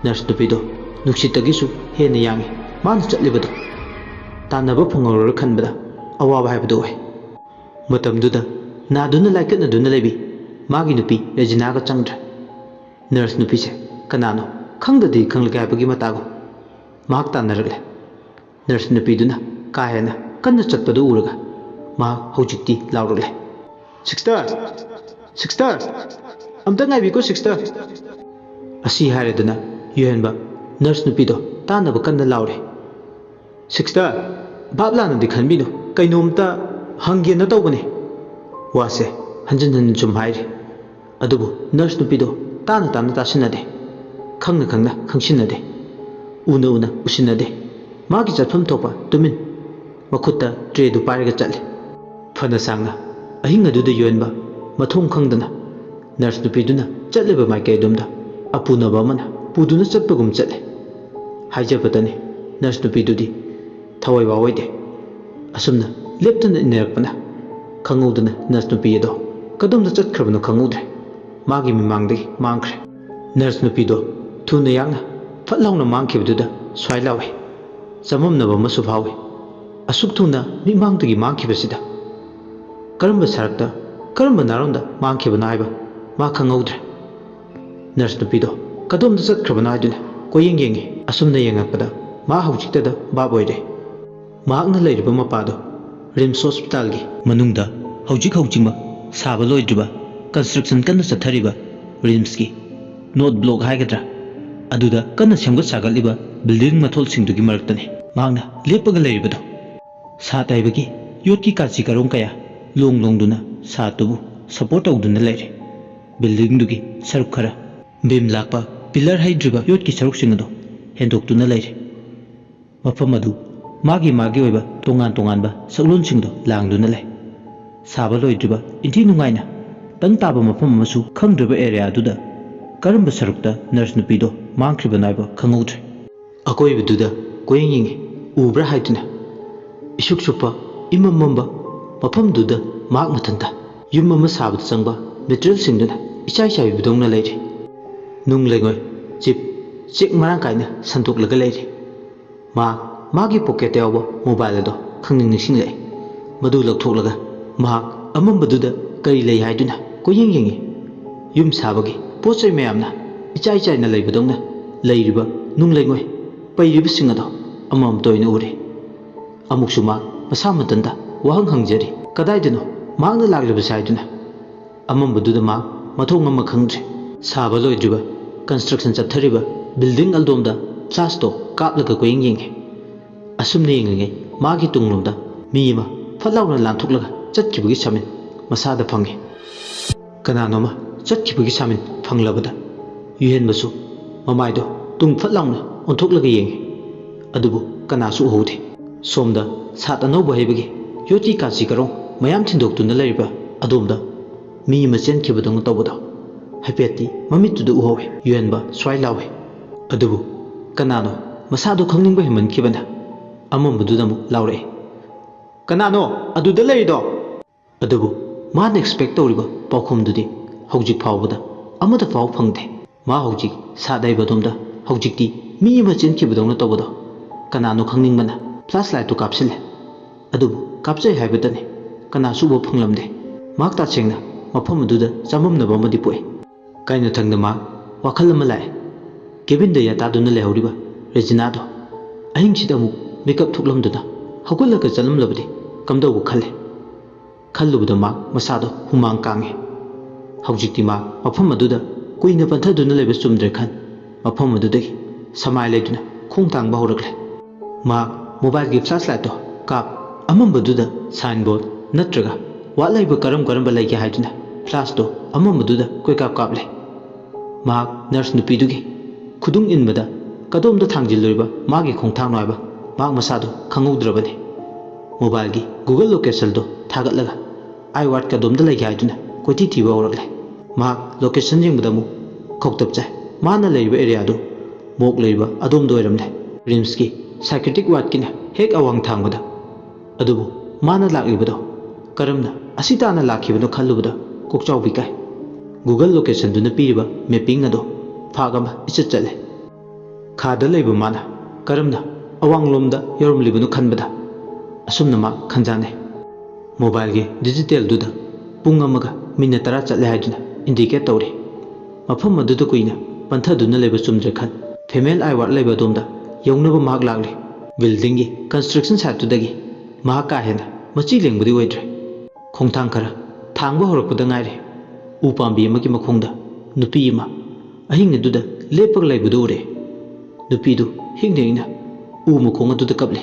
ꯅꯔꯁ ꯅꯨꯄꯤꯗꯣ ꯅꯨꯡꯁꯤꯠꯇꯒꯤꯁꯨ ꯍꯦꯟꯅ ꯌꯥꯡꯉꯤ ꯃꯥꯅ ꯆꯠꯂꯤꯕꯗꯣ꯫ ꯇꯥꯟꯅꯕ ꯐꯪꯂꯔꯣꯏ ꯈꯟꯕꯗ ꯑꯋꯥꯕ ꯍꯥꯏꯕꯗꯨ ꯑꯣꯏ꯫ ꯃꯇꯝꯗꯨꯗ ꯅꯥꯗꯨꯅ ꯂꯥꯏꯀꯠꯅꯗꯨꯅ ꯂꯩꯕꯤ ꯃꯥꯒꯤ ꯅꯨꯄꯤ ꯔꯦꯖꯤꯅꯥꯒ ꯆꯪꯗ꯭ꯔꯦ꯫ ꯅꯔꯁ ꯅꯨꯄꯤꯁꯦ ꯀꯅꯥꯅꯣ ꯈꯪꯗꯗꯤ ꯈꯪꯂꯒꯦ ꯍꯥꯏꯕꯒꯤ ꯃꯇꯥꯒꯨꯝ ꯃꯍꯥꯛ ꯇꯥꯟꯅꯔꯛꯂꯦ꯫ ꯅꯔꯁ ꯅꯨꯄꯤꯗꯨꯅ ꯀꯥ ꯍꯦꯟꯅ ꯀꯟꯅ ꯆꯠꯄꯗꯨ ꯎꯔꯒ ꯃꯍꯥꯛ ꯍꯧꯖꯤꯛꯇꯤ ꯂꯥꯎꯔꯛꯂꯦ꯫ "ꯁꯤꯛꯁꯇꯔ! ꯁꯤꯛꯁꯇꯔ! ꯑꯝꯇ ꯉꯥꯏꯕꯤꯀꯣ ꯁꯤꯛꯁꯇꯔ!" ꯑꯁꯤ ꯍꯥꯏꯔꯗꯨꯅ ꯌꯨꯍꯦꯟꯕ ꯅꯔꯁ ꯅꯨꯄꯤꯗꯣ ꯇꯥꯟꯅꯕ ꯀꯟꯅ ꯂꯥꯎꯔꯦ꯫ "ꯁꯤꯛꯁꯇꯔ, ꯚꯥꯞ ꯂꯥꯟꯅꯗꯤ ꯈꯟꯕꯤꯅꯨ, ꯀꯩꯅꯣꯝꯇ ꯍꯪꯒꯦꯅ ꯇꯧꯕꯅꯤ"꯫ ꯋꯥꯁꯦ ꯍꯟꯖꯤꯟ ꯍꯟꯖꯤꯟ ꯁꯨꯝ ꯍꯥꯏꯔꯤ꯫ ꯑꯗꯨꯕꯨ ꯅꯔꯁ ꯅꯨꯄꯤꯗꯣ ꯇꯥꯅ ꯇꯥꯅ ꯇꯥꯁꯤꯟꯅꯗꯦ, ꯈꯪꯅ ꯈꯪꯅ ꯈꯪꯁꯤꯟꯅꯗꯦ, ꯎꯅ ꯎꯅ ꯎꯁꯤꯟꯅꯗꯦ꯫ ꯃꯥꯒꯤ ꯆꯠꯐꯝ ꯊꯣꯛꯄ ꯇꯨꯃꯤꯟ ꯃꯈꯨꯠꯇ ꯇ꯭ꯔꯦꯗꯨ ꯄꯥꯏꯔꯒ ꯆꯠꯂꯤ꯫ ꯐꯅ ꯁꯥꯡꯅ ꯑꯍꯤꯡ ꯑꯗꯨꯗ ꯌꯨꯍꯦꯟꯕ ꯃꯊꯣꯡ ꯈꯪꯗꯅ ꯅꯔꯁ ꯅꯨꯄꯤꯗꯨꯅ ꯆꯠꯂꯤꯕ ꯃꯥꯏꯀꯩ ꯑꯗꯣꯝꯗ ꯑꯄꯨꯅꯕ ꯑꯃꯅ ꯄꯨꯗꯨꯅ ꯆꯠꯄꯒꯨꯝ ꯆꯠꯂꯤ꯫ ꯍꯥꯏꯖꯕꯇꯅꯤ ꯅꯔꯁ ꯅꯨꯄꯤꯗꯨꯗꯤ ꯊꯋꯥꯏ ꯋꯥꯑꯣꯏꯗꯦ꯫ ꯑꯁꯨꯝꯅ ꯂꯦꯞꯇꯅ ꯏꯟꯅꯔꯛꯄꯅ ꯈꯪꯍꯧꯗꯅ ꯅꯔꯁ ꯅꯨꯄꯤ ꯑꯗꯣ ꯀꯗꯣꯝꯗ ꯆꯠꯈ꯭ꯔꯕꯅꯣ ꯈꯪꯍꯧꯗ꯭ꯔꯦ, ꯃꯥꯒꯤ ꯃꯤꯃꯥꯡꯗꯒꯤ ꯃꯥꯡꯈ꯭ꯔꯦ꯫ ꯅꯔꯁ ꯅꯨꯄꯤꯗꯣ ꯊꯨꯅ ꯌꯥꯡꯅ ꯐꯠ ꯂꯥꯎꯅ ꯃꯥꯡꯈꯤꯕꯗꯨꯗ ꯁ꯭ꯋꯥꯏ ꯂꯥꯎꯏ, ꯆꯃꯝꯅꯕ ꯑꯃꯁꯨ ꯐꯥꯎꯏ꯫ ꯑꯁꯨꯛ ꯊꯨꯅ ꯃꯤꯠꯃꯥꯡꯗꯒꯤ ꯃꯥꯡꯈꯤꯕꯁꯤꯗ ꯀꯔꯝꯕ ꯁꯔꯛꯇ ꯀꯔꯝꯕ ꯅꯥꯔꯣꯟꯗ ꯃꯥꯡꯈꯤꯕꯅꯣ ꯍꯥꯏꯕ ꯃꯥ ꯈꯪꯍꯧꯗ꯭ꯔꯦ꯫ ꯅꯔꯁ ꯅꯨꯄꯤꯗꯣ ꯀꯗꯣꯝꯗ ꯆꯠꯈ꯭ꯔꯕꯅꯣ ꯍꯥꯏꯗꯨꯅ ꯀꯣꯏꯌꯦꯡ ꯌꯦꯡꯉꯤ꯫ ꯑꯁꯨꯝꯅ ꯌꯦꯡꯉꯛꯄꯗ ꯃꯥ ꯍꯧꯖꯤꯛꯇꯗ ꯚꯥꯞ ꯑꯣꯏꯔꯦ꯫ ꯃꯍꯥꯛꯅ ꯂꯩꯔꯤꯕ ꯃꯄꯥꯗꯣ ꯔꯤꯝꯁ ꯍꯣꯁꯄꯤꯇꯥꯜꯒꯤ ꯃꯅꯨꯡꯗ ꯍꯧꯖꯤꯛ ꯍꯧꯖꯤꯛꯃꯛ ꯁꯥꯕ ꯂꯣꯏꯗ꯭ꯔꯤꯕ ꯀꯟꯁꯇ꯭ꯔꯛꯁꯟ ꯀꯟꯅ ꯆꯠꯊꯔꯤꯕ ꯔꯤꯝꯁꯀꯤ ꯅꯣꯠ ꯕ꯭ꯂꯣꯛ ꯍꯥꯏꯒꯗ꯭ꯔꯥ ꯑꯗꯨꯗ ꯀꯟꯅ ꯁꯦꯝꯒꯠ ꯁꯥꯒꯠꯂꯤꯕ ꯕꯤꯜꯗꯤꯡ ꯃꯊꯣꯜꯁꯤꯡꯗꯨꯒꯤ ꯃꯔꯛꯇꯅꯤ ꯃꯍꯥꯛꯅ ꯂꯦꯞꯄꯒ ꯂꯩꯔꯤꯕꯗꯣ꯫ ꯁꯥꯠ ꯍꯥꯏꯕꯒꯤ ꯌꯣꯠꯀꯤ ꯀꯥꯆꯤ ꯀꯔꯣꯡ ꯀꯌꯥ ꯂꯣꯡ ꯂꯣꯡꯗꯨꯅ ꯁꯥꯠꯇꯨꯕꯨ ꯁꯄꯣꯔꯠ ꯇꯧꯗꯨꯅ ꯂꯩꯔꯤ꯫ ꯕꯤꯜꯗꯤꯡꯗꯨꯒꯤ ꯁꯔꯨꯛ ꯈꯔ ꯕꯤꯝ ꯂꯥꯛꯄ ꯄꯤꯂꯔ ꯍꯩꯗ꯭ꯔꯤꯕ ꯌꯣꯠꯀꯤ ꯁꯔꯨꯛꯁꯤꯡ ꯑꯗꯨ ꯍꯦꯟꯗꯣꯛꯇꯨꯅ ꯂꯩꯔꯤ꯫ ꯃꯐꯝ ꯑꯗꯨ ꯃꯥꯒꯤ ꯑꯣꯏꯕ ꯇꯣꯉꯥꯟ ꯇꯣꯉꯥꯟꯕ ꯁꯛꯂꯣꯟꯁꯤꯡꯗꯣ ꯂꯥꯡꯗꯨꯅ ꯂꯩ꯫ ꯁꯥꯕ ꯂꯣꯏꯗ꯭ꯔꯤꯕ ꯏꯟꯊꯤ ꯅꯨꯡꯉꯥꯏꯅ ꯇꯪ ꯇꯥꯕ ꯃꯐꯝ ꯑꯃꯁꯨ ꯈꯪꯗ꯭ꯔꯤꯕ ꯑꯦꯔꯤꯌꯥ ꯑꯗꯨꯗ ꯀꯔꯝꯕ ꯁꯔꯨꯛꯇ ꯅꯔꯁ ꯅꯨꯄꯤꯗꯣ ꯃꯥꯡꯈ꯭ꯔꯤꯕꯅꯣ ꯍꯥꯏꯕ ꯈꯪꯍꯧꯗ꯭ꯔꯦ꯫ ꯑꯀꯣꯏꯕꯗꯨꯗ ꯀꯣꯏꯌꯦꯡ ꯌꯦꯡꯉꯤ, ꯎꯕ꯭ꯔꯥ ꯍꯥꯏꯗꯨꯅ ꯏꯁꯨꯛ ꯁꯨꯞꯄ ꯏꯃꯝ ꯃꯝꯕ ꯃꯐꯝꯗꯨꯗ ꯃꯍꯥꯛ ꯃꯊꯟꯇ ꯌꯨꯝ ꯑꯃ ꯁꯥꯕꯗ ꯆꯪꯕ ꯃꯦꯇꯔꯤꯌꯦꯜꯁꯤꯡꯗꯨꯅ ꯏꯆꯥꯏ ꯆꯥꯏꯕꯤꯕꯗꯧꯅ ꯂꯩꯔꯤ꯫ ꯅꯨꯡ ꯂꯩꯉꯣꯏ ꯆꯤꯞ ꯆꯦꯛ ꯃꯔꯥꯡ ꯀꯥꯏꯅ ꯁꯟꯗꯣꯛꯂꯒ ꯂꯩꯔꯤ꯫ ꯃꯥꯒꯤ ꯄꯣꯀꯦꯠꯇ ꯌꯥꯎꯕ ꯃꯣꯕꯥꯏꯜ ꯑꯗꯣ ꯈꯪꯅꯤꯡ ꯅꯤꯡꯁꯤꯡꯂꯛꯏ꯫ ꯃꯗꯨ ꯂꯧꯊꯣꯛꯂꯒ ꯃꯍꯥꯛ ꯑꯃꯝꯕꯗꯨꯗ ꯀꯔꯤ ꯂꯩ ꯍꯥꯏꯗꯨꯅ ꯀꯣꯏꯌꯦꯡ ꯌꯦꯡꯉꯤ꯫ ꯌꯨꯝ ꯁꯥꯕꯒꯤ ꯄꯣꯠ ꯆꯩ ꯃꯌꯥꯝꯅ ꯏꯆꯥꯏ ꯆꯥꯏꯅ ꯂꯩꯕꯗꯧꯅ ꯂꯩꯔꯤꯕ ꯅꯨꯡ ꯂꯩꯉꯣꯏ ꯄꯩꯔꯤꯕꯁꯤꯡ ꯑꯗꯣ ꯑꯃꯃꯝꯇ ꯑꯣꯏꯅ ꯎꯔꯤ꯫ ꯑꯃꯨꯛꯁꯨ ꯃꯍꯥꯛ ꯃꯁꯥ ꯃꯊꯟꯇ ꯋꯥꯍꯪ ꯍꯪꯖꯔꯤ, ꯀꯗꯥꯏꯗꯅꯣ ꯃꯍꯥꯛꯅ ꯂꯥꯛꯂꯤꯕꯁꯦ ꯍꯥꯏꯗꯨꯅ꯫ ꯑꯃꯝꯕꯗꯨꯗ ꯃꯍꯥꯛ ꯃꯊꯣꯡ ꯑꯃ ꯈꯪꯗ꯭ꯔꯦ꯫ ꯁꯥꯕ ꯂꯣꯏꯗ꯭ꯔꯤꯕ ꯀꯟꯁꯇ꯭ꯔꯛꯁꯟ ꯆꯠꯊꯔꯤꯕ ꯕꯤꯜꯗꯤꯡ ꯑꯜꯗꯣꯝꯗ ꯐ꯭ꯂꯥꯁꯇꯣ ꯀꯥꯞꯂꯒ ꯀꯣꯏꯌꯦꯡ ꯌꯦꯡꯉꯤ꯫ ꯑꯁꯨꯝꯅ ꯌꯦꯡꯂꯤꯉꯩ ꯃꯥꯒꯤ ꯇꯨꯡꯂꯣꯝꯗ ꯃꯤ ꯑꯃ ꯐꯠ ꯂꯥꯎꯅ ꯂꯥꯟꯊꯣꯛꯂꯒ ꯆꯠꯈꯤꯕꯒꯤ ꯁꯥꯃꯤꯟ ꯃꯁꯥꯗ ꯐꯪꯉꯤ꯫ ꯀꯅꯥꯅꯣꯃ ꯆꯠꯈꯤꯕꯒꯤ ꯁꯥꯃꯤꯟ ꯐꯪꯂꯕꯗ ꯌꯨꯍꯦꯟꯕꯁꯨ ꯃꯃꯥꯏꯗꯣ ꯇꯨꯡ ꯐꯠ ꯂꯥꯎꯅ ꯑꯣꯟꯊꯣꯛꯂꯒ ꯌꯦꯡꯉꯤ꯫ ꯑꯗꯨꯕꯨ ꯀꯅꯥꯁꯨ ꯎꯍꯧꯗꯦ꯫ ꯁꯣꯝꯗ ꯁꯥꯠ ꯑꯅꯧꯕ ꯍꯩꯕꯒꯤ ꯌꯣꯠꯀꯤ ꯀꯥꯆꯤ ꯀꯔꯣꯡ ꯃꯌꯥꯝ ꯊꯤꯟꯗꯣꯛꯇꯨꯅ ꯂꯩꯔꯤꯕ ꯑꯗꯣꯝꯗ ꯃꯤ ꯑꯃ ꯆꯦꯟꯈꯤꯕꯗꯧꯅ ꯇꯧꯕꯗꯣ ꯍꯥꯏꯐꯦꯠꯇꯤ ꯃꯃꯤꯠꯇꯨꯗ ꯎꯍꯧꯏ꯫ ꯌꯨꯍꯦꯟꯕ ꯁ꯭ꯋꯥꯏ ꯂꯥꯎꯏ꯫ ꯑꯗꯨꯕꯨ ꯀꯅꯥꯅꯣ ꯃꯁꯥꯗꯣ ꯈꯪꯅꯤꯡꯕ ꯍꯦꯟꯃꯟꯈꯤꯕꯅ ꯑꯃꯝꯕꯗꯨꯗ ꯑꯃꯨꯛ ꯂꯥꯎꯔꯛꯏ, "ꯀꯅꯥꯅꯣ ꯑꯗꯨꯗ ꯂꯩꯔꯤꯗꯣ?" ꯑꯗꯨꯕꯨ ꯃꯥꯅ ꯑꯦꯛꯁꯄꯦꯛ ꯇꯧꯔꯤꯕ ꯄꯥꯎꯈꯨꯝꯗꯨꯗꯤ ꯍꯧꯖꯤꯛ ꯐꯥꯎꯕꯗ ꯑꯃꯠꯇ ꯐꯥꯎ ꯐꯪꯗꯦ꯫ ꯃꯥ ꯍꯧꯖꯤꯛ ꯁꯥꯠ ꯍꯩꯕꯗꯣꯝꯗ ꯍꯧꯖꯤꯛꯇꯤ ꯃꯤ ꯑꯃ ꯆꯦꯟꯈꯤꯕꯗꯧꯅ ꯇꯧꯕꯗꯣ ꯀꯅꯥꯅꯣ ꯈꯪꯅꯤꯡꯕꯅ ꯐ꯭ꯂꯥꯁ ꯂꯥꯏꯠꯇꯨ ꯀꯥꯞꯁꯤꯜꯂꯦ꯫ ꯑꯗꯨꯕꯨ ꯀꯥꯞꯆꯩ ꯍꯥꯏꯕꯇꯅꯤ, ꯀꯅꯥꯁꯨ ꯎꯕ ꯐꯪꯂꯝꯗꯦ꯫ ꯃꯍꯥꯛ ꯇꯁꯦꯡꯅ ꯃꯐꯝ ꯑꯗꯨꯗ ꯆꯃꯝꯅꯕ ꯑꯃꯗꯤ ꯄꯣꯛꯏ꯫ ꯀꯥꯏꯅꯊꯪꯗ ꯃꯍꯥꯛ ꯋꯥꯈꯜ ꯑꯃ ꯂꯥꯛꯑꯦ꯫ ꯀꯦꯕꯤꯟꯗ ꯌꯥꯇꯥꯗꯨꯅ ꯂꯩꯍꯧꯔꯤꯕ ꯔꯦꯖꯤꯅꯥꯗꯣ ꯑꯍꯤꯡꯁꯤꯗ ꯑꯃꯨꯛ ꯃꯤꯀꯞ ꯊꯣꯛꯂꯝꯗꯨꯅ ꯍꯧꯒꯠꯂꯒ ꯆꯠꯂꯝꯂꯕꯗꯤ ꯀꯝꯗꯧꯕ ꯈꯜꯂꯤ꯫ ꯈꯜꯂꯨꯕꯗ ꯃꯍꯥꯛ ꯃꯁꯥꯗꯣ ꯍꯨꯃꯥꯡ ꯀꯥꯡꯉꯤ꯫ ꯍꯧꯖꯤꯛꯇꯤ ꯃꯍꯥꯛ ꯃꯐꯝ ꯑꯗꯨꯗ ꯀꯨꯏꯅ ꯄꯟꯊꯗꯨꯅ ꯂꯩꯕ ꯆꯨꯝꯗ꯭ꯔꯦ ꯈꯟ ꯃꯐꯝ ꯑꯗꯨꯗꯒꯤ ꯁꯃꯥꯏ ꯂꯩꯗꯨꯅ ꯈꯣꯡ ꯊꯥꯡꯕ ꯍꯧꯔꯛꯂꯦ꯫ ꯃꯍꯥꯛ ꯃꯣꯕꯥꯏꯜꯒꯤ ꯐ꯭ꯂꯥꯁ ꯂꯥꯏꯠꯇꯣ ꯀꯥꯞ ꯑꯃꯝꯕꯗꯨꯗ ꯁꯥꯏꯟꯕꯣꯔꯗ ꯅꯠꯇ꯭ꯔꯒ ꯋꯥꯠꯂꯩꯕ ꯀꯔꯝꯕ ꯂꯩꯒꯦ ꯍꯥꯏꯗꯨꯅ ꯐ꯭ꯂꯥꯁꯇꯣ ꯑꯃꯝꯕꯗꯨꯗ ꯀꯣꯏꯀꯥꯞ ꯀꯥꯞꯂꯦ꯫ ꯃꯍꯥꯛ ꯅꯔꯁ ꯅꯨꯄꯤꯗꯨꯒꯤ ꯈꯨꯗꯨꯡ ꯏꯟꯕꯗ ꯀꯗꯣꯝꯗ ꯊꯥꯡꯖꯤꯜꯂꯨꯔꯤꯕ ꯃꯥꯒꯤ ꯈꯣꯡꯊꯥꯡꯅꯣ ꯍꯥꯏꯕ ꯃꯍꯥꯛ ꯃꯁꯥꯗꯣ ꯈꯪꯍꯧꯗ꯭ꯔꯕꯅꯤ꯫ ꯃꯣꯕꯥꯏꯜꯒꯤ ꯒꯨꯒꯜ ꯂꯣꯀꯦꯁꯟꯗꯣ ꯊꯥꯒꯠꯂꯒ ꯑꯥꯏ ꯋꯥꯔꯗ ꯀꯗꯣꯝꯗ ꯂꯩꯒꯦ ꯍꯥꯏꯗꯨꯅ ꯀꯣꯏꯊꯤ ꯊꯤꯕ ꯍꯧꯔꯛꯂꯦ꯫ ꯃꯍꯥꯛ ꯂꯣꯀꯦꯁꯟ ꯌꯦꯡꯕꯗ ꯑꯃꯨꯛ ꯈꯧꯇꯞ ꯆꯥꯏ ꯃꯥꯅ ꯂꯩꯔꯤꯕ ꯑꯦꯔꯤꯌꯥꯗꯨ ꯃꯣꯛ ꯂꯩꯔꯤꯕ ꯑꯗꯣꯝꯗ ꯑꯣꯏꯔꯝꯂꯦ ꯔꯤꯝꯁꯀꯤ ꯁꯥꯏꯀ꯭ꯔꯦꯇꯤꯛ ꯋꯥꯔꯗꯀꯤꯅ ꯍꯦꯛ ꯑꯋꯥꯡ ꯊꯥꯡꯕꯗ ꯑꯗꯨꯕꯨ ꯃꯥꯅ ꯂꯥꯛꯂꯤꯕꯗꯣ ꯀꯔꯝꯅ ꯑꯁꯤ ꯇꯥꯅ ꯂꯥꯛꯈꯤꯕꯅꯣ ꯈꯜꯂꯨꯕꯗ ꯀꯣꯛꯆꯥꯎꯕꯤ ꯀꯥꯏ ꯒꯨꯒꯜ ꯂꯣꯀꯦꯁꯟꯗꯨꯅ ꯄꯤꯔꯤꯕ ꯃꯦꯞꯄꯤꯡ ꯑꯗꯣ ꯐꯥꯛ ꯑꯃ ꯏꯆꯠ ꯆꯠꯂꯦ ꯈꯥꯗ ꯂꯩꯕ ꯃꯥꯅ ꯀꯔꯝꯅ ꯑꯋꯥꯡꯂꯣꯝꯗ ꯌꯧꯔꯝꯂꯤꯕꯅꯣ ꯈꯟꯕꯗ ꯑꯁꯨꯝꯅ ꯃꯥ ꯈꯟꯖꯥꯟꯅꯩ ꯃꯣꯕꯥꯏꯜꯒꯤ ꯗꯤꯖꯤꯇꯦꯜꯗꯨꯗ ꯄꯨꯡ ꯑꯃꯒ ꯃꯤꯅꯠ 10 ꯆꯠꯂꯦ ꯍꯥꯏꯗꯨꯅ ꯏꯟꯗꯤꯀꯦꯠ ꯇꯧꯔꯤ ꯃꯐꯝ ꯑꯗꯨꯗ ꯀꯨꯏꯅ ꯄꯟꯊꯗꯨꯅ ꯂꯩꯕ ꯆꯨꯝꯗ꯭ꯔꯦ ꯈꯟ ꯐꯦꯃꯦꯜ ꯑꯥꯏ ꯋꯥꯔꯗ ꯂꯩꯕ ꯑꯗꯣꯝꯗ ꯌꯧꯅꯕ ꯃꯍꯥꯛ ꯂꯥꯛꯂꯤ ꯕꯤꯜꯗꯤꯡꯒꯤ ꯀꯟꯁꯇ꯭ꯔꯛꯁꯟ ꯁꯥꯏꯠꯇꯨꯗꯒꯤ ꯃꯍꯥꯛ ꯀꯥ ꯍꯦꯟꯅ ꯃꯆꯤ ꯂꯦꯡꯕꯗꯤ ꯑꯣꯏꯗ꯭ꯔꯦ ꯈꯣꯡꯊꯥꯡ ꯈꯔ ꯊꯥꯡꯕ ꯍꯧꯔꯛꯄꯗ ꯉꯥꯏꯔꯦ ꯎ ꯄꯥꯝꯕꯤ ꯑꯃꯒꯤ ꯃꯈꯣꯡꯗ ꯅꯨꯄꯤ ꯑꯃ ꯑꯍꯤꯡ ꯑꯗꯨꯗ ꯂꯦꯞꯄꯒ ꯂꯩꯕꯗꯨ ꯎꯔꯦ ꯅꯨꯄꯤꯗꯨ ꯍꯤꯡꯅ ꯍꯤꯡꯅ ꯎ ꯃꯈꯣꯡ ꯑꯗꯨꯗ ꯀꯞꯂꯤ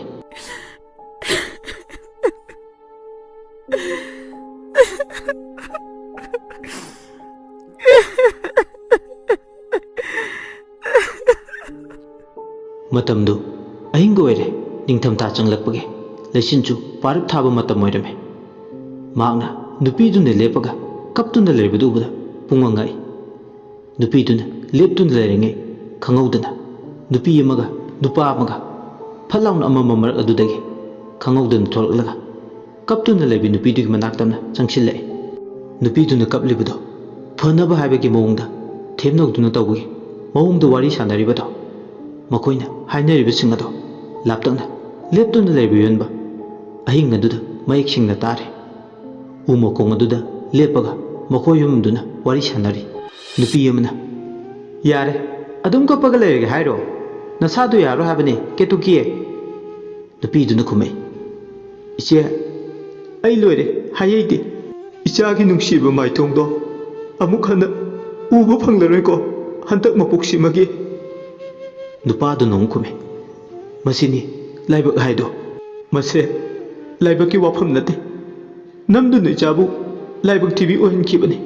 ꯃꯇꯝꯗꯨ ꯑꯍꯤꯡꯒ ꯑꯣꯏꯔꯦ ꯅꯤꯡꯊꯝꯊꯥ ꯆꯪꯂꯛꯄꯒꯤ ꯂꯩꯆꯤꯟꯁꯨ ꯄꯥꯔꯛ ꯊꯥꯕ ꯃꯇꯝ ꯑꯣꯏꯔꯝꯃꯦ ꯃꯍꯥꯛꯅ ꯅꯨꯄꯤꯗꯨꯅ ꯂꯦꯞꯄꯒ ꯀꯞꯇꯨꯅ ꯂꯩꯕꯗꯨ ꯎꯕꯗ ꯄꯨꯡꯉ ꯉꯛꯏ ꯅꯨꯄꯤꯗꯨꯅ ꯂꯦꯞꯇꯨꯅ ꯂꯩꯔꯤꯉꯩ ꯈꯪꯍꯧꯗꯅ ꯅꯨꯄꯤ ꯑꯃꯒ ꯅꯨꯄꯥ ꯑꯃꯒ ꯐꯠ ꯂꯥꯎꯅ ꯑꯃꯝꯕ ꯃꯔꯛ ꯑꯗꯨꯗꯒꯤ ꯈꯪꯍꯧꯗꯅ ꯊꯣꯛꯂꯛꯂꯒ ꯀꯞꯇꯨꯅ ꯂꯩꯕꯤ ꯅꯨꯄꯤꯗꯨꯒꯤ ꯃꯅꯥꯛꯇꯝꯅ ꯆꯪꯁꯤꯜꯂꯛꯏ ꯅꯨꯄꯤꯗꯨꯅ ꯀꯞꯂꯤꯕꯗꯣ ꯐꯅꯕ ꯍꯥꯏꯕꯒꯤ ꯃꯑꯣꯡꯗ ꯊꯦꯝꯅꯧꯗꯨꯅ ꯇꯧꯕꯒꯤ ꯃꯑꯣꯡꯗ ꯋꯥꯔꯤ ꯁꯥꯟꯅꯔꯤꯕꯗꯣ ꯃꯈꯣꯏꯅ ꯍꯥꯏꯅꯔꯤꯕꯁꯤꯡ ꯑꯗꯣ ꯂꯥꯞꯇꯛꯅ ꯂꯦꯞꯇꯨꯅ ꯂꯩꯕ ꯌꯣꯟꯕ ꯑꯍꯤꯡ ꯑꯗꯨꯗ ꯃꯌꯦꯛ ꯁꯦꯡꯅ ꯇꯥꯔꯦ ꯎ ꯃꯈꯣꯡ ꯑꯗꯨꯗ ꯂꯦꯞꯄꯒ ꯃꯈꯣꯏ ꯌꯨꯝꯗꯨꯅ ꯋꯥꯔꯤ ꯁꯥꯟꯅꯔꯤ ꯅꯨꯄꯤ ꯑꯃꯅ ꯌꯥꯔꯦ ꯑꯗꯨꯝ ꯀꯞꯄꯒ ꯂꯩꯔꯒꯦ ꯍꯥꯏꯔꯣ ꯅꯁꯥꯗꯣ ꯌꯥꯔꯣꯏ ꯍꯥꯏꯕꯅꯤ ꯀꯦꯇꯨꯀꯤꯌꯦ ꯅꯨꯄꯤꯗꯨꯅ ꯈꯨꯝꯃꯩ ꯏꯆꯦ ꯑꯩ ꯂꯣꯏꯔꯦ ꯍꯥꯏꯍꯩꯗꯦ ꯏꯆꯥꯒꯤ ꯅꯨꯡꯁꯤꯕ ꯃꯥꯏꯊꯣꯡꯗꯣ ꯑꯃꯨꯛ ꯍꯟꯅ ꯎꯕ ꯐꯪꯂꯔꯣꯏꯀꯣ ꯍꯟꯗꯛ ꯃꯄꯣꯛꯁꯤꯃꯒꯤ ꯅꯨꯄꯥꯗꯨꯅ ꯑꯃꯨꯛ ꯈꯨꯝꯃꯤ ꯃꯁꯤꯅꯤ ꯂꯥꯏꯕꯛ ꯍꯥꯏꯗꯣ ꯃꯁꯦ ꯂꯥꯏꯕꯛꯀꯤ ꯋꯥꯐꯝ ꯅꯠꯇꯦ ꯅꯝꯗꯨꯅ ꯏꯆꯥꯕꯨ ꯂꯥꯏꯕꯛ ꯊꯤꯕꯤ ꯑꯣꯏꯍꯟꯈꯤꯕꯅꯤ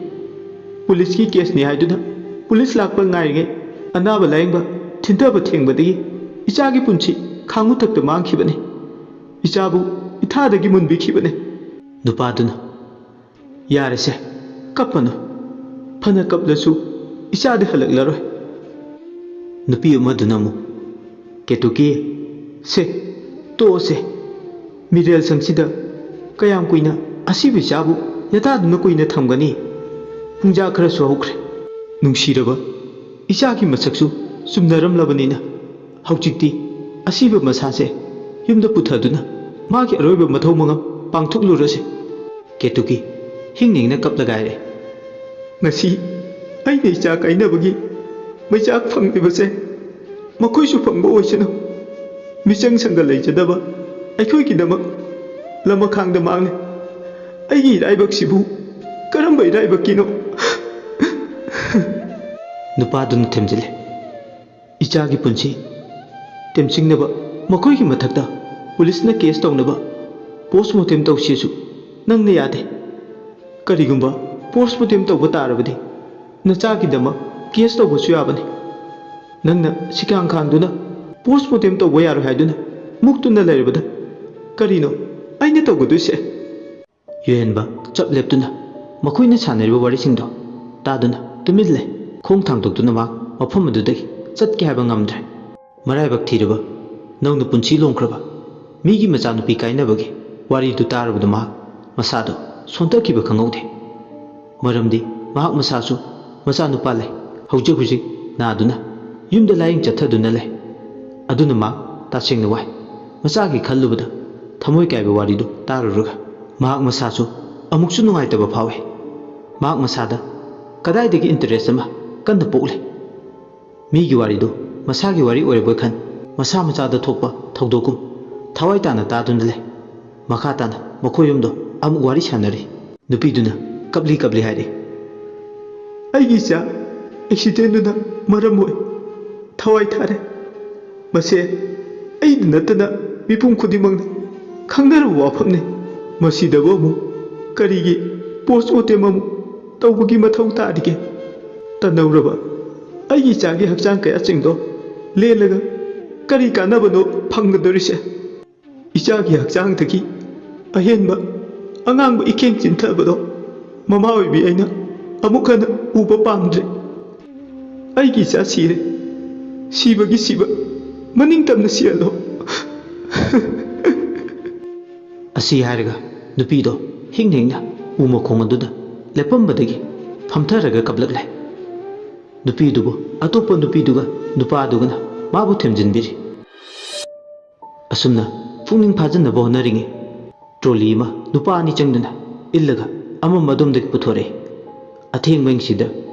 ꯄꯨꯂꯤꯁꯀꯤ ꯀꯦꯁꯅꯤ ꯍꯥꯏꯗꯨꯅ ꯄꯨꯂꯤꯁ ꯂꯥꯛꯄ ꯉꯥꯏꯔꯤꯉꯩ ꯑꯅꯥꯕ ꯂꯥꯌꯦꯡꯕ ꯊꯤꯟꯊꯕ ꯊꯦꯡꯕꯗꯒꯤ ꯏꯆꯥꯒꯤ ꯄꯨꯟꯁꯤ ꯈꯥꯡꯉꯨꯊꯛꯇ ꯃꯥꯡꯈꯤꯕꯅꯤ ꯏꯆꯥꯕꯨ ꯏꯊꯥꯗꯒꯤ ꯃꯨꯟꯕꯤꯈꯤꯕꯅꯤ ꯅꯨꯄꯥꯗꯨꯅ ꯌꯥꯔꯦꯁꯦ ꯀꯞꯄꯅꯨ ꯐꯅ ꯀꯞꯂꯁꯨ ꯏꯆꯥꯗꯤ ꯍꯜꯂꯛꯂꯔꯣꯏ ꯅꯨꯄꯤ ꯑꯃꯗꯨꯅ ꯑꯃꯨꯛ ꯀꯦꯇꯨꯀꯤ ꯁꯦ ꯇꯣꯛꯑꯁꯦ ꯃꯤꯔꯦꯜ ꯁꯪꯁꯤꯗ ꯀꯌꯥꯝ ꯀꯨꯏꯅ ꯑꯁꯤꯕ ꯏꯆꯥꯕꯨ ꯌꯦꯇꯥꯗꯨꯅ ꯀꯨꯏꯅ ꯊꯝꯒꯅꯤ ꯄꯨꯡꯖꯥ ꯈꯔꯁꯨ ꯍꯧꯈ꯭ꯔꯦ ꯅꯨꯡꯁꯤꯔꯕ ꯏꯆꯥꯒꯤ ꯃꯁꯛꯁꯨ ꯆꯨꯝꯅꯔꯝꯂꯕꯅꯤꯅ ꯍꯧꯖꯤꯛꯇꯤ ꯑꯁꯤꯕ ꯃꯁꯥꯁꯦ ꯌꯨꯝꯗ ꯄꯨꯊꯗꯨꯅ ꯃꯥꯒꯤ ꯑꯔꯣꯏꯕ ꯃꯊꯧ ꯃꯉꯝ ꯄꯥꯡꯊꯣꯛꯂꯨꯔꯁꯤ ꯀꯦꯇꯨꯀꯤ ꯍꯤꯡꯅ ꯍꯤꯡꯅ ꯀꯞꯂꯒꯥꯏꯔꯦ ꯉꯁꯤ ꯑꯩꯅ ꯏꯆꯥ ꯀꯥꯏꯅꯕꯒꯤ ꯃꯩꯆꯥꯛ ꯐꯪꯂꯤꯕꯁꯦ ꯃꯈꯣꯏꯁꯨ ꯐꯪꯕ ꯑꯣꯏꯁꯅꯨ ꯃꯤꯆꯪ ꯁꯪꯒ ꯂꯩꯖꯗꯕ ꯑꯩꯈꯣꯏꯒꯤꯗꯃꯛ ꯂꯃꯈꯥꯡꯗ ꯃꯥꯡꯂꯦ ꯑꯩꯒꯤ ꯏꯔꯥꯏꯕꯛꯁꯤꯕꯨ ꯀꯔꯝꯕ ꯏꯔꯥꯏꯕꯛꯀꯤꯅꯣ ꯅꯨꯄꯥꯗꯨꯅ ꯊꯦꯝꯖꯤꯜꯂꯦ ꯏꯆꯥꯒꯤ ꯄꯨꯟꯁꯤ ꯇꯦꯝꯆꯤꯡꯅꯕ ꯃꯈꯣꯏꯒꯤ ꯃꯊꯛꯇ ꯄꯨꯂꯤꯁꯅ ꯀꯦꯁ ꯇꯧꯅꯕ ꯄꯣꯁꯃꯣꯔꯇꯦꯝ ꯇꯧꯁꯤꯁꯨ ꯅꯪꯅ ꯌꯥꯗꯦ ꯀꯔꯤꯒꯨꯝꯕ ꯄꯣꯁꯃꯣꯔꯇꯦꯝ ꯇꯧꯕ ꯇꯥꯔꯕꯗꯤ ꯅꯆꯥꯒꯤꯗꯃꯛ ꯀꯦꯁ ꯇꯧꯕꯁꯨ ꯌꯥꯕꯅꯤ ꯅꯪꯅ ꯁꯤꯀꯥꯡ ꯈꯥꯡꯗꯨꯅ ꯄꯣꯁꯃꯣꯔꯇꯦꯝ ꯇꯧꯕ ꯌꯥꯔꯣꯏ ꯍꯥꯏꯗꯨꯅ ꯃꯨꯛꯇꯨꯅ ꯂꯩꯔꯕꯗ ꯀꯔꯤꯅꯣ ꯑꯩꯅ ꯇꯧꯒꯗꯣꯏꯁꯦ ꯌꯨꯍꯦꯟꯕ ꯆꯞ ꯂꯦꯞꯇꯨꯅ ꯃꯈꯣꯏꯅ ꯁꯥꯟꯅꯔꯤꯕ ꯋꯥꯔꯤꯁꯤꯡꯗꯣ ꯇꯥꯗꯨꯅ ꯇꯨꯃꯤꯟ ꯂꯩ ꯈꯣꯡ ꯊꯥꯡꯗꯣꯛꯇꯨꯅ ꯃꯍꯥꯛ ꯃꯐꯝ ꯑꯗꯨꯗꯒꯤ ꯆꯠꯀꯦ ꯍꯥꯏꯕ ꯉꯝꯗ꯭ꯔꯦ ꯃꯔꯥꯏꯕꯛ ꯊꯤꯔꯕ ꯅꯧꯅ ꯄꯨꯟꯁꯤ ꯂꯣꯡꯈ꯭ꯔꯕ ꯃꯤꯒꯤ ꯃꯆꯥꯅꯨꯄꯤ ꯀꯥꯏꯅꯕꯒꯤ ꯋꯥꯔꯤꯗꯨ ꯇꯥꯔꯕꯗ ꯃꯍꯥꯛ ꯃꯁꯥꯗꯣ ꯁꯣꯟꯊꯈꯤꯕ ꯈꯪꯍꯧꯗꯦ ꯃꯔꯝꯗꯤ ꯃꯍꯥꯛ ꯃꯁꯥꯁꯨ ꯃꯆꯥꯅꯨꯄꯥ ꯂꯩ ꯍꯧꯖꯤꯛ ꯍꯧꯖꯤꯛ ꯅꯥꯗꯨꯅ ꯌꯨꯝꯗ ꯂꯥꯌꯦꯡ ꯆꯠꯊꯗꯨꯅ ꯂꯩ ꯑꯗꯨꯅ ꯃꯍꯥꯛ ꯇꯁꯦꯡꯅ ꯋꯥꯏ ꯃꯆꯥꯒꯤ ꯈꯜꯂꯨꯕꯗ ꯊꯃꯣꯏ ꯀꯥꯏꯕ ꯋꯥꯔꯤꯗꯨ ꯇꯥꯔꯨꯔꯒ ꯃꯍꯥꯛ ꯃꯁꯥꯁꯨ ꯑꯃꯨꯛꯁꯨ ꯅꯨꯡꯉꯥꯏꯇꯕ ꯐꯥꯎꯏ ꯃꯍꯥꯛ ꯃꯁꯥꯗ ꯀꯗꯥꯏꯗꯒꯤ ꯏꯟꯇꯔꯦꯁ ꯑꯃ ꯀꯟꯅ ꯄꯣꯛꯂꯤ ꯃꯤꯒꯤ ꯋꯥꯔꯤꯗꯨ ꯃꯁꯥꯒꯤ ꯋꯥꯔꯤ ꯑꯣꯏꯔꯕꯣꯏ ꯈꯟ ꯃꯁꯥ ꯃꯆꯥꯗ ꯊꯣꯛꯄ ꯊꯧꯗꯣꯛꯀꯨꯝ ꯊꯋꯥꯏ ꯇꯥꯅ ꯇꯥꯗꯨꯅ ꯂꯩ ꯃꯈꯥ ꯇꯥꯅ ꯃꯈꯣꯏ ꯌꯨꯝꯗꯣ ꯑꯃꯨꯛ ꯋꯥꯔꯤ ꯁꯥꯟꯅꯔꯤ ꯅꯨꯄꯤꯗꯨꯅ ꯀꯞꯂꯤ ꯀꯞꯂꯤ ꯍꯥꯏꯔꯤ ꯑꯩꯒꯤ ꯏꯆꯥ ꯑꯦꯛꯁꯤꯗꯦꯟꯗꯨꯅ ꯃꯔꯝ ꯑꯣꯏ ꯊꯋꯥꯏ ꯊꯥꯔꯦ ꯃꯁꯦ ꯑꯩꯗ ꯅꯠꯇꯅ ꯃꯤꯄꯨꯝ ꯈꯨꯗꯤꯡꯃꯛꯅ ꯈꯪꯅꯔꯕ ꯋꯥꯐꯝꯅꯤ ꯃꯁꯤꯗꯕꯨ ꯑꯃꯨꯛ ꯀꯔꯤꯒꯤ ꯄꯣꯁꯃꯣꯔꯇꯦꯝ ꯑꯃꯨꯛ ꯇꯧꯕꯒꯤ ꯃꯊꯧ ꯇꯥꯔꯤꯒꯦ ꯇꯟꯅꯧꯔꯕ ꯑꯩꯒꯤ ꯏꯆꯥꯒꯤ ꯍꯛꯆꯥꯡ ꯀꯌꯥꯁꯤꯡꯗꯣ ꯂꯦꯜꯂꯒ ꯀꯔꯤ ꯀꯥꯟꯅꯕꯅꯣ ꯐꯪꯒꯗꯣꯔꯤꯁꯦ ꯏꯆꯥꯒꯤ ꯍꯛꯆꯥꯡꯗꯒꯤ ꯑꯍꯦꯟꯕ ꯑꯉꯥꯡꯕ ꯏꯀꯦꯡ ꯆꯤꯟꯊꯕꯗꯣ ꯃꯃꯥ ꯑꯣꯏꯕꯤ ꯑꯩꯅ ꯑꯃꯨꯛ ꯍꯟꯅ ꯎꯕ ꯄꯥꯝꯗ꯭ꯔꯦ ꯑꯩꯒꯤ ꯏꯆꯥ ꯁꯤꯔꯦ ꯁꯤꯕꯒꯤ ꯁꯤꯕ ꯃꯅꯤꯡꯇꯝꯅ ꯁꯤꯍꯜꯂꯣ ꯑꯁꯤ ꯍꯥꯏꯔꯒ ꯅꯨꯄꯤꯗꯣ ꯍꯤꯡꯅ ꯍꯤꯡꯅ ꯎ ꯃꯈꯣꯡ ꯑꯗꯨꯗ ꯂꯦꯞꯄꯝꯕꯗꯒꯤ ꯐꯝꯊꯔꯒ ꯀꯞꯂꯛꯂꯦ ꯅꯨꯄꯤꯗꯨꯕꯨ ꯑꯇꯣꯞꯄ ꯅꯨꯄꯤꯗꯨꯒ ꯅꯨꯄꯥꯗꯨꯒꯅ ꯃꯥꯕꯨ ꯊꯦꯝꯖꯤꯟꯕꯤꯔꯤ ꯑꯁꯨꯝꯅ ꯄꯨꯛꯅꯤꯡ ꯐꯥꯖꯤꯟꯅꯕ ꯍꯣꯠꯅꯔꯤꯉꯩ ꯇ꯭ꯔꯣꯂꯤ ꯑꯃ ꯅꯨꯄꯥ ꯑꯅꯤ ꯆꯪꯗꯨꯅ ꯏꯜꯂꯒ ꯑꯃꯝ ꯑꯗꯣꯝꯗꯒꯤ ꯄꯨꯊꯣꯔꯛꯏ ꯑꯊꯦꯡꯕꯁꯤꯗ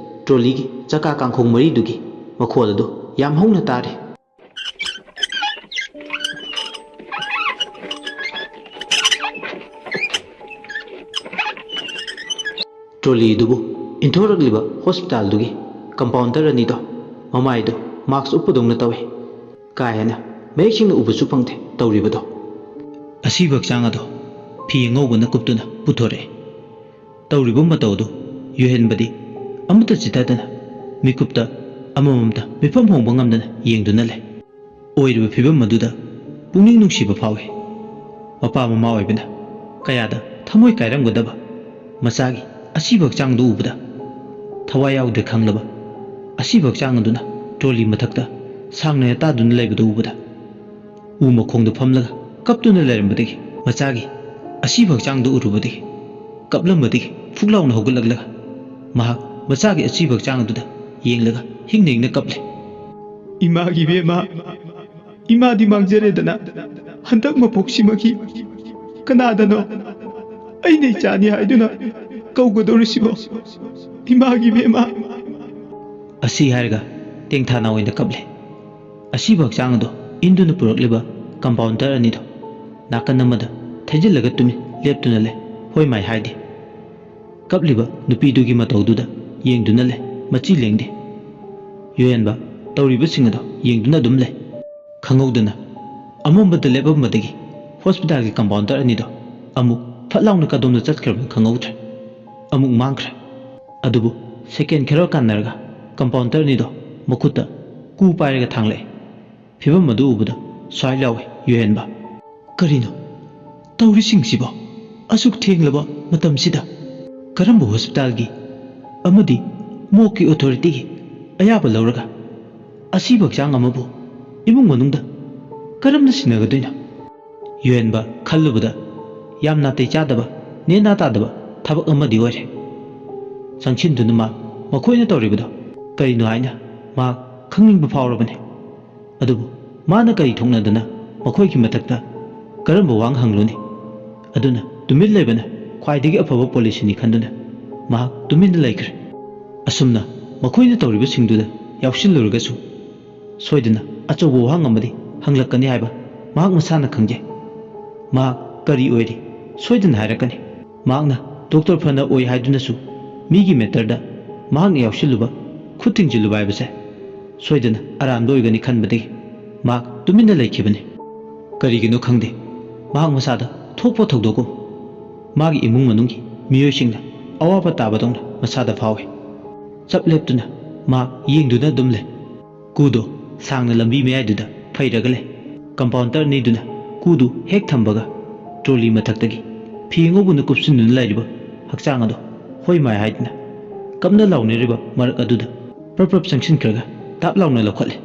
ꯇ꯭ꯔꯣꯂꯤꯒꯤ ꯆꯀꯥ ꯀꯥꯡꯈꯣꯡ ꯃꯔꯤꯗꯨꯒꯤ ꯃꯈꯣꯜ ꯑꯗꯨ ꯌꯥꯝ ꯍꯧꯅ ꯇꯥꯔꯤ ꯇ꯭ꯔꯣꯂꯤ ꯑꯗꯨꯕꯨ ꯏꯟꯊꯣꯔꯛꯂꯤꯕ ꯍꯣꯁꯄꯤꯇꯥꯜꯗꯨꯒꯤ ꯀꯝꯄꯥꯎꯟꯗꯔ ꯑꯅꯤꯗꯣ ꯃꯃꯥꯏꯗꯣ ꯃꯥꯛꯁ ꯎꯞꯄꯗꯧꯅ ꯇꯧꯏ ꯀꯥ ꯍꯦꯟꯅ ꯃꯌꯦꯛ ꯁꯦꯡꯅ ꯎꯕꯁꯨ ꯐꯪꯗꯦ ꯇꯧꯔꯤꯕꯗꯣ ꯑꯁꯤꯕ ꯍꯛꯆꯥꯡ ꯑꯗꯣ ꯐꯤ ꯑꯉꯧꯕꯅ ꯀꯨꯞꯇꯨꯅ ꯄꯨꯊꯣꯔꯛꯑꯦ ꯇꯧꯔꯤꯕ ꯃꯇꯧ ꯑꯗꯨ ꯌꯨꯍꯦꯟꯕꯗꯤ ꯑꯃꯠꯇ ꯆꯤꯊꯗꯅ ꯃꯤꯀꯨꯞꯇ ꯑꯃꯃꯝꯇ ꯃꯤꯐꯝ ꯍꯣꯡꯕ ꯉꯝꯗꯅ ꯌꯦꯡꯗꯨꯅ ꯂꯩ ꯑꯣꯏꯔꯤꯕ ꯐꯤꯕꯝ ꯑꯗꯨꯗ ꯄꯨꯛꯅꯤꯡ ꯅꯨꯡꯁꯤꯕ ꯐꯥꯎꯏ ꯃꯄꯥ ꯃꯃꯥ ꯑꯣꯏꯕꯅ ꯀꯌꯥꯗ ꯊꯃꯣꯏ ꯀꯥꯏꯔꯝꯒꯗꯕ ꯃꯆꯥꯒꯤ ꯑꯁꯤꯕ ꯍꯛꯆꯥꯡꯗꯨ ꯎꯕꯗ ꯊꯋꯥꯏ ꯌꯥꯎꯗ꯭ꯔꯦ ꯈꯪꯂꯕ ꯑꯁꯤꯕ ꯍꯛꯆꯥꯡ ꯑꯗꯨꯅ ꯇ꯭ꯔꯣꯂꯤ ꯃꯊꯛꯇ ꯁꯥꯡꯅ ꯌꯥꯇꯥꯗꯨꯅ ꯂꯩꯕꯗꯨ ꯎꯕꯗ ꯎ ꯃꯈꯣꯡꯗ ꯐꯝꯂꯒ ꯀꯞꯇꯨꯅ ꯂꯩꯔꯝꯕꯗꯒꯤ ꯃꯆꯥꯒꯤ ꯑꯁꯤꯕ ꯍꯛꯆꯥꯡꯗꯨ ꯎꯔꯨꯕꯗꯒꯤ ꯀꯞꯂꯝꯕꯗꯒꯤ ꯐꯨꯛ ꯂꯥꯎꯅ ꯍꯧꯒꯠꯂꯛꯂꯒ ꯃꯍꯥꯛ ꯃꯆꯥꯒꯤ ꯑꯁꯤꯕ ꯍꯛꯆꯥꯡ ꯑꯗꯨꯗ ꯌꯦꯡꯂꯒ ꯍꯤꯡꯅ ꯍꯤꯡꯅ ꯀꯞꯂꯦ 이마기 베마 이마디 망제레드나 한dak 마복심하기 그나다노 아이네 짜니 하이두나 ꯀꯧꯒꯗꯧꯔꯤꯁꯤꯕꯣ ꯏꯃꯥꯒꯤ ꯕꯦꯃꯥ ꯑꯁꯤ ꯍꯥꯏꯔꯒ ꯇꯦꯡꯊꯥꯅ ꯑꯣꯏꯅ ꯀꯞꯂꯦ ꯑꯁꯤꯕ ꯍꯛꯆꯥꯡ ꯑꯗꯣ ꯏꯟꯗꯨꯅ ꯄꯨꯔꯛꯂꯤꯕ ꯀꯝꯄꯥꯎꯟꯗꯔ ꯑꯅꯤꯗꯣ ꯅꯥꯀꯟ ꯑꯃꯗ ꯊꯩꯖꯤꯜꯂꯒ ꯇꯨꯃꯤꯟ ꯂꯦꯞꯇꯨꯅ ꯂꯩ ꯍꯣꯏ ꯃꯥꯏ ꯍꯥꯏꯗꯦ ꯀꯞꯂꯤꯕ ꯅꯨꯄꯤꯗꯨꯒꯤ ꯃꯇꯧꯗꯨꯗ ꯌꯦꯡꯗꯨꯅ ꯂꯩ ꯃꯆꯤ ꯂꯦꯡꯗꯦ ꯌꯨꯍꯦꯟꯕ ꯇꯧꯔꯤꯕꯁꯤꯡ ꯑꯗꯣ ꯌꯦꯡꯗꯨꯅ ꯑꯗꯨꯝ ꯂꯩ ꯈꯪꯍꯧꯗꯅ ꯑꯃꯝꯕꯗ ꯂꯦꯞꯄꯝꯕꯗꯒꯤ ꯍꯣꯁꯄꯤꯇꯥꯜꯒꯤ ꯀꯝꯄꯥꯎꯟꯗꯔ ꯑꯅꯤꯗꯣ ꯑꯃꯨꯛ ꯐꯠ ꯂꯥꯎꯅ ꯀꯗꯣꯝꯗ ꯆꯠꯈ꯭ꯔꯕ ꯈꯪꯍꯧꯗ꯭ꯔꯦ ꯑꯃꯨꯛ ꯃꯥꯡꯈ꯭ꯔꯦ ꯑꯗꯨꯕꯨ ꯁꯦꯀꯦꯟ ꯈꯔ ꯀꯥꯟꯅꯔꯒ ꯀꯝꯄꯥꯎꯟꯗꯔ ꯑꯅꯤꯗꯣ ꯃꯈꯨꯠꯇ ꯀꯨ ꯄꯥꯏꯔꯒ ꯊꯥꯡꯂꯛꯑꯦ ꯐꯤꯕꯝ ꯑꯗꯨ ꯎꯕꯗ ꯁ꯭ꯋꯥꯏ ꯂꯥꯎꯋꯦ ꯌꯨꯍꯦꯟꯕ ꯀꯔꯤꯅꯣ ꯇꯧꯔꯤꯁꯤꯡꯁꯤꯕꯣ ꯑꯁꯨꯛ ꯊꯦꯡꯂꯕ ꯃꯇꯝꯁꯤꯗ ꯀꯔꯝꯕ ꯍꯣꯁꯄꯤꯇꯥꯜꯒꯤ ꯑꯃꯗꯤ ꯃꯣꯛꯀꯤ ꯑꯣꯊꯣꯔꯤꯇꯤꯒꯤ ꯑꯌꯥꯕ ꯂꯧꯔꯒ ꯑꯁꯤꯕ ꯍꯛꯆꯥꯡ ꯑꯃꯕꯨ ꯏꯃꯨꯡ ꯃꯅꯨꯡꯗ ꯀꯔꯝꯅ ꯁꯤꯟꯅꯒꯗꯣꯏꯅꯣ ꯌꯨꯍꯦꯟꯕ ꯈꯜꯂꯨꯕꯗ ꯌꯥꯝ ꯅꯥꯇꯩ ꯆꯥꯗꯕ ꯅꯦꯅꯥ ꯇꯥꯗꯕ ꯊꯕꯛ ꯑꯃꯗꯤ ꯑꯣꯏꯔꯦ ꯆꯪꯁꯤꯟꯗꯨꯅ ꯃꯈꯣꯏꯅ ꯇꯧꯔꯤꯕꯗꯣ ꯀꯔꯤꯅꯣ ꯍꯥꯏꯅ ꯃꯍꯥꯛ ꯈꯪꯅꯤꯡꯕ ꯐꯥꯎꯔꯕꯅꯤ ꯑꯗꯨꯕꯨ ꯃꯥꯅ ꯀꯔꯤ ꯊꯣꯛꯅꯗꯅ ꯃꯈꯣꯏꯒꯤ ꯃꯊꯛꯇ ꯀꯔꯝꯕ ꯋꯥꯡ ꯍꯪꯂꯨꯅꯤ ꯑꯗꯨꯅ ꯇꯨꯃꯤꯟ ꯂꯩꯕꯅ ꯈ꯭ꯋꯥꯏꯗꯒꯤ ꯑꯐꯕ ꯄꯣꯂꯤꯁꯤꯅꯤ ꯈꯟꯗꯨꯅ ꯃꯍꯥꯛ ꯇꯨꯃꯤꯟꯅ ꯂꯩꯈ꯭ꯔꯦ ꯑꯁꯨꯝꯅ ꯃꯈꯣꯏꯅ ꯇꯧꯔꯤꯕꯁꯤꯡꯗꯨꯗ ꯌꯥꯎꯁꯤꯜꯂꯨꯔꯒꯁꯨ ꯁꯣꯏꯗꯅ ꯑꯆꯧꯕ ꯋꯥꯍꯪ ꯑꯃꯗꯤ ꯍꯪꯂꯛꯀꯅꯤ ꯍꯥꯏꯕ ꯃꯍꯥꯛ ꯃꯁꯥꯅ ꯈꯪꯖꯩ ꯃꯍꯥꯛ ꯀꯔꯤ ꯑꯣꯏꯔꯤ ꯁꯣꯏꯗꯅ ꯍꯥꯏꯔꯛꯀꯅꯤ ꯃꯍꯥꯛꯅ ꯗꯣꯛꯇꯔ ꯐꯅ ꯑꯣꯏ ꯍꯥꯏꯗꯨꯅꯁꯨ ꯃꯤꯒꯤ ꯃꯦꯇꯔꯗ ꯃꯍꯥꯛꯅ ꯌꯥꯎꯁꯤꯜꯂꯨꯕ ꯈꯨꯠ ꯊꯤꯡꯖꯤꯜꯂꯨꯕ ꯍꯥꯏꯕꯁꯦ ꯁꯣꯏꯗꯅ ꯑꯔꯥꯟꯕ ꯑꯣꯏꯒꯅꯤ ꯈꯟꯕꯗꯒꯤ ꯃꯍꯥꯛ ꯇꯨꯃꯤꯟꯅ ꯂꯩꯈꯤꯕꯅꯤ ꯀꯔꯤꯒꯤꯅꯣ ꯈꯪꯗꯦ ꯃꯍꯥꯛ ꯃꯁꯥꯗ ꯊꯣꯛꯄ ꯊꯧꯗꯣꯛꯀꯨꯝ ꯃꯥꯒꯤ ꯏꯃꯨꯡ ꯃꯅꯨꯡꯒꯤ ꯃꯤꯑꯣꯏꯁꯤꯡꯅ ꯑꯋꯥꯕ ꯇꯥꯕꯗꯧꯅ ꯃꯁꯥꯗ ꯐꯥꯎꯏ ꯆꯞ ꯂꯦꯞꯇꯨꯅ ꯃꯍꯥꯛ ꯌꯦꯡꯗꯨꯅ ꯑꯗꯨꯝ ꯂꯩ ꯀꯨꯗꯣ ꯁꯥꯡꯅ ꯂꯝꯕꯤ ꯃꯌꯥꯏꯗꯨꯗ ꯐꯩꯔꯒ ꯂꯩ ꯀꯝꯄꯥꯎꯟꯗꯔ ꯑꯅꯤꯗꯨꯅ ꯀꯨꯗꯨ ꯍꯦꯛ ꯊꯝꯕꯒ ꯇ꯭ꯔꯣꯂꯤ ꯃꯊꯛꯇꯒꯤ ꯐꯤ ꯑꯉꯧꯕꯅ ꯀꯨꯞꯁꯤꯟꯗꯨꯅ ꯂꯩꯔꯤꯕ ꯍꯛꯆꯥꯡ ꯑꯗꯣ ꯍꯣꯏ ꯃꯥꯏ ꯍꯥꯏꯗꯨꯅ ꯀꯞꯅ ꯂꯥꯎꯅꯔꯤꯕ ꯃꯔꯛ ꯑꯗꯨꯗ ꯄ꯭ꯔꯞ ꯆꯪꯁꯤꯟꯈ꯭ꯔꯒ ꯇꯥꯞ ꯂꯥꯎꯅ ꯂꯧꯈꯠꯂꯦ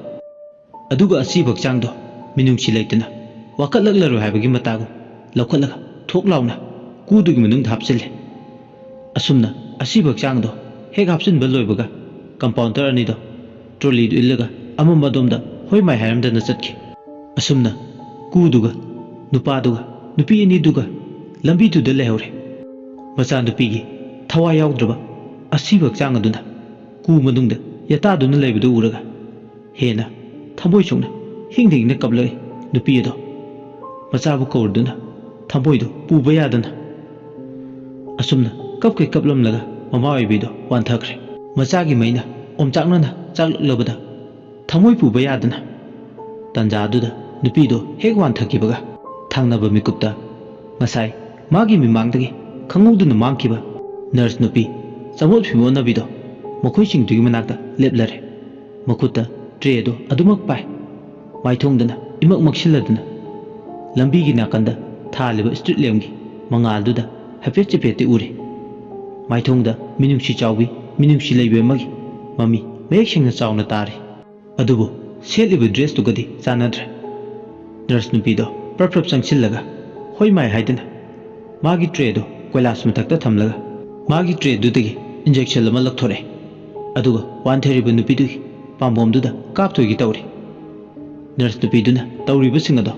ꯑꯗꯨꯒ ꯑꯁꯤꯕ ꯍꯛꯆꯥꯡꯗꯣ ꯃꯤꯅꯨꯡꯁꯤ ꯂꯩꯇꯅ ꯋꯥꯀꯠꯂꯛꯂꯔꯣꯏ ꯍꯥꯏꯕꯒꯤ ꯃꯇꯥꯒꯨꯝ ꯂꯧꯈꯠꯂꯒ ꯊꯣꯛ ꯂꯥꯎꯅ ꯀꯨꯗꯨꯒꯤ ꯃꯅꯨꯡꯗ ꯍꯥꯞꯆꯤꯜꯂꯦ ꯑꯁꯨꯝꯅ ꯑꯁꯤꯕ ꯍꯛꯆꯥꯡꯗꯣ ꯍꯦꯛ ꯍꯥꯞꯆꯤꯟꯕ ꯂꯣꯏꯕꯒ ꯀꯝꯄꯥꯎꯟꯗꯔ ꯑꯅꯤꯗꯣ ꯇ꯭ꯔꯣꯂꯤꯗꯨ ꯏꯜꯂꯒ ꯑꯃꯝꯕ ꯑꯗꯣꯝꯗ ꯍꯣꯏ ꯃꯥꯏ ꯍꯥꯏꯔꯝꯗꯅ ꯆꯠꯈꯤ ꯑꯁꯨꯝꯅ ꯀꯨꯗꯨꯒ ꯅꯨꯄꯥꯗꯨꯒ ꯅꯨꯄꯤ ꯑꯅꯤꯗꯨꯒ ꯂꯝꯕꯤꯗꯨꯗ ꯂꯩꯍꯧꯔꯦ ꯃꯆꯥꯅꯨꯄꯤꯒꯤ ꯊꯋꯥꯏ ꯌꯥꯎꯗ꯭ꯔꯕ ꯑꯁꯤꯕ ꯍꯛꯆꯥꯡ ꯑꯗꯨꯅ ꯀꯨ ꯃꯅꯨꯡꯗ ꯌꯥꯇꯥꯗꯨꯅ ꯂꯩꯕꯗꯨ ꯎꯔꯒ ꯍꯦꯟꯅ ꯊꯃꯣꯏ ꯁꯣꯛꯅ ꯍꯤꯡꯅ ꯍꯤꯡꯅ ꯀꯞꯂꯛꯏ ꯅꯨꯄꯤ ꯑꯗꯣ ꯃꯆꯥꯕꯨ ꯀꯧꯔꯗꯨꯅ ꯊꯃꯣꯏꯗꯣ ꯄꯨꯕ ꯌꯥꯗꯅ ꯑꯁꯨꯝꯅ ꯀꯞꯈꯩ ꯀꯞꯂꯝꯂꯒ ꯃꯃꯥ ꯑꯣꯏꯕꯤꯗꯣ ꯋꯥꯟꯊꯈ꯭ꯔꯦ ꯃꯆꯥꯒꯤ ꯃꯩꯅ ꯑꯣꯝꯆꯥꯛꯅꯅ ꯆꯥꯛꯂꯛꯂꯕꯗ ꯊꯃꯣꯏ ꯄꯨꯕ ꯌꯥꯗꯅ ꯇꯟꯖꯥ ꯑꯗꯨꯗ ꯅꯨꯄꯤꯗꯣ ꯍꯦꯛ ꯋꯥꯟꯊꯈꯤꯕꯒ ꯊꯪꯅꯕ ꯃꯤꯀꯨꯞꯇ ꯉꯁꯥꯏ ꯃꯥꯒꯤ ꯃꯤꯃꯥꯡꯗꯒꯤ ꯈꯪꯍꯧꯗꯅ ꯃꯥꯡꯈꯤꯕ ꯅꯔꯁ ꯅꯨꯄꯤ ꯆꯃꯣꯠ ꯐꯤꯃꯣꯠꯅꯕꯤꯗꯣ ꯃꯈꯣꯏꯁꯤꯡꯗꯨꯒꯤ ꯃꯅꯥꯛꯇ ꯂꯦꯞꯂꯔꯦ ꯃꯈꯨꯠꯇ ꯇ꯭ꯔꯦꯗꯣ ꯑꯗꯨꯃꯛ ꯄꯥꯏ ꯃꯥꯏꯊꯣꯡꯗꯅ ꯏꯃꯛ ꯃꯛꯁꯤꯜꯂꯗꯨꯅ ꯂꯝꯕꯤꯒꯤ ꯅꯥꯀꯟꯗ ꯊꯥꯜꯂꯤꯕ ꯁ꯭ꯇ꯭ꯔꯤꯠ ꯂꯦꯝꯞꯒꯤ ꯃꯉꯥꯜꯗꯨꯗ ꯍꯥꯏꯐꯦꯠ ꯆꯤꯐꯦꯠꯇꯤ ꯎꯔꯤ ꯃꯥꯏꯊꯣꯡꯗ ꯃꯤꯅꯨꯡꯁꯤ ꯆꯥꯎꯕꯤ ꯃꯤꯅꯨꯡꯁꯤ ꯂꯩꯕꯤ ꯑꯃꯒꯤ ꯃꯃꯤ ꯃꯌꯦꯛ ꯁꯦꯡꯅ ꯆꯥꯎꯅ ꯇꯥꯔꯤ ꯑꯗꯨꯕꯨ ꯁꯦꯠꯂꯤꯕ ꯗ꯭ꯔꯦꯁꯇꯨꯒꯗꯤ ꯆꯥꯟꯅꯗ꯭ꯔꯦ ꯅꯔꯁ ꯅꯨꯄꯤꯗꯣ ꯄ꯭ꯔꯞ ꯆꯪꯁꯤꯜꯂꯒ ꯍꯣꯏ ꯃꯥꯏ ꯍꯥꯏꯗꯅ ꯃꯥꯒꯤ ꯇ꯭ꯔꯦꯗꯣ ꯀꯣꯏꯂꯥꯁ ꯃꯊꯛꯇ ꯊꯝꯂꯒ ꯃꯥꯒꯤ ꯇ꯭ꯔꯦꯗꯨꯗꯒꯤ ꯏꯟꯖꯦꯛꯁꯟ ꯑꯃ ꯂꯧꯊꯣꯔꯛꯑꯦ ꯑꯗꯨꯒ ꯋꯥꯟꯊꯔꯤꯕ ꯅꯨꯄꯤꯗꯨꯒꯤ ꯄꯥꯝꯕꯣꯝꯗꯨꯗ ꯀꯥꯞꯇꯣꯏꯒꯤ ꯇꯧꯔꯤ ꯅꯔꯁ ꯅꯨꯄꯤꯗꯨꯅ ꯇꯧꯔꯤꯕꯁꯤꯡ ꯑꯗꯣ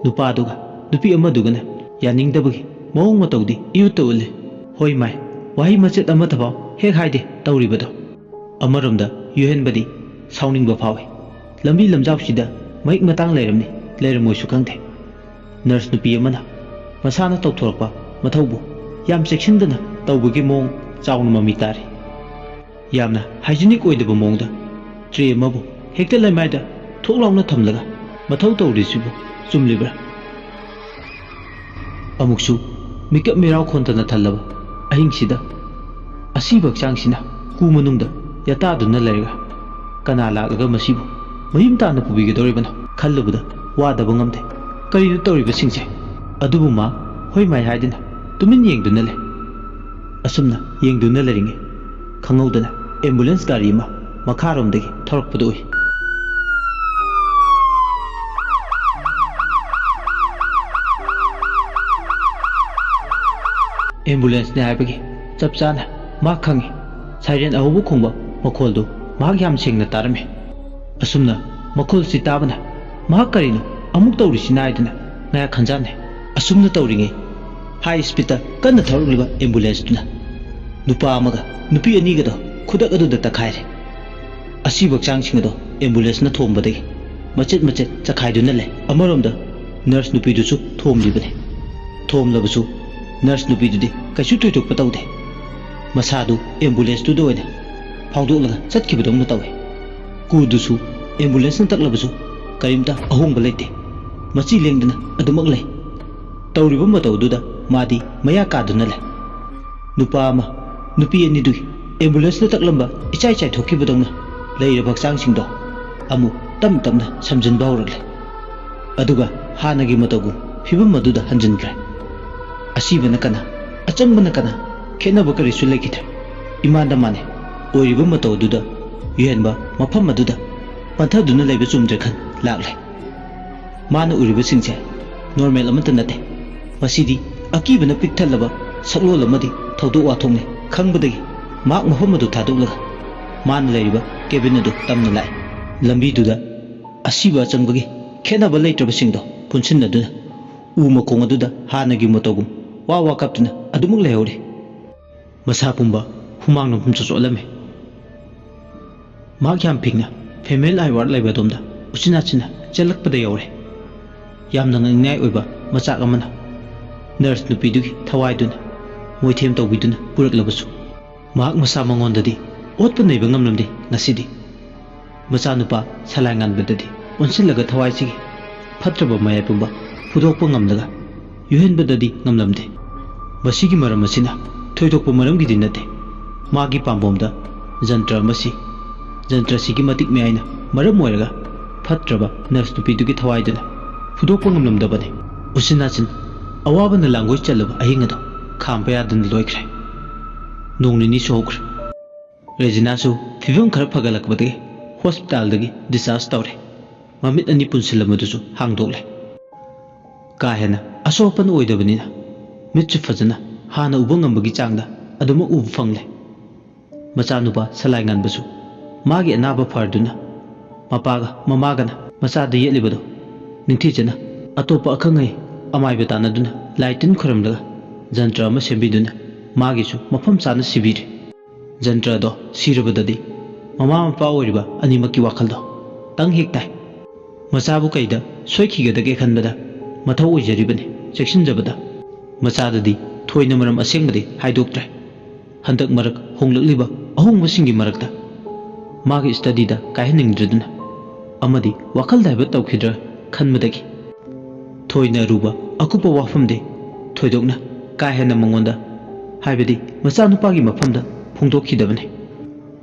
ꯅꯨꯄꯥꯗꯨꯒ ꯅꯨꯄꯤ ꯑꯃꯗꯨꯒꯅ ꯌꯥꯅꯤꯡꯗꯕꯒꯤ ꯃꯑꯣꯡ ꯃꯇꯧꯗꯤ ꯏꯎꯠꯇ ꯎꯠꯂꯤ ꯍꯣꯏ ꯃꯥꯏ ꯋꯥꯍꯩ ꯃꯆꯦꯠ ꯑꯃꯠꯇꯐꯥꯎ ꯍꯦꯛ ꯍꯥꯏꯗꯦ ꯇꯧꯔꯤꯕꯗꯣ ꯑꯃꯔꯣꯝꯗ ꯌꯨꯍꯦꯟꯕꯗꯤ ꯁꯥꯎꯅꯤꯡꯕ ꯐꯥꯎꯏ ꯂꯝꯕꯤ ꯂꯝꯖꯥꯎꯁꯤꯗ ꯃꯍꯤꯛ ꯃꯇꯥꯡ ꯂꯩꯔꯝꯅꯤ ꯂꯩꯔꯝꯃꯣꯏꯁꯨ ꯈꯪꯗꯦ ꯅꯔꯁ ꯅꯨꯄꯤ ꯑꯃꯅ ꯃꯁꯥꯅ ꯇꯧꯊꯣꯔꯛꯄ ꯃꯊꯧꯕꯨ ꯌꯥꯝ ꯆꯦꯛꯁꯤꯟꯗꯅ ꯇꯧꯕꯒꯤ ꯃꯑꯣꯡ ꯆꯥꯎꯅ ꯃꯃꯤ ꯇꯥꯔꯤ ꯌꯥꯝꯅ ꯍꯥꯏꯖꯤꯅꯤꯛ ꯑꯣꯏꯗꯕ ꯃꯑꯣꯡꯗ ꯇ꯭ꯔꯦ ꯑꯃꯕꯨ ꯍꯦꯛꯇ ꯂꯩꯃꯥꯏꯗ ꯊꯣꯛ ꯂꯥꯎꯅ ꯊꯝꯂꯒ ꯃꯊꯧ ꯇꯧꯔꯤꯁꯤꯕꯨ ꯆꯨꯝꯂꯤꯕ꯭ꯔꯥ ꯑꯃꯨꯛꯁꯨ ꯃꯤꯀꯞ ꯃꯤꯔꯥꯎ ꯈꯣꯟꯇꯅ ꯊꯜꯂꯕ ꯑꯍꯤꯡꯁꯤꯗ ꯑꯁꯤꯕ ꯍꯛꯆꯥꯡꯁꯤꯅ ꯀꯨ ꯃꯅꯨꯡꯗ ꯌꯥꯇꯥꯗꯨꯅ ꯂꯩꯔꯒ ꯀꯅꯥ ꯂꯥꯛꯂꯒ ꯃꯁꯤꯕꯨ ꯃꯌꯨꯝ ꯇꯥꯅ ꯄꯨꯕꯤꯒꯗꯧꯔꯤꯕꯅꯣ ꯈꯜꯂꯨꯕꯗ ꯋꯥꯗꯕ ꯉꯝꯗꯦ ꯀꯔꯤꯅꯣ ꯇꯧꯔꯤꯕꯁꯤꯡꯁꯦ ꯑꯗꯨꯕꯨ ꯃꯥ ꯍꯣꯏ ꯃꯥꯏ ꯍꯥꯏꯗꯅ ꯇꯨꯃꯤꯟ ꯌꯦꯡꯗꯨꯅ ꯂꯩ ꯑꯁꯨꯝꯅ ꯌꯦꯡꯗꯨꯅ ꯂꯩꯔꯤꯉꯩ ꯈꯪꯍꯧꯗꯅ ꯑꯦꯝꯕꯨꯂꯦꯟꯁ ꯒꯥꯔꯤ ꯑꯃ ꯃꯈꯥꯔꯣꯝꯗꯒꯤ ꯊꯧꯔꯛꯄꯗꯨ ꯎꯏ ꯑꯦꯝꯕꯨꯂꯦꯟꯁꯅꯤ ꯍꯥꯏꯕꯒꯤ ꯆꯞ ꯆꯥꯅ ꯃꯥ ꯈꯪꯉꯤ ꯁꯥꯏꯔꯦꯟ ꯑꯍꯧꯕ ꯈꯣꯡꯕ ꯃꯈꯣꯜꯗꯨ ꯃꯍꯥꯛ ꯌꯥꯝ ꯁꯦꯡꯅ ꯇꯥꯔꯝꯃꯤ ꯑꯁꯨꯝꯅ ꯃꯈꯣꯜꯁꯤ ꯇꯥꯕꯅ ꯃꯍꯥꯛ ꯀꯔꯤꯅꯣ ꯑꯃꯨꯛ ꯇꯧꯔꯤꯁꯤꯅ ꯍꯥꯏꯗꯅ ꯉꯥꯏꯍꯥꯛ ꯈꯟꯖꯥꯟꯅꯩ ꯑꯁꯨꯝꯅ ꯇꯧꯔꯤꯉꯩ ꯍꯥꯏ ꯁ꯭ꯄꯤꯗꯇ ꯀꯟꯅ ꯊꯧꯔꯛꯂꯤꯕ ꯑꯦꯝꯕꯨꯂꯦꯟꯁꯇꯨꯅ ꯅꯨꯄꯥ ꯑꯃꯒ ꯅꯨꯄꯤ ꯑꯅꯤꯒꯗꯣ ꯈꯨꯗꯛ ꯑꯗꯨꯗ ꯇꯛꯈꯥꯏꯔꯦ ꯑꯁꯤꯕ ꯍꯛꯆꯥꯡꯁꯤꯡ ꯑꯗꯣ ꯑꯦꯝꯕꯨꯂꯦꯟꯁꯅ ꯊꯣꯝꯕꯗꯒꯤ ꯃꯆꯦꯠ ꯃꯆꯦꯠ ꯆꯈꯥꯏꯗꯨꯅ ꯂꯩ ꯑꯃꯔꯣꯝꯗ ꯅꯔꯁ ꯅꯨꯄꯤꯗꯨꯁꯨ ꯊꯣꯝꯂꯤꯕꯅꯤ ꯊꯣꯝꯂꯕꯁꯨ नर्स नुपीदुदी कैसु थोइथोकपा तौदे मसादु एम्बुलेंसतुदा ओइना फाउदोकलगा चटखिबदौना तौवे कुदुसु एम्बुलेंसना तकलबसु करिमता अहोंबा लेते मची लेंगदना अदुमक लै तौरिबा मतौदुदा मादी मया कादुना लै नुपा अमा नुपी अनिदुगी एम्बुलेंसना तकलंबा इचाइ चाइ थोखिबदौना लैरबा हक्चांगसिंदो अमु तम तमना समजनबा हौरगले अदुगा हानगी मतौगु फिबम अदुदा हंजनग्रे असीबना कना अचंबना कना खेनबा करिसु लेखिथे इमानदा माने ओरिबा मतौदुदा युहेनबा मफम अदुदा पंथदुना लैबा चुमद्रे खन लाक्ले माना उरिबा सिंसे नॉर्मल अमता नते मसीदी अकीबना पिक्थलबा सकलोल अमदी थौदोक वाथोंने खंगबदगी माक मफम अदु थादोकलगा माना लैरिबा केबिन अदु तमना लाय लंबीदुदा असीबा अचंबगी खेनबा लैत्रबसिंदो पुनसिनदुना उ मकोंग अदुदा हानगी मतौगुम वा वा कप्तुना अदुमुक लैहौरे मसा पुंबा हुमांग नोंफुम चोचोलमे माक याम फिगना female I ward लैबदोमदा उचिनाचिना चलकपदा you're यामना ngangnai oiba machak amana nurse nupidugi thawaiduna moithem tawbiduna puraklabasu mahak masa mangondadi otpa neiba ngamlamdi ngasidi macha nupa salangan badadi onsilaga thawaisigi phatraba mayai pumba fudokpa ngamlaga yuhenbadadi ngamlamde masigi maram asina thoidokpa maramgidi nate magi pambomda jantra masi jantra sigi matik meaina maram moiraga phatraba nurse nupidugi thawaiduna फुदोक नमदबने उसिनाचिन अवाबन लांगोय चलब अहिंगदो खामपा यादन लोइख्रे नोंनिनी सोख्रे रेजिनासु फिवम खर फगलकबदे हॉस्पिटल दगी डिस्चार्ज तौरे ममित अनि पुनसिलमदुसु हांगदोले का हेना असोपन ओइदबनिना मिच्चु फजना हाना उब ngambagi चांगदा अदुम उब फंगले मचानुपा सलाइंगनबसु मागी अनाबा फरदुना मपागा ममागना मचादा येलिबदो निंथीचना अतोप अखंगै अमाइबा तानदुना लाइटिन खरमलगा जंत्र अमा सेंबिदुना मागिसु मफम चाना सिबिरे जंत्र दो सिरबददी ममा मपा ओरिबा अनिमकी वाखलदो तंग हेक्ताय मचाबु कैदा सोइखिगदगे खनबदा मथौ ओइजरिबने चेक्सिनजबदा मचाददी थोइना मरम असेंगबदे हाइदोक्त्रे हंदक मरक होंगलकलिबा अहोंगबसिंगी मरकता मागी स्टडीदा कायहनिंगद्रदुना अमदी वाखल दाइबा तौखिद्रा खनमदगी थोइना रुबा अकुप वाफमदे थोइदोकना का हेना मंगोंदा हाइबदी मचानुपागी मफमदा फोंदोखिदबने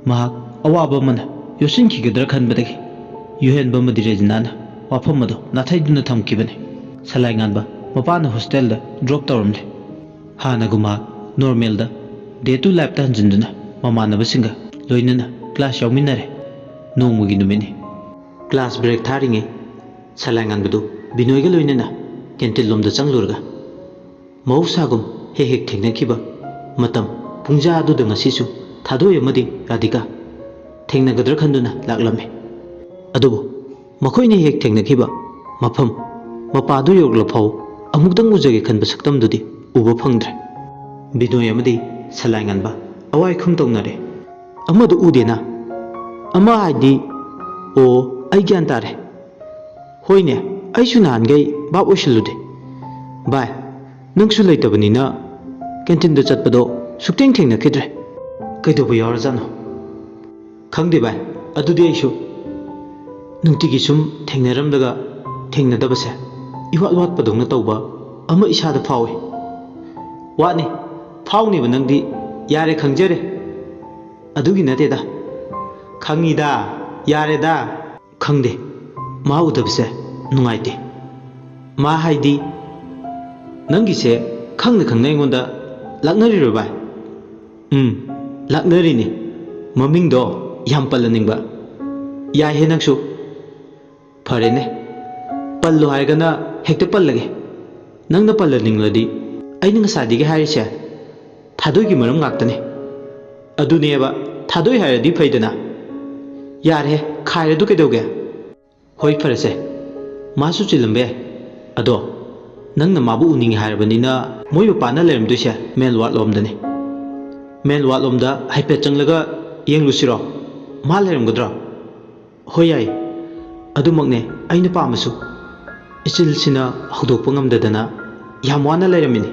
महाक अवाबा मन योसिनखिगदर खनबदगी युहेनबा मदि रेजिनाना वाफमदो नाथाइदुना थमखिबने सलाइंगानबा मपाना हॉस्टेलदा ड्रॉप तौरमले हानागुमा नॉर्मलदा डे टू लाइफ ता हंजिनदुना ममानबसिंगा लोइनना क्लास याउमिनारे ꯅꯣꯡꯃꯒꯤ ꯅꯨꯃꯤꯠꯅꯤ ꯀ꯭ꯂꯥꯁ ꯕ꯭ꯔꯦꯛ ꯊꯥꯔꯤꯉꯩ ꯁꯂꯥꯏ ꯉꯥꯟꯕꯗꯨ ꯕꯤꯅꯣꯏꯒ ꯂꯣꯏꯅꯅ ꯀꯦꯟꯇꯤꯟ ꯂꯣꯝꯗ ꯆꯪꯂꯨꯔꯒ ꯃꯍꯧꯁꯥꯒꯨꯝ ꯍꯦꯛ ꯍꯦꯛ ꯊꯦꯡꯅꯈꯤꯕ ꯃꯇꯝ ꯄꯨꯡꯖꯥ ꯑꯗꯨꯗ ꯉꯁꯤꯁꯨ ꯊꯥꯗꯣꯏ ꯑꯃꯗꯤ ꯔꯥꯙꯤꯀꯥ ꯊꯦꯡꯅꯒꯗ꯭ꯔꯥ ꯈꯟꯗꯨꯅ ꯂꯥꯛꯂꯝꯃꯤ ꯑꯗꯨꯕꯨ ꯃꯈꯣꯏꯅ ꯍꯦꯛ ꯊꯦꯡꯅꯈꯤꯕ ꯃꯐꯝ ꯃꯄꯥꯗꯨ ꯌꯧꯔꯛꯂꯐꯥꯎ ꯑꯃꯨꯛꯇꯪ ꯎꯖꯒꯦ ꯈꯟꯕ ꯁꯛꯇꯝꯗꯨꯗꯤ ꯎꯕ ꯐꯪꯗ꯭ꯔꯦ ꯕꯤꯅꯣꯏ ꯑꯃꯗꯤ ꯁꯂꯥꯏ ꯉꯥꯟꯕ ꯑꯋꯥꯏꯈꯨꯝ ꯇꯧꯅꯔꯦ ꯑꯃꯗꯨ ꯎꯗꯦꯅ ꯑꯃ ꯍꯥꯏꯗꯤ ꯑꯣ ꯑꯩ ꯒ꯭ꯌꯥꯟ ꯇꯥꯔꯦ ꯍꯣꯏꯅꯦ ꯑꯩꯁꯨ ꯅꯍꯥꯟꯈꯩ ꯚꯥꯞ ꯑꯣꯏꯁꯤꯜꯂꯨꯗꯦ ꯚꯥꯏ ꯅꯪꯁꯨ ꯂꯩꯇꯕꯅꯤꯅ ꯀꯦꯟꯇꯤꯟꯗ ꯆꯠꯄꯗꯣ ꯁꯨꯛꯊꯦꯡ ꯊꯦꯡꯅꯈꯤꯗ꯭ꯔꯦ ꯀꯩꯗꯧꯕ ꯌꯥꯎꯔꯖꯥꯠꯅꯣ ꯈꯪꯗꯦ ꯚꯥꯏ ꯑꯗꯨꯗꯤ ꯑꯩꯁꯨ ꯅꯨꯡꯇꯤꯒꯤ ꯁꯨꯝ ꯊꯦꯡꯅꯔꯝꯂꯒ ꯊꯦꯡꯅꯗꯕꯁꯦ ꯏꯋꯥꯠ ꯋꯥꯠꯄꯗꯧꯅ ꯇꯧꯕ ꯑꯃ ꯏꯁꯥꯗ ꯐꯥꯎꯏ ꯋꯥꯠꯅꯤ ꯐꯥꯎꯅꯦꯕ ꯅꯪꯗꯤ ꯌꯥꯔꯦ ꯈꯪꯖꯔꯦ ꯑꯗꯨꯒꯤ ꯅꯠꯇꯦꯗ ꯈꯪꯉꯤꯗ ꯌꯥꯔꯦꯗ ꯈꯪꯗꯦ ꯃꯥ ꯎꯗꯕꯁꯦ ꯅꯨꯡꯉꯥꯏꯇꯦ ꯃꯥ ꯍꯥꯏꯗꯤ ꯅꯪꯒꯤꯁꯦ ꯈꯪꯅ ꯈꯪꯅ ꯑꯩꯉꯣꯟꯗ ꯂꯥꯛꯅꯔꯤꯔꯣ ꯚꯥꯏ ꯂꯥꯛꯅꯔꯤꯅꯤ ꯃꯃꯤꯡꯗꯣ ꯌꯥꯝ ꯄꯜꯂꯅꯤꯡꯕ ꯌꯥꯏꯍꯦ ꯅꯪꯁꯨ ꯐꯔꯦꯅꯦ ꯄꯜꯂꯣ ꯍꯥꯏꯔꯒꯅ ꯍꯦꯛꯇ ꯄꯜꯂꯒꯦ ꯅꯪꯅ ꯄꯜꯂꯅꯤꯡꯂꯗꯤ ꯑꯩꯅ ꯉꯁꯥꯏꯗꯒꯤ ꯍꯥꯏꯔꯤꯁꯦ ꯊꯥꯗꯣꯏꯒꯤ ꯃꯔꯝ ꯉꯥꯛꯇꯅꯤ ꯑꯗꯨꯅꯦꯕ ꯊꯥꯗꯣꯏ ꯍꯥꯏꯔꯗꯤ ꯐꯩꯗꯅ ꯌꯥꯔꯦ ꯈꯥꯏꯔꯗꯨ ꯀꯩꯗꯧꯒꯦ ꯍꯣꯏ ꯐꯔꯦꯁꯦ ꯃꯥꯁꯨ ꯆꯤꯜꯂꯝꯕ ꯌꯥꯏ ꯑꯗꯣ ꯅꯪꯅ ꯃꯥꯕꯨ ꯎꯅꯤꯡꯉꯦ ꯍꯥꯏꯔꯕꯅꯤꯅ ꯃꯣꯏ ꯃꯄꯥꯅ ꯂꯩꯔꯝꯗꯣꯏꯁꯦ ꯃꯦꯟ ꯋꯥꯠꯂꯣꯝꯗꯅꯤ ꯃꯦꯟ ꯋꯥꯠꯂꯣꯝꯗ ꯍꯥꯏꯐꯦꯠ ꯆꯪꯂꯒ ꯌꯦꯡꯂꯨꯁꯤꯔꯣ ꯃꯥ ꯂꯩꯔꯝꯒꯗ꯭ꯔꯣ ꯍꯣꯏ ꯌꯥꯏ ꯑꯗꯨꯃꯛꯅꯦ ꯑꯩꯅ ꯄꯥꯝꯕꯁꯨ ꯏꯆꯤꯜꯁꯤꯅ ꯍꯧꯗꯣꯛꯄ ꯉꯝꯗꯗꯅ ꯌꯥꯝ ꯋꯥꯅ ꯂꯩꯔꯝꯃꯤꯅꯤ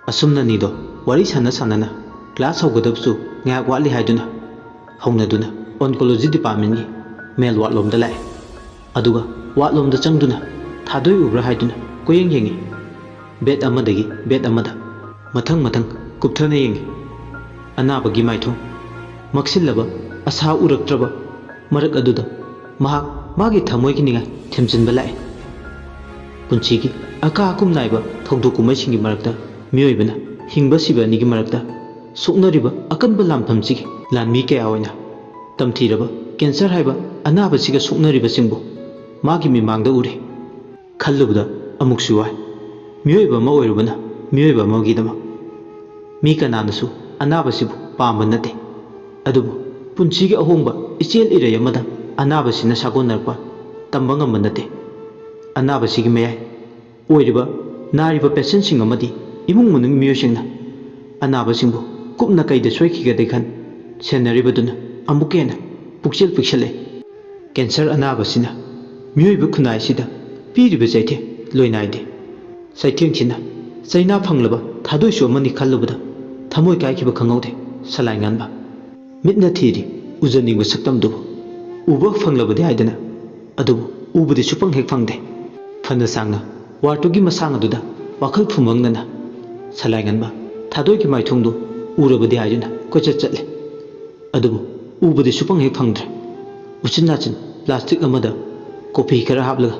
ꯑꯁꯨꯝꯅꯅꯤꯗꯣ ꯋꯥꯔꯤ ꯁꯥꯟꯅ ꯁꯥꯟꯅꯅ ꯀ꯭ꯂꯥꯁ ꯍꯧꯒꯗꯕꯁꯨ ꯉꯥꯏꯍꯥꯛ ꯋꯥꯠꯂꯤ ꯍꯥꯏꯗꯨꯅ ꯍꯧꯅꯗꯨꯅ ꯑꯣꯟꯀꯣꯂꯣꯖꯤ ꯗꯤꯄꯥꯔꯠꯃꯦꯟꯒꯤ ꯃꯦꯜ ꯋꯥꯠꯂꯣꯝꯗ ꯂꯥꯛꯑꯦ ꯑꯗꯨꯒ ꯋꯥꯠꯂꯣꯝꯗ ꯆꯪꯗꯨꯅ ꯊꯥꯗꯣꯏ ꯎꯕ꯭ꯔꯥ ꯍꯥꯏꯗꯨꯅ ꯀꯣꯌꯦꯡ ꯌꯦꯡꯉꯤ ꯕꯦꯠ ꯑꯃꯗꯒꯤ ꯕꯦꯠ ꯑꯃꯗ ꯃꯊꯪ ꯃꯊꯪ ꯀꯨꯞꯊꯅ ꯌꯦꯡꯉꯤ ꯑꯅꯥꯕꯒꯤ ꯃꯥꯏꯊꯣꯡ ꯃꯛꯁꯤꯜꯂꯕ ꯑꯁꯥ ꯎꯔꯛꯇ꯭ꯔꯕ ꯃꯔꯛ ꯑꯗꯨꯗ ꯃꯍꯥꯛ ꯃꯥꯒꯤ ꯊꯃꯣꯏꯒꯤ ꯅꯤꯡꯉꯥꯏ ꯊꯦꯝꯖꯤꯟꯕ ꯂꯥꯛꯑꯦ ꯄꯨꯟꯁꯤꯒꯤ ꯑꯀꯥ ꯑꯀꯨꯝ ꯅꯥꯏꯕ ꯊꯧꯗꯣꯛ ꯀꯨꯝꯍꯩꯁꯤꯡꯒꯤ ꯃꯔꯛꯇ ꯃꯤꯑꯣꯏꯕꯅ ꯍꯤꯡꯕ ꯁꯤꯕ ꯑꯅꯤꯒꯤ ꯃꯔꯛꯇ ꯁꯣꯛꯅꯔꯤꯕ ꯑꯀꯟꯕ ꯂꯥꯟꯐꯝꯁꯤꯒꯤ ꯂꯥꯟꯃꯤ ꯀꯌꯥ ꯑꯣꯏꯅ ꯇꯝꯊꯤꯔꯕ ꯀꯦꯟꯁꯔ ꯍꯥꯏꯕ ꯑꯅꯥꯕꯁꯤꯒ ꯁꯣꯛꯅꯔꯤꯕꯁꯤꯡꯕꯨ ꯃꯥꯒꯤ ꯃꯤꯃꯥꯡꯗ ꯎꯔꯦ ꯈꯜꯂꯨꯕꯗ ꯑꯃꯨꯛꯁꯨ ꯋꯥꯏ ꯃꯤꯑꯣꯏꯕ ꯑꯃ ꯑꯣꯏꯔꯨꯕꯅ ꯃꯤꯑꯣꯏꯕ ꯑꯃꯒꯤꯗꯃꯛ ꯃꯤ ꯀꯅꯥꯅꯁꯨ ꯑꯅꯥꯕꯁꯤꯕꯨ ꯄꯥꯝꯕ ꯅꯠꯇꯦ ꯑꯗꯨꯕꯨ ꯄꯨꯟꯁꯤꯒꯤ ꯑꯍꯣꯡꯕ ꯏꯆꯦꯜ ꯏꯔꯩ ꯑꯃꯗ ꯑꯅꯥꯕꯁꯤꯅ ꯁꯥꯒꯣꯟꯅꯔꯛꯄ ꯇꯝꯕ ꯉꯝꯕ ꯅꯠꯇꯦ ꯑꯅꯥꯕꯁꯤꯒꯤ ꯃꯌꯥꯏ ꯑꯣꯏꯔꯤꯕ ꯅꯥꯔꯤꯕ ꯄꯦꯁꯦꯟꯁꯤꯡ ꯑꯃꯗꯤ ꯏꯃꯨꯡ ꯃꯅꯨꯡ ꯃꯤꯑꯣꯏꯁꯤꯡꯅ ꯑꯅꯥꯕꯁꯤꯡꯕꯨ ꯀꯨꯞꯅ ꯀꯩꯗ ꯁꯣꯏꯈꯤꯒꯗꯦ ꯈꯟ ꯁꯦꯟꯅꯔꯤꯕꯗꯨꯅ ꯑꯃꯨꯛꯀ ꯍꯦꯟꯅ ꯄꯨꯛꯆꯦꯜ ꯄꯤꯛꯁꯜꯂꯦ ꯀꯦꯟꯁꯔ ꯑꯅꯥꯕꯁꯤꯅ ꯃꯤꯑꯣꯏꯕ ꯈꯨꯟꯅꯥꯏꯁꯤꯗ ꯄꯤꯔꯤꯕ ꯆꯩꯊꯦꯡ ꯂꯣꯏꯅꯥꯏꯗꯦ ꯆꯩꯊꯦꯡꯁꯤꯅ ꯆꯩꯅꯥ ꯐꯪꯂꯕ ꯊꯥꯗꯣꯏꯁꯨ ꯑꯃꯅꯤ ꯈꯜꯂꯨꯕꯗ ꯊꯃꯣꯏ ꯀꯥꯏꯈꯤꯕ ꯈꯪꯍꯧꯗꯦ ꯁꯂꯥꯏ ꯉꯥꯟꯕ ꯃꯤꯠꯅ ꯊꯤꯔꯤ ꯎꯖꯅꯤꯡꯕ ꯁꯛꯇꯝꯗꯨꯕꯨ ꯎꯕ ꯐꯪꯂꯕꯗꯤ ꯍꯥꯏꯗꯅ ꯑꯗꯨꯕꯨ ꯎꯕꯗꯤ ꯁꯨꯄꯪ ꯍꯦꯛ ꯐꯪꯗꯦ ꯐꯅ ꯁꯥꯡꯅ ꯋꯥꯔꯗꯇꯨꯒꯤ ꯃꯁꯥꯡ ꯑꯗꯨꯗ ꯋꯥꯈꯜ ꯐꯨꯃꯪꯅꯅ ꯁꯂꯥꯏ ꯉꯥꯟꯕ ꯊꯥꯗꯣꯏꯒꯤ ꯃꯥꯏꯊꯣꯡꯗꯨ ꯎꯔꯕꯗꯤ ꯍꯥꯏꯗꯨꯅ ꯀꯣꯏꯆꯠ ꯆꯠꯂꯦ ꯑꯗꯨꯕꯨ ꯎꯕꯗꯤ ꯁꯨꯄꯪ ꯍꯦꯛ ꯐꯪꯗ꯭ꯔꯦ ꯎꯆꯤꯟ ꯅꯥꯆꯤꯟ ꯄ꯭ꯂꯥꯁꯇꯤꯛ ꯑꯃꯗ ꯀꯣꯐꯤ ꯈꯔ ꯍꯥꯞꯂꯒ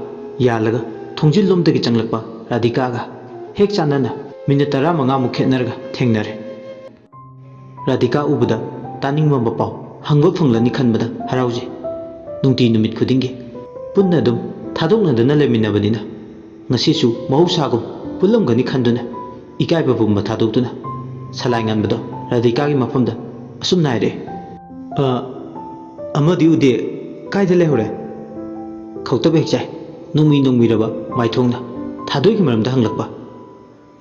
ꯌꯥꯜꯂꯒ ꯊꯣꯡꯖꯤꯜꯂꯣꯝꯗꯒꯤ ꯆꯪꯂꯛꯄ ꯔꯥꯙꯤꯀꯥꯒ ꯍꯦꯛ ꯆꯥꯟꯅꯅ ꯃꯤꯅꯤꯠ 15ꯃꯨꯛ ꯈꯦꯠꯅꯔꯒ ꯊꯦꯡꯅꯔꯦ ꯔꯥꯙꯤꯀꯥ ꯎꯕꯗ ꯇꯥꯅꯤꯡꯕ ꯄꯥꯎ ꯍꯪꯕ ꯐꯪꯂꯅꯤ ꯈꯟꯕꯗ ꯍꯔꯥꯎꯖꯩ ꯅꯨꯡꯇꯤ ꯅꯨꯃꯤꯠ ꯈꯨꯗꯤꯡꯒꯤ ꯄꯨꯟꯅ ꯑꯗꯨꯝ ꯊꯥꯗꯣꯛꯅꯗꯅ ꯂꯩꯃꯤꯟꯅꯕꯅꯤꯅ ꯉꯁꯤꯁꯨ ꯃꯍꯧꯁꯥꯒꯨꯝ ꯄꯨꯜꯂꯝꯒꯅꯤ ꯈꯟꯗꯨꯅ ꯏꯀꯥꯏꯕ ꯄꯨꯝꯕ ꯊꯥꯗꯣꯛꯇꯨꯅ ꯁꯂꯥꯏ ꯉꯥꯟꯕꯗꯣ ꯔꯥꯙꯤꯀꯥꯒꯤ ꯃꯐꯝꯗ ꯑꯁꯨꯝ ꯅꯥꯏꯔꯛꯑꯦ ꯑꯃꯗꯤ ꯎꯗꯦ ꯀꯥꯏꯗ ꯂꯩꯍꯧꯔꯦ ꯈꯧꯇꯕ ꯍꯦꯛ ꯆꯥꯏ ꯅꯣꯡꯃꯤꯔꯕ ꯃꯥꯏꯊꯣꯡꯅ ꯊꯥꯗꯣꯏꯒꯤ ꯃꯔꯝꯗ ꯍꯪꯂꯛꯄ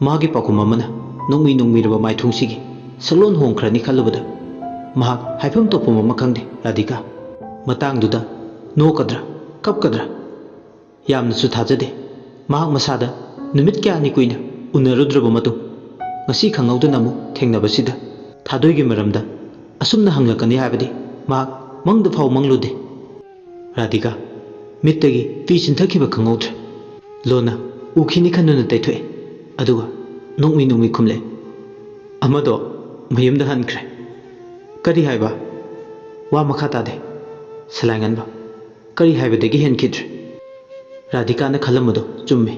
ꯃꯥꯒꯤ ꯄꯥꯎꯈꯨꯝ ꯑꯃꯅ ꯅꯣꯡꯃꯤꯔꯕ ꯃꯥꯏꯊꯣꯡꯁꯤꯒꯤ ꯁꯛꯂꯣꯟ ꯍꯣꯡꯈ꯭ꯔꯅꯤ ꯈꯜꯂꯨꯕꯗ ꯃꯍꯥꯛ ꯍꯥꯏꯐꯝ ꯇꯣꯛꯐꯝ ꯑꯃ ꯈꯪꯗꯦ ꯔꯥꯙꯤꯀꯥ ꯃꯇꯥꯡꯗꯨꯗ ꯅꯣꯛꯀꯗ꯭ꯔꯥ ꯀꯞꯀꯗ꯭ꯔꯥ ꯌꯥꯝꯅꯁꯨ ꯊꯥꯖꯗꯦ ꯃꯍꯥꯛ ꯃꯁꯥꯗ ꯅꯨꯃꯤꯠ ꯀꯌꯥꯅꯤ ꯀꯨꯏꯅ ꯎꯅꯔꯨꯗ꯭ꯔꯕ ꯃꯇꯨꯡ ꯉꯁꯤ ꯈꯪꯍꯧꯗꯅ ꯑꯃꯨꯛ ꯊꯦꯡꯅꯕꯁꯤꯗ ꯊꯥꯗꯣꯏꯒꯤ ꯃꯔꯝꯗ ꯑꯁꯨꯝꯅ ꯍꯪꯂꯛꯀꯅꯤ ꯍꯥꯏꯕꯗꯤ ꯃꯍꯥꯛ ꯃꯪꯗ ꯐꯥꯎ ꯃꯪꯂꯨꯗꯦ ꯔꯥꯙꯤꯀꯥ ꯃꯤꯠꯇꯒꯤ ꯄꯤ ꯆꯤꯟꯊꯈꯤꯕ ꯈꯪꯍꯧꯗ꯭ꯔꯦ ꯂꯣꯟꯅ ꯎꯈꯤꯅꯤ ꯈꯟꯗꯨꯅ ꯇꯩꯊꯣꯛꯑꯦ ꯑꯗꯨꯒ ꯅꯣꯡꯃꯤ ꯈꯨꯝꯂꯦ ꯑꯃꯗꯣ ꯃꯌꯨꯝꯗ ꯍꯟꯈ꯭ꯔꯦ ꯀꯔꯤ ꯍꯥꯏꯕ ꯋꯥ ꯃꯈꯥ ꯇꯥꯗꯦ ꯁꯂꯥꯏ ꯉꯥꯟꯕ ꯀꯔꯤ ꯍꯥꯏꯕꯗꯒꯤ ꯍꯦꯟꯈꯤꯗ꯭ꯔꯦ ꯔꯥꯙꯤꯀꯥꯅ ꯈꯜꯂꯝꯕꯗꯣ ꯆꯨꯝꯃꯤ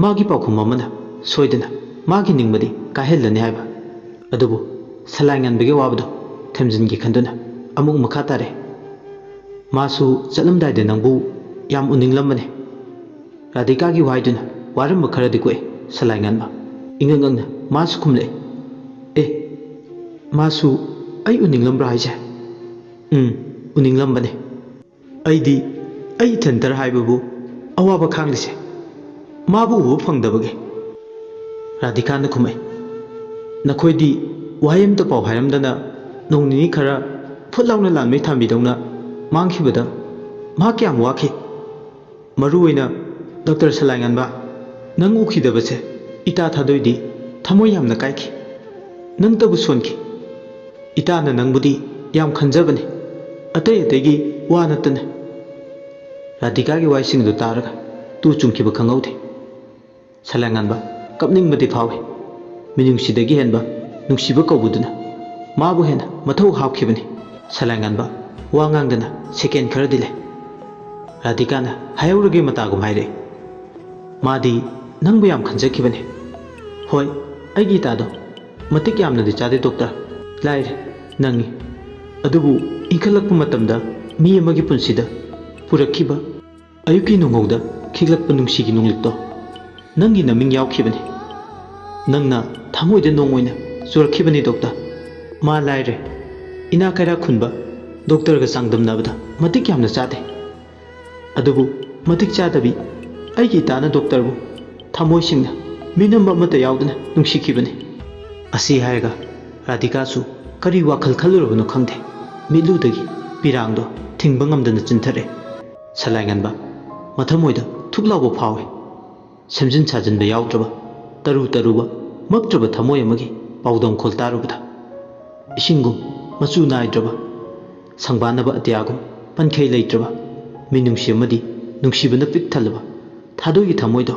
ꯃꯥꯒꯤ ꯄꯥꯎꯈꯨꯝ ꯑꯃꯅ ꯁꯣꯏꯗꯅ ꯃꯥꯒꯤ ꯅꯤꯡꯕꯗꯤ ꯀꯥꯏꯍꯜꯂꯅꯤ ꯍꯥꯏꯕ ꯑꯗꯨꯕꯨ ꯁꯂꯥꯏ ꯉꯥꯟꯕꯒꯤ ꯋꯥꯕꯗꯣ ꯊꯦꯝꯖꯤꯟꯒꯦ ꯈꯟꯗꯨꯅ ꯑꯃꯨꯛ ꯃꯈꯥ ꯇꯥꯔꯦ मासु चलमदाइदे नंबु याम उनिंगलम्बने राधिका की वाइदुना वारम खरदि कोए सलाइंगनबा इंगंगंगना मासु खुमले ए मासु आई उनिंगलम्ब्रा हाइजे उनिंगलम्बने अइदी अइ थंतर हाइबबु अवाबा खांगलिसे माबु उबु फंगदबगे राधिका न खुमै नखोइदी वायम तो पाव हायरमदना नोंनिनी खरा फुटलाउना लानमै थांबिदौना मांखिबदा मा क्याम वाखि मरुइना डॉक्टर सलाइंगनबा नंग उखिदबसे इता थादोइदी थमोय यामना काइखि नंग तबु सोनखि इता न नंगबुदी याम खंजबने अतै अतैगी वा नतने राधिका की वाइसिंग दो तारगा तू चुंखिब खंगौदे सलाइंगनबा कपनिंगबदी फावे मिनुंगसिदगी हेनबा नुंगसिब कौबुदुना माबु हेना मथौ हापखिबनी सलाइंगनबा वा ngang सेकेंड खरदी ले राधिकाना हायौरगे मतागुम हाइरे मादी नंगबु याम खंजखिबने होय अइगी तादो मतिक यामनदि चादे डॉक्टर लाइरे नंगी अदुबु इंखलक्पु मतमदा मी अमगी पुंसिदा पुरखिबा अयुकी नुंगौदा खिगलक्पु नुंगसिगी नुंगलिक्तो नंगी नमिंग यावखिबने नंगना थामोइदा नोंगोइना चुरखिबने डॉक्टर मा लाइरे इना कैरा खुनबा डॉक्टर का सांगदमनाबदा मतिक यामना चादे अदुबु मतिक चादबी अइगी ताना डॉक्टर बु थामोइसिंगना मिनम अमता यावदना नुंगसिखिबने असी हायगा राधिकासु करी वाखल खलुरबनो खंगदे मिलुदगी पिरांगदो थिंगबा ngamदना चिंथरे सलाइंगनबा मथमोइदा थुकलाबो फावे सेमजिन साजनबा यावद्रबा तरु तरुबा मक्त्रबा थमोय अमगी पाउदम खोलतारुबदा इसिंगुम मचु नाइद्रबा संबानबा अत्यागुम पनखै लैत्रबा मिनुंगसि अमदी नुंगसिबना पिक थलबा थादोगी थमोइदो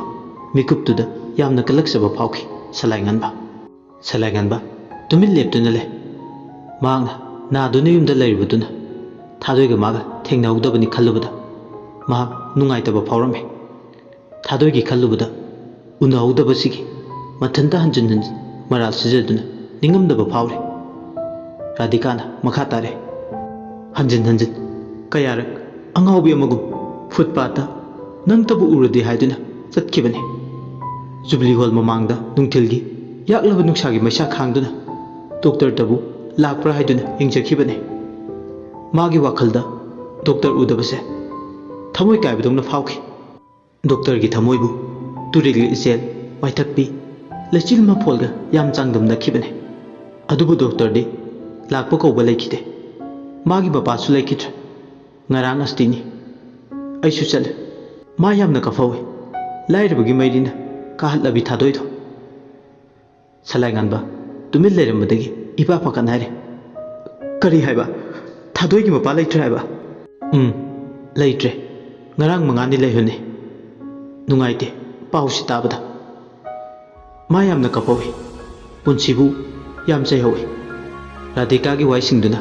मिकुपतुदा यामना कलक्सबा फावखि सलाइंगनबा तुमिन लेपतुना ले मांगना नादुना युमदा लैरिबदुना थादोइगा मागा थेंनाउदबनी खल्लुबदा मा नुंगाइतबा फावरमे थादोइगी खल्लुबदा उनाउदबसिगी मथंता हंजन हंजन मराल सिजदुना निंगमदबा फावरे राधिकाना मखा तारे हंजन हंजन कयारक अंगाउबी अमगुम फुटपाता नंग तबु उरदि हाइदुना चटखिबने जुबली हॉल ममांगदा नुंगथिलगी याकलब नुंगसागी मैसा खांगदुना डॉक्टर तबु लाकप्रा हाइदुना यंगजखिबने मागी वाखलदा डॉक्टर उदबसे थमोय कायबदौना फावखि डॉक्टर की थमोयबु तुरिगि इसेल माइथक्पि लचिल मफोलगा याम चांगदमनखिबने अदुबु डॉक्टर दि लाकपा कौबा लैखिदे मागी बपासु लैखिद्रे ngarang astini aisu chale ma yamna ka fawe lairabagi mairina ka hatlabi thadoido salainganba tumil lerambadagi ipa pakan haire kari haiba thadoigi mapa laitre haiba laitre ngarang mangani laihune nungaite pausi tabada ma yamna ka fawe punsibu yam chai hawe radhika gi waisingduna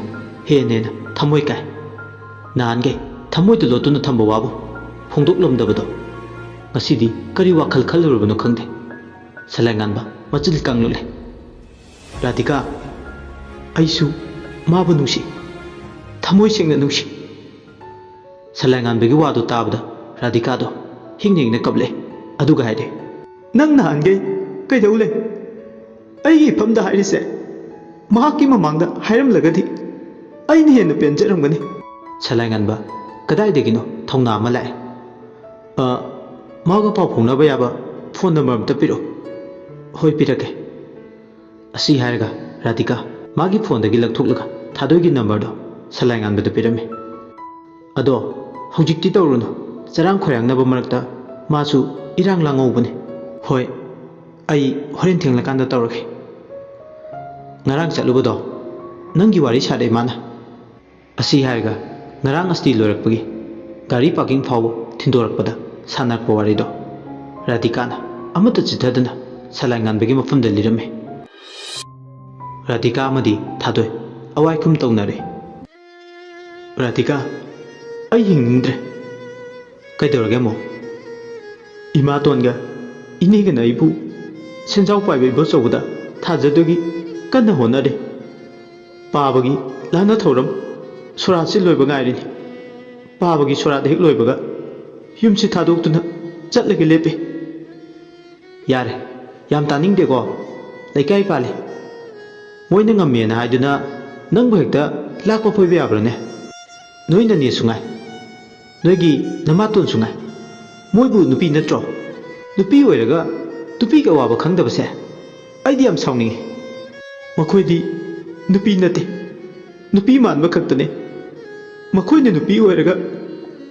henena thamoi kai नानगे थमोय तो लोतुन thumb वाबु फोंदोक लमदबदो ngasidi kari wakhal khalurubno khangde salainganba machil kanglule radhika aisu mabu nusi thamoy singna nusi salainganbegi wadu tabda radhika do hingningna kable aduga haide nang nahange kaidawle ai famda hairise mahaki mamangda hairam lagadi ai ni hen penjaramgani सलाइंगनबा कदाइदगिनो थौना अमा लाए मागा पाव फौनबा याबा फोन नंबर अमता पिरो होय पिरके असी हायरगा राधिका मागी फोनदगी लगथोकलगा थादोगी नंबरदो सलाइंगनबदा पिरमे अदो हौजिक्ति तौरुनो चरांग खोयांगनबा मरकता मासु इरांग लांगौबने होय आई होरेन थेंगलकांदा तौरके ngarang chatlubodo nanggi wari sade mana asi hairga ngarang asti lorakpagi gari parking phaw thindorakpada sanakpa warido radhikana amata chithadana salainganbagi mafamda lirame radhika amadi thadoi awaikum taunare radhika ai hingdre kaidorage mo ima tonga inega naibu senjau paibe bosobuda thajadogi kanna honare पाबगी लाना थौरम सुरासी लोइब गाइरिनी पाबगी सोराद हेक लोइबगा युमसी थादोक्तुना चटलगे लेपे यारे याम तानिंगदेको लेकाई पाले मोइना ngam हाइदुना नंगबो हेक्ता लाकपा फोइबे याब्रने नोइना ने सुंगाई नोइगी नमातोन सुंगाई मोइबु नुपी नत्रो नुपी ओइरगा तुपी का वाबा खंगदबसे आइदि याम साउनिंगे मखोइदी नुपी नते नुपी मानबा खक्तने मखोइना नुपी ओइरगा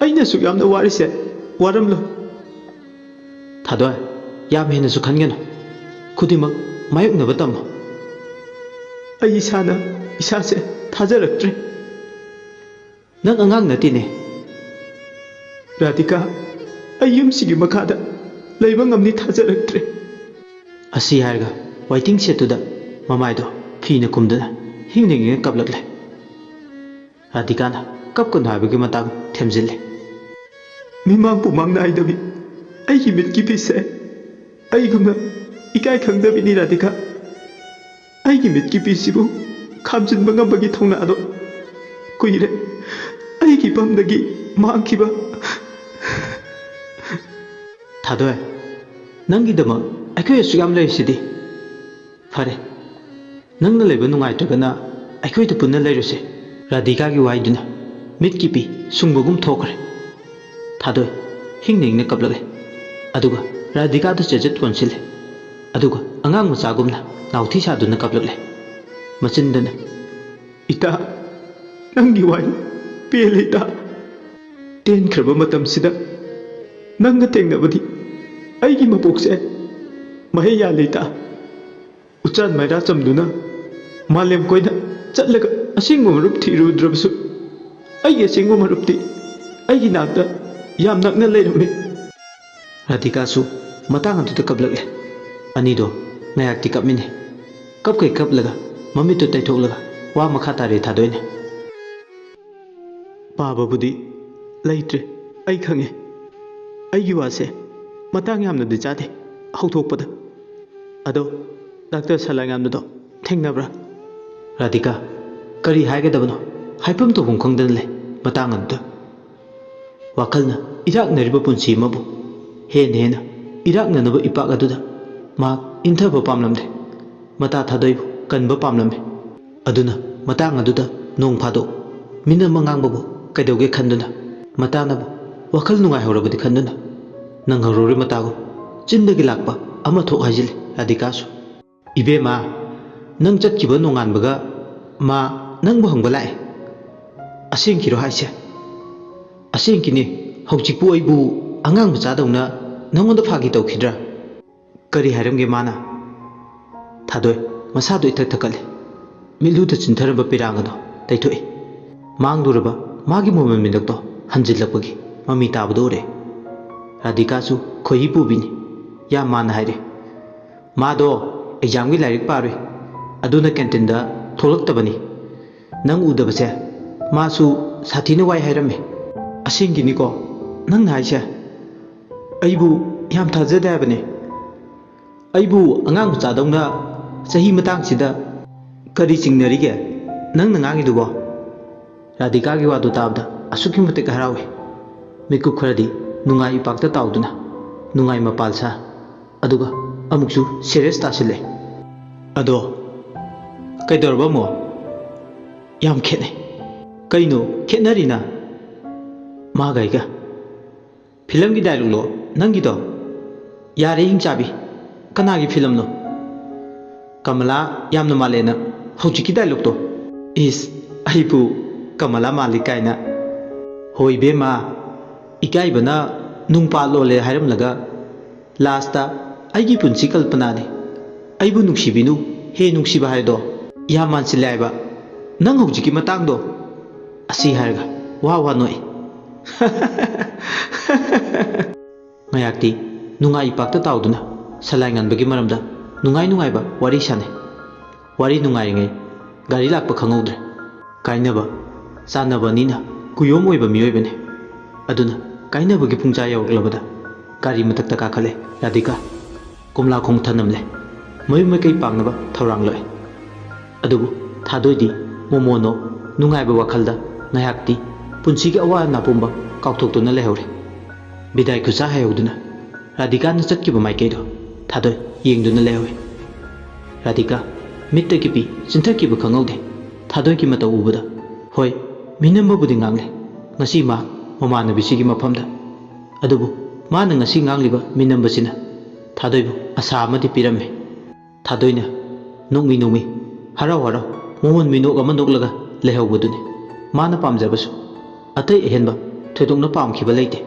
अइना सु यामना वारिसे वारमलो थादो याम हेनसु खनगनो खुदिमक मायुकनबा तमो अइ इसाना इसासे थाजरक्त्रे नंग अंगांग नतिने राधिका अइ युमसिगी मखादा लैबा ngamni थाजरक्त्रे असी हारगा वाइटिंग सेटुदा ममाइदो फीना कुमदना हिंगनिंगे कपलकले राधिकाना कपकन हाबगी मतांग थेमजिले मिमांग पुमांग नाइदबी अइगी मिटकी पिसे अइगुमना इकाय खंगदबिनी राधिका अइगी मिटकी पिसिबु खामजिनबा ngambagi thongnaado कुइरे अइगी पमदगी मांगखिबा थादो नंगी दमा अखोय सुयाम लेसिदी फरे नंगना लेबा नुंगाइत्रगना अखोय तो पुन्ना लेरुसे राधिका की वाइदुना मिटकी पी सुंगबगुम थोखरे थादो हिंगनिंगने कपलगे अदुगा राधिका तो चेजत वंसिले अदुगा अंगांग मचागुमना नाउथी सादुना कपलगले मचिंदना इता नंगी वाइ पेलेता टेन खरबा मतमसिदा नंगा तेंगबदी अइगी मपोकसे महे या लेता उचान मैरा चमदुना मालेम कोइना चटलगा असिंगो मरुप थिरुद्रबसु अइगी असिंगो मरुपति अइगी नाकता याम नकना लेरमे राधिका सु मतांग अदुदा कपलगले अनिदो नायाक्ति कपमिने कपकै कपलगा ममितु तैथोकलगा वा मखा तारे थादोइने पाबाबुदी लैत्रे अइ खंगे अइगी वासे मतंग यामनदि चादे हौथोकपदा अदो डॉक्टर सलांगामदो थेंगनब्रा राधिका करी हाइगदबनो हाइफम तो हुंखंगदन ले मतांग अदुदा वाखलना इराक नरिबा पुंसी मबु हेन इराक ननबा इपाक अदुदा मा इंथबा पामलमदे मता थादोइबु कनबा पामलमे अदुना मतांग अदुदा नोंग फादो मिना मंगांगबु कैदोगे खंदुना मतानबु वखल नुंगाइ हौरबदि खंदुना नंगरोरि मतागो चिंदगी लाकपा अमा थोक हाजिले राधिकासु इबेमा नंग चटकिबा नोंगानबगा मा नंगबु हंगबा लाए असेंकिरो हाइसे असेंकिने हौजिकपु अइबु अंगांग मचादौना नंगोंदा फागी तौखिद्रा करी हाइरमगे माना थादोय मसादो इथक थकले मिलुदा चिंथरबा पिरांगदो तैथोए मांगदुरबा मागी मोमेन मिनक्तो हंजिलपगी ममी ताबदोरे राधिकासु खोही पुबिनी या मान हाइरे मादो एग्जाम की लाइक पारे अदुना कैंटीनदा थोलक्तबनी नंग उदबसे मासु साथीना वाई हाइरमे असिंगिनिको नंग हाइसे अइबु याम थाजदाबने अइबु अंगांग मचादौना सही मतांगसिदा करी चिंगनरिगे नंग नंगांगिदुबो राधिका की वादो ताबदा असुकी मतिक हरावे मिकु खरदी नुंगाई पाक्ता ताउदुना नुंगाई मपालसा अदुगा अमुक्सु सीरियस तासिले अदो कैदरबमो याम खेने कइनो खेनरिना मागाइगा फिल्म की डायलॉग लो नंगिदो यारे हिंग चाबी कनागी फिल्म नो कमला यामना मालेना हौजिकी डायलॉग तो इस आइबु कमला मालिकाइना होई बेमा इकाइबना नुंगपा लोले हाइरमलगा लास्टा आइगी पुंसी कल्पनाने आइबु नुंगसिबिनु हे नुंगसिबा हाइदो या मानसिलाइबा नंग हौजिकी मतांगदो असी हाइरगा वा वा नोई ngayakti nungai pakta tauduna salaingan bagi maramda nungai nungai ba wari sane wari nungai ngai gari lakpa khangudre kainaba sanaba nina kuyom oiba miyoi bane aduna kainaba gi pungja yawaklabada gari matakta ka khale radhika kumla khong thanamle mai mai kai pangnaba thorang loi adubu thadoidi momono nungai ba wakhalda ngayakti ꯄꯨꯟꯁꯤꯒꯤ ꯑꯋꯥ ꯑꯅꯥ ꯄꯨꯝꯕ ꯀꯥꯎꯊꯣꯛꯇꯨꯅ ꯂꯩꯍꯧꯔꯦ ꯕꯤꯗꯥꯏ ꯈꯨꯠꯁꯥ ꯍꯩꯍꯧꯗꯨꯅ ꯔꯥꯙꯤꯀꯥꯅ ꯆꯠꯈꯤꯕ ꯃꯥꯏꯀꯩꯗꯣ ꯊꯥꯗꯣꯏ ꯌꯦꯡꯗꯨꯅ ꯂꯩꯍꯧꯏ ꯔꯥꯙꯤꯀꯥ ꯃꯤꯠꯇꯒꯤ ꯄꯤ ꯆꯤꯟꯊꯈꯤꯕ ꯈꯪꯍꯧꯗꯦ ꯊꯥꯗꯣꯏꯒꯤ ꯃꯇꯧ ꯎꯕꯗ ꯍꯣꯏ ꯃꯤꯅꯝꯕꯕꯨꯗꯤ ꯉꯥꯡꯂꯦ ꯉꯁꯤ ꯃꯥ ꯃꯃꯥꯟꯅꯕꯤꯁꯤꯒꯤ ꯃꯐꯝꯗ ꯑꯗꯨꯕꯨ ꯃꯥꯅ ꯉꯁꯤ ꯉꯥꯡꯂꯤꯕ ꯃꯤꯅꯝꯕꯁꯤꯅ ꯊꯥꯗꯣꯏꯕꯨ ꯑꯁꯥ ꯑꯃꯗꯤ ꯄꯤꯔꯝꯃꯤ ꯊꯥꯗꯣꯏꯅ ꯅꯣꯛꯃꯤ ꯅꯣꯛꯃꯤ ꯍꯔꯥꯎ ꯍꯔꯥꯎ ꯃꯣꯍꯣꯟ ꯃꯤꯅꯣꯛ ꯑꯃ ꯅꯣꯛꯂꯒ ꯂꯩꯍꯧꯕꯗꯨꯅꯤ ꯃꯥꯅ ꯄꯥꯝꯖꯕꯁꯨ ꯑꯇꯩ ꯑꯍꯦꯟꯕ ꯊꯣꯏꯗꯣꯛꯅ ꯄꯥꯝꯈꯤꯕ ꯂꯩꯇꯦ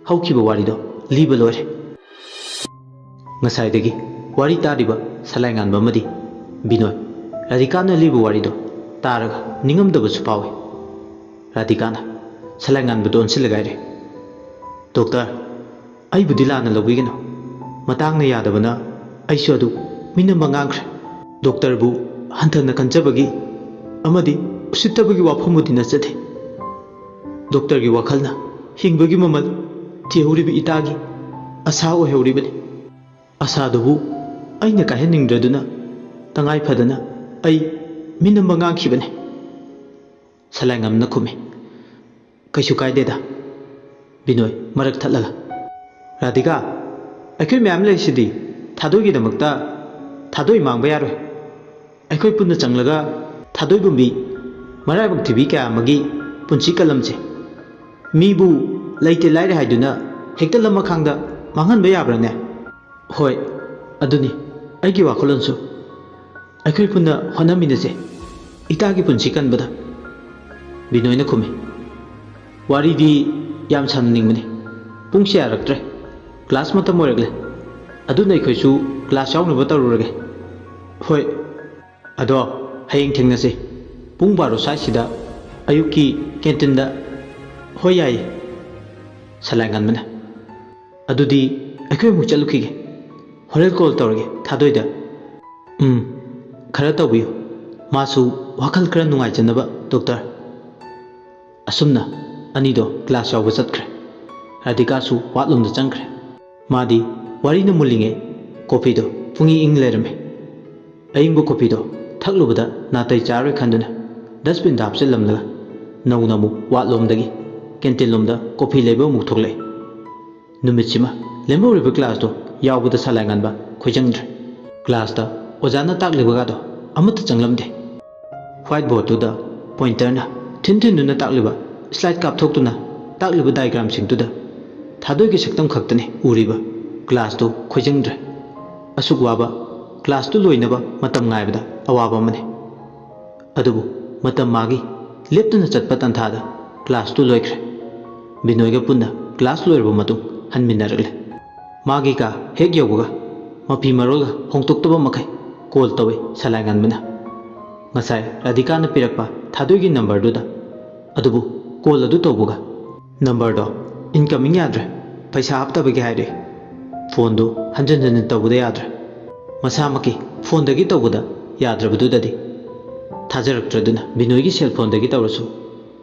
ꯍꯧꯈꯤꯕ ꯋꯥꯔꯤꯗꯣ ꯂꯤꯕ ꯂꯣꯏꯔꯦ ꯉꯁꯥꯏꯗꯒꯤ ꯋꯥꯔꯤ ꯇꯥꯔꯤꯕ ꯁꯂꯥꯏꯉꯥꯟꯕ ꯑꯃꯗꯤ ꯕꯤꯅꯣꯏ ꯔꯥꯙꯤꯀꯥꯅ ꯂꯤꯕ ꯋꯥꯔꯤꯗꯣ ꯇꯥꯔꯒ ꯅꯤꯡꯉꯝꯗꯕꯁꯨ ꯐꯥꯎꯏ ꯔꯥꯙꯤꯀꯥꯅ ꯁꯂꯥꯏꯉꯥꯟꯕꯗꯣ ꯑꯣꯟꯁꯤꯜꯂꯒ ꯍꯥꯏꯔꯦ ꯗꯣꯛꯇꯔ ꯑꯩꯕꯨꯗꯤ ꯂꯥꯟꯅ ꯂꯧꯕꯤꯒꯅꯨ ꯃꯇꯥꯡꯅ ꯌꯥꯗꯕꯅ ꯑꯩꯁꯨ ꯑꯗꯨ ꯃꯤꯅꯝꯕ ꯉꯥꯡꯈ꯭ꯔꯦ ꯗꯣꯛꯇꯔꯕꯨ ꯍꯟꯊꯅ ꯈꯟꯖꯕꯒꯤ ꯑꯃꯗꯤ ꯎꯁꯤꯠꯇꯕꯒꯤ ꯋꯥꯐꯝꯕꯨꯗꯤ ꯅꯠꯆꯗꯦ ꯗꯣꯛꯇꯔꯒꯤ ꯋꯥꯈꯜꯅ ꯍꯤꯡꯕꯒꯤ ꯃꯃꯜ ꯊꯤꯍꯧꯔꯤꯕ ꯏꯇꯥꯒꯤ ꯑꯁꯥ ꯑꯣꯏꯍꯧꯔꯤꯕꯅꯤ ꯑꯁꯥꯗꯨꯕꯨ ꯑꯩꯅ ꯀꯥꯏꯍꯟꯅꯤꯡꯗ꯭ꯔꯗꯨꯅ ꯇꯉꯥꯏ ꯐꯗꯅ ꯑꯩ ꯃꯤꯅꯝꯕ ꯉꯥꯡꯈꯤꯕꯅꯤ ꯁꯂꯥꯏꯉꯥꯟꯕꯅ ꯈꯨꯝꯃꯤ ꯀꯩꯁꯨ ꯀꯥꯏꯗꯦꯗ ꯕꯤꯅꯣꯏ ꯃꯔꯛ ꯊꯠꯂꯒ ꯔꯥꯙꯤꯀꯥ ꯑꯩꯈꯣꯏ ꯃꯌꯥꯝ ꯂꯩꯔꯤꯁꯤꯗꯤ ꯊꯥꯗꯣꯏꯒꯤꯗꯃꯛꯇ ꯊꯥꯗꯣꯏ ꯃꯥꯡꯕ ꯌꯥꯔꯣꯏ ꯑꯩꯈꯣꯏ ꯄꯨꯟꯅ ꯆꯪꯂꯒ ꯊꯥꯗꯣꯏꯒꯨꯝꯕꯤ ꯃꯔꯥꯏꯕꯛ ꯊꯤꯕꯤ ꯀꯌꯥ ꯑꯃꯒꯤ ꯄꯨꯟꯁꯤ ꯀꯜꯂꯝꯁꯦ ꯃꯤꯕꯨ ꯂꯩꯇꯦ ꯂꯥꯏꯔꯦ ꯍꯥꯏꯗꯨꯅ ꯍꯦꯛꯇ ꯂꯃꯈꯥꯡꯗ ꯃꯥꯡꯍꯟꯕ ꯌꯥꯕ꯭ꯔꯥꯅꯦ ꯍꯣꯏ ꯑꯗꯨꯅꯤ ꯑꯩꯒꯤ ꯋꯥꯈꯜꯂꯣꯟꯁꯨ ꯑꯩꯈꯣꯏ ꯄꯨꯟꯅ ꯍꯣꯠꯅꯃꯤꯟꯅꯁꯦ ꯏꯇꯥꯒꯤ ꯄꯨꯟꯁꯤ ꯀꯟꯕꯗ ꯕꯤꯅꯣꯏꯅ ꯈꯨꯝꯃꯤ ꯋꯥꯔꯤꯗꯤ ꯌꯥꯝ ꯁꯥꯟꯅꯅꯤꯡꯕꯅꯤ ꯄꯨꯡꯁꯤ ꯌꯥꯔꯛꯇ꯭ꯔꯦ ꯀ꯭ꯂꯥꯁ ꯃꯇꯝ ꯑꯣꯏꯔꯛꯂꯦ ꯑꯗꯨꯅ ꯑꯩꯈꯣꯏꯁꯨ ꯀ꯭ꯂꯥꯁ ꯌꯥꯎꯅꯕ ꯇꯧꯔꯨꯔꯒꯦ ꯍꯣꯏ ꯑꯗꯣ ꯍꯌꯦꯡ ꯊꯦꯡꯅꯁꯤ ꯄꯨꯡ 12 ꯁ꯭ꯋꯥꯏꯁꯤꯗ ꯑꯌꯨꯛꯀꯤ ꯀꯦꯟꯇꯤꯟꯗ ꯍꯣꯏ ꯌꯥꯏꯌꯦ ꯁꯂꯥꯏꯉꯥꯟꯕꯅ ꯑꯗꯨꯗꯤ ꯑꯩꯈꯣꯏ ꯑꯃꯨꯛ ꯆꯠꯂꯨꯈꯤꯒꯦ ꯍꯣꯔꯦꯟ ꯀꯣꯜ ꯇꯧꯔꯒꯦ ꯊꯥꯗꯣꯏꯗ ꯈꯔ ꯇꯧꯕꯤꯌꯨ ꯃꯥꯁꯨ ꯋꯥꯈꯜ ꯈꯔ ꯅꯨꯡꯉꯥꯏꯖꯅꯕ ꯗꯣꯛꯇꯔ ꯑꯁꯨꯝꯅ ꯑꯅꯤꯗꯣ ꯀ꯭ꯂꯥꯁ ꯌꯥꯎꯕ ꯆꯠꯈ꯭ꯔꯦ ꯔꯥꯙꯤꯀꯥꯁꯨ ꯋꯥꯠꯂꯣꯝꯗ ꯆꯪꯈ꯭ꯔꯦ ꯃꯥꯗꯤ ꯋꯥꯔꯤꯅ ꯃꯨꯜꯂꯤꯉꯩ ꯀꯣꯐꯤꯗꯣ ꯄꯨꯡꯏꯪ ꯏꯪ ꯂꯩꯔꯝꯃꯦ ꯑꯏꯪꯕ ꯀꯣꯐꯤꯗꯣ ꯊꯛꯂꯨꯕꯗ ꯅꯥꯇꯩ ꯆꯥꯔꯣꯏ ꯈꯟꯗꯨꯅ ꯗꯁꯕꯤꯟꯗ ꯍꯥꯞꯆꯤꯜꯂꯝꯂꯒ ꯅꯧꯅ ꯑꯃꯨꯛ ꯋꯥꯠꯂꯣꯝꯗꯒꯤ ꯀꯦꯟꯇꯤꯟꯂꯣꯝꯗ ꯀꯣꯐꯤ ꯂꯩꯕ ꯑꯃꯨꯛ ꯊꯣꯛꯂꯛꯑꯦ ꯅꯨꯃꯤꯠꯁꯤꯃ ꯂꯦꯝꯍꯧꯔꯤꯕ ꯀ꯭ꯂꯥꯁꯇꯣ ꯌꯥꯎꯕꯗ ꯁꯂꯥꯏꯉꯥꯟꯕ ꯈꯣꯏꯖꯪꯗ꯭ꯔꯦ ꯀ꯭ꯂꯥꯁꯇ ꯑꯣꯖꯥꯅ ꯇꯥꯛꯂꯤꯕꯒꯗꯣ ꯑꯃꯠꯇ ꯆꯪꯂꯝꯗꯦ ꯋꯥꯏꯠ ꯕꯣꯔꯗꯇꯨꯗ ꯄꯣꯏꯟꯇꯔꯅ ꯊꯤꯟ ꯊꯤꯟꯗꯨꯅ ꯇꯥꯛꯂꯤꯕ ꯁ꯭ꯂꯥꯏꯠ ꯀꯥꯞꯊꯣꯛꯇꯨꯅ ꯇꯥꯛꯂꯤꯕ ꯗꯥꯏꯒ꯭ꯔꯥꯝꯁꯤꯡꯗꯨꯗ ꯊꯥꯗꯣꯏꯒꯤ ꯁꯛꯇꯝ ꯈꯛꯇꯅꯤ ꯎꯔꯤꯕ ꯀ꯭ꯂꯥꯁꯇꯨ ꯈꯣꯏꯖꯪꯗ꯭ꯔꯦ ꯑꯁꯨꯛ ꯋꯥꯕ ꯀ꯭ꯂꯥꯁꯇꯨ ꯂꯣꯏꯅꯕ ꯃꯇꯝ ꯉꯥꯏꯕꯗ ꯑꯋꯥꯕ ꯑꯃꯅꯤ ꯑꯗꯨꯕꯨ ꯃꯇꯝ ꯃꯥꯒꯤ ꯂꯦꯞꯇꯨꯅ ꯆꯠꯄ ꯇꯥꯟꯊꯥꯗ ꯀ꯭ꯂꯥꯁꯇꯨ ꯂꯣꯏꯈ꯭ꯔꯦ ꯕꯤꯅꯣꯏꯒ ꯄꯨꯟꯅ ꯀ꯭ꯂꯥꯁ ꯂꯣꯏꯔꯕ ꯃꯇꯨꯡ ꯍꯟꯃꯤꯟꯅꯔꯛꯂꯦ ꯃꯥꯒꯤ ꯀꯥ ꯍꯦꯛ ꯌꯧꯕꯒ ꯃꯐꯤ ꯃꯔꯣꯜꯒ ꯍꯣꯡꯗꯣꯛꯇꯕ ꯃꯈꯩ ꯀꯣꯜ ꯇꯧꯏ ꯁꯂꯥꯏꯉꯥꯟꯕꯅ ꯉꯁꯥꯏ ꯔꯥꯙꯤꯀꯥꯅ ꯄꯤꯔꯛꯄ ꯊꯥꯗꯣꯏꯒꯤ ꯅꯝꯕꯔꯗꯨꯗ ꯑꯗꯨꯕꯨ ꯀꯣꯜ ꯑꯗꯨ ꯇꯧꯕꯒ ꯅꯝꯕꯔꯗꯣ ꯏꯟꯀꯃꯤꯡ ꯌꯥꯗ꯭ꯔꯦ ꯄꯩꯁꯥ ꯍꯥꯞꯇꯕꯒꯤ ꯍꯥꯏꯔꯦ ꯐꯣꯟꯗꯨ ꯍꯟꯖꯤꯟ ꯍꯟꯖꯤꯟ ꯇꯧꯕꯗ ꯌꯥꯗ꯭ꯔꯦ ꯃꯁꯥꯃꯛꯀꯤ ꯐꯣꯟꯗꯒꯤ ꯇꯧꯕꯗ ꯌꯥꯗ꯭ꯔꯕꯗꯨꯗꯗꯤ ꯊꯥꯖꯔꯛꯇ꯭ꯔꯗꯨꯅ ꯕꯤꯅꯣꯏꯒꯤ ꯁꯦꯜ ꯐꯣꯟꯗꯒꯤ ꯇꯧꯔꯁꯨ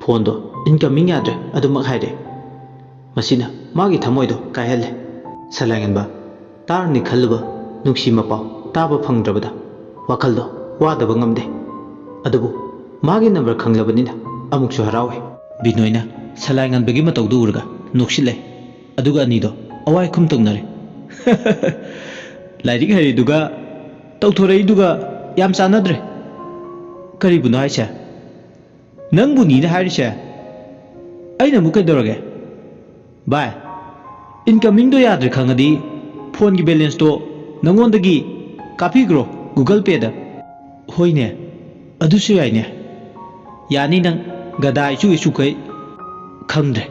ꯐꯣꯟꯗꯣ ꯏꯟꯀꯃꯤꯡ ꯌꯥꯗ꯭ꯔꯦ ꯑꯗꯨꯃꯛ ꯍꯥꯏꯔꯦ ꯃꯁꯤꯅ ꯃꯥꯒꯤ ꯊꯃꯣꯏꯗꯣ ꯀꯥꯏꯍꯜꯂꯦ ꯁꯂꯥꯏꯉꯥꯟꯕ ꯇꯥꯔꯅꯤ ꯈꯜꯂꯨꯕ ꯅꯨꯡꯁꯤ ꯃꯄꯥꯎ ꯇꯥꯕ ꯐꯪꯗ꯭ꯔꯕꯗ ꯋꯥꯈꯜꯗꯣ ꯋꯥꯗꯕ ꯉꯝꯗꯦ ꯑꯗꯨꯕꯨ ꯃꯥꯒꯤ ꯅꯝꯕꯔ ꯈꯪꯂꯕꯅꯤꯅ ꯑꯃꯨꯛꯁꯨ ꯍꯔꯥꯎꯋꯦ ꯕꯤꯅꯣꯏꯅ ꯁꯂꯥꯏꯉꯥꯟꯕꯒꯤ ꯃꯇꯧꯗꯨ ꯎꯔꯒ ꯅꯣꯛꯁꯤꯜꯂꯦ ꯑꯗꯨꯒ ꯑꯅꯤꯗꯣ ꯑꯋꯥꯏ ꯈꯨꯝ ꯇꯧꯅꯔꯦ ꯂꯥꯏꯔꯤꯛ ꯍꯩꯔꯤꯗꯨꯒ ꯇꯧꯊꯣꯔꯛꯏꯗꯨꯒ ꯌꯥꯝ ꯆꯥꯟꯅꯗ꯭ꯔꯦ ꯀꯔꯤꯕꯨꯅꯣ ꯍꯥꯏꯁꯦ ꯅꯪꯕꯨꯅꯤꯅ ꯍꯥꯏꯔꯤꯁꯦ ꯑꯩꯅ ꯑꯃꯨꯛ ꯀꯩꯗꯧꯔꯒꯦ ꯚꯥꯏ ꯏꯟꯀꯃꯤꯡꯗꯣ ꯌꯥꯗ꯭ꯔꯦ ꯈꯪꯉꯗꯤ ꯐꯣꯟꯒꯤ ꯕꯦꯂꯦꯟꯁꯇꯣ ꯅꯪꯉꯣꯟꯗꯒꯤ ꯀꯥꯞꯄꯤꯈ꯭ꯔꯣ ꯒꯨꯒꯜ ꯄꯦꯗ ꯍꯣꯏꯅꯦ ꯑꯗꯨꯁꯨ ꯌꯥꯏꯅꯦ ꯌꯥꯅꯤ ꯅꯪ ꯒꯗꯥ ꯏꯆꯨ ꯏꯆꯨꯈꯩ ꯈꯪꯗ꯭ꯔꯦ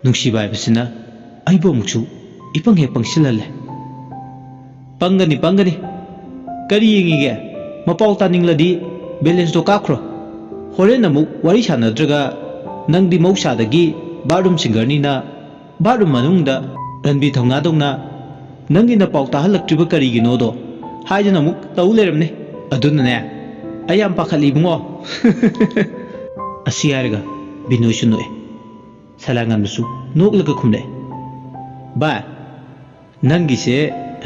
ꯅꯨꯡꯁꯤꯕ ꯍꯥꯏꯕꯁꯤꯅ ꯑꯩꯕꯨ ꯑꯃꯨꯛꯁꯨ ꯏꯄꯪ ꯍꯦꯛ ꯄꯪꯁꯤꯜꯍꯜꯂꯦ ꯄꯪꯒꯅꯤ ꯀꯔꯤ ꯌꯦꯡꯉꯤꯒꯦ ꯃꯄꯥꯎ ꯇꯥꯅꯤꯡꯂꯗꯤ ꯕꯦꯂꯦꯟꯁꯇꯣ ꯀꯥꯞꯈ꯭ꯔꯣ ꯍꯣꯔꯦꯟ ꯑꯃꯨꯛ ꯋꯥꯔꯤ ꯁꯥꯟꯅꯗ꯭ꯔꯒ ꯅꯪꯗꯤ ꯃꯍꯧꯁꯥꯗꯒꯤ ꯕꯥꯠꯔꯨꯝ ꯁꯤꯡꯒꯔꯅꯤꯅ ꯕꯥꯠꯔꯨꯝ ꯃꯅꯨꯡꯗ ꯔꯟꯕꯤ ꯊꯧꯅꯥꯗꯧꯅ ꯅꯪꯒꯤ ꯅꯄꯥꯎ ꯇꯥꯍꯜꯂꯛꯇ꯭ꯔꯤꯕ ꯀꯔꯤꯒꯤꯅꯣꯗꯣ ꯍꯥꯏꯗꯅ ꯑꯃꯨꯛ ꯇꯧ ꯂꯩꯔꯝꯅꯦ ꯑꯗꯨꯅꯅꯦ ꯑꯩ ꯌꯥꯝ ꯄꯥꯈꯠꯂꯤ ꯏꯕꯨꯡꯉꯣ ꯑꯁꯤ ꯍꯥꯏꯔꯒ ꯕꯤꯅꯣꯏꯁꯨ ꯅꯣꯛꯑꯦ ꯁꯂꯥꯏꯉꯥꯟꯕꯁꯨ ꯅꯣꯛꯂꯒ ꯈꯨꯝꯂꯛꯑꯦ ꯚꯥꯏ ꯅꯪꯒꯤꯁꯦ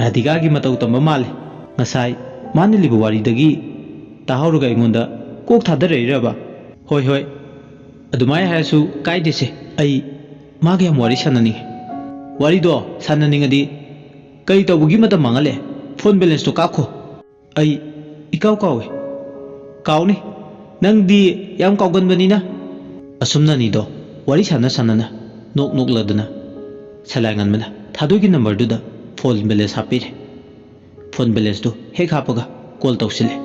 ꯔꯥꯙꯤꯀꯥꯒꯤ ꯃꯇꯧ ꯇꯝꯕ ꯃꯥꯜꯂꯦ ꯉꯁꯥꯏ ꯃꯥꯅ ꯂꯤꯕ ꯋꯥꯔꯤꯗꯒꯤ ꯇꯥꯍꯧꯔꯒ ꯑꯩꯉꯣꯟꯗ ꯀꯣꯛ ꯊꯥꯗꯔꯛꯏꯔꯕ ꯍꯣꯏ ꯑꯗꯨꯃꯥꯏ ꯍꯥꯏꯔꯁꯨ ꯀꯥꯏꯗꯦꯁꯦ ꯑꯩ ꯃꯥꯒ ꯌꯥꯝ ꯋꯥꯔꯤ ꯁꯥꯟꯅꯅꯤꯡꯉꯦ ꯋꯥꯔꯤꯗꯣ ꯁꯥꯟꯅꯅꯤꯡꯉꯗꯤ ꯀꯔꯤ ꯇꯧꯕꯒꯤ ꯃꯇꯝ ꯃꯥꯡꯍꯜꯂꯦ ꯐꯣꯟ ꯕꯦꯂꯦꯟꯁꯇꯣ ꯀꯥꯞꯈꯣ ꯑꯩ ꯏꯀꯥꯎ ꯀꯥꯎꯋꯦ ꯀꯥꯎꯅꯤ ꯅꯪꯗꯤ ꯌꯥꯝ ꯀꯥꯎꯒꯟꯕꯅꯤꯅ ꯑꯁꯨꯝꯅꯅꯤꯗꯣ ꯋꯥꯔꯤ ꯁꯥꯟꯅ ꯁꯥꯟꯅꯅ ꯅꯣꯛ ꯅꯣꯛꯂꯗꯨꯅ ꯁꯂꯥꯏꯉꯟꯕꯅ ꯊꯥꯗꯣꯏꯒꯤ ꯅꯝꯕꯔꯗꯨꯗ ꯐꯣꯟ ꯕꯦꯂꯦꯟꯁ ꯍꯥꯞꯄꯤꯔꯦ ꯐꯣꯟ ꯕꯦꯂꯦꯟꯁꯇꯨ ꯍꯦꯛ ꯍꯥꯞꯄꯒ ꯀꯣꯜ ꯇꯧꯁꯤꯜꯂꯦ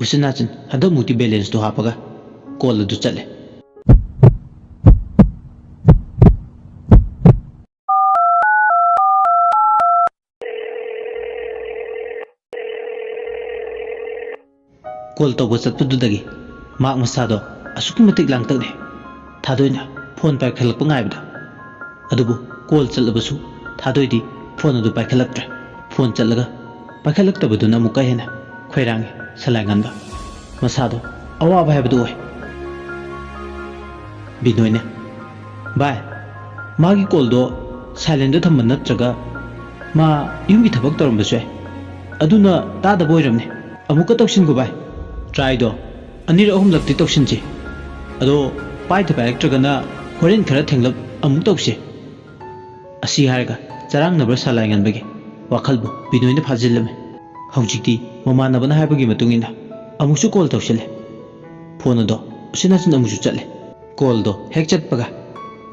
ꯎꯆꯤꯟ ꯅꯥꯆꯤꯟ ꯍꯟꯗꯛꯃꯨꯛꯇꯤ ꯕꯦꯂꯦꯟꯁꯇꯨ ꯍꯥꯞꯄꯒ ꯀꯣꯜ ꯑꯗꯨ ꯆꯠꯂꯦ ꯀꯣꯜ ꯇꯧꯕ ꯆꯠꯄꯗꯨꯗꯒꯤ ꯃꯥꯛ ꯃꯁꯥꯗꯣ ꯑꯁꯨꯛꯀꯤ ꯃꯇꯤꯛ ꯂꯥꯡꯇꯛꯅꯦ ꯊꯥꯗꯣꯏꯅ ꯐꯣꯟ ꯄꯥꯏꯈꯠꯂꯛꯄ ꯉꯥꯏꯕꯗ ꯑꯗꯨꯕꯨ ꯀꯣꯜ ꯆꯠꯂꯕꯁꯨ ꯊꯥꯗꯣꯏꯗꯤ ꯐꯣꯟ ꯑꯗꯨ ꯄꯥꯏꯈꯠꯂꯛꯇ꯭ꯔꯦ ꯐꯣꯟ ꯆꯠꯂꯒ ꯄꯥꯏꯈꯠꯂꯛꯇꯕꯗꯨꯅ ꯑꯃꯨꯛꯀ ꯍꯦꯟꯅ ꯈꯣꯏꯔꯥꯡꯉꯦ ꯁꯂꯥꯏꯉꯟꯕ ꯃꯁꯥꯗꯣ ꯑꯋꯥꯕ ꯍꯥꯏꯕꯗꯨ ꯑꯣꯏ ꯕꯤꯅꯣꯏꯅ ꯚꯥꯏ ꯃꯥꯒꯤ ꯀꯣꯜꯗꯣ ꯁꯥꯏꯂꯦꯟꯗ ꯊꯝꯕ ꯅꯠꯇ꯭ꯔꯒ ꯃꯥ ꯌꯨꯝꯒꯤ ꯊꯕꯛ ꯇꯧꯔꯝꯕꯁꯨ ꯌꯥꯏ ꯑꯗꯨꯅ ꯇꯥꯗꯕ ꯑꯣꯏꯔꯝꯅꯤ ꯑꯃꯨꯛꯀ ꯇꯧꯁꯤꯟꯒꯣ ꯚꯥꯏ ꯇ꯭ꯔꯥꯏꯗꯣ ꯑꯅꯤꯔꯛ ꯑꯍꯨꯝꯂꯛꯇꯤ ꯇꯧꯁꯤꯟꯁꯤ ꯑꯗꯣ ꯄꯥꯏꯔꯛꯇ꯭ꯔꯒꯅ ꯍꯣꯔꯦꯟ ꯈꯔ ꯊꯦꯡꯂꯞ ꯑꯃꯨꯛ ꯇꯧꯁꯤ ꯑꯁꯤ ꯍꯥꯏꯔꯒ ꯆꯔꯥꯡꯅꯕ ꯁꯂꯥꯏꯉꯟꯕꯒꯤ ꯋꯥꯈꯜꯕꯨ ꯕꯤꯅꯣꯏꯅ ꯐꯥꯖꯤꯜꯂꯝꯃꯤ ꯍꯧꯖꯤꯛꯇꯤ ꯃꯃꯥꯟꯅꯕꯅ ꯍꯥꯏꯕꯒꯤ ꯃꯇꯨꯡ ꯏꯟꯅ ꯑꯃꯨꯛꯁꯨ ꯀꯣꯜ ꯇꯧꯁꯤꯜꯂꯦ ꯐꯣꯟ ꯑꯗꯣ ꯎꯆꯤꯟ ꯅꯥꯆꯤꯟ ꯑꯃꯨꯛꯁꯨ ꯆꯠꯂꯦ ꯀꯣꯜꯗꯣ ꯍꯦꯛ ꯆꯠꯄꯒ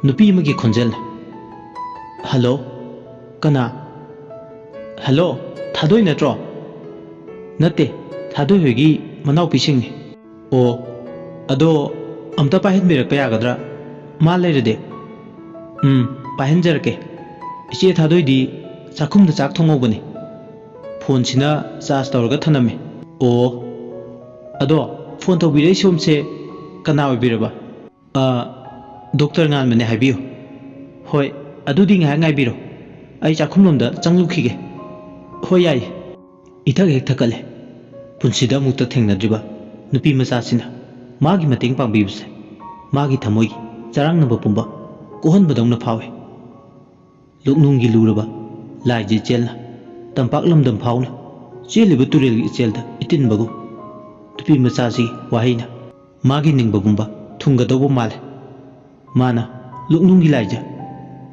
ꯅꯨꯄꯤ ꯑꯃꯒꯤ ꯈꯣꯟꯖꯦꯜꯅ ꯍꯜꯂꯣ ꯀꯅꯥ ꯍꯜꯂꯣ ꯊꯥꯗꯣꯏ ꯅꯠꯇ꯭ꯔꯣ ꯅꯠꯇꯦ ꯊꯥꯗꯣꯏ ꯍꯣꯏꯒꯤ ꯃꯅꯥꯎꯄꯤꯁꯤꯡꯅꯤ ꯑꯣ ꯑꯗꯣ ꯑꯝꯇ ꯄꯥꯏꯍꯟꯕꯤꯔꯛꯄ ꯌꯥꯒꯗ꯭ꯔꯥ ꯃꯥ ꯂꯩꯔꯗꯤ ꯄꯥꯏꯍꯟꯖꯔꯛꯀꯦ ꯏꯆꯦ ꯊꯥꯗꯣꯏꯗꯤ ꯆꯥꯛꯈꯨꯝꯗ ꯆꯥꯛ ꯊꯣꯡꯍꯧꯕꯅꯤ ꯐꯣꯟꯁꯤꯅ ꯆꯥꯔꯖ ꯇꯧꯔꯒ ꯊꯅꯝꯃꯤ ꯑꯣ ꯑꯗꯣ ꯐꯣꯟ ꯇꯧꯕꯤꯔꯛꯏ ꯁꯣꯝꯁꯦ ꯀꯅꯥ ꯑꯣꯏꯕꯤꯔꯕ ꯗꯣꯛꯇꯔ ꯉꯥꯟꯕꯅꯦ ꯍꯥꯏꯕꯤꯌꯨ ꯍꯣꯏ ꯑꯗꯨꯗꯤ ꯉꯥꯏꯍꯥꯛ ꯉꯥꯏꯕꯤꯔꯣ ꯑꯩ ꯆꯥꯛꯈꯨꯝꯂꯣꯝꯗ ꯆꯪꯂꯨꯈꯤꯒꯦ ꯍꯣꯏ ꯌꯥꯏꯌꯦ ꯏꯊꯛ ꯍꯦꯛ ꯊꯛꯀꯠꯂꯦ ꯄꯨꯟꯁꯤꯗ ꯑꯃꯨꯛꯇ ꯊꯦꯡꯅꯗ꯭ꯔꯤꯕ ꯅꯨꯄꯤ ꯃꯆꯥꯁꯤꯅ ꯃꯥꯒꯤ ꯃꯇꯦꯡ ꯄꯥꯡꯕꯤꯕꯁꯦ ꯃꯥꯒꯤ ꯊꯃꯣꯏꯒꯤ ꯆꯔꯥꯡꯅꯕ ꯄꯨꯝꯕ ꯀꯣꯛꯍꯟꯕꯗꯧꯅ ꯐꯥꯎꯏ ꯂꯨꯛꯅꯨꯡꯒꯤ ꯂꯨꯔꯕ ꯂꯥꯏꯒꯤ ꯏꯆꯦꯜꯅ ꯇꯝꯄꯥꯛ ꯂꯝꯗꯝ ꯐꯥꯎꯅ ꯆꯦꯜꯂꯤꯕ ꯇꯨꯔꯦꯜꯒꯤ ꯏꯆꯦꯜꯗ ꯏꯇꯤꯟꯕꯒꯨꯝ ꯅꯨꯄꯤ ꯃꯆꯥꯁꯤꯒꯤ ꯋꯥꯍꯩꯅ ꯃꯥꯒꯤ ꯅꯤꯡꯕ ꯄꯨꯝꯕ ꯊꯨꯡꯒꯗꯧꯕ ꯃꯥꯜꯂꯦ ꯃꯥꯅ ꯂꯨꯛꯅꯨꯡꯒꯤ ꯂꯥꯏꯖ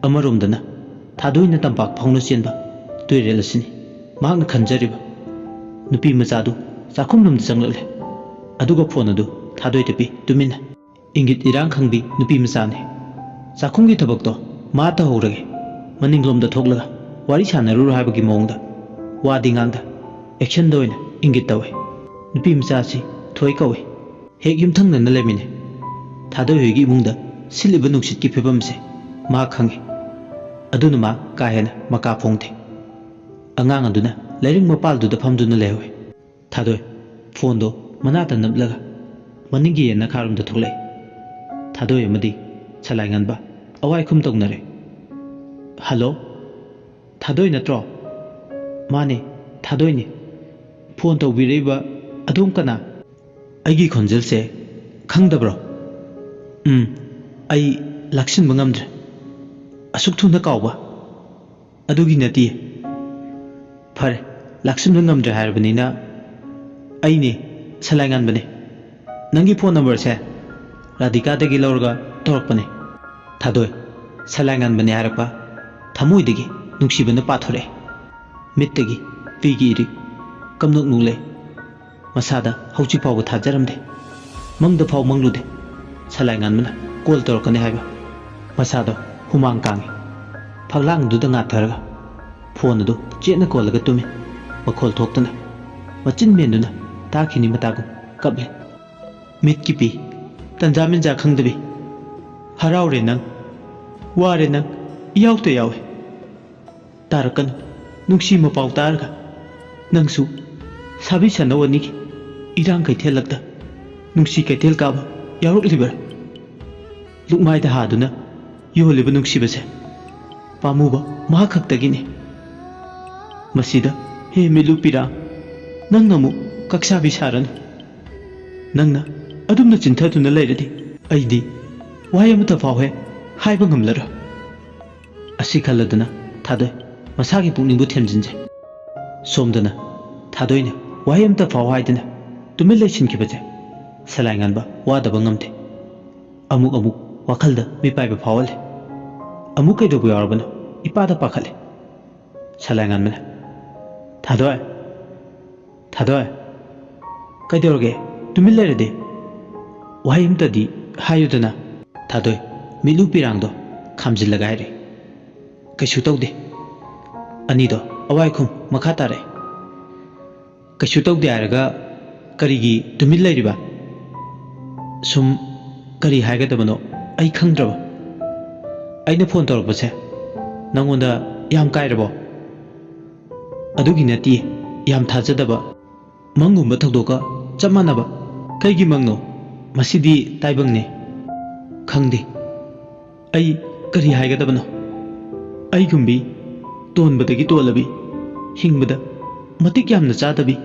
ꯑꯃꯔꯣꯝꯗꯅ ꯊꯥꯗꯣꯏꯅ ꯇꯝꯄꯥꯛ ꯐꯥꯎꯅ ꯆꯦꯟꯕ ꯇꯨꯔꯦꯜ ꯑꯁꯤꯅꯤ ꯃꯍꯥꯛꯅ ꯈꯟꯖꯔꯤꯕ ꯅꯨꯄꯤ ꯃꯆꯥꯗꯨ ꯆꯥꯛꯈꯨꯝꯂꯣꯝꯗ ꯆꯪꯂꯛꯂꯦ ꯑꯗꯨꯒ ꯐꯣꯟ ꯑꯗꯨ ꯊꯥꯗꯣꯏꯗ ꯄꯤ ꯇꯨꯃꯤꯟꯅ ꯏꯪꯒꯤꯠ ꯏꯔꯥꯡ ꯈꯪꯕꯤ ꯅꯨꯄꯤ ꯃꯆꯥꯅꯤ ꯆꯥꯛꯈꯨꯝꯒꯤ ꯊꯕꯛꯇꯣ ꯃꯥ ꯇꯧꯍꯧꯔꯒꯦ ꯃꯅꯤꯡꯂꯣꯝꯗ ꯊꯣꯛꯂꯒ ꯋꯥꯔꯤ ꯁꯥꯟꯅꯔꯨꯔꯣ ꯍꯥꯏꯕꯒꯤ ꯃꯑꯣꯡꯗ ꯋꯥꯗꯤ ꯉꯥꯡꯗ ꯑꯦꯛꯁꯟꯗ ꯑꯣꯏꯅ ꯏꯪꯒꯤꯠ ꯇꯧꯏ ꯅꯨꯄꯤ ꯃꯆꯥꯁꯤ ꯊꯣꯏ ꯀꯧꯏ ꯍꯦꯛ ꯌꯨꯝꯊꯪꯅꯅ ꯂꯩꯃꯤꯟꯅꯩ ꯊꯥꯗꯣꯏ ꯍꯣꯏꯒꯤ ꯏꯃꯨꯡꯗ ꯁꯤꯜꯂꯤꯕ ꯅꯨꯡꯁꯤꯠꯀꯤ ꯐꯤꯕꯝꯁꯦ ꯃꯥ ꯈꯪꯉꯤ ꯑꯗꯨꯅ ꯃꯥ ꯀꯥ ꯍꯦꯟꯅ ꯃꯀꯥ ꯐꯣꯡꯗꯦ ꯑꯉꯥꯡ ꯑꯗꯨꯅ ꯂꯩꯔꯤꯡ ꯃꯄꯥꯜꯗꯨꯗ ꯐꯝꯗꯨꯅ ꯂꯩꯍꯧꯏ ꯊꯥꯗꯣꯏ ꯐꯣꯟꯗꯣ ꯃꯅꯥꯛꯇ ꯅꯞꯂꯒ ꯃꯅꯤꯡꯒꯤ ꯌꯦꯟꯅꯈꯥꯔꯣꯝꯗ ꯊꯣꯛꯂꯛꯏ ꯊꯥꯗꯣꯏ ꯑꯃꯗꯤ ꯁꯂꯥꯏꯉꯟꯕ ꯑꯋꯥꯏꯈꯨꯝ ꯇꯧꯅꯔꯦ ꯍꯜꯂꯣ ꯊꯥꯗꯣꯏ ꯅꯠꯇ꯭ꯔꯣ ꯃꯥꯅꯦ ꯊꯥꯗꯣꯏꯅꯤ ꯐꯣꯟ ꯇꯧꯕꯤꯔꯛꯏꯕ ꯑꯗꯣꯝ ꯀꯅꯥ ꯑꯩꯒꯤ ꯈꯣꯟꯖꯦꯜꯁꯦ ꯈꯪꯗꯕ꯭ꯔꯣ ꯑꯩ ꯂꯥꯛꯁꯤꯟꯕ ꯉꯝꯗ꯭ꯔꯦ ꯑꯁꯨꯛ ꯊꯨꯅ ꯀꯥꯎꯕ ꯑꯗꯨꯒꯤ ꯅꯠꯇꯤꯌꯦ ꯐꯔꯦ ꯂꯥꯛꯁꯤꯟꯕ ꯉꯝꯗ꯭ꯔꯦ ꯍꯥꯏꯔꯕꯅꯤꯅ ꯑꯩꯅꯦ ꯁꯂꯥꯏꯉꯟꯕꯅꯦ ꯅꯪꯒꯤ ꯐꯣꯟ ꯅꯝꯕꯔꯁꯦ ꯔꯥꯙꯤꯀꯥꯗꯒꯤ ꯂꯧꯔꯒ ꯇꯧꯔꯛꯄꯅꯦ ꯊꯥꯗꯣꯏ ꯁꯂꯥꯏꯉꯟꯕꯅꯦ ꯍꯥꯏꯔꯛꯄ ꯊꯃꯣꯏꯗꯒꯤ ꯅꯨꯡꯁꯤꯕꯅ ꯄꯥꯊꯣꯔꯛꯑꯦ ꯃꯤꯠꯇꯒꯤ ꯄꯤꯒꯤ ꯏꯔꯤꯛ ꯀꯝꯅꯣꯛ ꯅꯨꯡꯂꯩ ꯃꯁꯥꯗ ꯍꯧꯖꯤꯛ ꯐꯥꯎꯕ ꯊꯥꯖꯔꯝꯗꯦ ꯃꯪꯗ ꯐꯥꯎ ꯃꯪꯂꯨꯗꯦ ꯁꯂꯥꯏꯉꯟꯕꯅ ꯀꯣꯜ ꯇꯧꯔꯛꯀꯅꯤ ꯍꯥꯏꯕ ꯃꯁꯥꯗꯣ ꯍꯨꯃꯥꯡ ꯀꯥꯡꯉꯤ ꯐꯛꯂꯥꯡꯗꯨꯗ ꯉꯥꯊꯔꯒ ꯐꯣꯟ ꯑꯗꯨ ꯆꯦꯠꯅ ꯀꯣꯜꯂꯒ ꯇꯨꯝꯃꯤ ꯃꯈꯣꯜ ꯊꯣꯛꯇꯅ ꯃꯆꯤꯟ ꯃꯦꯟꯗꯨꯅ ꯇꯥꯈꯤꯅꯤ ꯃꯇꯥꯒꯨꯝ ꯀꯞꯂꯦ ꯃꯤꯠꯀꯤ ꯄꯤ ꯇꯟꯖꯥ ꯃꯦꯟꯖꯥ ꯈꯪꯗꯕꯤ ꯍꯔꯥꯎꯔꯦ ꯅꯪ ꯋꯥꯔꯦ ꯅꯪ ꯏꯌꯥꯎꯇ ꯌꯥꯎꯋꯦ ꯇꯥꯔꯛꯀꯅꯨ ꯅꯨꯡꯁꯤ ꯃꯄꯥꯎ ꯇꯥꯔꯒ ꯅꯪꯁꯨ ꯁꯥꯕꯤ ꯁꯅꯧ ꯑꯅꯤꯒꯤ ꯏꯔꯥꯡ ꯀꯩꯊꯦꯜꯂꯛꯇ ꯅꯨꯡꯁꯤ ꯀꯩꯊꯦꯜ ꯀꯥꯕ ꯌꯥꯎꯔꯛꯂꯤꯕ꯭ꯔꯥ ꯂꯨꯛꯃꯥꯏꯗ ꯍꯥꯗꯨꯅ ꯌꯣꯜꯂꯤꯕ ꯅꯨꯡꯁꯤꯕꯁꯦ ꯄꯥꯝꯃꯨꯕ ꯃꯍꯥꯛ ꯈꯛꯇꯒꯤꯅꯤ ꯃꯁꯤꯗ ꯍꯦ ꯃꯤꯂꯨ ꯄꯤꯔꯥꯡ ꯅꯪꯅ ꯑꯃꯨꯛ ꯀꯛꯁꯥꯕꯤ ꯁꯥꯔꯅꯨ ꯅꯪꯅ ꯑꯗꯨꯝꯅ ꯆꯤꯟꯊꯗꯨꯅ ꯂꯩꯔꯗꯤ ꯑꯩꯗꯤ ꯋꯥꯍꯩ ꯑꯃꯠꯇ ꯐꯥꯎꯍꯦ ꯍꯥꯏꯕ ꯉꯝꯂꯔꯣꯏ ꯑꯁꯤ ꯈꯜꯂꯗꯨꯅ ꯊꯥꯗꯣꯏ ꯃꯁꯥꯒꯤ ꯄꯨꯛꯅꯤꯡꯕꯨ ꯊꯦꯝꯖꯤꯟꯖꯩ ꯁꯣꯝꯗꯅ ꯊꯥꯗꯣꯏꯅ ꯋꯥꯍꯩ ꯑꯃꯠꯇ ꯐꯥꯎ ꯍꯥꯏꯗꯅ ꯇꯨꯃꯤꯟ ꯂꯩꯁꯤꯟꯈꯤꯕꯁꯦ ꯁꯂꯥꯏꯉꯟꯕ ꯋꯥꯗꯕ ꯉꯝꯗꯦ ꯑꯃꯨꯛ ꯑꯃꯨꯛ ꯋꯥꯈꯜꯗ ꯃꯤꯄꯥꯏꯕ ꯐꯥꯎꯍꯜꯂꯤ ꯑꯃꯨꯛ ꯀꯩꯗꯧꯕ ꯌꯥꯎꯔꯕꯅꯣ ꯏꯄꯥꯗ ꯄꯥꯈꯠꯂꯤ ꯁꯂꯥꯏ ꯉꯥꯟꯕꯅ ꯊꯥꯗꯣꯏ ꯊꯥꯗꯣꯏ ꯀꯩꯗꯧꯔꯒꯦ ꯇꯨꯃꯤꯟ ꯂꯩꯔꯗꯤ ꯋꯥꯍꯩ ꯑꯃꯇꯗꯤ ꯍꯥꯏꯌꯨꯗꯅ ꯊꯥꯗꯣꯏ ꯃꯤꯠꯂꯨ ꯄꯤꯔꯥꯡꯗꯣ ꯈꯥꯝꯖꯤꯜꯂꯒ ꯍꯥꯏꯔꯤ ꯀꯩꯁꯨ ꯇꯧꯗꯦ ꯑꯅꯤꯗꯣ ꯑꯋꯥꯏꯈꯨꯝ ꯃꯈꯥ ꯇꯥꯔꯛꯏ ꯀꯩꯁꯨ ꯇꯧꯗꯦ ꯍꯥꯏꯔꯒ ꯀꯔꯤꯒꯤ ꯇꯨꯃꯤꯟ ꯂꯩꯔꯤꯕ ꯁꯨꯝ ꯀꯔꯤ ꯍꯥꯏꯒꯗꯕꯅꯣ ꯑꯩ ꯈꯪꯗ꯭ꯔꯕ ꯑꯩꯅ ꯐꯣꯟ ꯇꯧꯔꯛꯄꯁꯦ ꯅꯪꯉꯣꯟꯗ ꯌꯥꯝ ꯀꯥꯏꯔꯕꯣ ꯑꯗꯨꯒꯤ ꯅꯠꯇꯦ ꯌꯥꯝ ꯊꯥꯖꯗꯕ ꯃꯪꯒꯨꯝꯕ ꯊꯧꯗꯣꯛꯀ ꯆꯞ ꯃꯥꯟꯅꯕ ꯀꯩꯒꯤ ꯃꯪꯅꯣ ꯃꯁꯤꯗꯤ ꯇꯥꯏꯕꯪꯅꯦ ꯈꯪꯗꯦ ꯑꯩ ꯀꯔꯤ ꯍꯥꯏꯒꯗꯕꯅꯣ ꯑꯩꯒꯨꯝꯕꯤ ꯇꯣꯟꯕꯗꯒꯤ ꯇꯣꯜꯂꯕꯤ ꯍꯤꯡꯕꯗ ꯃꯇꯤꯛ ꯌꯥꯝꯅ ꯆꯥꯗꯕꯤ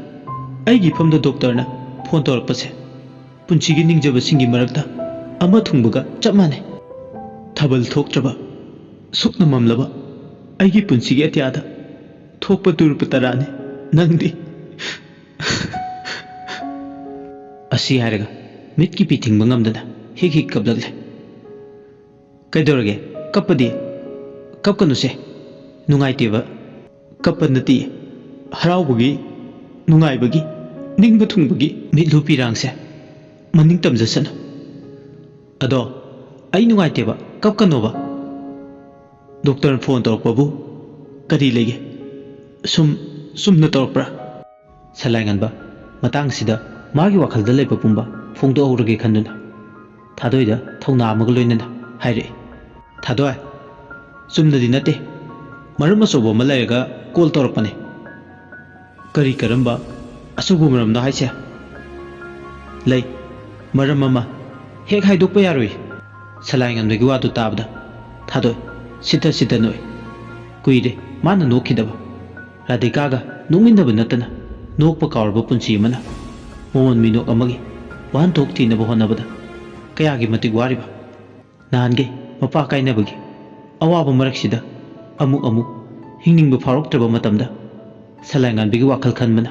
ꯑꯩꯒꯤ ꯏꯐꯝꯗ ꯗꯣꯛꯇꯔꯅ ꯐꯣꯟ ꯇꯧꯔꯛꯄꯁꯦ ꯄꯨꯟꯁꯤꯒꯤ ꯅꯤꯡꯖꯕꯁꯤꯡꯒꯤ ꯃꯔꯛꯇ ꯑꯃ ꯊꯨꯡꯕꯒ ꯆꯞ ꯃꯥꯟꯅꯩ ꯊꯥꯕꯜ ꯊꯣꯛꯇ꯭ꯔꯕ ꯁꯨꯛꯅ ꯃꯝꯂꯕ ꯑꯩꯒꯤ ꯄꯨꯟꯁꯤꯒꯤ ꯑꯇꯤꯌꯥꯗ ꯊꯣꯛꯄ ꯇꯨꯔꯨꯄ ꯇꯔꯥꯅꯤ ꯅꯪꯗꯤ ꯑꯁꯤ ꯍꯥꯏꯔꯒ ꯃꯤꯠꯀꯤ ꯄꯤ ꯊꯤꯡꯕ ꯉꯝꯗꯅ ꯍꯤꯛ ꯍꯤꯛ ꯀꯞꯂꯛꯂꯦ ꯀꯩꯗꯧꯔꯒꯦ ꯀꯞꯄꯗꯤ ꯀꯞꯀꯅꯨꯁꯦ ꯅꯨꯡꯉꯥꯏꯇꯦꯕ ꯀꯞꯄ ꯅꯠꯇꯦ ꯍꯔꯥꯎꯕꯒꯤ ꯅꯨꯡꯉꯥꯏꯕꯒꯤ ꯅꯤꯡꯕ ꯊꯨꯡꯕꯒꯤ ꯃꯤꯠꯂꯨ ꯄꯤꯔꯥꯡꯁꯦ ꯃꯅꯤꯡ ꯇꯝꯖꯁꯅꯨ ꯑꯗꯣ ꯑꯩ ꯅꯨꯡꯉꯥꯏꯇꯦꯕ ꯀꯞꯀꯅꯣꯕ ꯗꯣꯛꯇꯔꯅ ꯐꯣꯟ ꯇꯧꯔꯛꯄꯕꯨ ꯀꯔꯤ ꯂꯩꯒꯦ ꯁꯨꯝꯅ ꯇꯧꯔꯛꯄ꯭ꯔꯥ ꯁꯂꯥꯏ ꯉꯥꯟꯕ ꯃꯇꯥꯡꯁꯤꯗ ꯃꯥꯒꯤ ꯋꯥꯈꯜꯗ ꯂꯩꯕ ꯄꯨꯝꯕ ꯐꯣꯡꯗꯣꯛꯍꯧꯔꯒꯦ ꯈꯟꯗꯨꯅ ꯊꯥꯗꯣꯏꯗ ꯊꯧꯅꯥ ꯑꯃꯒ ꯂꯣꯏꯅꯅ ꯍꯥꯏꯔꯛꯏ ꯊꯥꯗꯣꯏ ꯆꯨꯝꯅꯗꯤ ꯅꯠꯇꯦ ꯃꯔꯝ ꯑꯆꯧꯕ ꯑꯃ ꯂꯩꯔꯒ ꯀꯣꯜ ꯇꯧꯔꯛꯄꯅꯦ ꯀꯔꯝꯕ ꯑꯆꯧꯕ ꯃꯔꯝꯅꯣ ꯍꯥꯏꯁꯦ ꯂꯩ ꯃꯔꯝ ꯑꯃ ꯍꯦꯛ ꯍꯥꯏꯗꯣꯛꯄ ꯌꯥꯔꯣꯏ ꯁꯂꯥꯏ ꯉꯥꯟꯕꯒꯤ ꯋꯥꯗꯨ ꯇꯥꯕꯗ ꯊꯥꯗꯣꯏ ꯁꯤꯇ ꯅꯣꯛꯏ ꯀꯨꯏꯔꯦ ꯃꯥꯅ ꯅꯣꯛꯈꯤꯗꯕ ꯔꯥꯙꯤꯀꯥꯒ ꯅꯣꯛꯃꯤꯟꯅꯕ ꯅꯠꯇꯅ ꯅꯣꯛꯄ ꯀꯥꯎꯔꯕ ꯄꯨꯟꯁꯤ ꯑꯃꯅ ꯃꯣꯃꯣꯟ ꯃꯤꯅꯣꯛ ꯑꯃꯒꯤ ꯋꯥꯍꯟꯊꯣꯛ ꯊꯤꯅꯕ ꯍꯣꯠꯅꯕꯗ ꯀꯌꯥꯒꯤ ꯃꯇꯤꯛ ꯋꯥꯔꯤꯕ ꯅꯍꯥꯟꯒꯩ ꯃꯄꯥ ꯀꯥꯏꯅꯕꯒꯤ ꯑꯋꯥꯕ ꯃꯔꯛꯁꯤꯗ ꯑꯃꯨꯛ ꯍꯤꯡꯅꯤꯡꯕ ꯐꯥꯎꯔꯛꯇ꯭ꯔꯕ ꯃꯇꯝꯗ ꯁꯂꯥꯏ ꯉꯥꯟꯕꯒꯤ ꯋꯥꯈꯜ ꯈꯟꯕꯅ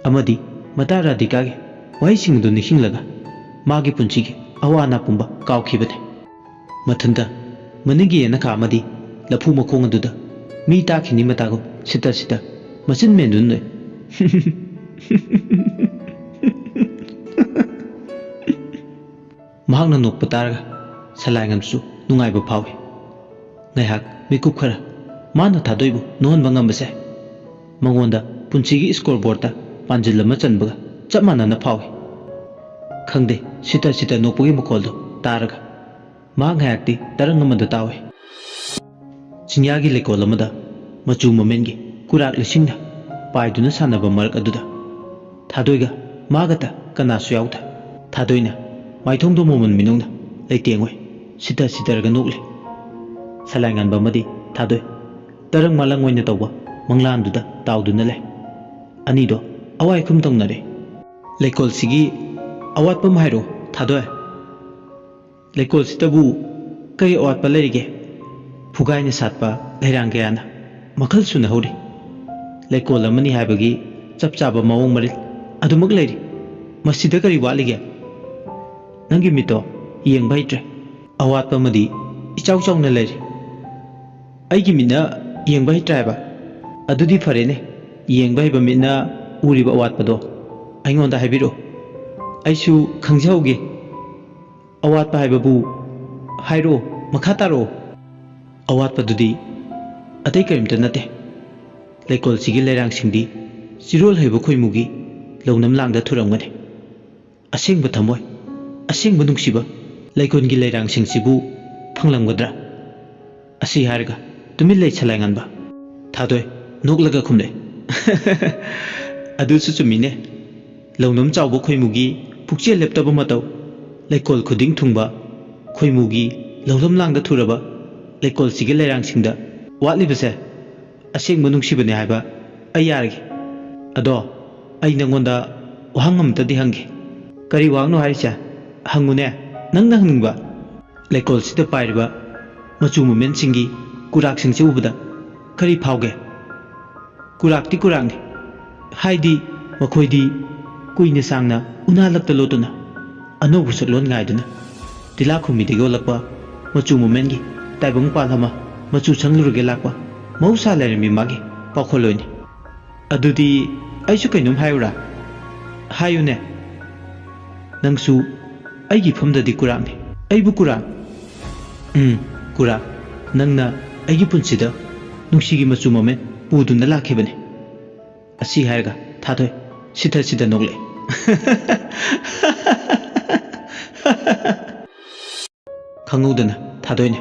ꯑꯃꯗꯤ ꯃꯇꯥ ꯔꯥꯙꯤꯀꯥꯒꯤ ꯋꯥꯍꯩꯁꯤꯡ ꯑꯗꯨ ꯅꯤꯡꯁꯤꯡꯂꯒ ꯃꯥꯒꯤ ꯄꯨꯟꯁꯤꯒꯤ ꯑꯋꯥ ꯑꯅꯥ ꯄꯨꯝꯕ ꯀꯥꯎꯈꯤꯕꯅꯤ ꯃꯊꯟꯇ ꯃꯅꯤꯡꯒꯤ ꯌꯦꯅꯈꯥ ꯑꯃꯗꯤ ꯂꯐꯨ ꯃꯈꯣꯡ ꯑꯗꯨꯗ ꯃꯤ ꯇꯥꯈꯤꯅꯤ ꯃꯇꯥꯒꯨꯝ ꯁꯤꯇ ꯃꯆꯤꯟ ꯃꯦꯟꯗꯨꯅ ꯅꯣꯏ ꯃꯍꯥꯛꯅ ꯅꯣꯛꯄ ꯇꯥꯔꯒ ꯁꯂꯥꯏ ꯉꯥꯟꯕꯁꯨ ꯅꯨꯡꯉꯥꯏꯕ ꯐꯥꯎꯏ ꯉꯥꯏꯍꯥꯛ ꯃꯤꯀꯨꯞ ꯈꯔ ꯃꯥꯅ ꯊꯥꯗꯣꯏꯕꯨ ꯅꯣꯛꯍꯟꯕ ꯉꯝꯕꯁꯦ ꯃꯉꯣꯟꯗ ꯄꯨꯟꯁꯤꯒꯤ ꯏꯁꯀꯣꯔ ꯕꯣꯔꯗꯇ ꯄꯥꯟꯖꯤꯜ ꯑꯃ ꯆꯟꯕꯒ ꯆꯞ ꯃꯥꯟꯅꯅ ꯐꯥꯎꯏ ꯈꯪꯗꯦ ꯁꯤꯇ ꯅꯣꯛꯄꯒꯤ ꯃꯈꯣꯜꯗꯣ ꯇꯥꯔꯒ ꯃꯍꯥꯛ ꯉꯥꯏꯍꯥꯛꯇꯤ ꯇꯔꯪ ꯑꯃꯗ ꯇꯥꯎꯏ ꯆꯤꯡꯌꯥꯒꯤ ꯂꯩꯀꯣꯜ ꯑꯃꯗ ꯃꯆꯨ ꯃꯃꯦꯟꯒꯤ ꯀꯨꯔꯥꯛ ꯂꯤꯁꯤꯡꯅ ꯄꯥꯏꯗꯨꯅ ꯁꯥꯟꯅꯕ ꯃꯔꯛ ꯑꯗꯨꯗ ꯊꯥꯗꯣꯏꯒ ꯃꯥꯒꯇ ꯀꯅꯥꯁꯨ ꯌꯥꯎꯗꯦ ꯊꯥꯗꯣꯏꯅ ꯃꯥꯏꯊꯣꯡꯗꯣ ꯃꯣꯃꯟ ꯃꯤꯅꯨꯡꯅ ꯂꯩꯇꯦꯡꯉꯣꯏ ꯁꯤꯇꯔꯒ ꯅꯣꯛꯂꯤ ꯁꯂꯥꯏ ꯉꯥꯟꯕ ꯑꯃꯗꯤ ꯊꯥꯗꯣꯏ ꯇꯔꯪ ꯃꯥꯂꯪ ꯑꯣꯏꯅ ꯇꯧꯕ ꯃꯪꯂꯥꯟꯗꯨꯗ ꯇꯥꯎꯗꯨꯅ ꯂꯩ ꯑꯅꯤꯗꯣ ꯑꯋꯥꯏꯈꯨꯝ ꯇꯧꯅꯔꯦ ꯂꯩꯀꯣꯜꯁꯤꯒꯤ ꯑꯋꯥꯠꯄ ꯑꯃ ꯍꯥꯏꯔꯛꯑꯣ ꯊꯥꯗꯣꯏ ꯂꯩꯀꯣꯜꯁꯤꯗꯕꯨ ꯀꯔꯤ ꯑꯋꯥꯠꯄ ꯂꯩꯔꯤꯒꯦ ꯐꯨꯒꯥꯏꯅ ꯁꯥꯠꯄ ꯂꯩꯔꯥꯡ ꯀꯌꯥꯅ ꯃꯈꯜ ꯁꯨꯅ ꯍꯧꯔꯤ ꯂꯩꯀꯣꯜ ꯑꯃꯅꯤ ꯍꯥꯏꯕꯒꯤ ꯆꯞ ꯆꯥꯕ ꯃꯑꯣꯡ ꯃꯔꯤꯜ ꯑꯗꯨꯃꯛ ꯂꯩꯔꯤ ꯃꯁꯤꯗ ꯀꯔꯤ ꯋꯥꯠꯂꯤꯒꯦ ꯅꯪꯒꯤ ꯃꯤꯠꯇꯣ ꯌꯦꯡꯕ ꯍꯩꯇ꯭ꯔꯦ ꯑꯋꯥꯠꯄ ꯑꯃꯗꯤ ꯏꯆꯥꯎ ꯆꯥꯎꯅ ꯂꯩꯔꯤ ꯑꯩꯒꯤ ꯃꯤꯠꯅ ꯌꯦꯡꯕ ꯍꯩꯇ꯭ꯔꯦ ꯍꯥꯏꯕ ꯑꯗꯨꯗꯤ ꯐꯔꯦꯅꯦ ꯌꯦꯡꯕ ꯍꯩꯕ ꯃꯤꯠꯅ ꯎꯔꯤꯕ ꯑꯋꯥꯠꯄꯗꯣ ꯑꯩꯉꯣꯟꯗ ꯍꯥꯏꯕꯤꯔꯛꯑꯣ ꯑꯩꯁꯨ ꯈꯪꯖꯍꯧꯒꯦ ꯑꯋꯥꯠꯄ ꯍꯥꯏꯕꯕꯨ ꯍꯥꯏꯔꯛꯑꯣ ꯃꯈꯥ ꯇꯥꯔꯛꯑꯣ ꯑꯋꯥꯠꯄꯗꯨꯗꯤ ꯑꯇꯩ ꯀꯔꯤꯝꯇ ꯅꯠꯇꯦ ꯂꯩꯀꯣꯜꯁꯤꯒꯤ ꯂꯩꯔꯥꯡꯁꯤꯡꯗꯤ ꯆꯤꯔꯣꯜ ꯍꯩꯕ ꯈꯣꯏꯃꯨꯒꯤ ꯂꯧꯅꯝ ꯂꯥꯡꯗ ꯊꯨꯔꯝꯒꯅꯤ ꯑꯁꯦꯡꯕ ꯊꯃꯣꯏ ꯑꯁꯦꯡꯕ ꯅꯨꯡꯁꯤꯕ ꯂꯩꯀꯣꯜꯒꯤ ꯂꯩꯔꯥꯡꯁꯤꯡꯁꯤꯕꯨ ꯐꯪꯂꯝꯒꯗ꯭ꯔꯥ ꯑꯁꯤ ꯍꯥꯏꯔꯒ ꯇꯨꯃꯤꯟ ꯂꯩ ꯁꯂꯥꯏ ꯉꯥꯟꯕ ꯊꯥꯗꯣꯏ ꯅꯣꯛꯂꯒ ꯈꯨꯝꯂꯛꯏ ꯑꯗꯨꯁꯨ ꯆꯨꯝꯃꯤꯅꯦ ꯂꯧꯅꯝ ꯆꯥꯎꯕ ꯈꯣꯏꯃꯨꯒꯤ ꯄꯨꯛꯆꯦꯜ ꯂꯦꯞꯇꯕ ꯃꯇꯧ ꯂꯩꯀꯣꯜ ꯈꯨꯗꯤꯡ ꯊꯨꯡꯕ ꯈꯣꯏꯃꯨꯒꯤ ꯂꯧꯂꯝ ꯂꯥꯡꯗ ꯊꯨꯔꯕ ꯂꯩꯀꯣꯜꯁꯤꯒꯤ ꯂꯩꯔꯥꯡꯁꯤꯡꯗ ꯋꯥꯠꯂꯤꯕꯁꯦ ꯑꯁꯦꯡꯕ ꯅꯨꯡꯁꯤꯕꯅꯦ ꯍꯥꯏꯕ ꯑꯩ ꯌꯥꯔꯒꯦ ꯑꯗꯣ ꯑꯩ ꯅꯪꯉꯣꯟꯗ ꯋꯥꯍꯪ ꯑꯃꯇꯗꯤ ꯍꯪꯒꯦ ꯀꯔꯤ ꯋꯥꯍꯪꯅꯣ ꯍꯥꯏꯔꯤꯁꯦ ꯍꯪꯉꯨꯅꯦ ꯅꯪꯅ ꯍꯪꯅꯤꯡꯕ ꯂꯩꯀꯣꯜꯁꯤꯗ ꯄꯥꯏꯔꯤꯕ ꯃꯆꯨ ꯃꯃꯦꯟꯁꯤꯡꯒꯤ ꯀꯨꯔꯥꯛꯁꯤꯡꯁꯤ ꯎꯕꯗ ꯀꯔꯤ ꯐꯥꯎꯒꯦ ꯀꯨꯔꯥꯛꯇꯤ ꯀꯨꯔꯥꯛꯅꯤ ꯍꯥꯏꯗꯤ ꯃꯈꯣꯏꯗꯤ ꯀꯨꯏꯅ ꯁꯥꯡꯅ ꯎꯅꯥ ꯂꯛꯇ ꯂꯣꯠꯇꯨꯅ ꯑꯅꯧꯕ ꯁꯛꯂꯣꯟ ꯉꯥꯏꯗꯨꯅ ꯇꯤꯂꯥꯈꯨꯝꯕꯤꯗꯒꯤ ꯑꯣꯜꯂꯛꯄ ꯃꯆꯨ ꯃꯣꯃꯦꯟꯒꯤ ꯇꯥꯏꯕꯪ ꯄꯥꯜ ꯑꯃ ꯃꯆꯨ ꯁꯪꯂꯨꯔꯒꯦ ꯂꯥꯛꯄ ꯃꯍꯧꯁꯥ ꯂꯩꯔꯝꯃꯤ ꯃꯥꯒꯤ ꯄꯥꯎꯈꯣꯜꯂꯣꯏꯅꯤ꯫ ꯑꯗꯨꯗꯤ ꯑꯩꯁꯨ ꯀꯩꯅꯣꯝ ꯍꯥꯏꯌꯨꯔꯥ? ꯍꯥꯏꯌꯨꯅꯦ꯫ ꯅꯪꯁꯨ ꯑꯩꯒꯤ ꯐꯝꯗꯗꯤ ꯀꯨꯔꯥꯛꯅꯤ꯫ ꯑꯩꯕꯨ ꯀꯨꯔꯥꯛ? ꯀꯨꯔꯥꯛ, ꯅꯪꯅ ꯑꯩꯒꯤ ꯄꯨꯟꯁꯤꯗ ꯅꯨꯡꯁꯤꯒꯤ ꯃꯆꯨ ꯃꯣꯃꯦꯟ ꯄꯨꯗꯨꯅ ꯂꯥꯛꯈꯤꯕꯅꯤ꯫ ꯑꯁꯤ ꯍꯥꯏꯔꯒ ꯊꯥꯗꯣꯏ ꯁꯤꯊ ꯅꯣꯛꯂꯛꯏ꯫ ꯈꯪꯍꯧꯗꯅ ꯊꯥꯗꯣꯏꯅꯦ,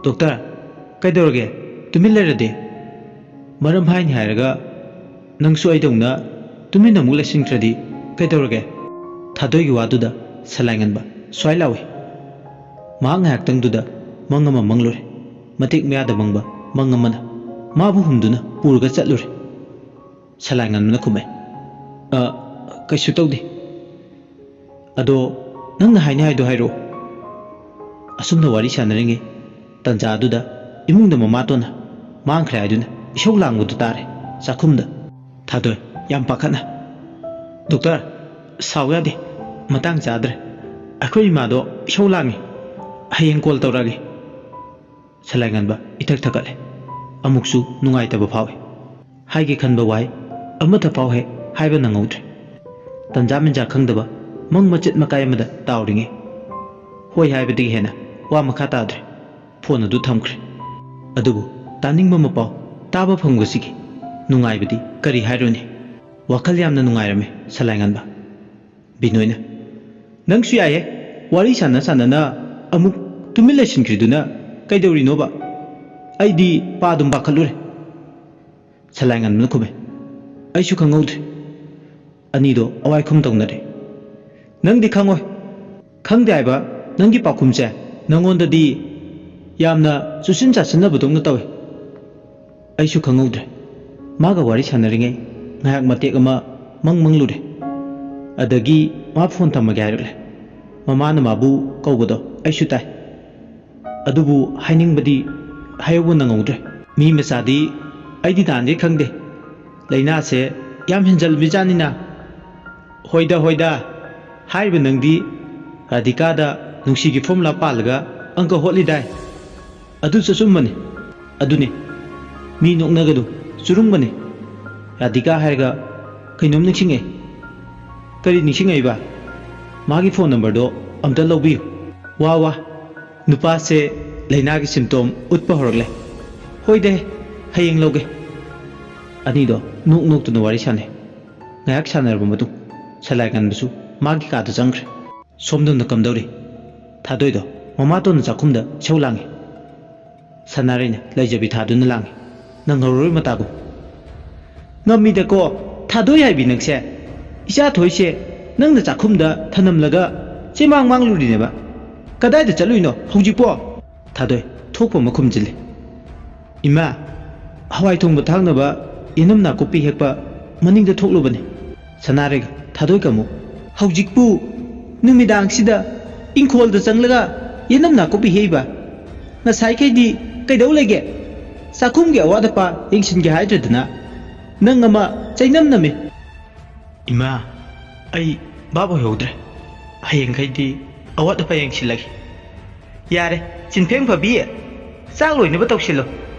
ꯗꯣꯛꯇꯔ ꯀꯩꯗꯧꯔꯒꯦ ꯇꯨꯃꯤꯟ ꯂꯩꯔꯗꯤ? ꯃꯔꯝ ꯍꯥꯏꯅꯤ ꯍꯥꯏꯔꯒ ꯅꯪꯁꯨ ꯑꯩꯗꯧꯅ ꯇꯨꯃꯤꯟ ꯑꯃꯨꯛ ꯂꯩꯁꯤꯟꯈ꯭ꯔꯗꯤ ꯀꯩꯗꯧꯔꯒꯦ? ꯊꯥꯗꯣꯏꯒꯤ ꯋꯥꯗꯨꯗ ꯁꯂꯥꯏꯉꯟꯕ ꯁ꯭ꯋꯥꯏ ꯂꯥꯎꯏ꯫ ꯃꯍꯥꯛ ꯉꯥꯏꯍꯥꯛꯇꯪꯗꯨꯗ ꯃꯪ ꯑꯃ ꯃꯪꯂꯨꯔꯦ꯫ ꯃꯇꯦꯛ ꯃꯌꯥꯗ ꯃꯪꯕ ꯃꯪ ꯑꯃꯅ ꯃꯥꯕꯨ ꯍꯨꯝꯗꯨꯅ ꯄꯨꯔꯒ ꯆꯠꯂꯨꯔꯦ꯫ ꯁꯂꯥꯏꯉꯟꯕꯅ ꯈꯨꯝꯃꯦ, ꯀꯩꯁꯨ ꯇꯧꯗꯦ꯫ ꯑꯗꯣ ꯅꯪꯅ ꯍꯥꯏꯅꯤ ꯍꯥꯏꯗꯣ ꯍꯥꯏꯔꯛꯑꯣ꯫ ꯑꯁꯨꯝꯅ ꯋꯥꯔꯤ ꯁꯥꯟꯅꯔꯤꯉꯩ ꯇꯟꯖꯥ ꯑꯗꯨꯗ ꯏꯃꯨꯡꯗ ꯃꯃꯥꯇꯣꯟꯅ ꯃꯥꯡꯈ꯭ꯔꯦ ꯍꯥꯏꯗꯨꯅ ꯏꯁꯧ ꯂꯥꯡꯕꯗꯨ ꯇꯥꯔꯦ ꯆꯥꯛꯈꯨꯝꯗ꯫ ꯊꯥꯗꯣꯏ ꯌꯥꯝ ꯄꯥꯈꯠꯅ, ꯗꯣꯛꯇꯔ ꯁꯥꯎ ꯌꯥꯗꯦ, ꯃꯇꯥꯡ ꯆꯥꯗ꯭ꯔꯦ, ꯑꯩꯈꯣꯏ ꯏꯃꯥꯗꯣ ꯏꯁꯧ ꯂꯥꯡꯉꯤ, ꯍꯌꯦꯡ ꯀꯣꯜ ꯇꯧꯔꯛꯑꯒꯦ꯫ ꯁꯂꯥꯏꯉꯟꯕ ꯏꯊꯛ ꯊꯛꯀꯠꯂꯦ꯫ ꯑꯃꯨꯛꯁꯨ ꯅꯨꯡꯉꯥꯏꯇꯕ ꯐꯥꯎꯏ꯫ ꯍꯥꯏꯒꯦ ꯈꯟꯕ ꯋꯥꯍꯩ ꯑꯃꯠꯇ ꯐꯥꯎ ꯍꯦꯛ ꯍꯥꯏꯕ ꯅꯪꯍꯧꯗ꯭ꯔꯦ꯫ ꯇꯟꯖꯥ ꯃꯦꯟꯖꯥ ꯈꯪꯗꯕ ꯃꯪ ꯃꯆꯦꯠ ꯃꯀꯥꯏ ꯑꯃꯗ ꯇꯥꯎꯔꯤꯉꯩ ꯍꯣꯏ ꯍꯥꯏꯕꯗꯒꯤ ꯍꯦꯟꯅ ꯋꯥ ꯃꯈꯥ ꯇꯥꯗ꯭ꯔꯦ꯫ ꯐꯣꯟ ꯑꯗꯨ ꯊꯝꯈ꯭ꯔꯦ꯫ ꯑꯗꯨꯕꯨ ꯇꯥꯅꯤꯡꯕ ꯃꯄꯥꯎ ꯇꯥꯕ ꯐꯪꯕꯁꯤꯒꯤ ꯅꯨꯡꯉꯥꯏꯕꯗꯤ ꯀꯔꯤ ꯍꯥꯏꯔꯨꯅꯤ? ꯋꯥꯈꯜ ꯌꯥꯝꯅ ꯅꯨꯡꯉꯥꯏꯔꯝꯃꯦ ꯁꯂꯥꯏꯉꯟꯕ꯫ ꯕꯤꯅꯣꯏꯅ, ꯅꯪꯁꯨ ꯌꯥꯏꯌꯦ, ꯋꯥꯔꯤ ꯁꯥꯟꯅ ꯑꯃꯨꯛ ꯇꯨꯃꯤꯟ ꯂꯩꯁꯤꯟꯈ꯭ꯔꯤꯗꯨꯅ ꯀꯩꯗꯧꯔꯤꯅꯣꯕ? ꯑꯩꯗꯤ ꯄꯥꯗꯨꯝ ꯄꯥꯈꯠꯂꯨꯔꯦ꯫ ꯁꯂꯥꯏꯉꯟꯕꯅ ꯈꯨꯝꯃꯦ, ꯑꯩꯁꯨ ꯈꯪꯍꯧꯗ꯭ꯔꯦ꯫ ꯑꯅꯤꯗꯣ ꯑꯋꯥꯏꯈꯨꯝ ꯇꯧꯅꯔꯦ꯫ ꯅꯪꯗꯤ ꯈꯪꯉꯣꯏ, ꯈꯪꯗꯦ ꯍꯥꯏꯕ ꯅꯪꯒꯤ ꯄꯥꯎꯈꯨꯝꯁꯦ ꯅꯪꯉꯣꯟꯗꯗꯤ ꯌꯥꯝꯅ ꯆꯨꯁꯤꯟ ꯆꯥꯁꯤꯟꯅꯕꯗꯧꯅ ꯇꯧꯏ꯫ ꯑꯩꯁꯨ ꯈꯪꯍꯧꯗ꯭ꯔꯦ꯫ ꯃꯥꯒ ꯋꯥꯔꯤ ꯁꯥꯟꯅꯔꯤꯉꯩ ꯉꯥꯏꯍꯥꯛ ꯃꯇꯦꯛ ꯑꯃ ꯃꯪꯂꯨꯔꯦ꯫ ꯑꯗꯒꯤ ꯃꯥ ꯐꯣꯟ ꯊꯝꯃꯒꯦ ꯍꯥꯏꯔꯛꯂꯦ꯫ ꯃꯃꯥꯅ マꯕꯨ ꯀꯧꯕꯗꯣ ꯑꯩꯁꯨ ꯇꯥꯏ꯫ ꯑꯗꯨꯕꯨ ꯍꯥꯏꯅꯤꯡꯕꯗꯤ ꯍꯥꯏꯍꯧꯕ ꯅꯪꯍꯧꯗ꯭ꯔꯦ꯫ ꯃꯤ ꯃꯆꯥꯗꯤ ꯑꯩꯗꯤ ꯅꯍꯥꯟꯗꯩ ꯈꯪꯗꯦ, ꯂꯩꯅꯥꯁꯦ ꯌꯥꯝ ꯍꯦꯟꯖꯜꯕꯤꯖꯥꯠꯅꯤꯅ꯫ ꯍꯣꯏꯗ ꯍꯥꯏꯔꯤꯕ ꯅꯪꯗꯤ ꯔꯥꯙꯤꯀꯥꯗ ꯅꯨꯡꯁꯤꯒꯤ ꯐꯣꯔꯃꯨꯂꯥ ꯄꯥꯜꯂꯒ ꯑꯪꯀ ꯍꯣꯠꯂꯤꯗꯥꯏ? ꯑꯗꯨꯁꯨ ꯑꯆꯨꯝꯕꯅꯤ꯫ ꯑꯗꯨꯅꯤ ꯃꯤ ꯅꯣꯛꯅꯒꯗꯨ ꯆꯨꯔꯨꯡꯕꯅꯤ꯫ ꯔꯥꯙꯤꯀꯥ ꯍꯥꯏꯔꯒ ꯀꯩꯅꯣꯝ ꯅꯤꯡꯁꯤꯡꯉꯛꯑꯦ꯫ ꯀꯔꯤ ꯅꯤꯡꯁꯤꯡꯉꯛꯏꯕ? ꯃꯥꯒꯤ ꯐꯣꯟ ꯅꯝꯕꯔꯗꯣ ꯑꯝꯇ ꯂꯧꯕꯤꯌꯨ꯫ ꯋꯥ ꯅꯨꯄꯥꯁꯦ ꯂꯩꯅꯥꯒꯤ ꯁꯤꯝꯇꯣꯝ ꯎꯠꯄ ꯍꯧꯔꯛꯂꯦ꯫ ꯍꯣꯏꯗꯦ, ꯍꯌꯦꯡ ꯂꯧꯒꯦ꯫ ꯑꯅꯤꯗꯣ ꯅꯣꯛꯇꯨꯅ ꯋꯥꯔꯤ ꯁꯥꯟꯅꯩ꯫ ꯉꯥꯏꯍꯥꯛ ꯁꯥꯟꯅꯔꯕ ꯃꯇꯨꯡ ꯁꯂꯥꯏꯉꯟꯕꯁꯨ ꯃꯥꯒꯤ ꯀꯥꯗ ꯆꯪꯈ꯭ꯔꯦ꯫ ꯁꯣꯝꯗꯝꯅ ꯀꯝꯗꯧꯔꯤ? ꯊꯥꯗꯣꯏꯗꯣ ꯃꯃꯥꯇꯣꯟꯅ ꯆꯥꯛꯈꯨꯝꯗ ꯏꯁꯧ ꯂꯥꯡꯉꯤ꯫ ꯁꯅꯥꯔꯩꯅ ꯂꯩꯖꯕꯤ ꯊꯥꯗꯨꯅ ꯂꯥꯡꯉꯤ, ꯅꯪꯍꯧꯔꯔꯣꯏ ꯃꯇꯥꯒꯨꯝ꯫ ꯉꯝꯃꯤꯗꯀꯣ ꯊꯥꯗꯣꯏ ꯍꯥꯏꯕꯤ ꯅꯪꯁꯦ, ꯏꯆꯥ ꯊꯣꯏꯁꯦ ꯅꯪꯅ ꯆꯥꯛꯈꯨꯝꯗ ꯊꯅꯝꯂꯒ ꯆꯦꯃꯥꯡ ꯃꯥꯡꯂꯨꯔꯤꯅꯦꯕ꯫ ꯀꯗꯥꯏꯗ ꯆꯠꯂꯨꯏꯅꯣ ꯍꯧꯖꯤꯛꯄꯣ? ꯊꯥꯗꯣꯏ ꯊꯣꯛꯄ ꯑꯃ ꯈꯨꯝꯖꯤꯜꯂꯤ꯫ ꯏꯃꯥ, ꯍꯋꯥꯏ ꯊꯣꯡꯕ ꯊꯥꯛꯅꯕ ꯌꯦꯅꯝ ꯅꯥꯀꯨꯞꯄꯤ ꯍꯦꯛꯄ ꯃꯅꯤꯡꯗ ꯊꯣꯛꯂꯨꯕꯅꯤ꯫ ꯁꯅꯥꯔꯩꯒ ꯊꯥꯗꯣꯏꯒ ꯑꯃꯨꯛ, ꯍꯧꯖꯤꯛꯄꯨ ꯅꯨꯃꯤꯗꯥꯡꯁꯤꯗ ꯏꯪꯈꯣꯜꯗ ꯆꯪꯂꯒ ꯌꯦꯅꯝ ꯅꯥꯀꯨꯞꯄꯤ ꯍꯦꯛꯏꯕ? ꯉꯁꯥꯏꯈꯩꯗꯤ ꯀꯩꯗꯧ ꯂꯩꯒꯦ? ꯆꯥꯛꯈꯨꯝꯒꯤ ꯑꯋꯥꯠ ꯑꯄꯥ ꯌꯦꯡꯁꯤꯟꯒꯦ ꯍꯥꯏꯗ꯭ꯔꯗꯅ ꯅꯪ ꯑꯃ ꯆꯩꯅꯝ ꯅꯝꯃꯤ꯫ ꯏꯃꯥ, ꯑꯩ ꯚꯥꯞ ꯑꯣꯏꯍꯧꯗ꯭ꯔꯦ꯫ ꯍꯌꯦꯡꯈꯩꯗꯤ ꯑꯋꯥꯠ ꯑꯄꯥ ꯌꯦꯡꯁꯤꯜꯂꯒꯦ꯫ ꯌꯥꯔꯦ ꯆꯤꯟꯐꯦꯡ ꯐꯕꯤ, ꯆꯥꯛ ꯂꯣꯏꯅꯕ ꯇꯧꯁꯤꯜꯂꯣ꯫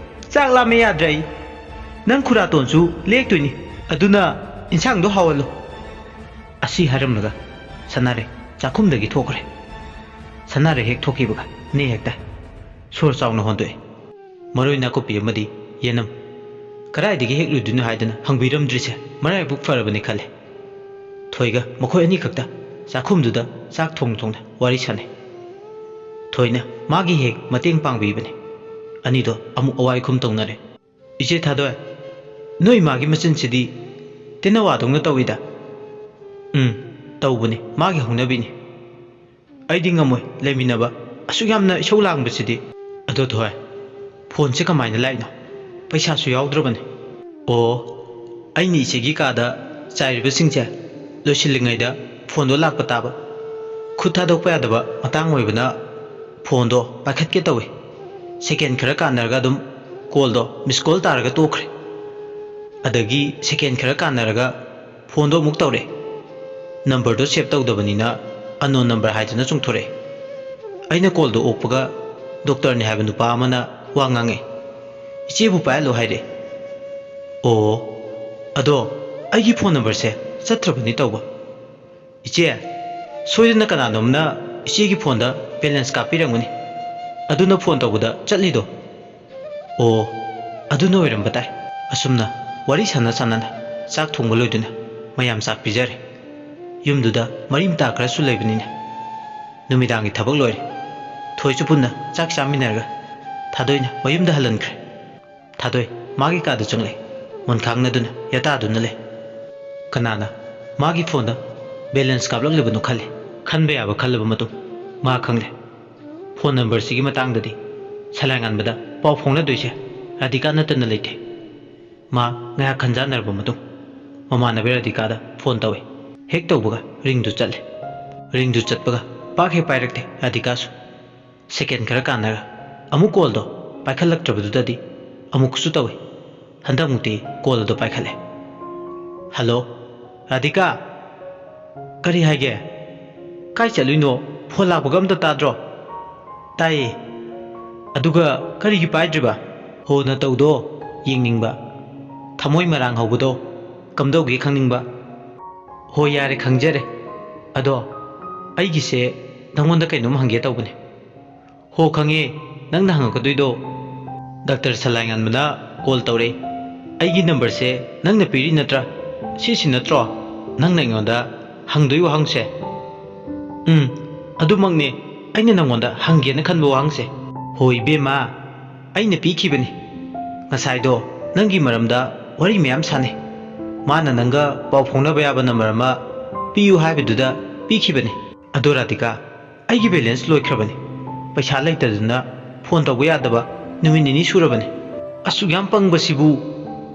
ꯆꯥꯛ ꯂꯥꯝꯃꯦ ꯌꯥꯗ꯭ꯔꯦ ꯑꯩ꯫ ꯅꯪ ꯈꯨꯔꯥꯇꯣꯟꯁꯨ ꯂꯦꯛꯇꯣꯏꯅꯤ, ꯑꯗꯨꯅ ꯏꯟꯁꯥꯡꯗꯣ ꯍꯥꯎꯍꯜꯂꯣ꯫ ꯑꯁꯤ ꯍꯥꯏꯔꯝꯂꯒ ꯁꯅꯥꯔꯩ ꯆꯥꯛꯈꯨꯝꯗꯒꯤ ꯊꯣꯛꯈ꯭ꯔꯦ꯫ ꯁꯅꯥꯔꯩ ꯍꯦꯛ ꯊꯣꯛꯈꯤꯕꯒ ꯅꯦ ꯍꯦꯛꯇ ꯁꯣꯔ ꯆꯥꯎꯅ ꯍꯣꯟꯗꯣꯛꯑꯦ꯫ ꯃꯔꯣꯏ ꯅꯥꯀꯨꯞꯄꯤ ꯑꯃꯗꯤ ꯌꯦꯅꯝ ꯀꯗꯥꯏꯗꯒꯤ ꯍꯦꯛꯂꯨꯗꯣꯏꯅꯣ ꯍꯥꯏꯗꯅ ꯍꯪꯕꯤꯔꯝꯗ꯭ꯔꯤꯁꯦ ꯃꯔꯥꯏꯕꯛ ꯐꯔꯕꯅꯤ ꯈꯜꯂꯦ꯫ ꯊꯣꯏꯒ ꯃꯈꯣꯏ ꯑꯅꯤꯈꯛꯇ ꯆꯥꯛꯈꯨꯝꯗꯨꯗ ꯆꯥꯛ ꯊꯣꯡꯅ ꯋꯥꯔꯤ ꯁꯥꯟꯅꯩ꯫ ꯊꯣꯏꯅ ꯃꯥꯒꯤ ꯍꯦꯛ ꯃꯇꯦꯡ ꯄꯥꯡꯕꯤꯕꯅꯤ꯫ ꯑꯅꯤꯗꯣ ꯑꯃꯨꯛ ꯑꯋꯥꯏꯈꯨꯝ ꯇꯧꯅꯔꯦ꯫ ꯏꯆꯦ ꯊꯥꯗꯣꯏ, ꯅꯣꯏ ꯃꯥꯒꯤ ꯃꯆꯤꯟꯁꯤꯗꯤ ꯇꯦꯟꯅꯋꯥꯗꯧꯅ ꯇꯧꯏꯗ꯫ ꯇꯧꯕꯅꯤ, ꯃꯥꯒꯤ ꯍꯧꯅꯕꯤꯅꯤ꯫ ꯑꯩꯗꯤ ꯉꯝꯃꯣꯏ ꯂꯩꯃꯤꯟꯅꯕ ꯑꯁꯨꯛ ꯌꯥꯝꯅ ꯏꯁꯧ ꯂꯥꯡꯕꯁꯤꯗꯤ꯫ ꯑꯗꯣ ꯊꯣꯏ, ꯐꯣꯟꯁꯦ ꯀꯃꯥꯏꯅ ꯂꯥꯛꯏꯅꯣ? ꯄꯩꯁꯥꯁꯨ ꯌꯥꯎꯗ꯭ꯔꯕꯅꯤ꯫ ꯑꯣ, ꯑꯩꯅ ꯏꯆꯦꯒꯤ ꯀꯥꯗ ꯆꯥꯏꯔꯤꯕꯁꯤꯡꯁꯦ ꯂꯣꯏꯁꯤꯜꯂꯤꯉꯩꯗ ꯐꯣꯟꯗꯣ ꯂꯥꯛꯄ ꯇꯥꯕ꯫ ꯈꯨꯠ ꯊꯥꯗꯣꯛꯄ ꯌꯥꯗꯕ ꯃꯇꯥꯡ ꯑꯣꯏꯕꯅ ꯐꯣꯟꯗꯣ ꯄꯥꯏꯈꯠꯀꯦ ꯇꯧꯏ꯫ ꯁꯦꯀꯦꯟ ꯈꯔ ꯀꯥꯟꯅꯔꯒ ꯑꯗꯨꯝ ꯀꯣꯜꯗꯣ ꯃꯤꯁ ꯀꯣꯜ ꯇꯥꯔꯒ ꯇꯣꯛꯈ꯭ꯔꯦ꯫ ꯑꯗꯒꯤ ꯁꯦꯀꯦꯟ ꯈꯔ ꯀꯥꯟꯅꯔꯒ ꯐꯣꯟꯗꯣ ꯑꯃꯨꯛ ꯇꯧꯔꯛꯑꯦ꯫ ꯅꯝꯕꯔꯗꯣ ꯁꯦꯞ ꯇꯧꯗꯕꯅꯤꯅ ꯑꯟꯅꯣꯟ ꯅꯝꯕꯔ ꯍꯥꯏꯗꯨꯅ ꯆꯣꯡꯊꯣꯔꯛꯑꯦ꯫ ꯑꯩꯅ ꯀꯣꯜꯗꯣ ꯑꯣꯛꯄꯒ ꯗꯣꯛꯇꯔꯅꯤ ꯍꯥꯏꯕ ꯅꯨꯄꯥ ꯑꯃꯅ ꯋꯥ ꯉꯥꯡꯉꯦ ꯏꯆꯦꯕꯨ ꯄꯥꯏꯍꯜꯂꯣ ꯍꯥꯏꯔꯦ ꯑꯣ ꯑꯗꯣ ꯑꯩꯒꯤ ꯐꯣꯟ ꯅꯝꯕꯔꯁꯦ ꯆꯠꯇ꯭ꯔꯕꯅꯤ ꯇꯧꯕ ꯏꯆꯦ ꯁꯣꯏꯗꯅ ꯀꯅꯥꯅꯣꯝꯅ ꯏꯆꯦꯒꯤ ꯐꯣꯟꯗ ꯕꯦꯂꯦꯟꯁ ꯀꯥꯞꯄꯤꯔꯝꯒꯅꯤ ꯑꯗꯨꯅ ꯐꯣꯟ ꯇꯧꯕꯗ ꯆꯠꯂꯤꯗꯣ ꯑꯣ ꯑꯗꯨꯅ ꯑꯣꯏꯔꯝꯕ ꯇꯥꯏ ꯑꯁꯨꯝꯅ ꯋꯥꯔꯤ ꯁꯥꯟꯅ ꯁꯥꯟꯅꯅ ꯆꯥꯛ ꯊꯣꯡꯕ ꯂꯣꯏꯗꯨꯅ ꯃꯌꯥꯝ ꯆꯥꯛ ꯄꯤꯖꯔꯦ ꯌꯨꯝꯗꯨꯗ ꯃꯔꯤ ꯃꯇꯥ ꯈꯔꯁꯨ ꯂꯩꯕꯅꯤꯅ ꯅꯨꯃꯤꯗꯥꯡꯒꯤ ꯊꯕꯛ ꯂꯣꯏꯔꯦ ꯊꯣꯏꯁꯨ ꯄꯨꯟꯅ ꯆꯥꯛ ꯆꯥꯃꯤꯟꯅꯔꯒ ꯊꯥꯗꯣꯏꯅ ꯃꯌꯨꯝꯗ ꯍꯜꯍꯟꯈ꯭ꯔꯦ ꯊꯥꯗꯣꯏ ꯃꯥꯒꯤ ꯀꯥꯗ ꯆꯪꯂꯛꯏ ꯃꯣꯟꯈꯥꯡꯅꯗꯨꯅ ꯌꯥꯇꯥꯗꯨꯅ ꯂꯩ ꯀꯅꯥꯅ ꯃꯥꯒꯤ ꯐꯣꯟꯗ ꯕꯦꯂꯦꯟꯁ ꯀꯥꯞꯂꯛꯂꯤꯕꯅꯣ ꯈꯜꯂꯤ ꯈꯟꯕ ꯌꯥꯕ ꯈꯜꯂꯕ ꯃꯇꯨꯡ ꯃꯥ ꯈꯪꯂꯦ ꯐꯣꯟ ꯅꯝꯕꯔꯁꯤꯒꯤ ꯃꯇꯥꯡꯗꯗꯤ ꯁꯂꯥꯏꯉꯥꯟꯕꯗ ꯄꯥꯎ ꯐꯥꯎꯅꯗꯣꯏꯁꯦ ꯔꯥꯙꯤꯀꯥ ꯅꯠꯇꯅ ꯂꯩꯇꯦ ꯃꯥ ꯉꯥꯏꯍꯥꯛ ꯈꯟꯖꯥꯟꯅꯔꯕ ꯃꯇꯨꯡ ꯃꯃꯥꯟꯅꯕꯤ ꯔꯥꯙꯤꯀꯥꯗ ꯐꯣꯟ ꯇꯧꯏ ꯍꯦꯛ ꯇꯧꯕꯒ ꯔꯤꯡꯗꯨ ꯆꯠꯂꯦ ꯔꯤꯡꯗꯨ ꯆꯠꯄꯒ ꯄꯥꯛ ꯍꯦꯛ ꯄꯥꯏꯔꯛꯇꯦ ꯔꯥꯙꯤꯀꯥꯁꯨ ꯁꯦꯀꯦꯟ ꯈꯔ ꯀꯥꯟꯅꯔꯒ ꯑꯃꯨꯛ ꯀꯣꯜꯗꯣ ꯄꯥꯏꯈꯠꯂꯛꯇ꯭ꯔꯕꯗꯨꯗꯗꯤ ꯑꯃꯨꯛꯁꯨ ꯇꯧꯏ ꯍꯟꯗꯛꯃꯨꯛꯇꯤ ꯀꯣꯜ ꯑꯗꯨ ꯄꯥꯏꯈꯠꯂꯦ ꯍꯜꯂꯣ ꯔꯥꯙꯤꯀꯥ ꯀꯔꯤ ꯍꯥꯏꯒꯦ ꯀꯥꯏ ꯆꯠꯂꯨꯏꯅꯣ ꯐꯣꯟ ꯂꯥꯛꯄꯒ ꯑꯝꯇ ꯇꯥꯗ꯭ꯔꯣ ꯇꯥꯏꯌꯦ ꯑꯗꯨꯒ ꯀꯔꯤꯒꯤ ꯄꯥꯏꯗ꯭ꯔꯤꯕ ꯍꯣꯅ ꯇꯧꯗꯣ ꯌꯦꯡꯅꯤꯡꯕ ꯊꯃꯣꯏ ꯃꯔꯥꯡ ꯍꯧꯕꯗꯣ ꯀꯝꯗꯧꯒꯦ ꯈꯪꯅꯤꯡꯕ ꯍꯣꯏ ꯌꯥꯔꯦ ꯈꯪꯖꯔꯦ ꯑꯗꯣ ꯑꯩꯒꯤꯁꯦ ꯅꯪꯉꯣꯟꯗ ꯀꯩꯅꯣꯝ ꯍꯪꯒꯦ ꯇꯧꯕꯅꯦ ꯍꯣ ꯈꯪꯉꯦ ꯅꯪꯅ ꯍꯪꯉꯛꯀꯗꯣꯏꯗꯣ ꯗꯥꯛꯇꯔ ꯁꯂꯥꯏꯉꯥꯟꯕꯅ ꯀꯣꯜ ꯇꯧꯔꯛꯏ ꯑꯩꯒꯤ ꯅꯝꯕꯔꯁꯦ ꯅꯪꯅ ꯄꯤꯔꯤ ꯅꯠꯇ꯭ꯔꯥ ꯁꯤꯁꯤ ꯅꯠꯇ꯭ꯔꯣ ꯅꯪꯅ ꯑꯩꯉꯣꯟꯗ ꯍꯪꯗꯣꯏ ꯋꯥꯍꯪꯁꯦ ꯑꯗꯨꯃꯛꯅꯦ ꯑꯩꯅ ꯅꯪꯉꯣꯟꯗ ꯍꯪꯒꯦꯅ ꯈꯟꯕ ꯋꯥꯍꯪꯁꯦ ꯍꯣꯏ ꯏꯕꯦꯝꯃ ꯑꯩꯅ ꯄꯤꯈꯤꯕꯅꯤ ꯉꯁꯥꯏꯗꯣ ꯅꯪꯒꯤ ꯃꯔꯝꯗ ꯋꯥꯔꯤ ꯃꯌꯥꯝ ꯁꯥꯟꯅꯩ ꯃꯥꯅ ꯅꯪꯒ ꯄꯥꯎ ꯐꯥꯎꯅꯕ ꯌꯥꯕ ꯅꯝꯕꯔ ꯑꯃ ꯄꯤꯌꯨ ꯍꯥꯏꯕꯗꯨꯗ ꯄꯤꯈꯤꯕꯅꯤ ꯑꯗꯣ ꯔꯥꯙꯤꯀꯥ ꯑꯩꯒꯤ ꯕꯦꯂꯦꯟꯁ ꯂꯣꯏꯈ꯭ꯔꯕꯅꯤ ꯄꯩꯁꯥ ꯂꯩꯇꯗꯅ ꯐꯣꯟ ꯇꯧꯕ ꯌꯥꯗꯕ ꯅꯨꯃꯤꯠ ꯅꯤꯅꯤ ꯁꯨꯔꯕꯅꯤ ꯑꯁꯨꯛ ꯌꯥꯝ ꯄꯪꯕꯁꯤꯕꯨ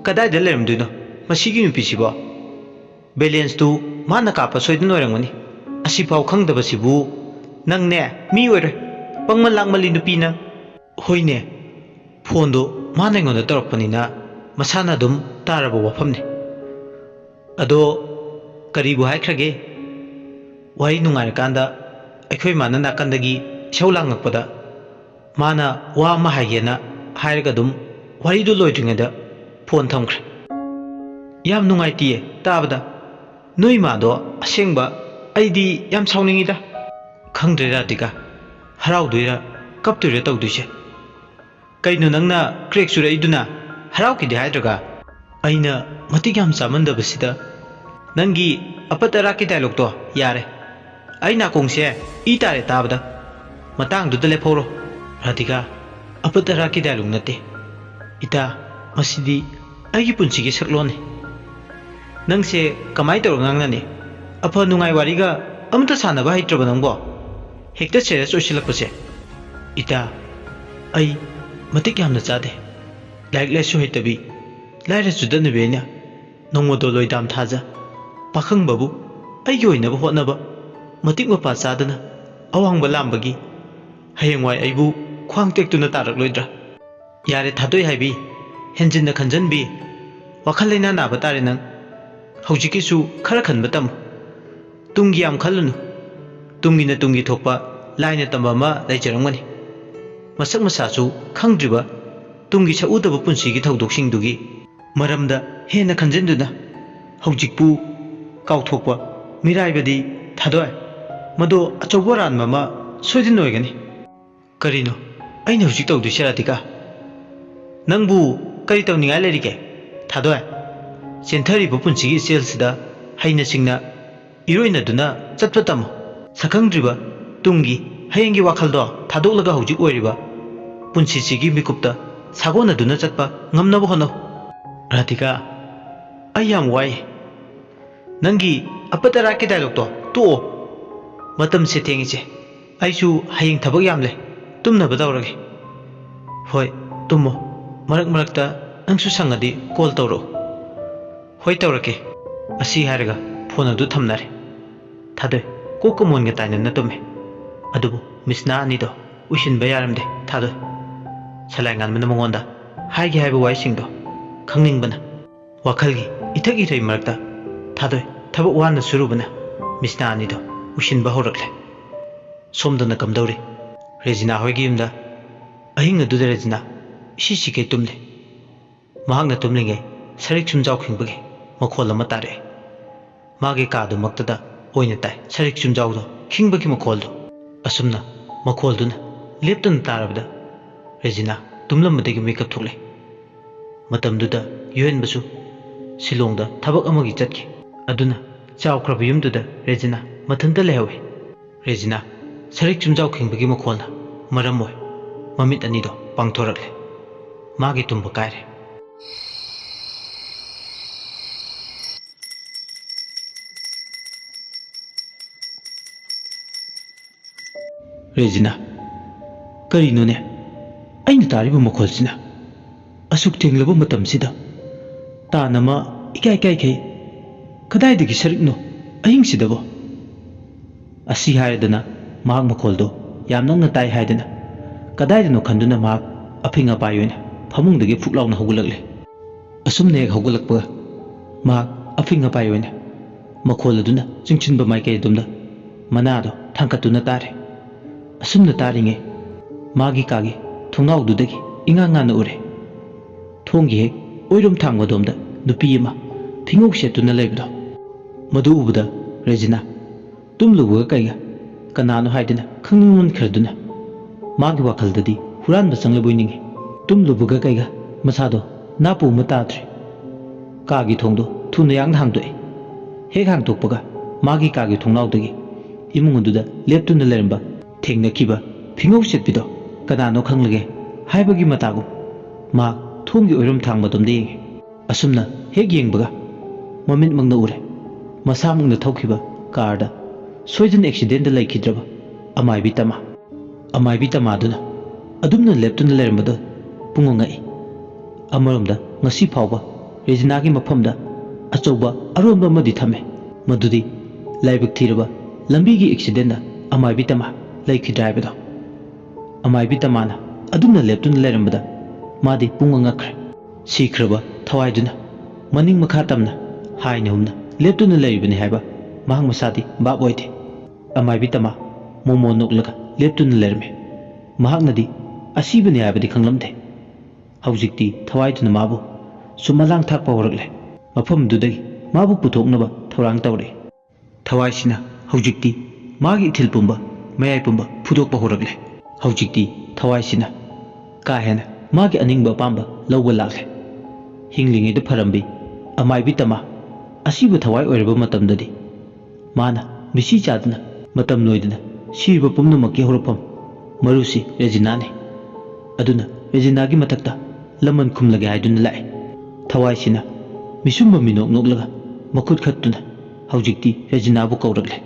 ꯀꯗꯥꯏꯗ ꯂꯩꯔꯝꯗꯣꯏꯅꯣ ꯃꯁꯤꯒꯤ ꯅꯨꯄꯤꯁꯤꯕꯣ ꯕꯦꯂꯦꯟꯁꯇꯨ ꯃꯥꯅ ꯀꯥꯞꯄ ꯁꯣꯏꯗꯅ ꯑꯣꯏꯔꯝꯒꯅꯤ ꯑꯁꯤꯐꯥꯎ ꯈꯪꯗꯕꯁꯤꯕꯨ ꯅꯪꯅꯦ ꯃꯤ ꯑꯣꯏꯔꯣꯏ ꯄꯪꯃꯟ ꯂꯥꯛꯃꯜꯂꯤ ꯅꯨꯄꯤꯅ ꯍꯣꯏꯅꯦ ꯐꯣꯟꯗꯣ ꯃꯥꯅ ꯑꯩꯉꯣꯟꯗ ꯇꯧꯔꯛꯄꯅꯤꯅ ꯃꯁꯥꯅ ꯑꯗꯨꯝ ꯇꯥꯔꯕ ꯋꯥꯐꯝꯅꯤ ꯑꯗꯣ ꯀꯔꯤꯕꯨ ꯍꯥꯏꯈ꯭ꯔꯒꯦ ꯋꯥꯔꯤ ꯅꯨꯡꯉꯥꯏꯔꯀꯥꯟꯗ ꯑꯩꯈꯣꯏ ꯃꯥꯅ ꯅꯥꯀꯟꯗꯒꯤ ꯏꯁꯧ ꯂꯥꯡꯉꯛꯄꯗ ꯃꯥꯅ ꯋꯥ ꯑꯃ ꯍꯥꯏꯒꯦꯅ ꯍꯥꯏꯔꯒ ꯑꯗꯨꯝ ꯋꯥꯔꯤꯗꯨ ꯂꯣꯏꯗ꯭ꯔꯤꯉꯩꯗ ꯐꯣꯟ ꯊꯝꯈ꯭ꯔꯦ ꯌꯥꯝ ꯅꯨꯡꯉꯥꯏꯇꯤꯌꯦ ꯇꯥꯕꯗ ꯅꯣꯏ ꯏꯃꯥꯗꯣ ꯑꯁꯦꯡꯕ ꯑꯩꯗꯤ ꯌꯥꯝ ꯁꯥꯎꯅꯤꯡꯉꯤꯗ ꯈꯪꯗ꯭ꯔꯦ ꯔꯥꯙꯤꯀꯥ ꯍꯔꯥꯎꯗꯣꯏꯔꯥ ꯀꯞꯇꯣꯏꯔꯥ ꯇꯧꯗꯣꯏꯁꯦ ꯀꯩꯅꯣ ꯅꯪꯅ ꯀ꯭ꯔꯦꯛ ꯆꯨꯔꯛꯏꯗꯨꯅ ꯍꯔꯥꯎꯈꯤꯗꯦ ꯍꯥꯏꯗ꯭ꯔꯒ ꯑꯩꯅ ꯃꯇꯤꯛ ꯌꯥꯝ ꯆꯥꯃꯟꯗꯕꯁꯤꯗ ꯅꯪꯒꯤ ꯑꯄꯠ ꯑꯔꯥꯛꯀꯤ ꯗꯥꯏꯂꯣꯛꯇꯣ ꯌꯥꯔꯦ ꯑꯩ ꯅꯥꯀꯣꯡꯁꯦ ꯏ ꯇꯥꯔꯦ ꯇꯥꯕꯗ ꯃꯇꯥꯡꯗꯨꯗ ꯂꯦꯞꯍꯧꯔꯣ ꯔꯥꯙꯤꯀꯥ ꯑꯄꯠ ꯑꯔꯥꯛꯀꯤ ꯗꯥꯏꯂꯣꯛ ꯅꯠꯇꯦ ꯏꯇꯥ ꯃꯁꯤꯗꯤ ꯑꯩꯒꯤ ꯄꯨꯟꯁꯤꯒꯤ ꯁꯛꯂꯣꯟꯅꯤ ꯅꯪꯁꯦ ꯀꯃꯥꯏꯅ ꯇꯧꯔ ꯉꯥꯡꯅꯅꯤ ꯑꯐ ꯅꯨꯡꯉꯥꯏ ꯋꯥꯔꯤꯒ ꯑꯃꯇ ꯁꯥꯟꯅꯕ ꯍꯩꯇ꯭ꯔꯕ ꯅꯪꯕꯣ ꯍꯦꯛꯇ ꯁꯦꯔꯤꯌꯁ ꯑꯣꯏꯁꯤꯜꯂꯛꯄꯁꯦ ꯏꯇꯥ ꯑꯩ ꯃꯇꯤꯛ ꯌꯥꯝꯅ ꯆꯥꯗꯦ ꯂꯥꯏꯔꯤꯛ ꯂꯥꯏꯁꯨ ꯍꯩꯇꯕꯤ ꯂꯥꯏꯔ ꯆꯨꯗꯠꯅꯕꯤ ꯑꯩꯅ ꯅꯣꯡꯃꯗꯣ ꯂꯣꯏꯗꯥꯝ ꯊꯥꯖ ꯄꯥꯈꯪꯕꯕꯨ ꯑꯩꯒꯤ ꯑꯣꯏꯅꯕ ꯍꯣꯠꯅꯕ ꯃꯇꯤꯛ ꯃꯄꯥ ꯆꯥꯗꯅ ꯑꯋꯥꯡꯕ ꯂꯥꯝꯕꯒꯤ ꯍꯌꯦꯡꯋꯥꯏ ꯑꯩꯕꯨ ꯈ꯭ꯋꯥꯡ ꯇꯦꯛꯇꯨꯅ ꯇꯥꯔꯛꯂꯣꯏꯗ꯭ꯔꯥ ꯌꯥꯔꯦ ꯊꯥꯗꯣꯏ ꯍꯥꯏꯕꯤ ꯍꯦꯟꯖꯤꯟꯅ ꯈꯟꯖꯟꯕꯤ ꯋꯥꯈꯜ ꯂꯩꯅꯥ ꯅꯥꯕ ꯇꯥꯔꯦ ꯅꯪ ꯍꯧꯖꯤꯛꯀꯤꯁꯨ ꯈꯔ ꯈꯟꯕ ꯇꯝꯃꯨ ꯇꯨꯡꯒꯤ ꯌꯥꯝ ꯈꯜꯂꯨꯅꯨ ꯇꯨꯡꯒꯤꯅ ꯇꯨꯡꯒꯤ ꯊꯣꯛꯄ ꯂꯥꯏꯅ ꯇꯝꯕ ꯑꯃ ꯂꯩꯖꯔꯝꯒꯅꯤ ꯃꯁꯛ ꯃꯁꯥꯁꯨ ꯈꯪꯗ꯭ꯔꯤꯕ ꯇꯨꯡꯒꯤ ꯁꯛꯎꯗꯕ ꯄꯨꯟꯁꯤꯒꯤ ꯊꯧꯗꯣꯛꯁꯤꯡꯗꯨꯒꯤ ꯃꯔꯝꯗ ꯍꯦꯟꯅ ꯈꯟꯖꯤꯟꯗꯨꯅ ꯍꯧꯖꯤꯛꯄꯨ ꯀꯥꯎꯊꯣꯛꯄ ꯃꯤꯔꯥꯏꯕꯗꯤ ꯊꯥꯗꯣꯏ ꯃꯗꯣ ꯑꯆꯧꯕ ꯑꯔꯥꯟꯕ ꯑꯃ ꯁꯣꯏꯗꯅ ꯑꯣꯏꯒꯅꯤ ꯀꯔꯤꯅꯣ ꯑꯩꯅ ꯍꯧꯖꯤꯛ ꯇꯧꯗꯣꯏꯁꯦ ꯔꯥꯙꯤꯀꯥ ꯅꯪꯕꯨ ꯀꯔꯤ ꯇꯧꯅꯤꯡꯉꯥꯏ ꯂꯩꯔꯤꯒꯦ ꯊꯥꯗꯣꯏ ꯆꯦꯟꯊꯔꯤꯕ ꯄꯨꯟꯁꯤꯒꯤ ꯏꯆꯦꯜꯁꯤꯗ ꯍꯩꯅ ꯁꯤꯡꯅ ꯏꯔꯣꯏꯅꯗꯨꯅ ꯆꯠꯄ ꯇꯝꯃꯨ ꯁꯛꯈꯪꯗ꯭ꯔꯤꯕ ꯇꯨꯡꯒꯤ ꯍꯌꯦꯡꯒꯤ ꯋꯥꯈꯜꯗꯣ ꯊꯥꯗꯣꯛꯂꯒ ꯍꯧꯖꯤꯛ ꯑꯣꯏꯔꯤꯕ ꯄꯨꯟꯁꯤꯁꯤꯒꯤ ꯃꯤꯀꯨꯞꯇ ꯁꯥꯒꯣꯟꯅꯗꯨꯅ ꯆꯠꯄ ꯉꯝꯅꯕ ꯍꯣꯠꯅꯧ ꯔꯥꯙꯤꯀꯥ ꯑꯩ ꯌꯥꯝ ꯋꯥꯏ ꯅꯪꯒꯤ ꯑꯄꯠ ꯑꯔꯥꯛꯀꯤ ꯗꯥꯏꯂꯣꯛꯇꯣ ꯇꯣꯛꯑꯣ ꯃꯇꯝꯁꯦ ꯊꯦꯡꯉꯤꯁꯦ ꯑꯩꯁꯨ ꯍꯌꯦꯡ ꯊꯕꯛ ꯌꯥꯝ ꯂꯩ ꯇꯨꯝꯅꯕ ꯇꯧꯔꯒꯦ ꯍꯣꯏ ꯇꯨꯝꯃꯣ ꯃꯔꯛ ꯃꯔꯛꯇ ꯅꯪꯁꯨ ꯁꯪꯉꯗꯤ ꯀꯣꯜ ꯇꯧꯔꯛꯎ ꯍꯣꯏ ꯇꯧꯔꯛꯀꯦ ꯑꯁꯤ ꯍꯥꯏꯔꯒ ꯐꯣꯟ ꯑꯗꯨ ꯊꯝꯅꯔꯦ ꯊꯥꯗꯣꯏ ꯀꯣꯛꯀ ꯃꯣꯟꯒ ꯇꯥꯏꯅꯅ ꯇꯨꯝꯃꯦ ꯑꯗꯨꯕꯨ ꯃꯤꯁꯅꯥ ꯑꯅꯤꯗꯣ ꯎꯏꯁꯤꯟꯕ ꯌꯥꯔꯝꯗꯦ ꯊꯥꯗꯣꯏ ꯁꯂꯥꯏꯉꯥꯟꯕꯅ ꯃꯉꯣꯟꯗ ꯍꯥꯏꯒꯦ ꯍꯥꯏꯕ ꯋꯥꯍꯩꯁꯤꯡꯗꯣ ꯈꯪꯅꯤꯡꯕꯅ ꯋꯥꯈꯜꯒꯤ ꯏꯊꯛ ꯏꯊꯩ ꯃꯔꯛꯇ ꯊꯥꯗꯣꯏ ꯊꯕꯛ ꯋꯥꯅ ꯁꯨꯔꯨꯕꯅ ꯃꯤꯁꯅꯥ ꯑꯅꯤꯗꯣ ꯎꯏꯁꯤꯟꯕ ꯍꯧꯔꯛꯂꯦ ꯁꯣꯝꯗꯅ ꯀꯝꯗꯧꯔꯤ Regina hoigi yumda ahinga duda Regina isi kay tumle mahakna tumlingai sarik chumjau khingbugi makhol ama tare magi kaadu maktada oina tai sarik chumjau do khingbugi makhol do asumna makhol duna leptuna tarabda Regina tumlambadagi makeup thokle matamduda yuhenbasu Silongda thabak amagi chatki aduna chawkraba yumduda Regina mathanta lehawi Regina sarik chumjau khingbugi makholna maram oi mamit anido pangthorakle magi tumba kaire Regina karinone aina tariba makholsina asuk tenglaba matamsida tanama ikai kai kai kadaidagi sarikno ahingsidabo asi haidana mahak makholdo yamnangna tai haidana kadaidano khanduna mahak aphinga payoina phamungdagi phuklauna hogulakle asumne ek hogulakpa mahak aphinga payoina makhol aduna chingchinba maikai dumda manado thangkatuna tare asumna taringe magi kagi thongnawdudagi ingangana ure thonggi hek oirom thangbadomda nupi ama thingok setuna leibdo madu ubda Regina tumluwa kaiga kanano haidina khangmun kharduna magi wakhaldadi huran basangla boiningi tumluwa kaiga masado napu matadri kagi thongdo thuna yang hangdoi hek hangtokpaga magi kagi thongnawdagi imungududa leptuna leramba thengna kiba phingok setpido kanano khanglage haibagi matagu ma thonggi oirom thangbadomde asumna hek yengbaga moment mangna ure masamungna thaukiba karda soidan accident da laikhidraba amaibi tama duna adumna leptuna lerambada pungongai amaromda ngasi phawba Regina gi mafamda achauba aromba madi thame madudi laibak thiraba lambi gi accident da amaibi tama laikhidraibado amaibi tamana adumna leptuna lerambada madi pungangakre sikraba thawaiduna maning makha tamna haina humna leptuna leibani haiba mahang masadi bab oide amaibi tama momo noklaga leptuna lerme mahaknadi asibani haibadi khanglamde haujikti thawaiduna mabu sumalang thakpa horakle mafamdudagi mabu puthoknaba thorang tawre thawaisina haujikti magi ithil pumba mayai pumba phudokpa horakle haujikti thawaisina ka hena magi aningba pamba lawba lakle hinglingida pharambi amaibi tama asibu thawai oiraba matamdadi mana misi chadna matam noidna siriba pumnamakki horapam marusi Regina ne aduna Regina gi matakta laman khumlage haiduna lai thawaisina misumba minok noklaga makhut khattuna haujikti Regina bu kawrakle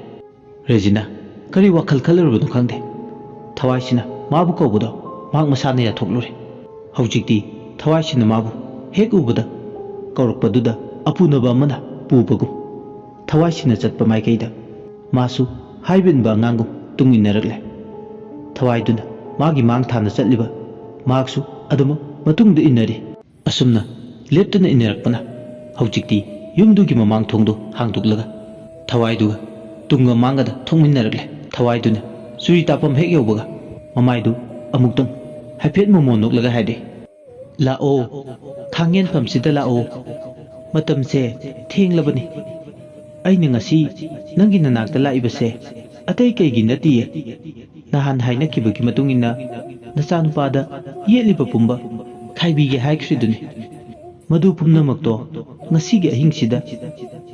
Regina kari wakhal khalarubano khangde thawaisina mabu kawbudo mahak masana yathoklure haujikti thawaisina mabu hek ubada kawrakpaduda apunaba amana pubagum thawaisina chatpa maikaida masu haibinba angangum tunginnarakle thawaiduna magi mang thana chatliba magsu aduma matungda innari asumna leptuna innarakpana haujikti yumdugi mamang thongdo hangduklaga thawaiduga tunga mangada thongminnarakle thawaiduna suri tapam hek yaubaga mamaidu amuktang haiphet momo noklaga haide lao thangen pamsida lao matamse thenglabani aina ngasi nangi nanakta laibase atei kaigi natiye nahan haina kibagi matungina nachanupada yeliba pumba khaibige haikriduni madu pumnamakto ngasigi ahingsida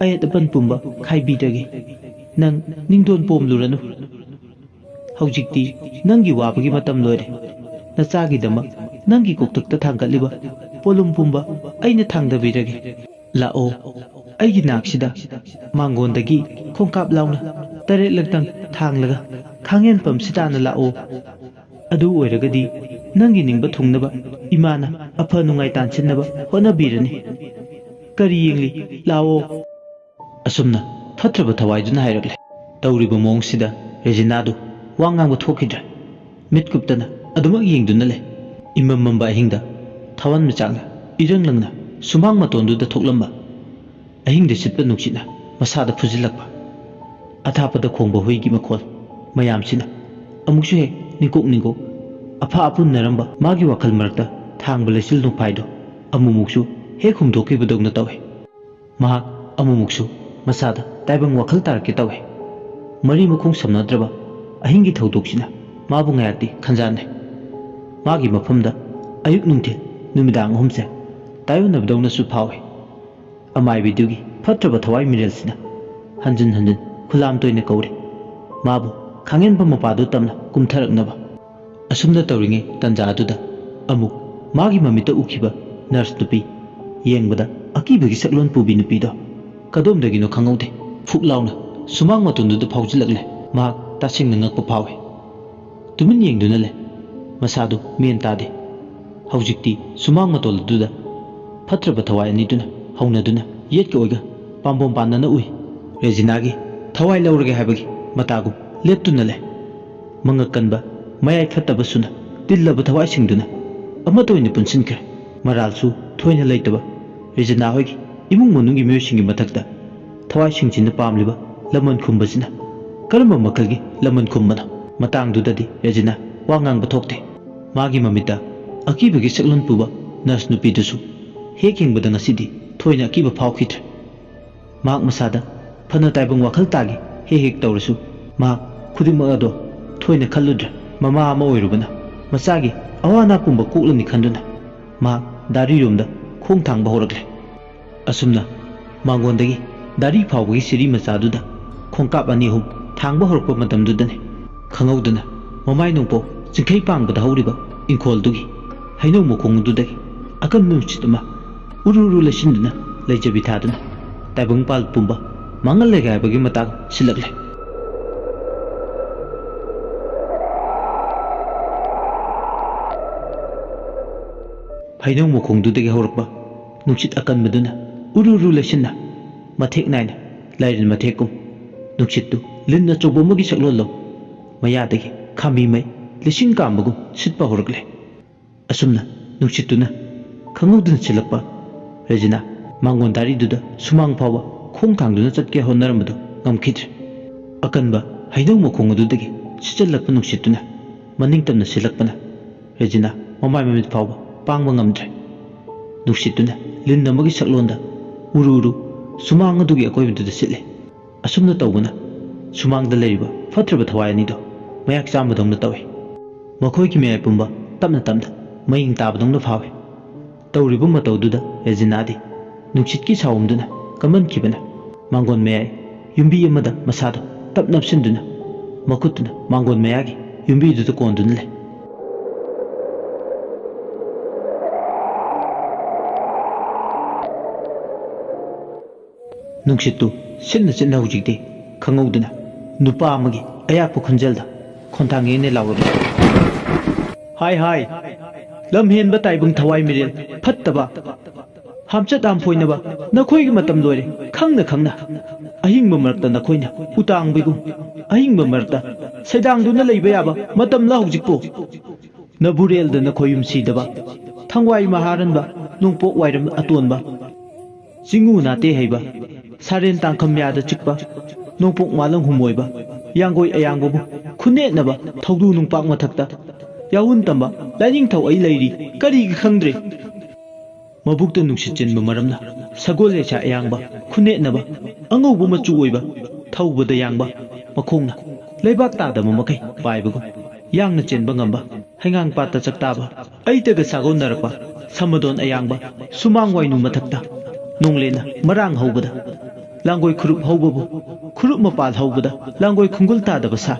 ayatapan pumba khaibidagi nang ningdon pomluranu haujikti nangi wabagi matam loire nachagidama nangi koktakta thangkatliba polum pumba aina thangdabirage lao aigi naksida mangondagi khongkap launa taret laktang thanglaga khangen pamsitana lao adu oiragadi nangi ningba thungnaba imana apha nungai tanchinnaba honabirani kari yengli lao asumna phatraba thawaiduna hairakle tawriba mongsida Regina du wangangba thokidra mitkuptana adumak yengduna le imamamba ahingda thawan machangna iranglangna sumang matonduda thoklamba ahingda sitpa nuksina masada phujilakpa athapada khongba hoigi makhol mayamsina amuksu he ꯅꯤꯡꯀꯣꯛ ꯅꯤꯡꯀꯣꯛ ꯑꯐ ꯑꯄꯨꯟꯅꯔꯝꯕ ꯃꯥꯒꯤ ꯋꯥꯈꯜ ꯃꯔꯛꯇ ꯊꯥꯡꯕ ꯂꯩꯆꯤꯜ ꯅꯣꯡꯐꯥꯏꯗꯣ ꯑꯃꯨꯛꯃꯨꯛꯁꯨ ꯍꯦꯛ ꯍꯨꯝꯗꯣꯛꯈꯤꯕꯗꯧꯅ ꯇꯧꯏ꯫ ꯃꯍꯥꯛ ꯑꯃꯨꯛꯃꯨꯛꯁꯨ ꯃꯁꯥꯗ ꯇꯥꯏꯕꯪ ꯋꯥꯈꯜ ꯇꯥꯔꯛꯀꯦ ꯇꯧꯏ꯫ ꯃꯔꯤ ꯃꯈꯣꯡ ꯁꯝꯅꯗ꯭ꯔꯕ ꯑꯍꯤꯡꯒꯤ ꯊꯧꯗꯣꯛꯁꯤꯅ ꯃꯥꯕꯨ ꯉꯥꯌꯥꯛꯇꯤ ꯈꯟꯖꯥꯟꯅꯩ꯫ ꯃꯥꯒꯤ ꯃꯐꯝꯗ ꯑꯌꯨꯛ ꯅꯨꯡꯊꯤꯜ ꯅꯨꯃꯤꯗꯥꯡ ꯑꯍꯨꯝꯁꯦ ꯇꯥꯏꯌꯣꯟꯅꯕꯗꯧꯅꯁꯨ ꯐꯥꯎꯏ꯫ ꯑꯃꯥꯏꯕꯤꯗꯨꯒꯤ ꯐꯠꯇ꯭ꯔꯕ ꯊꯋꯥꯏ ꯃꯤꯔꯦꯜꯁꯤꯅ ꯍꯟꯖꯤꯟ ꯍꯟꯖꯤꯟ ꯈꯨꯂꯥꯝ ꯇꯣꯏꯅ ꯀꯧꯔꯤ ꯃꯥꯕꯨ ꯈꯥꯡꯍꯦꯟꯕ ꯃꯄꯥꯗꯨ ꯇꯝꯅ ꯀꯨꯝꯊꯔꯛꯅꯕ꯫ ꯑꯁꯨꯝꯅ ꯇꯧꯔꯤꯉꯩ ꯇꯟꯖꯥ ꯑꯗꯨꯗ ꯑꯃꯨꯛ ꯃꯥꯒꯤ ꯃꯃꯤꯠꯇ ꯎꯈꯤꯕ ꯅꯔꯁ ꯅꯨꯄꯤ, ꯌꯦꯡꯕꯗ ꯑꯀꯤꯕꯒꯤ ꯁꯛꯂꯣꯟ ꯄꯨꯕꯤ ꯅꯨꯄꯤꯗꯣ ꯀꯗꯣꯝꯗꯒꯤꯅꯣ ꯈꯪꯍꯧꯗꯦ ꯐꯨꯛ ꯂꯥꯎꯅ ꯁꯨꯃꯥꯡ ꯃꯇꯣꯟꯗꯨꯗ ꯐꯥꯎꯖꯤꯜꯂꯛꯂꯦ꯫ ꯃꯍꯥꯛ ꯇꯁꯦꯡꯅ ꯉꯛꯄ ꯐꯥꯎꯏ꯫ ꯇꯨꯃꯤꯟ ꯌꯦꯡꯗꯨꯅ ꯂꯩ, ꯃꯁꯥꯗꯨ ꯃꯦꯟ ꯇꯥꯗꯦ꯫ ꯍꯧꯖꯤꯛꯇꯤ ꯁꯨꯃꯥꯡ ꯃꯇꯣꯜ ꯑꯗꯨꯗ ꯐꯠꯇ꯭ꯔꯕ ꯊꯋꯥꯏ ꯑꯅꯤꯗꯨꯅ ꯍꯧꯅꯗꯨꯅ ꯌꯦꯠꯀ ꯑꯣꯏꯒ ꯄꯥꯝꯕꯣꯝ ꯄꯥꯟꯅꯅ ꯎꯏ꯫ ꯔꯦꯖꯤꯅꯥꯒꯤ ꯊꯋꯥꯏ ꯂꯧꯔꯒꯦ ꯍꯥꯏꯕꯒꯤ ꯃꯇꯥꯒꯨꯝ ꯂꯦꯞꯇꯨꯅ ꯂꯩ꯫ ꯃꯉꯛ ꯀꯟꯕ ꯃꯌꯥꯏ ꯐꯠꯇꯕꯁꯨꯅ ꯇꯤꯜꯂꯕ ꯊꯋꯥꯏꯁꯤꯡꯗꯨꯅ ꯑꯃꯠꯇ ꯑꯣꯏꯅ ꯄꯨꯟꯁꯤꯟꯈ꯭ꯔꯦ꯫ ꯃꯔꯥꯜꯁꯨ ꯊꯣꯏꯅ ꯂꯩꯇꯕ ꯔꯦꯖꯤꯅꯥ ꯍꯣꯏꯒꯤ ꯏꯃꯨꯡ ꯃꯅꯨꯡꯒꯤ ꯃꯤꯑꯣꯏꯁꯤꯡꯒꯤ ꯃꯊꯛꯇ ꯊꯋꯥꯏꯁꯤꯡꯁꯤꯅ ꯄꯥꯝꯂꯤꯕ ꯂꯃꯟ ꯈꯨꯝꯕꯁꯤꯅ ꯀꯔꯝꯕ ꯃꯈꯜꯒꯤ ꯂꯃꯟ ꯈꯨꯝꯕꯅꯣ? ꯃꯇꯥꯡꯗꯨꯗꯗꯤ ꯔꯦꯖꯤꯅꯥ ꯋꯥ ꯉꯥꯡꯕ ꯊꯣꯛꯇꯦ꯫ ꯃꯥꯒꯤ ꯃꯃꯤꯠꯇ ꯑꯀꯤꯕꯒꯤ ꯁꯛꯂꯣꯟ ꯄꯨꯕ ꯅꯔꯁ ꯅꯨꯄꯤꯗꯨꯁꯨ ꯍꯦꯛ ꯌꯦꯡꯕꯗ ꯉꯁꯤꯗꯤ ꯊꯣꯏꯅ ꯑꯀꯤꯕ ꯐꯥꯎꯈꯤꯗ꯭ꯔꯦ꯫ ꯃꯍꯥꯛ ꯃꯁꯥꯗ ꯐꯅ ꯇꯥꯏꯕꯪ ꯋꯥꯈꯜ ꯇꯥꯒꯤ ꯍꯦꯛ ꯍꯦꯛ ꯇꯧꯔꯁꯨ ꯃꯍꯥꯛ ꯈꯨꯗꯤꯡꯃꯛ ꯑꯗꯣ ꯊꯣꯏꯅ ꯈꯜꯂꯨꯗ꯭ꯔꯦ꯫ ꯃꯃꯥ ꯑꯃ ꯑꯣꯏꯔꯨꯕꯅ ꯃꯆꯥꯒꯤ ꯑꯋꯥ ꯑꯅꯥ ꯄꯨꯝꯕ ꯀꯣꯛꯂꯅꯤ ꯈꯟꯗꯨꯅ ꯃꯍꯥꯛ ꯗꯥꯔꯤꯔꯣꯝꯗ ꯈꯣꯡ ꯊꯥꯡꯕ ꯍꯧꯔꯛꯂꯦ꯫ ꯑꯁꯨꯝꯅ ꯃꯥꯡꯒꯣꯟꯗꯒꯤ ꯗꯥꯔꯤ ꯐꯥꯎꯕꯒꯤ ꯁꯤꯔꯤ ꯃꯆꯥꯗꯨꯗ ꯈꯣꯡꯀꯥꯞ ꯑꯅꯤ ꯑꯍꯨꯝ ꯊꯥꯡꯕ ꯍꯧꯔꯛꯄ ꯃꯇꯝꯗꯨꯗꯅꯤ ꯈꯪꯍꯧꯗꯅ ꯃꯃꯥꯏ ꯅꯣꯡꯄꯣꯛ ꯆꯤꯡꯈꯩ ꯄꯥꯡꯕꯗ ꯍꯧꯔꯤꯕ ꯏꯪꯈꯣꯜꯗꯨꯒꯤ ꯍꯩꯅꯧ ꯃꯈꯣꯡꯗꯨꯗꯒꯤ ꯑꯀꯟꯕ ꯅꯨꯡꯁꯤꯠ ꯑꯃ ꯎꯔꯨ ꯎꯔꯨ ꯂꯩꯁꯤꯟꯗꯨꯅ ꯂꯩꯖꯕꯤ ꯊꯥꯗꯨꯅ ꯇꯥꯏꯕꯪꯄꯥꯜ ꯄꯨꯝꯕ ꯃꯥꯡꯍꯜꯂꯒꯦ ꯍꯥꯏꯕꯒꯤ ꯃꯇꯥꯡ ꯁꯤꯜꯂꯛꯂꯦ꯫ ꯍꯩꯅꯧ ꯃꯈꯣꯡꯗꯨꯗꯒꯤ ꯍꯧꯔꯛꯄ ꯅꯨꯡꯁꯤꯠ ꯑꯀꯟꯕꯗꯨꯅ ꯎꯔꯨ ꯎꯔꯨ ꯂꯩꯁꯤꯟꯅ ꯃꯊꯦꯛ ꯅꯥꯏꯅ ꯂꯥꯏꯔꯦꯟ ꯃꯊꯦꯛꯀꯨꯝ ꯅꯨꯡꯁꯤꯠꯇꯨ ꯂꯤꯟ ꯑꯆꯧꯕ ꯑꯃꯒꯤ ꯁꯛꯂꯣꯟ ꯂꯧ ꯃꯌꯥꯗꯒꯤ ꯈꯥꯝꯕꯤ ꯃꯩ ꯂꯤꯁꯤꯡ ꯀꯥꯝꯕꯒꯨꯝ ꯁꯤꯠꯄ ꯍꯧꯔꯛꯂꯦ꯫ ꯑꯁꯨꯝꯅ ꯅꯨꯡꯁꯤꯠꯇꯨꯅ ꯈꯪꯍꯧꯗꯅ ꯁꯤꯜꯂꯛꯄ ꯔꯦꯖꯤꯅꯥ ꯃꯥꯡꯒꯣꯟ ꯗꯥꯔꯤꯗꯨꯗ ꯁꯨꯃꯥꯡ ꯐꯥꯎꯕ ꯈꯣꯡ ꯊꯥꯡꯗꯨꯅ ꯆꯠꯀꯦ ꯍꯣꯠꯅꯔꯝꯕꯗꯨ ꯉꯝꯈꯤꯗ꯭ꯔꯦ꯫ ꯑꯀꯟꯕ ꯍꯩꯅꯧ ꯃꯈꯣꯡ ꯑꯗꯨꯗꯒꯤ ꯁꯤꯠꯆꯜꯂꯛꯄ ꯅꯨꯡꯁꯤꯠꯇꯨꯅ ꯃꯅꯤꯡꯇꯝꯅ ꯁꯤꯜꯂꯛꯄꯅ ꯔꯦꯖꯤꯅꯥ ꯃꯃꯥꯏ ꯃꯃꯤꯠ ꯐꯥꯎꯕ ꯄꯥꯡꯕ ꯉꯝꯗ꯭ꯔꯦ꯫ ꯅꯨꯡꯁꯤꯠꯇꯨꯅ ꯂꯤꯟ ꯑꯃꯒꯤ ꯁꯛꯂꯣꯟꯗ ꯎꯔꯨ ꯎꯔꯨ ꯁꯨꯃꯥꯡ ꯑꯗꯨꯒꯤ ꯑꯀꯣꯏꯕꯗꯨꯗ ꯁꯤꯠꯂꯦ꯫ ꯑꯁꯨꯝꯅ ꯇꯧꯕꯅ ꯁꯨꯃꯥꯡꯗ ꯂꯩꯔꯤꯕ ꯐꯠꯇ꯭ꯔꯕ ꯊꯋꯥꯏ ꯑꯅꯤꯗꯣ ꯃꯌꯥꯛ ꯆꯥꯝꯕꯗꯧꯅ ꯇꯧꯏ꯫ ꯃꯈꯣꯏꯒꯤ ꯃꯌꯥꯏ ꯄꯨꯝꯕ ꯇꯞꯅ ꯇꯞꯅ ꯃꯌꯤꯡ ꯇꯥꯕꯗꯧꯅ ꯐꯥꯎꯏ꯫ ꯇꯧꯔꯤꯕ ꯃꯇꯧꯗꯨꯗ ꯔꯦꯖꯤꯅꯥꯗꯤ ꯅꯨꯡꯁꯤꯠꯀꯤ ꯁꯥꯎꯝꯗꯨꯅ ꯀꯝꯃꯟꯈꯤꯕꯅ ꯃꯥꯡꯒꯣꯟ ꯃꯌꯥꯏ ꯌꯨꯝꯕꯤ ꯑꯃꯗ ꯃꯁꯥꯗꯣ ꯇꯞ ꯅꯞꯁꯤꯟꯗꯨꯅ ꯃꯈꯨꯠꯇꯨꯅ ꯃꯥꯡꯒꯣꯟ ꯃꯌꯥꯒꯤ ꯌꯨꯝꯕꯤꯗꯨꯗ ꯀꯣꯟꯗꯨꯅ ꯂꯩ꯫ ꯅꯨꯡꯁꯤꯠꯇꯨ ꯁꯤꯠꯅ ꯁꯤꯠꯅ ꯍꯧꯖꯤꯛꯇꯤ ꯈꯪꯍꯧꯗꯅ ꯅꯨꯄꯥ ꯑꯃꯒꯤ ꯑꯌꯥꯛꯄ ꯈꯣꯟꯖꯦꯜꯗ ꯈꯣꯟꯊꯥꯡ ꯂꯥꯎꯔꯛꯂꯦ꯫ ꯍꯥꯏ ꯍꯥꯏ, ꯂꯝ ꯍꯦꯟꯕ ꯇꯥꯏꯕꯪ ꯊꯋꯥꯏ ꯃꯤꯔꯦꯜ ꯐꯠꯇꯕ, ꯍꯥꯝꯆꯠ ꯍꯥꯝꯐꯣꯏꯅꯕ ꯅꯈꯣꯏꯒꯤ ꯃꯇꯝ ꯂꯣꯏꯔꯦ ꯈꯪꯅ ꯈꯪꯅ꯫ ꯑꯍꯤꯡꯕ ꯃꯔꯛꯇ ꯅꯈꯣꯏꯅ ꯎꯇꯥꯡꯕꯤꯒꯨꯝ ꯑꯍꯤꯡꯕ ꯃꯔꯛꯇ ꯁꯩꯗꯥꯡꯗꯨꯅ ꯂꯩꯕ ꯌꯥꯕ ꯃꯇꯝꯂ ꯍꯧꯖꯤꯛꯄꯨ? ꯅꯕꯨꯔꯦꯜꯗ ꯅꯈꯣꯏ ꯌꯨꯝꯁꯤꯗꯕ, ꯊꯪꯋꯥꯏ ꯃꯍꯥꯔꯟꯕ, ꯅꯣꯡꯄꯣꯛ ꯋꯥꯏꯔꯝ ꯑꯇꯣꯟꯕ, ꯆꯤꯡꯉꯨ ꯅꯥꯇꯦ ꯍꯩꯕ, ꯁꯥꯔꯦꯟ ꯇꯥꯡꯈꯝ ꯌꯥꯗ ꯆꯤꯛꯄ, ꯅꯣꯡꯄꯣꯛ ꯃꯥꯂꯪ ꯍꯨꯝꯃꯣꯏꯕ, ꯌꯥꯡꯒꯣꯏ ꯑꯌꯥꯡꯕꯕꯨ ꯈꯨꯟꯅꯦꯠꯅꯕ ꯊꯧꯗꯨ ꯅꯨꯡꯄꯥꯛ ꯃꯊꯛꯇ ꯌꯥꯎꯟ ꯇꯝꯕ ꯂꯥꯏꯅꯤꯡꯊꯧ ꯑꯩ ꯂꯩꯔꯤ ꯀꯔꯤꯒꯤ ꯈꯪꯗ꯭ꯔꯦ? ꯃꯕꯨꯛꯇ ꯅꯨꯡꯁꯤꯠ ꯆꯦꯟꯕ ꯃꯔꯝꯅ ꯁꯒꯣꯜ ꯂꯩꯁꯥ ꯑꯌꯥꯡꯕ ꯈꯨꯟꯅꯦꯠꯅꯕ ꯑꯉꯧꯕ ꯃꯆꯨ ꯑꯣꯏꯕ ꯊꯧꯕꯗ ꯌꯥꯡꯕ ꯃꯈꯣꯡꯅ ꯂꯩꯕꯥꯛ ꯇꯥꯗꯕ ꯃꯈꯩ ꯄꯥꯏꯕꯒꯨꯝ ꯌꯥꯡꯅ ꯆꯦꯟꯕ ꯉꯝꯕ ꯍꯩꯉꯥꯡ ꯄꯥꯠꯇ ꯆꯛꯇꯥꯕ ꯑꯩꯇꯒ ꯁꯥꯒꯣꯟꯅꯔꯛꯄ ꯁꯃꯗꯣꯟ ꯑꯌꯥꯡꯕ ꯁꯨꯃꯥꯡ ꯋꯥꯏꯅꯨ ꯃꯊꯛꯇ ꯅꯣꯡꯂꯦꯟꯅ ꯃꯔꯥꯡ ꯍꯧꯕꯗ ꯂꯥꯡꯒꯣꯏ ꯈꯨꯔꯨꯞ ꯍꯧꯕꯕꯨ ꯈꯨꯔꯨꯞ ꯃꯄꯥꯜ ꯍꯧꯕꯗ ꯂꯥꯡꯒꯣꯏ ꯈꯨꯡꯒꯨꯜ ꯇꯥꯗꯕ ꯁꯥ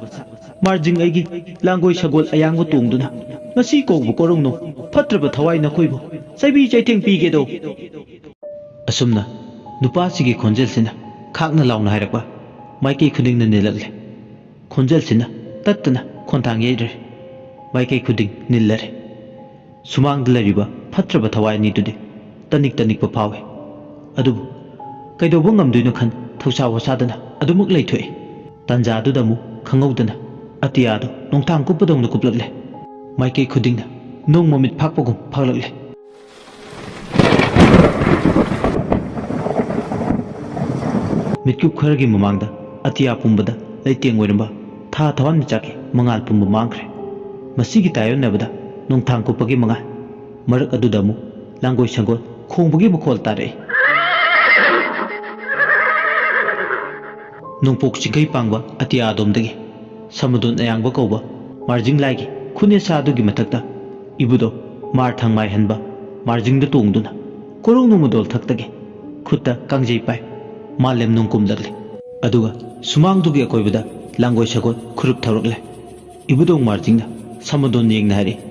ꯃꯥꯔꯖꯤꯡ ꯑꯩꯒꯤ ꯂꯥꯡꯒꯣꯏ ꯁꯒꯣꯜ ꯑꯌꯥꯡꯕ ꯇꯣꯡꯗꯨꯅ ꯉꯁꯤ ꯀꯧꯕ ꯀꯣꯔꯧꯅꯣ ꯐꯠꯇ꯭ꯔꯕ ꯊꯋꯥꯏ ꯅꯈꯣꯏꯕꯨ ꯆꯩꯕꯤ ꯆꯩꯊꯦꯡ ꯄꯤꯒꯦꯗꯣ꯫ ꯑꯁꯨꯝꯅ ꯅꯨꯄꯥꯁꯤꯒꯤ ꯈꯣꯟꯖꯦꯜꯁꯤꯅ ꯈꯥꯛꯅ ꯂꯥꯎꯅ ꯍꯥꯏꯔꯛꯄ ꯃꯥꯏꯀꯩ ꯈꯨꯗꯤꯡꯅ ꯅꯤꯜꯂꯛꯂꯦ꯫ ꯈꯣꯟꯖꯦꯜꯁꯤꯅ ꯇꯠꯇꯅ ꯈꯣꯟꯊꯥꯡ ꯌꯩꯔꯦ, ꯃꯥꯏꯀꯩ ꯈꯨꯗꯤꯡ ꯅꯤꯜꯂꯔꯦ꯫ ꯁꯨꯃꯥꯡꯗ ꯂꯩꯔꯤꯕ ꯐꯠꯇ꯭ꯔꯕ ꯊꯋꯥꯏ ꯑꯅꯤꯗꯨꯗꯤ ꯇꯅꯤꯛ ꯇꯅꯤꯛꯄ ꯐꯥꯎꯏ꯫ ꯑꯗꯨꯕꯨ ꯀꯩꯗꯧꯕ ꯉꯝꯗꯣꯏꯅꯣ ꯈꯟ ꯊꯧꯁꯥ ꯋꯥꯁꯥꯗꯅ ꯑꯗꯨꯃꯛ ꯂꯩꯊꯣꯛꯏ꯫ ꯇꯥꯟꯖꯥꯗꯨꯗ ꯑꯃꯨꯛ ꯈꯪꯍꯧꯗꯅ ꯑꯇꯤꯌꯥꯗꯨ ꯅꯣꯡꯊꯥꯡ ꯀꯨꯞꯄꯗꯧꯅ ꯀꯨꯞꯂꯛꯂꯦ꯫ ꯃꯥꯏꯀꯩ ꯈꯨꯗꯤꯡꯅ ꯅꯣꯡ ꯃꯃꯤꯠ ꯐꯥꯛꯄꯒꯨꯝ ꯐꯥꯛꯂꯛꯂꯦ꯫ ꯃꯤꯠꯀꯨꯞ ꯈꯔꯒꯤ ꯃꯃꯥꯡꯗ ꯑꯇꯤꯌꯥ ꯄꯨꯝꯕꯗ ꯂꯩꯇꯦꯡ ꯑꯣꯏꯔꯝꯕ ꯊꯥ ꯊꯋꯥꯟꯃꯤꯆꯥꯛꯀꯤ ꯃꯉꯥꯜ ꯄꯨꯝꯕ ꯃꯥꯡꯈ꯭ꯔꯦ꯫ ꯃꯁꯤꯒꯤ ꯇꯥꯌꯣꯟꯅꯕꯗ ꯅꯣꯡꯊꯥꯡ ꯀꯨꯞꯄꯒꯤ ꯃꯉꯥꯜ ꯃꯔꯛ ꯑꯗꯨꯗ ꯑꯃꯨꯛ ꯂꯥꯡꯒꯣꯏ ꯁꯒꯣꯜ ꯈꯣꯡꯕꯒꯤ ꯃꯈꯣꯜ ꯇꯥꯔꯛꯏ ꯅꯣꯡꯄꯣꯛ ꯆꯤꯡꯈꯩ ꯄꯥꯡꯕ ꯑꯇꯤꯌꯥꯗꯣꯝꯗꯒꯤ ꯁꯃꯗꯣꯟ ꯑꯌꯥꯡꯕ ꯀꯧꯕ ꯃꯥꯔꯖꯤꯡ ꯂꯥꯏꯒꯤ ꯈꯨꯅꯦꯁꯥ ꯑꯗꯨꯒꯤ ꯃꯊꯛꯇ ꯏꯕꯨꯗꯧ ꯃꯥꯔ ꯊꯥꯡꯃꯥꯏꯍꯟꯕ ꯃꯥꯔꯖꯤꯡꯗ ꯇꯣꯡꯗꯨꯅ ꯀꯣꯔꯧ ꯅꯣꯡꯃꯗꯣꯜ ꯊꯛꯇꯒꯤ ꯈꯨꯠꯇ ꯀꯥꯡꯖꯩ ꯄꯥꯏ ꯃꯥꯂꯦꯝ ꯅꯨꯡ ꯀꯨꯝꯂꯛꯂꯤ ꯑꯗꯨꯒ ꯁꯨꯃꯥꯡꯗꯨꯒꯤ ꯑꯀꯣꯏꯕꯗ ꯂꯥꯡꯒꯣꯏ ꯁꯒꯣꯜ ꯈꯨꯔꯨꯞ ꯊꯧꯔꯛꯂꯦ ꯏꯕꯨꯗꯧ ꯃꯥꯔꯖꯤꯡꯅ ꯁꯃꯗꯣꯟ ꯌꯦꯡꯅ ꯍꯥꯏꯔꯛꯏ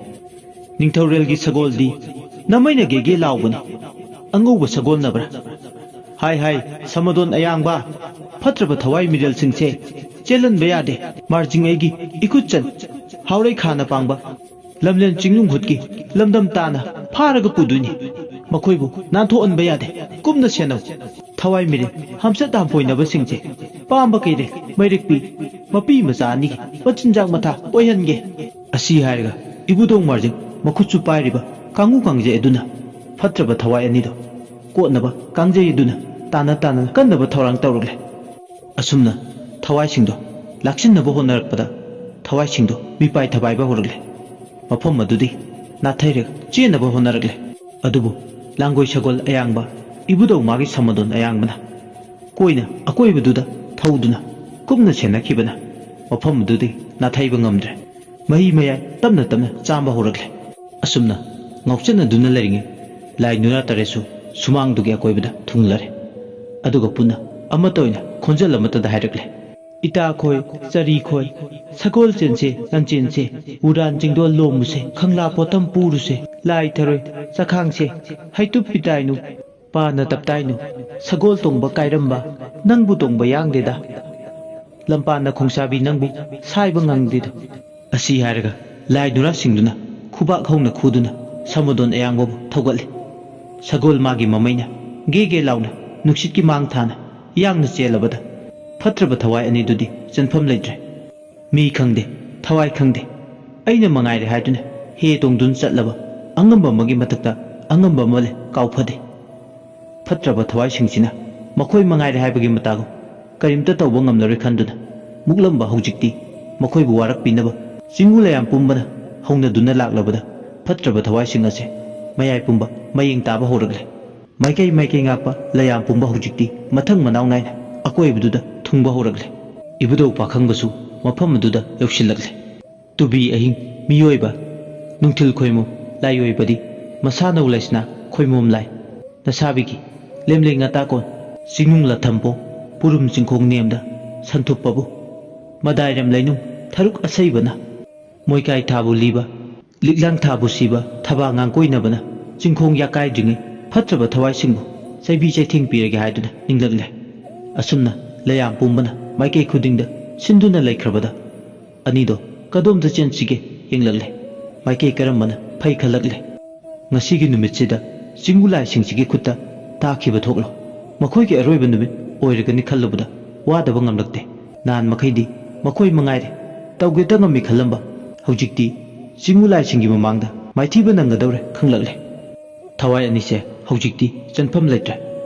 ꯅꯤꯡꯊꯧꯔꯦꯜꯒꯤ ꯁꯒꯣꯜꯗꯤ ꯅꯃꯩꯅ ꯒꯦꯒꯦ ꯂꯥꯎꯕꯅꯤ ꯑꯉꯧꯕ ꯁꯒꯣꯜꯅꯕ꯭ꯔꯥ ꯍꯥꯏ ꯍꯥꯏ ꯁꯃꯗꯣꯟ ꯑꯌꯥꯡꯕ ꯐꯠꯇ꯭ꯔꯕ ꯊꯋꯥꯏ ꯃꯤꯔꯦꯜꯁꯤꯡꯁꯦ ꯆꯦꯜꯍꯟꯕ ꯌꯥꯗꯦ ꯃꯥꯔꯖꯤꯡ ꯑꯩꯒꯤ ꯏꯈꯨꯠꯆꯟ ꯍꯥꯎꯔꯩ ꯈꯥꯅ ꯄꯥꯡꯕ ꯂꯝꯂꯦꯟ ꯆꯤꯡꯅꯨꯡ ꯍꯨꯠꯀꯤ ꯂꯝꯗꯝ ꯇꯥꯅ ꯐꯥꯔꯒ ꯄꯨꯗꯣꯏꯅꯤ ꯃꯈꯣꯏꯕꯨ ꯅꯥꯟꯊꯣꯛꯍꯟꯕ ꯌꯥꯗꯦ ꯀꯨꯞꯅ ꯁꯦꯟꯅꯧ ꯊꯋꯥꯏ ꯃꯤꯔꯦꯜ ꯍꯝꯆꯠ ꯍꯝꯄꯣꯏꯅꯕꯁꯤꯡꯁꯦ ꯄꯥꯝꯕ ꯀꯩꯔꯦꯜ ꯃꯩꯔꯤꯛꯄꯤ ꯃꯄꯤ ꯃꯆꯥ ꯑꯅꯤꯒꯤ ꯃꯆꯤꯟꯖꯥꯛ ꯃꯊꯥ ꯑꯣꯏꯍꯟꯒꯦ ꯑꯁꯤ ꯍꯥꯏꯔꯒ ꯏꯕꯨꯗꯧ ꯃꯥꯔꯖꯤꯡ ꯃꯈꯨꯠꯁꯨ ꯄꯥꯏꯔꯤꯕ ꯀꯥꯡꯉꯨ ꯀꯥꯡꯖꯩ ꯑꯗꯨꯅ ꯐꯠꯇ꯭ꯔꯕ ꯊꯋꯥꯏ ꯑꯅꯤꯗꯣ ꯀꯣꯠꯅꯕ ꯀꯥꯡꯖꯩ ꯑꯗꯨꯅ ꯇꯥꯅ ꯀꯟꯅꯕ ꯊꯧꯔꯥꯡ ꯇꯧꯔꯛꯂꯦ ꯑꯁꯨꯝꯅ ꯊꯋꯥꯏꯁꯤꯡꯗꯣ ꯂꯥꯛꯁꯤꯟꯅꯕ ꯍꯣꯠꯅꯔꯛꯄꯗ ꯊꯋꯥꯏꯁꯤꯡꯗꯣ ꯃꯤꯄꯥꯏ ꯊꯕꯥꯏꯕ ꯍꯧꯔꯛꯂꯦ ꯃꯐꯝ ꯑꯗꯨꯗꯤ ꯅꯥꯊꯩꯔꯒ ꯆꯦꯟꯅꯕ ꯍꯣꯠꯅꯔꯛꯂꯦ ꯑꯗꯨꯕꯨ ꯂꯥꯡꯒꯣꯏ ꯁꯒꯣꯜ ꯑꯌꯥꯡꯕ ꯏꯕꯨꯗꯧ ꯃꯥꯒꯤ ꯁꯃꯗꯣꯟ ꯑꯌꯥꯡꯕꯅ ꯀꯣꯏꯅ ꯑꯀꯣꯏꯕꯗꯨꯗ ꯊꯧꯗꯨꯅ ꯀꯨꯞꯅ ꯁꯦꯟꯅꯈꯤꯕꯅ ꯃꯐꯝ ꯑꯗꯨꯗꯤ ꯅꯥꯊꯩꯕ ꯉꯝꯗ꯭ꯔꯦ ꯃꯍꯤ ꯃꯌꯥꯏ ꯇꯞꯅ ꯆꯥꯝꯕ ꯍꯧꯔꯛꯂꯦ ꯑꯁꯨꯝꯅ ꯉꯥꯎꯆꯠꯅꯗꯨꯅ ꯂꯩꯔꯤꯉꯩ ꯂꯥꯏ ꯅꯨꯔꯥ ꯇꯔꯦꯠꯁꯨ ꯁꯨꯃꯥꯡꯗꯨꯒꯤ ꯑꯀꯣꯏꯕꯗ ꯊꯨꯡꯂꯔꯦ ꯑꯗꯨꯒ ꯄꯨꯟꯅ ꯑꯃꯠꯇ ꯑꯣꯏꯅ ꯈꯣꯟꯖꯦꯜ ꯑꯃꯠꯇꯗ ꯍꯥꯏꯔꯛꯂꯦ ꯏꯇꯥꯈꯣꯏ ꯆꯔꯤꯈꯣꯏ ꯁꯒꯣꯜ ꯆꯦꯟꯁꯦ ꯂꯝꯆꯦꯟꯁꯦ ꯎꯔꯥꯟ ꯆꯤꯡꯗꯣꯜ ꯂꯣꯝꯃꯨꯁꯦ ꯈꯪꯂꯥ ꯄꯣꯠꯇꯝ ꯄꯨꯔꯨꯁꯦ ꯂꯥꯏ ꯊꯔꯣꯏ ꯆꯈꯥꯡꯁꯦ ꯍꯩꯇꯨꯞ ꯄꯤꯇꯥꯏꯅꯨ ꯄꯥꯅ ꯇꯞꯇꯥꯏꯅꯨ ꯁꯒꯣꯜ ꯇꯣꯡꯕ ꯀꯥꯏꯔꯝꯕ ꯅꯪꯕꯨ ꯇꯣꯡꯕ ꯌꯥꯡꯗꯦꯗ ꯂꯝꯄꯥꯟꯅ ꯈꯣꯡꯁꯥꯕꯤ ꯅꯪꯕꯨ ꯁꯥꯏꯕ ꯉꯪꯗꯦꯗ ꯑꯁꯤ ꯍꯥꯏꯔꯒ ꯂꯥꯏ ꯅꯨꯔꯥꯁꯤꯡꯗꯨꯅ ꯈꯨꯕꯥꯛ ꯍꯧꯅ ꯈꯨꯗꯨꯅ ꯁꯃꯗꯣꯟ ꯑꯌꯥꯡꯕꯕꯨ ꯊꯧꯒꯠꯂꯤ ꯁꯒꯣꯜ ꯃꯥꯒꯤ ꯃꯃꯩꯅ ꯒꯦ ꯂꯥꯎꯅ ꯅꯨꯡꯁꯤꯠꯀꯤ ꯃꯥꯡ ꯊꯥꯅ ꯌꯥꯡꯅ ꯆꯦꯜꯂꯕꯗ ꯐꯠꯇ꯭ꯔꯕ ꯊꯋꯥꯏ ꯑꯅꯤꯗꯨꯗꯤ ꯆꯟꯐꯝ ꯂꯩꯇ꯭ꯔꯦ ꯃꯤ ꯈꯪꯗꯦ ꯊꯋꯥꯏ ꯈꯪꯗꯦ ꯑꯩꯅ ꯃꯉꯥꯏꯔꯦ ꯍꯥꯏꯗꯨꯅ ꯍꯦ ꯇꯣꯡꯗꯨꯅ ꯆꯠꯂꯕ ꯑꯉꯝꯕ ꯑꯃꯒꯤ ꯃꯊꯛꯇ ꯑꯉꯝꯕ ꯑꯃ ꯂꯩ ꯀꯥꯎꯐꯗꯦ ꯐꯠꯇ꯭ꯔꯕ ꯊꯋꯥꯏꯁꯤꯡꯁꯤꯅ ꯃꯈꯣꯏ ꯃꯉꯥꯏꯔꯦ ꯍꯥꯏꯕꯒꯤ ꯃꯇꯥꯒꯨꯝ ꯀꯔꯤꯝꯇ ꯇꯧꯕ ꯉꯝꯂꯔꯣꯏ ꯈꯟꯗꯨꯅ ꯃꯨꯛꯂꯝꯕ ꯍꯧꯖꯤꯛꯇꯤ ꯃꯈꯣꯏꯕꯨ ꯋꯥꯔꯛꯄꯤꯅꯕ ꯆꯤꯡꯎ ꯂꯩꯌꯥꯝ ꯄꯨꯝꯕꯅ ꯍꯧꯅꯗꯨꯅ ꯂꯥꯛꯂꯕꯗ ꯐꯠꯇ꯭ꯔꯕ ꯊꯋꯥꯏꯁꯤꯡ ꯑꯁꯦ ꯃꯌꯥꯏ ꯄꯨꯝꯕ ꯃꯌꯦꯡ ꯇꯥꯕ ꯍꯧꯔꯛꯂꯦ ꯃꯥꯏꯀꯩ ꯉꯥꯛꯄ ꯂꯩꯌꯥꯝ ꯄꯨꯝꯕ ꯍꯧꯖꯤꯛꯇꯤ ꯃꯊꯪ ꯃꯅꯥꯎ ナꯏꯅ ꯑꯀꯣꯏꯕꯗꯨꯗ ꯊꯨꯡꯕ ꯍꯧꯔꯛꯂꯦ ꯏꯕꯨꯗꯧ ꯄꯥꯈꯪꯕꯁꯨ ꯃꯐꯝ ꯑꯗꯨꯗ ꯌꯧꯁꯤꯜꯂꯛꯂꯦ ꯇꯨꯕꯤ ꯑꯍꯤꯡ ꯃꯤꯑꯣꯏꯕ ꯅꯨꯡꯊꯤꯜ ꯈꯣꯏꯃꯨ ꯂꯥꯏꯑꯣꯏꯕꯗꯤ ꯃꯁꯥꯅꯧ ꯂꯩꯁꯅꯥ ꯈꯣꯏꯃꯣꯝ ꯂꯥꯏ ꯅꯁꯥꯕꯤꯒꯤ ꯂꯦꯝꯂꯩ ꯉꯥꯇꯥꯀꯣꯟ ꯆꯤꯡꯅꯨꯡ ꯂꯊꯝꯄꯣ ꯄꯨꯔꯨꯝ ꯆꯤꯡꯈꯣꯡ ꯅꯦꯝꯗ ꯁꯟꯊꯨꯞꯄꯕꯨ ꯃꯗꯥꯏꯔꯝ ꯂꯩꯅꯨꯡ ꯊꯔꯨꯛ ꯑꯁꯩꯕꯅ ꯃꯣꯏꯀꯥꯏ ꯊꯥꯕꯨ ꯂꯤꯕ ꯂꯤꯛꯂꯥꯡ ꯊꯥꯕꯨ ꯁꯤꯕ ꯊꯕꯥ ꯉꯥꯡꯀꯣꯏꯅꯕꯅ ꯆꯤꯡꯈꯣꯡ ꯌꯥꯀꯥꯏꯗ꯭ꯔꯤꯉꯩ ꯐꯠꯇ꯭ꯔꯕ ꯊꯋꯥꯏꯁꯤꯡꯕꯨ ꯆꯩꯕꯤ ꯆꯩꯊꯦꯡ ꯄꯤꯔꯒꯦ ꯍꯥꯏꯗꯨꯅ ꯅꯤꯡꯂꯛꯂꯦ ꯑꯁꯨꯝꯅ ꯂꯩꯌꯥꯝ ꯄꯨꯝꯕꯅ ꯃꯥꯏꯀꯩ ꯈꯨꯗꯤꯡꯗ ꯁꯤꯟꯗꯨꯅ ꯂꯩꯈ꯭ꯔꯕꯗ ꯑꯅꯤꯗꯣ ꯀꯗꯣꯝꯗ ꯆꯦꯟꯁꯤꯒꯦ ꯌꯦꯡꯂꯛꯂꯦ ꯃꯥꯏꯀꯩ ꯀꯔꯝꯕꯅ ꯐꯩ ꯈꯜꯂꯛꯂꯦ ꯉꯁꯤꯒꯤ ꯅꯨꯃꯤꯠꯁꯤꯗ ꯆꯤꯡꯎ ꯂꯥꯏꯁꯤꯡꯁꯤꯒꯤ ꯈꯨꯠꯇ ꯇꯥꯈꯤꯕ ꯊꯣꯛꯂꯣ ꯃꯈꯣꯏꯒꯤ ꯑꯔꯣꯏꯕ ꯅꯨꯃꯤꯠ ꯑꯣꯏꯔꯒꯅꯤ ꯈꯜꯂꯨꯕꯗ ꯋꯥꯗꯕ ꯉꯝꯂꯛꯇꯦ ꯅꯍꯥꯟ ꯃꯈꯩꯗꯤ ꯃꯈꯣꯏ ꯃꯉꯥꯏꯔꯦ ꯇꯧꯒꯦꯇ ꯉꯝꯃꯤ ꯈꯜꯂꯝꯕ ꯍꯧꯖꯤꯛꯇꯤ ꯆꯤꯡꯎ ꯂꯥꯏꯁꯤꯡꯒꯤ ꯃꯃꯥꯡꯗ ꯃꯥꯏꯊꯤꯕ ꯅꯪꯒꯗꯧꯔꯦ ꯈꯪꯂꯛꯂꯦ ꯊꯋꯥꯏ ꯑꯅꯤꯁꯦ ꯍꯧꯖꯤꯛꯇꯤ ꯆꯟꯐꯝ ꯂꯩꯇ꯭ꯔꯦ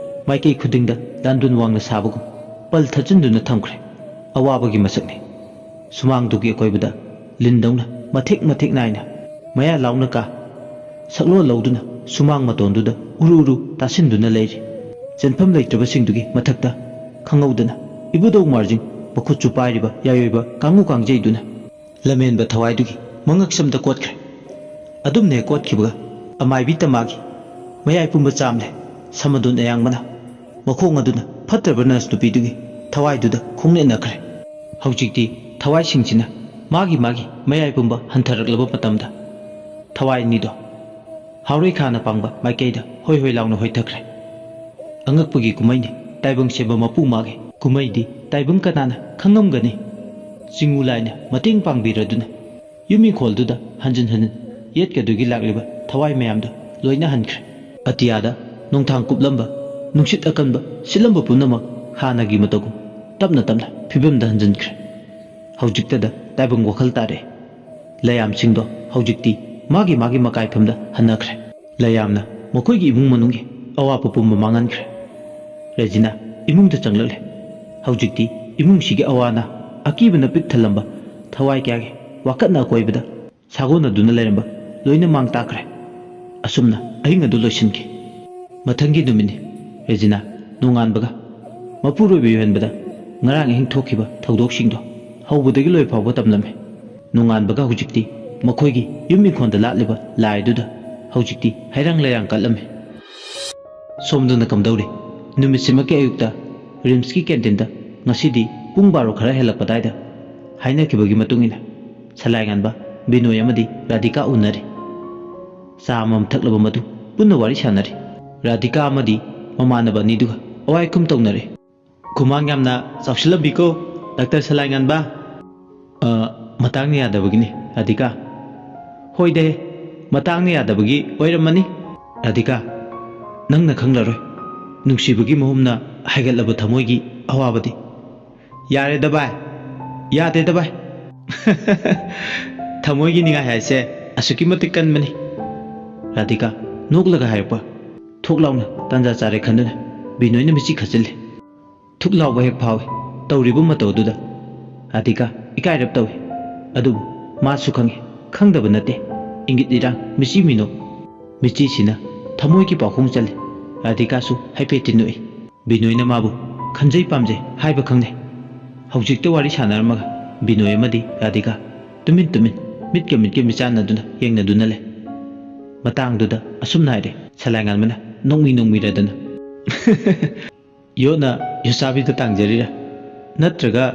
ꯃꯥꯏꯀꯩ ꯈꯨꯗꯤꯡꯗ ꯂꯥꯟꯗꯨꯟ ꯋꯥꯡꯅ ꯁꯥꯕꯒꯨꯝ ꯄꯜ ꯊꯠꯆꯤꯟꯗꯨꯅ ꯊꯝꯈ꯭ꯔꯦ ꯑꯋꯥꯕꯒꯤ ꯃꯁꯛꯅꯤ ꯁꯨꯃꯥꯡꯗꯨꯒꯤ ꯑꯀꯣꯏꯕꯗ ꯂꯤꯟꯗꯧꯅ ꯃꯊꯦꯛ ꯅꯥꯏꯅ ꯃꯌꯥ ꯂꯥꯎꯅ ꯀꯥ ꯁꯛꯂꯣꯟ ꯂꯧꯗꯨꯅ ꯁꯨꯃꯥꯡ ꯃꯇꯣꯟꯗꯨꯗ ꯎꯔꯨ ꯇꯥꯁꯤꯟꯗꯨꯅ ꯂꯩꯔꯤ ꯆꯟꯐꯝ ꯂꯩꯇ꯭ꯔꯕꯁꯤꯡꯗꯨꯒꯤ ꯃꯊꯛꯇ ꯈꯪꯍꯧꯗꯅ ꯏꯕꯨꯗꯧ ꯃꯥꯔꯖꯤꯡ ꯃꯈꯨꯠꯁꯨ ꯄꯥꯏꯔꯤꯕ ꯌꯥꯏꯑꯣꯏꯕ ꯀꯥꯡꯉꯨ ꯀꯥꯡꯖꯩꯗꯨꯅ ꯂꯝꯍꯦꯟꯕ ꯊꯋꯥꯏꯗꯨꯒꯤ ꯃꯉꯛꯁꯝꯗ ꯀꯣꯠꯈ꯭ꯔꯦ ꯑꯗꯨꯝꯅ ꯍꯦꯛ ꯀꯣꯠꯈꯤꯕꯒ ꯑꯃꯥꯏꯕꯤ ꯇꯃꯥꯒꯤ ꯃꯌꯥꯏ ꯄꯨꯝꯕ ꯆꯥꯝꯂꯦ ꯁꯃꯗꯣꯟ ꯑꯌꯥꯡꯕꯅ ꯃꯈꯣꯡ ꯑꯗꯨꯅ ꯐꯠꯇ꯭ꯔꯕ ꯅꯔꯁ ꯅꯨꯄꯤꯗꯨꯒꯤ ꯊꯋꯥꯏꯗꯨꯗ ꯈꯣꯡꯅꯦꯠꯅꯈ꯭ꯔꯦ ꯍꯧꯖꯤꯛꯇꯤ ꯊꯋꯥꯏꯁꯤꯡꯁꯤꯅ ꯃꯥꯒꯤ ꯃꯌꯥꯏ ꯄꯨꯝꯕ ꯍꯟꯊꯔꯛꯂꯕ ꯃꯇꯝꯗ ꯊꯋꯥꯏ ꯑꯅꯤꯗꯣ ꯍꯥꯎꯔꯩ ꯈꯥꯅ ꯄꯥꯡꯕ ꯃꯥꯏꯀꯩꯗ ꯍꯣꯏ ꯂꯥꯎꯅ ꯍꯣꯏꯊꯈ꯭ꯔꯦ ꯑꯉꯛꯄꯒꯤ ꯀꯨꯝꯃꯩꯅꯤ ꯇꯥꯏꯕꯪ ꯁꯦꯝꯕ ꯃꯄꯨ ꯃꯥꯒꯤ ꯀꯨꯝꯃꯩꯗꯤ ꯇꯥꯏꯕꯪ ꯀꯅꯥꯅ ꯈꯪꯉꯝꯒꯅꯤ ꯆꯤꯡꯎ ꯂꯥꯏꯅ ꯃꯇꯦꯡ ꯄꯥꯡꯕꯤꯔꯗꯨꯅ ꯌꯨꯝꯏꯪꯈꯣꯜꯗꯨꯗ ꯍꯟꯖꯤꯟ ꯌꯦꯠꯀꯗꯨꯒꯤ ꯂꯥꯛꯂꯤꯕ ꯊꯋꯥꯏ ꯃꯌꯥꯝꯗꯣ ꯂꯣꯏꯅ ꯍꯟꯈ꯭ರೆ ꯑꯇꯤꯌꯥꯗ ꯅꯣꯡꯊꯥꯡ ꯀꯨꯞꯂꯝꯕ ꯅꯨꯡꯁꯤꯠ ꯑꯀꯟꯕ ꯁꯤꯠꯂꯝꯕ ꯄꯨꯝꯅꯃꯛ ꯍꯥꯟꯅꯒꯤ ꯃꯇꯧꯒꯨꯝ ꯇꯞꯅ ꯐꯤꯕꯝꯗ ꯍꯟꯖꯤꯟꯈ꯭ꯔꯦ ꯍꯧꯖꯤꯛꯇꯗ ꯇꯥꯏꯕꯪ ꯋꯥꯈꯜ ꯇꯥꯔꯛꯑꯦ ꯂꯩꯌꯥꯝꯁꯤꯡꯗꯣ ꯍꯧꯖꯤꯛꯇꯤ ꯃꯥꯒꯤ ꯃꯀꯥꯏꯐꯝꯗ ꯍꯟꯅꯈ꯭ꯔꯦ ꯂꯩꯌꯥꯝꯅ ꯃꯈꯣꯏꯒꯤ ꯏꯃꯨꯡ ꯃꯅꯨꯡꯒꯤ ꯑꯋꯥꯄ ꯄꯨꯝꯕ ꯃꯥꯡꯍꯟꯈ꯭ꯔꯦ ꯔꯦꯖꯤꯅꯥ ꯏꯃꯨꯡꯗ ꯆꯪꯂꯛꯂꯦ ꯍꯧꯖꯤꯛꯇꯤ ꯏꯃꯨꯡꯁꯤꯒꯤ ꯑꯋꯥ ꯑꯅꯥ ꯑꯀꯤꯕꯅ ꯄꯤꯛ ꯊꯜꯂꯝꯕ ꯊꯋꯥꯏ ꯀꯌꯥꯒꯤ ꯋꯥꯀꯠꯅ ꯑꯀꯣꯏꯕꯗ ꯁꯥꯒꯣꯟꯅꯗꯨꯅ ꯂꯩꯔꯝꯕ ꯂꯣꯏꯅ ꯃꯥꯡ ꯇꯥꯛꯈ꯭ꯔꯦ꯫ ꯑꯁꯨꯝꯅ ꯑꯍꯤꯡ ꯑꯗꯨ ꯂꯣꯏꯁꯤꯟꯈꯤ꯫ ꯃꯊꯪꯒꯤ ꯅꯨꯃꯤꯠꯅꯤ ꯔꯦꯖꯤꯅꯥ ꯅꯣꯡꯉꯥꯟꯕꯒ ꯃꯄꯨꯔꯣꯏꯕ ꯌꯣꯍꯟꯕꯗ ꯉꯔꯥꯡ ꯑꯍꯤꯡ ꯊꯣꯛꯈꯤꯕ ꯊꯧꯗꯣꯛꯁꯤꯡꯗꯣ ꯍꯧꯕꯗꯒꯤ ꯂꯣꯏ ꯐꯥꯎꯕ ꯇꯝꯂꯝꯃꯤ꯫ ꯅꯣꯡꯉꯥꯟꯕꯒ ꯍꯧꯖꯤꯛꯇꯤ ꯃꯈꯣꯏꯒꯤ ꯌꯨꯝ ꯏꯪꯈꯣꯜꯗ ꯂꯥꯠꯂꯤꯕ ꯂꯥꯏꯗꯨꯗ ꯍꯧꯖꯤꯛꯇꯤ ꯍꯩꯔꯥꯡ ꯂꯩꯔꯥꯡ ꯀꯠꯂꯝꯃꯤ꯫ ꯁꯣꯝꯗꯨꯅ ꯀꯝꯗꯧꯔꯤ? ꯅꯨꯃꯤꯠꯁꯤꯃꯛꯀꯤ ꯑꯌꯨꯛꯇ ꯔꯤꯝꯁꯀꯤ ꯀꯦꯟꯇꯤꯟꯗ ꯉꯁꯤꯗꯤ ꯄꯨꯡ 12 ꯈꯔ ꯍꯦꯜꯂꯛꯄꯗꯥꯏꯗ ꯍꯥꯏꯅꯈꯤꯕꯒꯤ ꯃꯇꯨꯡꯏꯟꯅ ꯁꯂꯥꯏꯉꯥꯟꯕ, ꯕꯤꯅꯣꯏ ꯑꯃꯗꯤ ꯔꯥꯙꯤꯀꯥ ꯎꯅꯔꯤ꯫ ꯆꯥ ꯑꯃꯃꯝ ꯊꯛꯂꯕ ꯃꯇꯨꯡ ꯄꯨꯟꯅ ꯋꯥꯔꯤ ꯁꯥꯟꯅꯔꯤ꯫ ꯔꯥꯙꯤꯀꯥ ꯑꯃꯗꯤ ꯃꯃꯥꯟꯅꯕ ꯑꯅꯤꯗꯨꯒ ꯑꯋꯥꯏ-ꯈꯨꯝ ꯇꯧꯅꯔꯤ꯫ ꯈꯨꯃꯥꯡ ꯌꯥꯝꯅ ꯆꯥꯎꯁꯤꯜꯂꯝꯕꯤꯀꯣ ꯗꯥꯛꯇꯔ ꯁꯂꯥꯏꯉꯥꯟꯕ꯫ ꯃꯇꯥꯡꯅ ꯌꯥꯗꯕꯒꯤꯅꯤ ꯔꯥꯙꯤꯀꯥ꯫ ꯍꯣꯏꯗꯦ, ꯃꯇꯥꯡꯅ ꯌꯥꯗꯕꯒꯤ ꯑꯣꯏꯔꯝꯃꯅꯤ ꯔꯥꯙꯤꯀꯥ꯫ ꯅꯪꯅ ꯈꯪꯂꯔꯣꯏ ꯅꯨꯡꯁꯤꯕꯒꯤ ꯃꯍꯨꯝꯅ ꯍꯥꯏꯒꯠꯂꯕ ꯊꯃꯣꯏꯒꯤ ꯑꯋꯥꯕꯗꯤ꯫ ꯌꯥꯔꯦꯗ ꯚꯥꯏ, ꯌꯥꯗꯦꯗ ꯚꯥꯏ꯫ ꯊꯃꯣꯏꯒꯤ ꯅꯤꯡꯉꯥꯏ ꯍꯥꯏꯁꯦ ꯑꯁꯨꯛꯀꯤ ꯃꯇꯤꯛ ꯀꯟꯕꯅꯤ ꯔꯥꯙꯤꯀꯥ ꯅꯣꯛꯂꯒ ꯍꯥꯏꯔꯛꯄ ꯊꯣꯛ ꯂꯥꯎꯅ ꯇꯥꯟꯖꯥ ꯆꯥꯔꯦ ꯈꯟꯗꯨꯅ ꯕꯤꯅꯣꯏꯅ ꯃꯤꯆꯤ ꯈꯠꯆꯤꯜꯂꯤ꯫ ꯊꯨꯛ ꯂꯥꯎꯕ ꯍꯦꯛ ꯐꯥꯎꯏ ꯇꯧꯔꯤꯕ ꯃꯇꯧ ꯑꯗꯨꯗ ꯔꯥꯙꯤꯀꯥ ꯏꯀꯥꯏꯔꯞ ꯇꯧꯏ꯫ ꯑꯗꯨꯕꯨ ꯃꯥꯁꯨ ꯈꯪꯉꯤ, ꯈꯪꯗꯕ ꯅꯠꯇꯦ ꯏꯪꯒꯤꯠ ꯏꯔꯥꯡ ꯃꯤꯆꯤ ꯃꯤꯅꯣꯛ ꯃꯤꯆꯤꯁꯤꯅ ꯊꯃꯣꯏꯒꯤ ꯄꯥꯎꯈꯣꯡ ꯆꯜꯂꯤ꯫ ꯔꯥꯙꯤꯀꯥꯁꯨ ꯍꯥꯏꯐꯦꯠꯇꯤ ꯅꯣꯛꯏ꯫ ꯕꯤꯅꯣꯏꯅ ꯃꯥꯕꯨ ꯈꯟꯖꯩ ꯄꯥꯝꯖꯩ ꯍꯥꯏꯕ ꯈꯪꯅꯩ꯫ ꯍꯧꯖꯤꯛꯇ ꯋꯥꯔꯤ ꯁꯥꯟꯅꯔꯝꯃꯒ ꯕꯤꯅꯣꯏ ꯑꯃꯗꯤ ꯔꯥꯙꯤꯀꯥ ꯇꯨꯃꯤꯟ ꯇꯨꯃꯤꯟ ꯃꯤꯠꯀ ꯃꯤꯆꯥꯟꯅꯗꯨꯅ ꯌꯦꯡꯅꯗꯨꯅ ꯂꯩ꯫ ꯃꯇꯥꯡꯗꯨꯗ ꯑꯁꯨꯝꯅ ꯍꯥꯏꯔꯦ ꯁꯂꯥꯏꯉꯥꯟꯕꯅ ꯅꯣꯡꯃꯤꯔꯗꯅ꯫ ꯌꯣꯠꯅ ꯌꯣꯠꯆꯥꯕꯤꯗ ꯇꯥꯡꯖꯔꯤꯔꯥ ꯅꯠꯇ꯭ꯔꯒ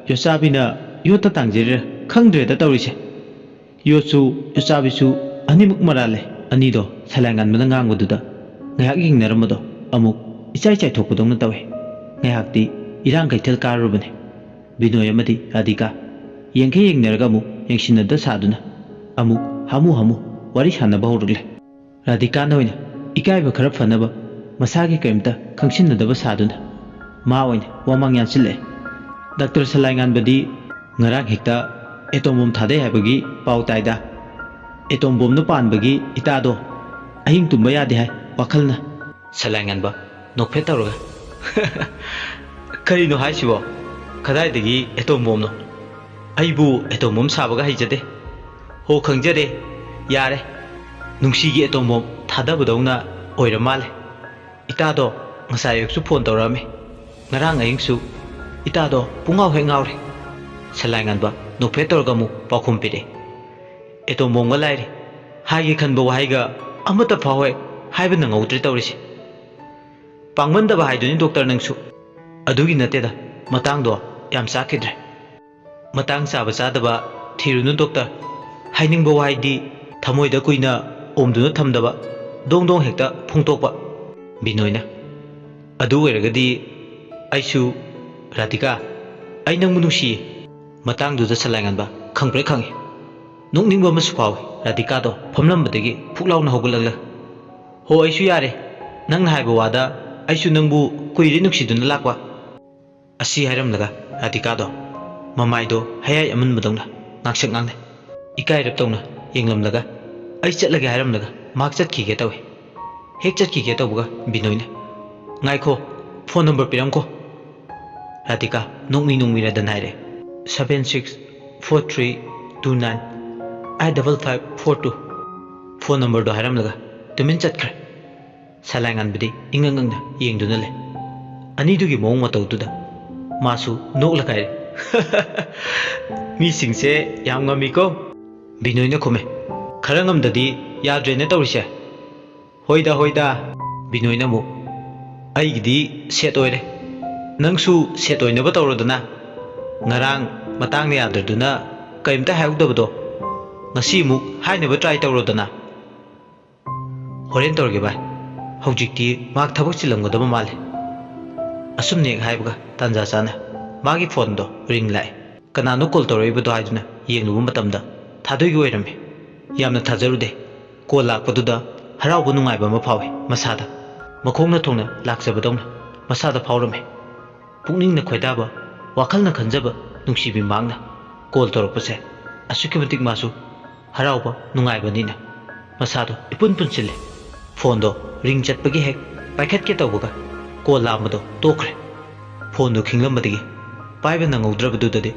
ꯌꯣꯠꯆꯥꯕꯤꯅ ꯌꯣꯠꯇ ꯇꯥꯡꯖꯔꯤꯔꯥ ꯈꯪꯗ꯭ꯔꯦꯗ ꯇꯧꯔꯤꯁꯦ꯫ ꯌꯣꯠꯁꯨ ꯌꯣꯠꯆꯥꯕꯤꯁꯨ ꯑꯅꯤꯃꯛ ꯃꯔꯥꯜ ꯂꯩ꯫ ꯑꯅꯤꯗꯣ ꯁꯂꯥꯏꯉꯥꯟꯕꯅ ꯉꯥꯡꯕꯗꯨꯗ ꯉꯥꯏꯍꯥꯛ ꯌꯦꯡꯅꯔꯝꯕꯗꯣ ꯑꯃꯨꯛ ꯏꯆꯥꯏ ꯆꯥꯏꯊꯣꯛꯄꯗꯧꯅ ꯇꯧꯏ꯫ ꯉꯥꯏꯍꯥꯛꯇꯤ ꯏꯔꯥꯡ ꯀꯩꯊꯦꯜ ꯀꯥꯔꯨꯕꯅꯤ꯫ ꯕꯤꯅꯣꯏ ꯑꯃꯗꯤ ꯔꯥꯙꯤꯀꯥ ꯌꯦꯡꯈꯩ ꯌꯦꯡꯅꯔꯒ ꯑꯃꯨꯛ ꯌꯦꯡꯁꯤꯟꯅꯗ ꯁꯥꯗꯨꯅ ꯑꯃꯨꯛ ꯍꯥꯃꯨ ꯋꯥꯔꯤ ꯁꯥꯟꯅꯕ ꯍꯧꯔꯛꯂꯦ꯫ ꯔꯥꯙꯤꯀꯥꯅ ꯑꯣꯏꯅ ꯏꯀꯥꯏꯕ ꯈꯔ ꯐꯅꯕ ꯃꯁꯥꯒꯤ ꯀꯔꯤꯝꯇ ꯈꯪꯁꯤꯟꯅꯗꯕ ꯁꯥꯗꯨꯅ ꯃꯥ ꯑꯣꯏꯅ ꯋꯥꯃꯥꯡ ꯌꯥꯟꯁꯤꯜꯂꯛꯑꯦ꯫ ꯗꯥꯛꯇꯔ ꯁꯂꯥꯏꯉꯥꯟꯕꯗꯤ ꯉꯔꯥꯡ ꯍꯦꯛꯇ ꯑꯦꯇꯣꯝ ꯕꯣꯝ ꯊꯥꯗꯩ ꯍꯥꯏꯕꯒꯤ ꯄꯥꯎ ꯇꯥꯏꯗ꯫ ꯑꯦꯇꯣꯝ ꯕꯣꯝꯅ ꯄꯥꯟꯕꯒꯤ ꯏꯇꯥꯗꯣ ꯑꯍꯤꯡ ꯇꯨꯝꯕ ꯌꯥꯗꯦ ꯍꯥꯏ ꯋꯥꯈꯜꯅ꯫ ꯁꯂꯥꯏꯉꯥꯟꯕ ꯅꯣꯛꯐꯦꯠ ꯇꯧꯔꯒ ꯀꯔꯤꯅꯣ ꯍꯥꯏꯁꯤꯕꯣ? ꯀꯗꯥꯏꯗꯒꯤ ꯑꯦꯇꯣꯝ ꯕꯣꯝꯅꯣ? ꯑꯩꯕꯨ ꯑꯦꯇꯣꯝ ꯕꯣꯝ ꯁꯥꯕꯒ ꯍꯩꯖꯗꯦ꯫ ꯍꯣ ꯈꯪꯖꯔꯦ, ꯌꯥꯔꯦ, ꯅꯨꯡꯁꯤꯒꯤ ꯑꯦꯇꯣꯝ ꯕꯣꯝ ꯊꯥꯗꯕꯗꯧꯅ ꯑꯣꯏꯔ ꯃꯥꯜꯂꯦ꯫ ꯏꯇꯥꯗꯣ ꯉꯁꯥꯏ ꯑꯌꯨꯛꯁꯨ ꯐꯣꯟ ꯇꯧꯔꯛꯑꯝꯃꯤ, ꯉꯔꯥꯡ ꯑꯍꯤꯡꯁꯨ ꯏꯇꯥꯗꯣ ꯄꯨꯡꯉꯥꯎ ꯍꯦꯛ ꯉꯥꯎꯔꯦ꯫ ꯁꯂꯥꯏꯉꯥꯟꯕ ꯅꯣꯛꯐꯦꯠ ꯇꯧꯔꯒ ꯑꯃꯨꯛ ꯄꯥꯎꯈꯨꯝ ꯄꯤꯔꯛꯑꯦ꯫ ꯑꯦꯇꯣꯝ ꯕꯣꯝꯒ ꯂꯥꯏꯔꯤ, ꯍꯥꯏꯒꯦ ꯈꯟꯕ ꯋꯥꯍꯩꯒ ꯑꯃꯠꯇ ꯐꯥꯎ ꯍꯦꯛ ꯍꯥꯏꯕ ꯅꯪꯍꯧꯗ꯭ꯔꯦ ꯇꯧꯔꯤꯁꯦ꯫ ꯄꯥꯡꯃꯟꯗꯕ ꯍꯥꯏꯗꯨꯅꯤ ꯗꯣꯛꯇꯔ ꯅꯪꯁꯨ꯫ ꯑꯗꯨꯒꯤ ꯅꯠꯇꯦꯗ, ꯃꯇꯥꯡꯗꯣ ꯌꯥꯝ ꯆꯥꯈꯤꯗ꯭ꯔꯦ꯫ ꯃꯇꯥꯡ ꯆꯥꯕ ꯆꯥꯗꯕ ꯊꯤꯔꯨꯅꯨ ꯗꯣꯛꯇꯔ꯫ ꯍꯥꯏꯅꯤꯡꯕ ꯋꯥꯍꯩꯗꯤ ꯊꯃꯣꯏꯗ ꯀꯨꯏꯅ ꯑꯣꯝꯗꯨꯅ ꯊꯝꯗꯕ, ꯗꯣꯡ ꯗꯣꯡ ꯍꯦꯛꯇ ꯐꯣꯡꯗꯣꯛꯄ꯫ ꯕꯤꯅꯣꯏꯅ ꯑꯗꯨ ꯑꯣꯏꯔꯒꯗꯤ ꯑꯩꯁꯨ ꯔꯥꯙꯤꯀꯥ, ꯑꯩ ꯅꯪꯕꯨ ꯅꯨꯡꯁꯤꯌꯦ꯫ ꯃꯇꯥꯡꯗꯨꯗ ꯁꯂꯥꯏꯉꯥꯟꯕ ꯈꯪꯄ꯭ꯔꯦꯛ ꯈꯪꯏ꯫ ꯅꯣꯛꯅꯤꯡꯕ ꯑꯃꯁꯨ ꯐꯥꯎꯏ ꯔꯥꯙꯤꯀꯥꯗꯣ ꯐꯝꯂꯝꯕꯗꯒꯤ ꯐꯨꯛ ꯂꯥꯎꯅ ꯍꯧꯒꯠꯂꯒ꯫ ꯍꯣ ꯑꯩꯁꯨ ꯌꯥꯔꯦ, ꯅꯪꯅ ꯍꯥꯏꯕ ꯋꯥꯗ ꯑꯩꯁꯨ ꯅꯪꯕꯨ ꯀꯨꯏꯔꯦ ꯅꯨꯡꯁꯤꯗꯨꯅ ꯂꯥꯛꯄ꯫ ꯑꯁꯤ ꯍꯥꯏꯔꯝꯂꯒ ꯔꯥꯙꯤꯀꯥꯗꯣ ꯃꯃꯥꯏꯗꯣ ꯍꯌꯥꯏ ꯑꯃꯟꯕꯗꯧꯅ ꯉꯥꯡꯁꯛ ꯉꯥꯡꯅꯩ꯫ ꯏꯀꯥꯏꯔꯞ ꯇꯧꯅ ꯌꯦꯡꯂꯝꯂꯒ ꯑꯩ ꯆꯠꯂꯒꯦ ꯍꯥꯏꯔꯝꯂꯒ ꯃꯍꯥꯛ ꯆꯠꯈꯤꯒꯦ ꯇꯧꯏ꯫ ꯍꯦꯛ ꯆꯠꯈꯤꯒꯦ ꯇꯧꯕꯒ ꯕꯤꯅꯣꯏꯅ ꯉꯥꯏꯈꯣ, ꯐꯣꯟ ꯅꯝꯕꯔ ꯄꯤꯔꯝꯀꯣ꯫ ꯔꯥꯙꯤꯀꯥ ꯅꯣꯡꯃꯤꯔꯗꯅ ꯍꯥꯏꯔꯦ꯫ 764329855542 ꯐꯣꯟ ꯅꯝꯕꯔꯗꯣ ꯍꯥꯏꯔꯝꯂꯒ ꯇꯨꯃꯤꯟ ꯆꯠꯈ꯭ꯔꯦ꯫ ꯁꯂꯥꯏꯉꯥꯟꯕꯗꯤ ꯏꯉꯪꯉꯪꯅ ꯌꯦꯡꯗꯨꯅ ꯂꯩ꯫ ꯑꯅꯤꯗꯨꯒꯤ ꯃꯑꯣꯡ ꯃꯇꯧꯗꯨꯗ ꯃꯥꯁꯨ ꯅꯣꯛꯂꯒ ꯍꯥꯏꯔꯦ, ꯃꯤꯁꯤꯡꯁꯦ ꯌꯥꯝ ꯉꯝꯃꯤꯀꯣ꯫ ꯕꯤꯅꯣꯏꯅ ꯈꯨꯝꯃꯦ, ꯈꯔ ꯉꯝꯗꯗꯤ ꯌꯥꯗ꯭ꯔꯦꯅ ꯇꯧꯔꯤꯁꯦ꯫ ꯍꯣꯏꯗ, ꯕꯤꯅꯣꯏꯅ ꯑꯃꯨꯛ ꯑꯩꯒꯤꯗꯤ ꯁꯦꯠ ꯑꯣꯏꯔꯦ, ꯅꯪꯁꯨ ꯁꯦꯠ ꯑꯣꯏꯅꯕ ꯇꯧꯔꯣꯗꯅ꯫ ꯉꯔꯥꯡ ꯃꯇꯥꯡꯅ ꯌꯥꯗ꯭ꯔꯗꯨꯅ ꯀꯔꯤꯝꯇ ꯍꯥꯏꯍꯧꯗꯕꯗꯣ ꯉꯁꯤ ꯑꯃꯨꯛ ꯍꯥꯏꯅꯕ ꯇ꯭ꯔꯥꯏ ꯇꯧꯔꯣꯗꯅ꯫ ꯍꯣꯔꯦꯟ ꯇꯧꯔꯒꯦ ꯚꯥꯏ, ꯍꯧꯖꯤꯛꯇꯤ ꯃꯍꯥꯛ ꯊꯕꯛ ꯆꯤꯜꯂꯝꯒꯗꯕ ꯃꯥꯜꯂꯦ꯫ ꯑꯁꯨꯝꯅ ꯍꯦꯛ ꯍꯥꯏꯕꯒ ꯇꯥꯟꯖꯥ ꯆꯥꯅ ꯃꯥꯒꯤ ꯐꯣꯟꯗꯣ ꯔꯤꯡ ꯂꯥꯛꯑꯦ꯫ ꯀꯅꯥꯅꯣ ꯀꯣꯜ ꯇꯧꯔꯛꯏꯕꯗꯣ ꯍꯥꯏꯗꯨꯅ ꯌꯦꯡꯂꯨꯕ ꯃꯇꯝꯗ ꯊꯥꯗꯣꯏꯒꯤ ꯑꯣꯏꯔꯝꯃꯤ꯫ ꯌꯥꯝꯅ ꯊꯥꯖꯔꯨꯗꯦ꯫ ꯀꯣꯜ ꯂꯥꯛꯄꯗꯨꯗ ꯍꯔꯥꯎꯕ ꯅꯨꯡꯉꯥꯏꯕ ꯑꯃ ꯐꯥꯎꯏ ꯃꯁꯥꯗ꯫ ꯃꯈꯣꯡꯅ ꯊꯣꯡꯅ ꯂꯥꯛꯆꯕꯗꯧꯅ ꯃꯁꯥꯗ ꯐꯥꯎꯔꯝꯃꯤ꯫ ꯄꯨꯛꯅꯤꯡꯅ ꯈꯣꯏꯗꯥꯕ, ꯋꯥꯈꯜꯅ ꯈꯟꯖꯕ ꯅꯨꯡꯁꯤꯕꯤ ꯃꯍꯥꯛꯅ ꯀꯣꯜ ꯇꯧꯔꯛꯄꯁꯦ ꯑꯁꯨꯛꯀꯤ ꯃꯇꯤꯛ ꯃꯥꯁꯨ ꯍꯔꯥꯎꯕ ꯅꯨꯡꯉꯥꯏꯕꯅꯤꯅ ꯃꯁꯥꯗꯣ ꯏꯄꯨꯟ ꯄꯨꯟꯁꯤꯜꯂꯦ꯫ ꯐꯣꯟꯗꯣ ꯔꯤꯡ ꯆꯠꯄꯒꯤ ꯍꯦꯛ ꯄꯥꯏꯈꯠꯀꯦ ꯇꯧꯕꯒ ꯀꯣꯜ ꯂꯥꯛꯑꯝꯕꯗꯣ ꯇꯣꯛꯈ꯭ꯔꯦ꯫ ꯐꯣꯟꯗꯣ ꯈꯤꯡꯂꯝꯕꯗꯒꯤ ꯄꯥꯏꯕ ꯅꯪꯍꯧꯗ꯭ꯔꯕꯗꯨꯗꯗꯤ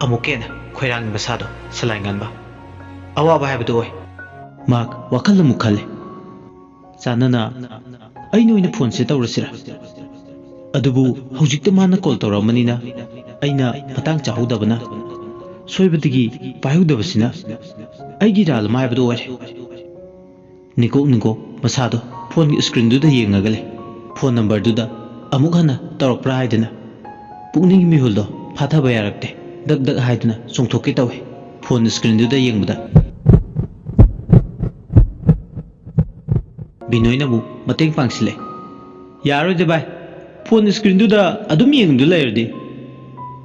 ꯑꯃꯨꯛꯀ ꯍꯦꯟꯅ ꯈꯣꯏꯔꯥꯡꯕ ꯁꯥꯗꯣ ꯁꯂꯥꯏꯉꯥꯟꯕ꯫ ꯑꯋꯥꯕ ꯍꯥꯏꯕꯗꯨ ꯑꯣꯏ꯫ ꯃꯍꯥꯛ ꯋꯥꯈꯜ ꯑꯃꯨꯛ ꯈꯜꯂꯦ꯫ ꯆꯥꯟꯅꯅ ꯑꯩꯅ ꯑꯣꯏꯅ ꯐꯣꯟꯁꯦ ꯇꯧꯔꯁꯤꯔꯥ? ꯑꯗꯨꯕꯨ ꯍꯧꯖꯤꯛꯇ ꯃꯥꯅ ꯀꯣꯜ ꯇꯧꯔꯛꯑꯃꯅꯤꯅ ꯑꯩꯅ ꯃꯇꯥꯡ ꯆꯥꯍꯧꯗꯕꯅ, ꯁꯣꯏꯕꯗꯒꯤ ꯄꯥꯏꯍꯧꯗꯕꯁꯤꯅ ꯑꯩꯒꯤ ꯏꯔꯥꯜ ꯑꯃ ꯍꯥꯏꯕꯗꯨ ꯑꯣꯏꯔꯦ꯫ ꯅꯤꯡꯀꯣꯛ ꯃꯁꯥꯗꯣ ꯐꯣꯟꯒꯤ ꯁꯀ꯭ꯔꯤꯟꯗꯨꯗ ꯌꯦꯡꯉꯒ ꯂꯩ꯫ ꯐꯣꯟ ꯅꯝꯕꯔꯗꯨꯗ ꯑꯃꯨꯛ ꯍꯟꯅ ꯇꯧꯔꯛꯄ꯭ꯔꯥ ꯍꯥꯏꯗꯅ ꯄꯨꯛꯅꯤꯡꯒꯤ ꯃꯤꯍꯨꯜꯗꯣ ꯐꯥꯊꯕ ꯌꯥꯔꯛꯇꯦ꯫ ꯗꯛ ꯗꯛ ꯍꯥꯏꯗꯨꯅ ꯆꯣꯡꯊꯣꯛꯀꯦ ꯇꯧꯏ꯫ ꯐꯣꯟ ꯁꯀ꯭ꯔꯤꯟꯗꯨꯗ ꯌꯦꯡꯕꯗ ꯕꯤꯅꯣꯏꯅꯕꯨ ꯃꯇꯦꯡ ꯄꯥꯡꯁꯤꯜꯂꯦ꯫ ꯌꯥꯔꯣꯏꯗ ꯚꯥꯏ, ꯐꯣꯟ ꯁꯀ꯭ꯔꯤꯟꯗꯨꯗ ꯑꯗꯨꯝ ꯌꯦꯡꯗꯨ ꯂꯩꯔꯗꯤ꯫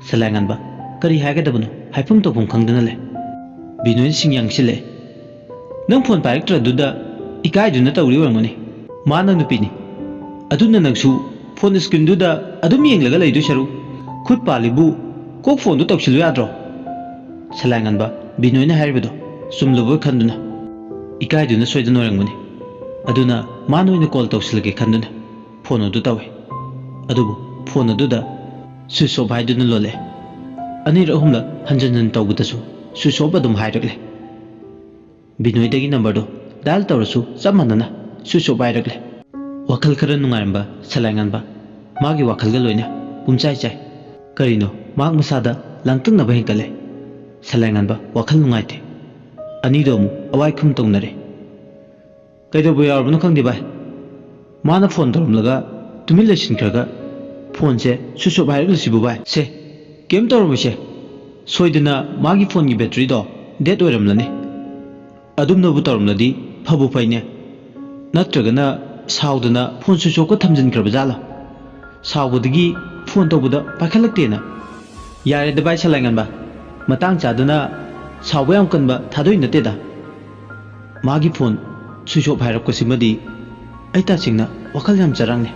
ꯁꯂꯥꯏꯉꯥꯟꯕ ꯀꯔꯤ ꯍꯥꯏꯒꯗꯕꯅꯣ ꯍꯥꯏꯐꯝ ꯇꯧꯐꯝ ꯈꯪꯗꯅ ꯂꯩ꯫ ꯕꯤꯅꯣꯏꯅ ꯁꯤꯡ ꯌꯥꯡꯁꯤꯜꯂꯛꯑꯦ꯫ ꯅꯪ ꯐꯣꯟ ꯄꯥꯏꯔꯛꯇ꯭ꯔꯗꯨꯗ ꯏꯀꯥꯏꯗꯨꯅ ꯇꯧꯔꯤ ꯑꯣꯏꯔꯝꯒꯅꯤ꯫ ꯃꯥꯅ ꯅꯨꯄꯤꯅꯤ, ꯑꯗꯨꯅ ꯅꯪꯁꯨ ꯐꯣꯟ ꯁꯀ꯭ꯔꯤꯟꯗꯨꯗ ꯑꯗꯨꯝ ꯌꯦꯡꯂꯒ ꯂꯩꯗꯣꯏ ꯁꯔꯨꯛ ꯈꯨꯠ ꯄꯥꯜꯂꯤꯕꯨ ꯀꯣꯛ ꯐꯣꯟꯗꯨ ꯇꯧꯁꯤꯜꯂꯨ ꯌꯥꯗ꯭ꯔꯣ? ꯁꯂꯥꯏꯉꯥꯟꯕ ꯕꯤꯅꯣꯏꯅ ꯍꯥꯏꯔꯤꯕꯗꯣ ꯆꯨꯝꯂꯕꯣꯏ ꯈꯟꯗꯨꯅ ꯏꯀꯥꯏꯗꯨꯅ ꯁꯣꯏꯗꯅ ꯑꯣꯏꯔꯝꯒꯅꯤ꯫ ꯑꯗꯨꯅ ꯃꯥꯅ ꯑꯣꯏꯅ ꯀꯣꯜ ꯇꯧꯁꯤꯜꯂꯒꯦ ꯈꯟꯗꯨꯅ ꯐꯣꯟ ꯑꯗꯨ ꯇꯧꯏ꯫ ꯑꯗꯨꯕꯨ ꯐꯣꯟ ꯑꯗꯨꯗ ꯁ꯭ꯋꯤꯆ ꯑꯣꯐ ꯍꯥꯏꯗꯨꯅ ꯂꯣꯜꯂꯦ꯫ ꯑꯅꯤꯔꯛ ꯑꯍꯨꯝꯂꯛ ꯍꯟꯖꯟ ꯇꯧꯕꯗꯁꯨ ꯁ꯭ꯋꯤꯆ ꯑꯣꯐ ꯑꯗꯨꯝ ꯍꯥꯏꯔꯛꯂꯦ꯫ ꯕꯤꯅꯣꯏꯗꯒꯤ ꯅꯝꯕꯔꯗꯣ ꯗꯥꯏꯜ ꯇꯧꯔꯁꯨ ꯆꯞ ꯃꯥꯟꯅꯅ ꯁ꯭ꯋꯤꯆ ꯑꯣꯐ ꯍꯥꯏꯔꯛꯂꯦ꯫ ꯋꯥꯈꯜ ꯈꯔ ꯅꯨꯡꯉꯥꯏꯔꯝꯕ ꯁꯂꯥꯏꯉꯥꯟꯕ ꯃꯥꯒꯤ ꯋꯥꯈꯜꯒ ꯂꯣꯏꯅ ꯄꯨꯝꯆꯥꯏ ꯆꯥꯏ꯫ ꯀꯔꯤꯅꯣ ꯃꯍꯥꯛ ꯃꯁꯥꯗ ꯂꯥꯡꯇꯛꯅꯕ ꯍꯦꯟꯒꯠꯂꯦ꯫ ꯁꯂꯥꯏꯉꯥꯟꯕ ꯋꯥꯈꯜ ꯅꯨꯡꯉꯥꯏꯇꯦ꯫ ꯑꯅꯤꯗꯣ ꯑꯃꯨꯛ ꯑꯋꯥꯏꯈꯨꯝ ꯇꯧꯅꯔꯦ꯫ ꯀꯩꯗꯧꯕ ꯌꯥꯎꯔꯕꯅꯣ ꯈꯪꯗꯦ ꯚꯥꯏ, ꯃꯥꯅ ꯐꯣꯟ ꯇꯧꯔꯝꯂꯒ ꯇꯨꯃꯤꯟ ꯂꯩꯁꯤꯟꯈ꯭ꯔꯒ ꯐꯣꯟꯁꯦ ꯁ꯭ꯋꯤꯆ ꯑꯣꯐ ꯍꯥꯏꯔꯛꯂꯤꯁꯤꯕꯨ ꯚꯥꯏ? ꯁꯦ ꯀꯩꯝ ꯇꯧꯔꯝꯃꯣꯏꯁꯦ, ꯁꯣꯏꯗꯅ ꯃꯥꯒꯤ ꯐꯣꯟꯒꯤ ꯕꯦꯇ꯭ꯔꯤꯗꯣ ꯗꯦꯠ ꯑꯣꯏꯔꯝꯂꯅꯤ꯫ ꯑꯗꯨꯝꯅꯕꯨ ꯇꯧꯔꯝꯂꯗꯤ ꯐꯕꯨ ꯐꯩꯅꯦ, ꯅꯠꯇ꯭ꯔꯒꯅ ꯁꯥꯎꯗꯅ ꯐꯣꯟ ꯁ꯭ꯋꯤꯆ ꯑꯣꯐꯀ ꯊꯝꯖꯤꯟꯈ꯭ꯔꯕ ꯖꯥꯠꯂꯣ? ꯁꯥꯎꯕꯗꯒꯤ ꯐꯣꯟ ꯇꯧꯕꯗ ꯄꯥꯏꯈꯠꯂꯛꯇꯦꯅ꯫ ꯌꯥꯔꯦꯗ ꯚꯥꯏ ꯁꯂꯥꯏꯉꯥꯟꯕ, ꯃꯇꯥꯡ ꯆꯥꯗꯅ ꯁꯥꯎꯕ ꯌꯥꯝ ꯀꯟꯕ ꯊꯥꯗꯣꯏ ꯅꯠꯇꯦꯗ꯫ ꯃꯥꯒꯤ ꯐꯣꯟ ꯁ꯭ꯋꯤꯆ ꯑꯣꯐ ꯍꯥꯏꯔꯛꯄꯁꯤꯃꯗꯤ ꯑꯩ ꯇꯁꯦꯡꯅ ꯋꯥꯈꯜ ꯌꯥꯝ ꯆꯔꯥꯡꯅꯦ꯫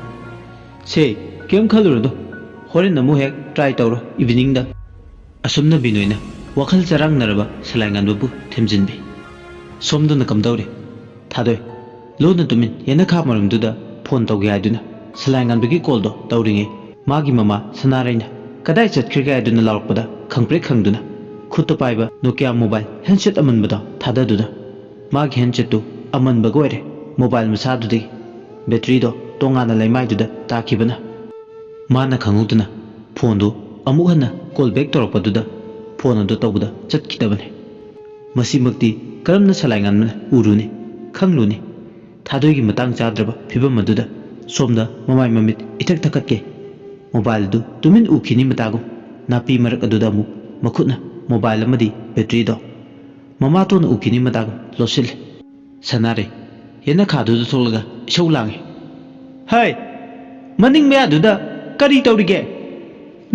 ꯁꯦ ꯀꯩꯝ ꯈꯜꯂꯨꯔꯗꯣ, ꯍꯣꯔꯦꯟ ꯑꯃꯨꯛ ꯍꯦꯛ ꯇ꯭ꯔꯥꯏ ꯇꯧꯔꯣ ꯏꯚꯤꯅꯤꯡꯗ꯫ ꯑꯁꯨꯝꯅ ꯕꯤꯅꯣꯏꯅ ꯋꯥꯈꯜ ꯆꯔꯥꯡꯅꯔꯕ ꯁꯂꯥꯏꯉꯥꯟꯕꯕꯨ ꯊꯦꯝꯖꯤꯟꯕꯤ꯫ ꯁꯣꯝꯗꯅ ꯀꯝꯗꯧꯔꯤ? ꯊꯥꯗꯣꯏ ꯂꯣꯟꯅ ꯇꯨꯃꯤꯟ ꯌꯦꯅꯈꯥ ꯃꯔꯝꯗꯨꯗ ꯐꯣꯟ ꯇꯧꯒꯦ ꯍꯥꯏꯗꯨꯅ ꯁꯂꯥꯏꯉꯥꯟꯕꯒꯤ ꯀꯣꯜꯗꯣ ꯇꯧꯔꯤꯉꯩ ꯃꯥꯒꯤ ꯃꯃꯥ ꯁꯅꯥꯔꯩꯅ ꯀꯗꯥꯏ ꯆꯠꯈ꯭ꯔꯒꯦ ꯍꯥꯏꯗꯨꯅ ꯂꯥꯎꯔꯛꯄꯗ ꯈꯪꯄ꯭ꯔꯦꯛ ꯈꯪꯗꯨꯅ ꯈꯨꯠꯇ ꯄꯥꯏꯕ ꯅꯣꯀꯤꯌꯥ ꯃꯣꯕꯥꯏꯜ ꯍꯦꯟꯁꯦꯠ ꯑꯃꯟꯕꯗꯣ ꯊꯥꯗꯗꯨꯅ ꯃꯥꯒꯤ ꯍꯦꯟꯁꯦꯠꯇꯨ ꯑꯃꯟꯕꯒ ꯑꯣꯏꯔꯦ ꯃꯣꯕꯥꯏꯜ ꯃꯁꯥꯗꯨꯗꯒꯤ ꯕꯦꯇ꯭ꯔꯤꯗꯣ ꯇꯣꯉꯥꯟꯅ ꯂꯩꯃꯥꯏꯗꯨꯗ ꯇꯥꯈꯤꯕꯅ ꯃꯥꯅ ꯈꯪꯍꯧꯗꯅ ꯐꯣꯟꯗꯨ ꯑꯃꯨꯛ ꯍꯟꯅ ꯀꯣꯜ ꯕꯦꯛ ꯇꯧꯔꯛꯄꯗꯨꯗ ꯐꯣꯟ ꯑꯗꯨ ꯇꯧꯕꯗ ꯆꯠꯈꯤꯗꯕꯅꯤ꯫ ꯃꯁꯤꯃꯛꯇꯤ ꯀꯔꯝꯅ ꯁꯂꯥꯏꯉꯥꯟꯕꯅ ꯎꯔꯨꯅꯤ ꯈꯪꯂꯨꯅꯤ? ꯊꯥꯗꯣꯏꯒꯤ ꯃꯇꯥꯡ ꯆꯥꯗ꯭ꯔꯕ ꯐꯤꯕꯝ ꯑꯗꯨꯗ ꯁꯣꯝꯗ ꯃꯃꯥꯏ ꯃꯃꯤꯠ ꯏꯊꯛ ꯊꯛꯀꯠꯀꯦ ꯃꯣꯕꯥꯏꯜ ꯑꯗꯨ ꯇꯨꯃꯤꯟ ꯎꯈꯤꯅꯤ ꯃꯇꯥꯒꯨꯝ ꯅꯥꯄꯤ ꯃꯔꯛ ꯑꯗꯨꯗ ꯑꯃꯨꯛ ꯃꯈꯨꯠꯅ ꯃꯣꯕꯥꯏꯜ ꯑꯃꯗꯤ ꯕꯦꯇ꯭ꯔꯤꯗꯣ ꯃꯃꯥꯇꯣꯟꯅ ꯎꯈꯤꯅꯤ ꯃꯇꯥꯒꯨꯝ ꯂꯣꯠꯁꯤꯜꯂꯦ꯫ ꯁꯅꯥꯔꯩ ꯌꯦꯅꯈꯥꯗꯨꯗ ꯊꯣꯛꯂꯒ ꯏꯁꯧ ꯂꯥꯡꯉꯤ꯫ ꯍꯩ, ꯃꯅꯤꯡ ꯃꯌꯥꯗꯨꯗ ꯀꯔꯤ ꯇꯧꯔꯤꯒꯦ?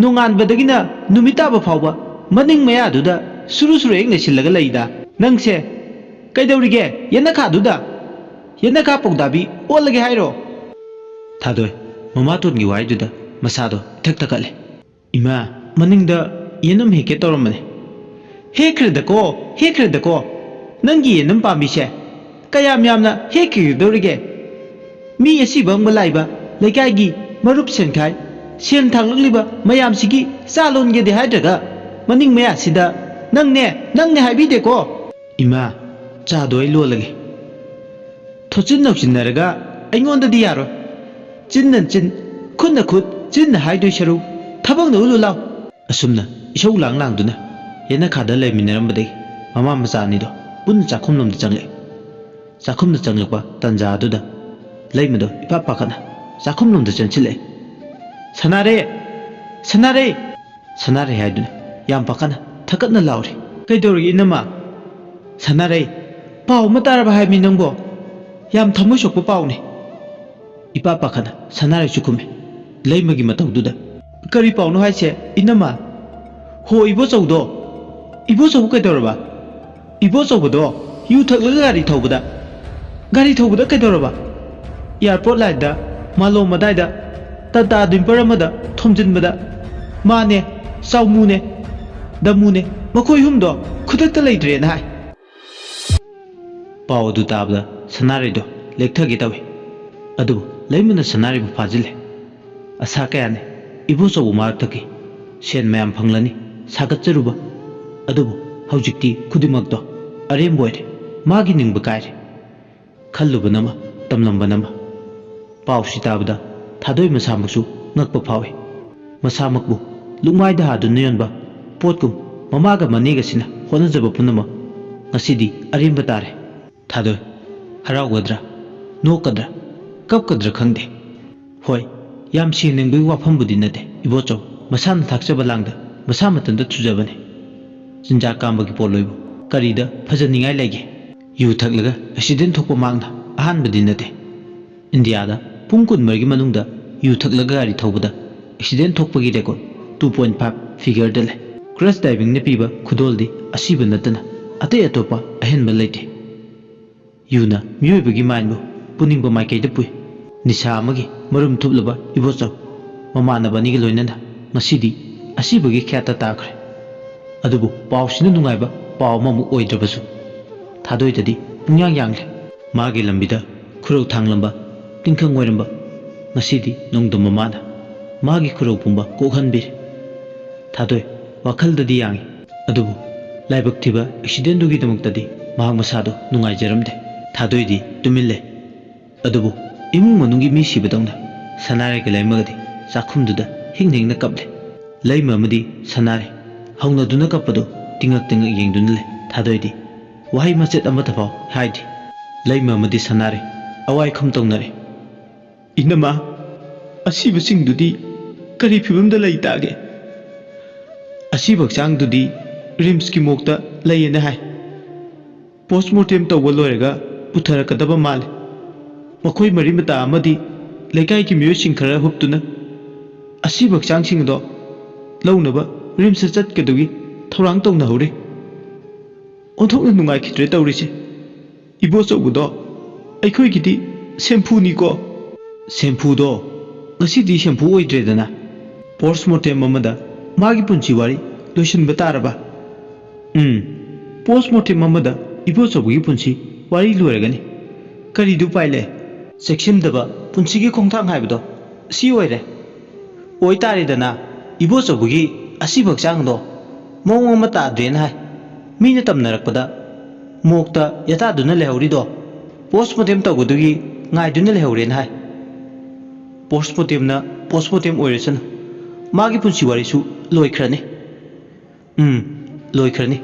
ꯅꯣꯡꯉꯥꯟꯕꯗꯒꯤꯅ ꯅꯨꯃꯤꯠ ꯇꯥꯕ ꯐꯥꯎꯕ ꯃꯅꯤꯡ ꯃꯌꯥꯗꯨꯗ ꯁꯨꯔꯨ ꯁꯨꯔꯨ ꯍꯦꯛ ꯂꯩꯁꯤꯜꯂꯒ ꯂꯩꯗ ꯅꯪꯁꯦ꯫ ꯀꯩꯗꯧꯔꯤꯒꯦ ꯌꯦꯅꯈꯥꯗꯨꯗ? ꯌꯦꯅꯈꯥ ꯄꯧꯗꯥꯕꯤ ꯑꯣꯜꯂꯒꯦ ꯍꯥꯏꯔꯣ? ꯊꯥꯗꯣꯏ ꯃꯃꯥꯇꯣꯟꯒꯤ ꯋꯥꯍꯩꯗꯨꯗ ꯃꯁꯥꯗꯣ ꯏꯊꯛ ꯊꯛꯀꯠꯂꯦ꯫ ꯏꯃꯥ, ꯃꯅꯤꯡꯗ ꯌꯦꯅꯝ ꯍꯦꯛꯀꯦ ꯇꯧꯔꯝꯕꯅꯦ꯫ ꯍꯦꯛꯈ꯭ꯔꯦꯗꯀꯣ ꯅꯪꯒꯤ ꯌꯦꯅꯝ ꯄꯥꯝꯕꯤꯁꯦ ꯀꯌꯥꯝ ꯌꯥꯝꯅ ꯍꯦꯛꯈꯤꯒꯗꯧꯔꯤꯒꯦ? ꯃꯤ ꯑꯁꯤꯕ ꯑꯃꯒ ꯂꯥꯛꯏꯕ ꯂꯩꯀꯥꯏꯒꯤ ꯃꯔꯨꯞ ꯁꯦꯟꯈꯥꯏ ꯁꯦꯟ ꯊꯥꯡꯂꯛꯂꯤꯕ ꯃꯌꯥꯝꯁꯤꯒꯤ ꯆꯥ ꯂꯣꯟꯒꯦꯗꯤ ꯍꯥꯏꯗ꯭ꯔꯒ ꯃꯅꯤꯡ ꯃꯌꯥꯁꯤꯗ ꯅꯪꯅꯦ ꯍꯥꯏꯕꯤꯗꯦꯀꯣ? ꯏꯃꯥ, ꯆꯥꯗꯣ ꯑꯩ ꯂꯣꯜꯂꯒꯦ꯫ ꯊꯣꯠꯆꯤꯟ ꯅꯧꯆꯤꯟꯅꯔꯒ ꯑꯩꯉꯣꯟꯗꯗꯤ ꯌꯥꯔꯣꯏ꯫ ꯆꯤꯟꯅ ꯆꯤꯟ, ꯈꯨꯠꯅ ꯈꯨꯠ, ꯆꯤꯟꯅ ꯍꯥꯏꯗꯣꯏ ꯁꯔꯨꯛ ꯊꯕꯛꯅ ꯎꯠꯂꯨ ꯂꯥꯎ꯫ ꯑꯁꯨꯝꯅ ꯏꯁꯧ ꯂꯥꯡꯗꯨꯅ ꯌꯦꯅꯈꯥꯗ ꯂꯩꯃꯤꯟꯅꯔꯝꯕꯗꯒꯤ ꯃꯃꯥ ꯃꯆꯥ ꯑꯅꯤꯗꯣ ꯄꯨꯟꯅ ꯆꯥꯛꯈꯨꯝꯂꯣꯝꯗ ꯆꯪꯂꯛꯑꯦ꯫ ꯆꯥꯛꯈꯨꯝꯗ ꯆꯪꯂꯛꯄ ꯇꯥꯟꯖꯥ ꯑꯗꯨꯗ ꯂꯩꯃꯗꯣ ꯏꯄꯥꯛ ꯄꯥꯈꯠꯅ ꯆꯥꯛꯈꯨꯝꯂꯣꯝꯗ ꯆꯪꯁꯤꯜꯂꯛꯑꯦ꯫ ꯁꯅꯥꯔꯩ ꯍꯥꯏꯗꯨꯅ ꯌꯥꯝ ꯄꯥꯈꯠꯅ ꯊꯛꯀꯠꯅ ꯂꯥꯎꯔꯤ꯫ ꯀꯩꯗꯧꯔꯒꯦ ꯏꯅꯝꯃ? ꯁꯅꯥꯔꯩ, ꯄꯥꯎ ꯑꯃ ꯇꯥꯔꯕ ꯍꯥꯏꯕꯅꯤ ꯅꯪꯕꯣ? ꯌꯥꯝ ꯊꯃꯣꯏ ꯁꯣꯛꯄ ꯄꯥꯎꯅꯤ꯫ ꯏꯄꯥ ꯄꯥꯈꯠꯅ ꯁꯅꯥꯔꯩꯁꯨ ꯈꯨꯝꯃꯦ꯫ ꯂꯩꯃꯒꯤ ꯃꯇꯧꯗꯨꯗ ꯀꯔꯤ ꯄꯥꯎꯅꯣ ꯍꯥꯏꯁꯦ ꯏꯅꯝꯃ? ꯍꯣ ꯏꯕꯣꯆꯧꯕꯨ ꯀꯩꯗꯧꯔꯕ? ꯏꯕꯣꯆꯧꯕꯗꯣ ꯌꯨ ꯊꯛꯂꯒ ꯒꯥꯔꯤ ꯊꯧꯕꯗ ꯀꯩꯗꯧꯔꯕ? ꯏꯌꯥꯔꯄꯣꯔꯠ ꯂꯥꯏꯟꯗ ꯃꯥꯂꯣꯝ ꯑꯗꯥꯏꯗ ꯇꯥꯇꯥ ꯗꯤꯝꯄꯔ ꯑꯃꯗ ꯊꯣꯝꯖꯤꯟꯕꯗ ꯃꯥꯅꯦ, ꯆꯥꯎꯃꯨꯅꯦ, ꯗꯃꯨꯅꯦ ꯃꯈꯣꯏ ꯑꯍꯨꯝꯗꯣ ꯈꯨꯗꯛꯇ ꯂꯩꯇ꯭ꯔꯦꯅ ꯍꯥꯏ꯫ ꯄꯥꯎ ꯑꯗꯨ ꯇꯥꯕꯗ ꯁꯅꯥꯔꯩꯗꯣ ꯂꯦꯛꯊꯒꯦ ꯇꯧꯏ꯫ ꯑꯗꯨꯕꯨ ꯂꯩꯃꯅ ꯁꯅꯥꯔꯩꯕꯨ ꯐꯥꯖꯤꯜꯂꯦ꯫ ꯑꯁꯥ ꯀꯌꯥꯅꯤ ꯏꯕꯣꯆꯧꯕ ꯃꯔꯛꯇꯒꯤ ꯁꯦꯟ ꯃꯌꯥꯝ ꯐꯪꯂꯅꯤ ꯁꯥꯒꯠꯆꯔꯨꯕ, ꯑꯗꯨꯕꯨ ꯍꯧꯖꯤꯛꯇꯤ ꯈꯨꯗꯤꯡꯃꯛꯇꯣ ꯑꯔꯦꯝꯕ ꯑꯣꯏꯔꯦ ꯃꯥꯒꯤ ꯅꯤꯡꯕ ꯀꯥꯏꯔꯦ ꯈꯜꯂꯨꯕꯅ ꯑꯃ ꯇꯝꯂꯝꯕꯅ ꯑꯃ ꯄꯥꯎꯁꯤ ꯇꯥꯕꯗ ꯊꯥꯗꯣꯏ ꯃꯁꯥꯃꯛꯁꯨ ꯉꯛꯄ ꯐꯥꯎꯏ ꯃꯁꯥꯃꯛꯄꯨ ꯂꯨꯛꯃꯥꯏꯗ ꯍꯥꯗꯨꯅ ꯌꯣꯟꯕ ꯄꯣꯠꯀꯨꯝ ꯃꯃꯥꯒ ꯃꯅꯦꯒꯁꯤꯅ ꯍꯣꯠꯅꯖꯕ ꯄꯨꯝꯅꯃꯛ ꯉꯁꯤꯗꯤ ꯑꯔꯦꯝꯕ ꯇꯥꯔꯦ ꯊꯥꯗꯣꯏ ꯍꯔꯥꯎꯒꯗ꯭ꯔꯥ ꯅꯣꯛꯀꯗ꯭ꯔꯥ ꯀꯞꯀꯗ꯭ꯔꯥ ꯈꯪꯗꯦ ꯍꯣꯏ ꯌꯥꯝ ꯁꯦꯡꯅꯤꯡꯕꯒꯤ ꯋꯥꯐꯝꯕꯨꯗꯤ ꯅꯠꯇꯦ ꯏꯕꯣꯆꯧ ꯃꯁꯥꯅ ꯊꯥꯛꯆꯕ ꯂꯥꯡꯗ ꯃꯁꯥ ꯃꯊꯟꯇ ꯊꯨꯖꯕꯅꯤ ꯆꯤꯟꯖꯥꯛ ꯀꯥꯝꯕꯒꯤ ꯄꯣꯠꯂꯣꯏꯕꯨ ꯀꯔꯤꯗ ꯐꯖꯅꯤꯡꯉꯥꯏ ꯂꯩꯒꯦ ꯌꯨ ꯊꯛꯂꯒ ꯑꯦꯛꯁꯤꯗꯦꯟ ꯊꯣꯛꯄ ꯃꯥꯡꯅ ꯑꯍꯥꯟꯕꯗꯤ ꯅꯠꯇꯦ ꯏꯟꯗꯤꯌꯥꯗ ꯄꯨꯡ 12ꯒꯤ ꯃꯅꯨꯡꯗ ꯌꯨ ꯊꯛꯂꯒ ꯒꯥꯔꯤ ꯊꯧꯕꯗ ꯑꯦꯛꯁꯤꯗꯦꯟ ꯊꯣꯛꯄꯒꯤ ꯔꯦꯀꯣꯔꯗ 2.5 ꯐꯤꯒꯔꯗ ꯂꯩ ꯀ꯭ꯔꯁ ꯗꯥꯏꯚꯤꯡꯅ ꯄꯤꯕ ꯈꯨꯗꯣꯜꯗꯤ ꯑꯁꯤꯕ ꯅꯠꯇꯅ ꯑꯇꯩ ꯑꯇꯣꯞꯄ ꯑꯍꯦꯟꯕ ꯂꯩꯇꯦ ꯌꯨꯅ ꯃꯤꯑꯣꯏꯕꯒꯤ ꯃꯥꯏꯟꯕꯨ ꯄꯨꯅꯤꯡꯕ ꯃꯥꯏꯀꯩꯗ ꯄꯨꯏ ꯅꯤꯁꯥ ꯑꯃꯒꯤ ꯃꯔꯨꯝ ꯊꯨꯞꯂꯕ ꯏꯕꯣꯆꯧ ꯃꯃꯥꯟꯅꯕ ꯑꯅꯤꯒ ꯂꯣꯏꯅꯅ ꯉꯁꯤꯗꯤ ꯑꯁꯤꯕꯒꯤ ꯈ꯭ꯌꯥꯠꯇ ꯇꯥꯈ꯭ꯔꯦ ꯑꯗꯨꯕꯨ ꯄꯥꯎꯁꯤꯅ ꯅꯨꯡꯉꯥꯏꯕ ꯄꯥꯎ ꯑꯃꯃꯨꯛ ꯑꯣꯏꯗ꯭ꯔꯕꯁꯨ ꯊꯥꯗꯣꯏꯗꯗꯤ ꯄꯨꯡꯌꯥꯡ ꯌꯥꯡꯂꯦ ꯃꯥꯒꯤ ꯂꯝꯕꯤꯗ ꯈꯨꯔꯧ ꯊꯥꯡꯂꯝꯕ ꯇꯤꯡꯈꯪ ꯑꯣꯏꯔꯝꯕ ꯉꯁꯤꯗꯤ ꯅꯣꯡꯗꯝ ꯃꯃꯥꯅ ꯃꯥꯒꯤ ꯈꯨꯔꯧ ꯄꯨꯝꯕ ꯀꯣꯛꯍꯟꯕꯤꯔꯦ ꯊꯥꯗꯣꯏ ꯋꯥꯈꯜꯗꯗꯤ ꯌꯥꯡꯏ ꯑꯗꯨꯕꯨ ꯂꯥꯏꯕꯛ ꯊꯤꯕ ꯑꯦꯛꯁꯤꯗꯦꯟꯗꯨꯒꯤꯗꯃꯛꯇꯗꯤ ꯃꯍꯥꯛ ꯃꯁꯥꯗꯣ ꯅꯨꯡꯉꯥꯏꯖꯔꯝꯗꯦ ꯊꯥꯗꯣꯏꯗꯤ ꯇꯨꯃꯤꯟꯂꯦ ꯑꯗꯨꯕꯨ ꯏꯃꯨꯡ ꯃꯅꯨꯡꯒꯤ ꯃꯤ ꯁꯤꯕꯗꯧꯅ ꯁꯅꯥꯔꯩꯒ ꯂꯩꯃꯒꯗꯤ ꯆꯥꯛꯈꯨꯝꯗꯨꯗ ꯍꯤꯡ ꯍꯤꯡꯅ ꯀꯞꯂꯦ ꯂꯩꯃ ꯑꯃꯗꯤ ꯁꯅꯥꯔꯩ ꯍꯧꯅꯗꯨꯅ ꯀꯞꯄꯗꯨ ꯇꯤꯡꯉꯛ ꯇꯤꯡꯉꯛ ꯌꯦꯡꯗꯨꯅ ꯂꯩ ꯊꯥꯗꯣꯏꯗꯤ ꯋꯥꯍꯩ ꯃꯆꯦꯠ ꯑꯃꯠꯇ ꯐꯥꯎ ꯍꯥꯏꯗꯦ ꯂꯩꯃ ꯑꯃꯗꯤ ꯁꯅꯥꯔꯩ ꯑꯋꯥꯏꯈꯨꯝ ꯇꯧꯅꯔꯦ ꯏꯅꯝꯃ ꯑꯁꯤꯕꯁꯤꯡꯗꯨꯗꯤ ꯀꯔꯤ ꯐꯤꯕꯝꯗ ꯂꯩ ꯇꯥꯒꯦ ꯑꯁꯤꯕ ꯍꯛꯆꯥꯡꯗꯨꯗꯤ ꯔꯤꯝꯁꯀꯤ ꯃꯣꯛꯇ ꯂꯩꯌꯦꯅ ꯍꯥꯏ ꯄꯣꯁꯃꯣꯔꯇꯦꯝ ꯇꯧꯕ ꯂꯣꯏꯔꯒ ꯄꯨꯊꯔꯛꯀꯗꯕ ꯃꯥꯜꯂꯦ ꯃꯈꯣꯏ ꯃꯔꯤ ꯃꯇꯥ ꯑꯃꯗꯤ ꯂꯩꯀꯥꯏꯒꯤ ꯃꯤꯑꯣꯏꯁꯤꯡ ꯈꯔ ꯍꯨꯞꯇꯨꯅ ꯑꯁꯤꯕ ꯍꯛꯆꯥꯡꯁꯤꯡ ꯑꯗꯣ ꯂꯧꯅꯕ ꯔꯤꯝꯁꯇ ꯆꯠꯀꯗꯧꯒꯤ ꯊꯧꯔꯥꯡ ꯇꯧꯅꯍꯧꯔꯤ ꯑꯣꯟꯊꯣꯛꯅ ꯅꯨꯡꯉꯥꯏꯈꯤꯗ꯭ꯔꯦ ꯇꯧꯔꯤꯁꯦ ꯏꯕꯣꯆꯧꯕꯗꯣ ꯑꯩꯈꯣꯏꯒꯤꯗꯤ ꯁꯦꯝꯐꯨꯅꯤꯀꯣ ꯁꯦꯝꯐꯨꯗꯣ ꯉꯁꯤꯗꯤ ꯁꯦꯝꯐꯨ ꯑꯣꯏꯗ꯭ꯔꯦꯗꯅ ꯄꯣꯁꯃꯣꯔꯇꯦꯝ ꯑꯃꯗ ꯃꯥꯒꯤ ꯄꯨꯟꯁꯤ ꯋꯥꯔꯤ ꯂꯣꯏꯁꯤꯟꯕ ꯇꯥꯔꯕ ꯄꯣꯁꯃꯣꯔꯇꯦꯝ ꯑꯃꯗ ꯏꯕꯣꯆꯧꯕꯒꯤ ꯄꯨꯟꯁꯤ ꯋꯥꯔꯤ ꯂꯣꯏꯔꯒꯅꯤ ꯀꯔꯤꯗꯤ ꯎꯄꯥꯏ ꯂꯩ ꯆꯦꯛꯁꯤꯟꯗꯕ ꯄꯨꯟꯁꯤꯒꯤ ꯈꯣꯡꯊꯥꯡ ꯍꯥꯏꯕꯗꯣ ꯁꯤ ꯑꯣꯏꯔꯦ ꯑꯣꯏꯇꯥꯔꯦꯗꯅ ꯏꯕꯣꯆꯧꯕꯒꯤ ꯑꯁꯤꯕ ꯍꯛꯆꯥꯡꯗꯣ ꯃꯑꯣꯡ ꯑꯃ ꯇꯥꯗ꯭ꯔꯦꯅ ꯍꯥꯏ ꯃꯤꯅ ꯇꯝꯅꯔꯛꯄꯗ ꯃꯣꯛꯇ ꯌꯥꯇꯥꯗꯨꯅ ꯂꯩꯍꯧꯔꯤꯗꯣ ꯄꯣꯁꯃꯣꯔꯇꯦꯝ ꯇꯧꯕꯗꯨꯒꯤ ꯉꯥꯏꯗꯨꯅ ꯂꯩꯍꯧꯔꯦꯅ ꯍꯥꯏ ꯄꯣꯁꯃꯣꯔꯇꯦꯝꯅ ꯄꯣꯁꯃꯣꯔꯇꯦꯝ ꯑꯣꯏꯔꯁꯅꯨ ꯃꯥꯒꯤ ꯄꯨꯟꯁꯤ ꯋꯥꯔꯤꯁꯨ ꯂꯣꯏꯈ꯭ꯔꯅꯤ ꯂꯣꯏꯈ꯭ꯔꯅꯤ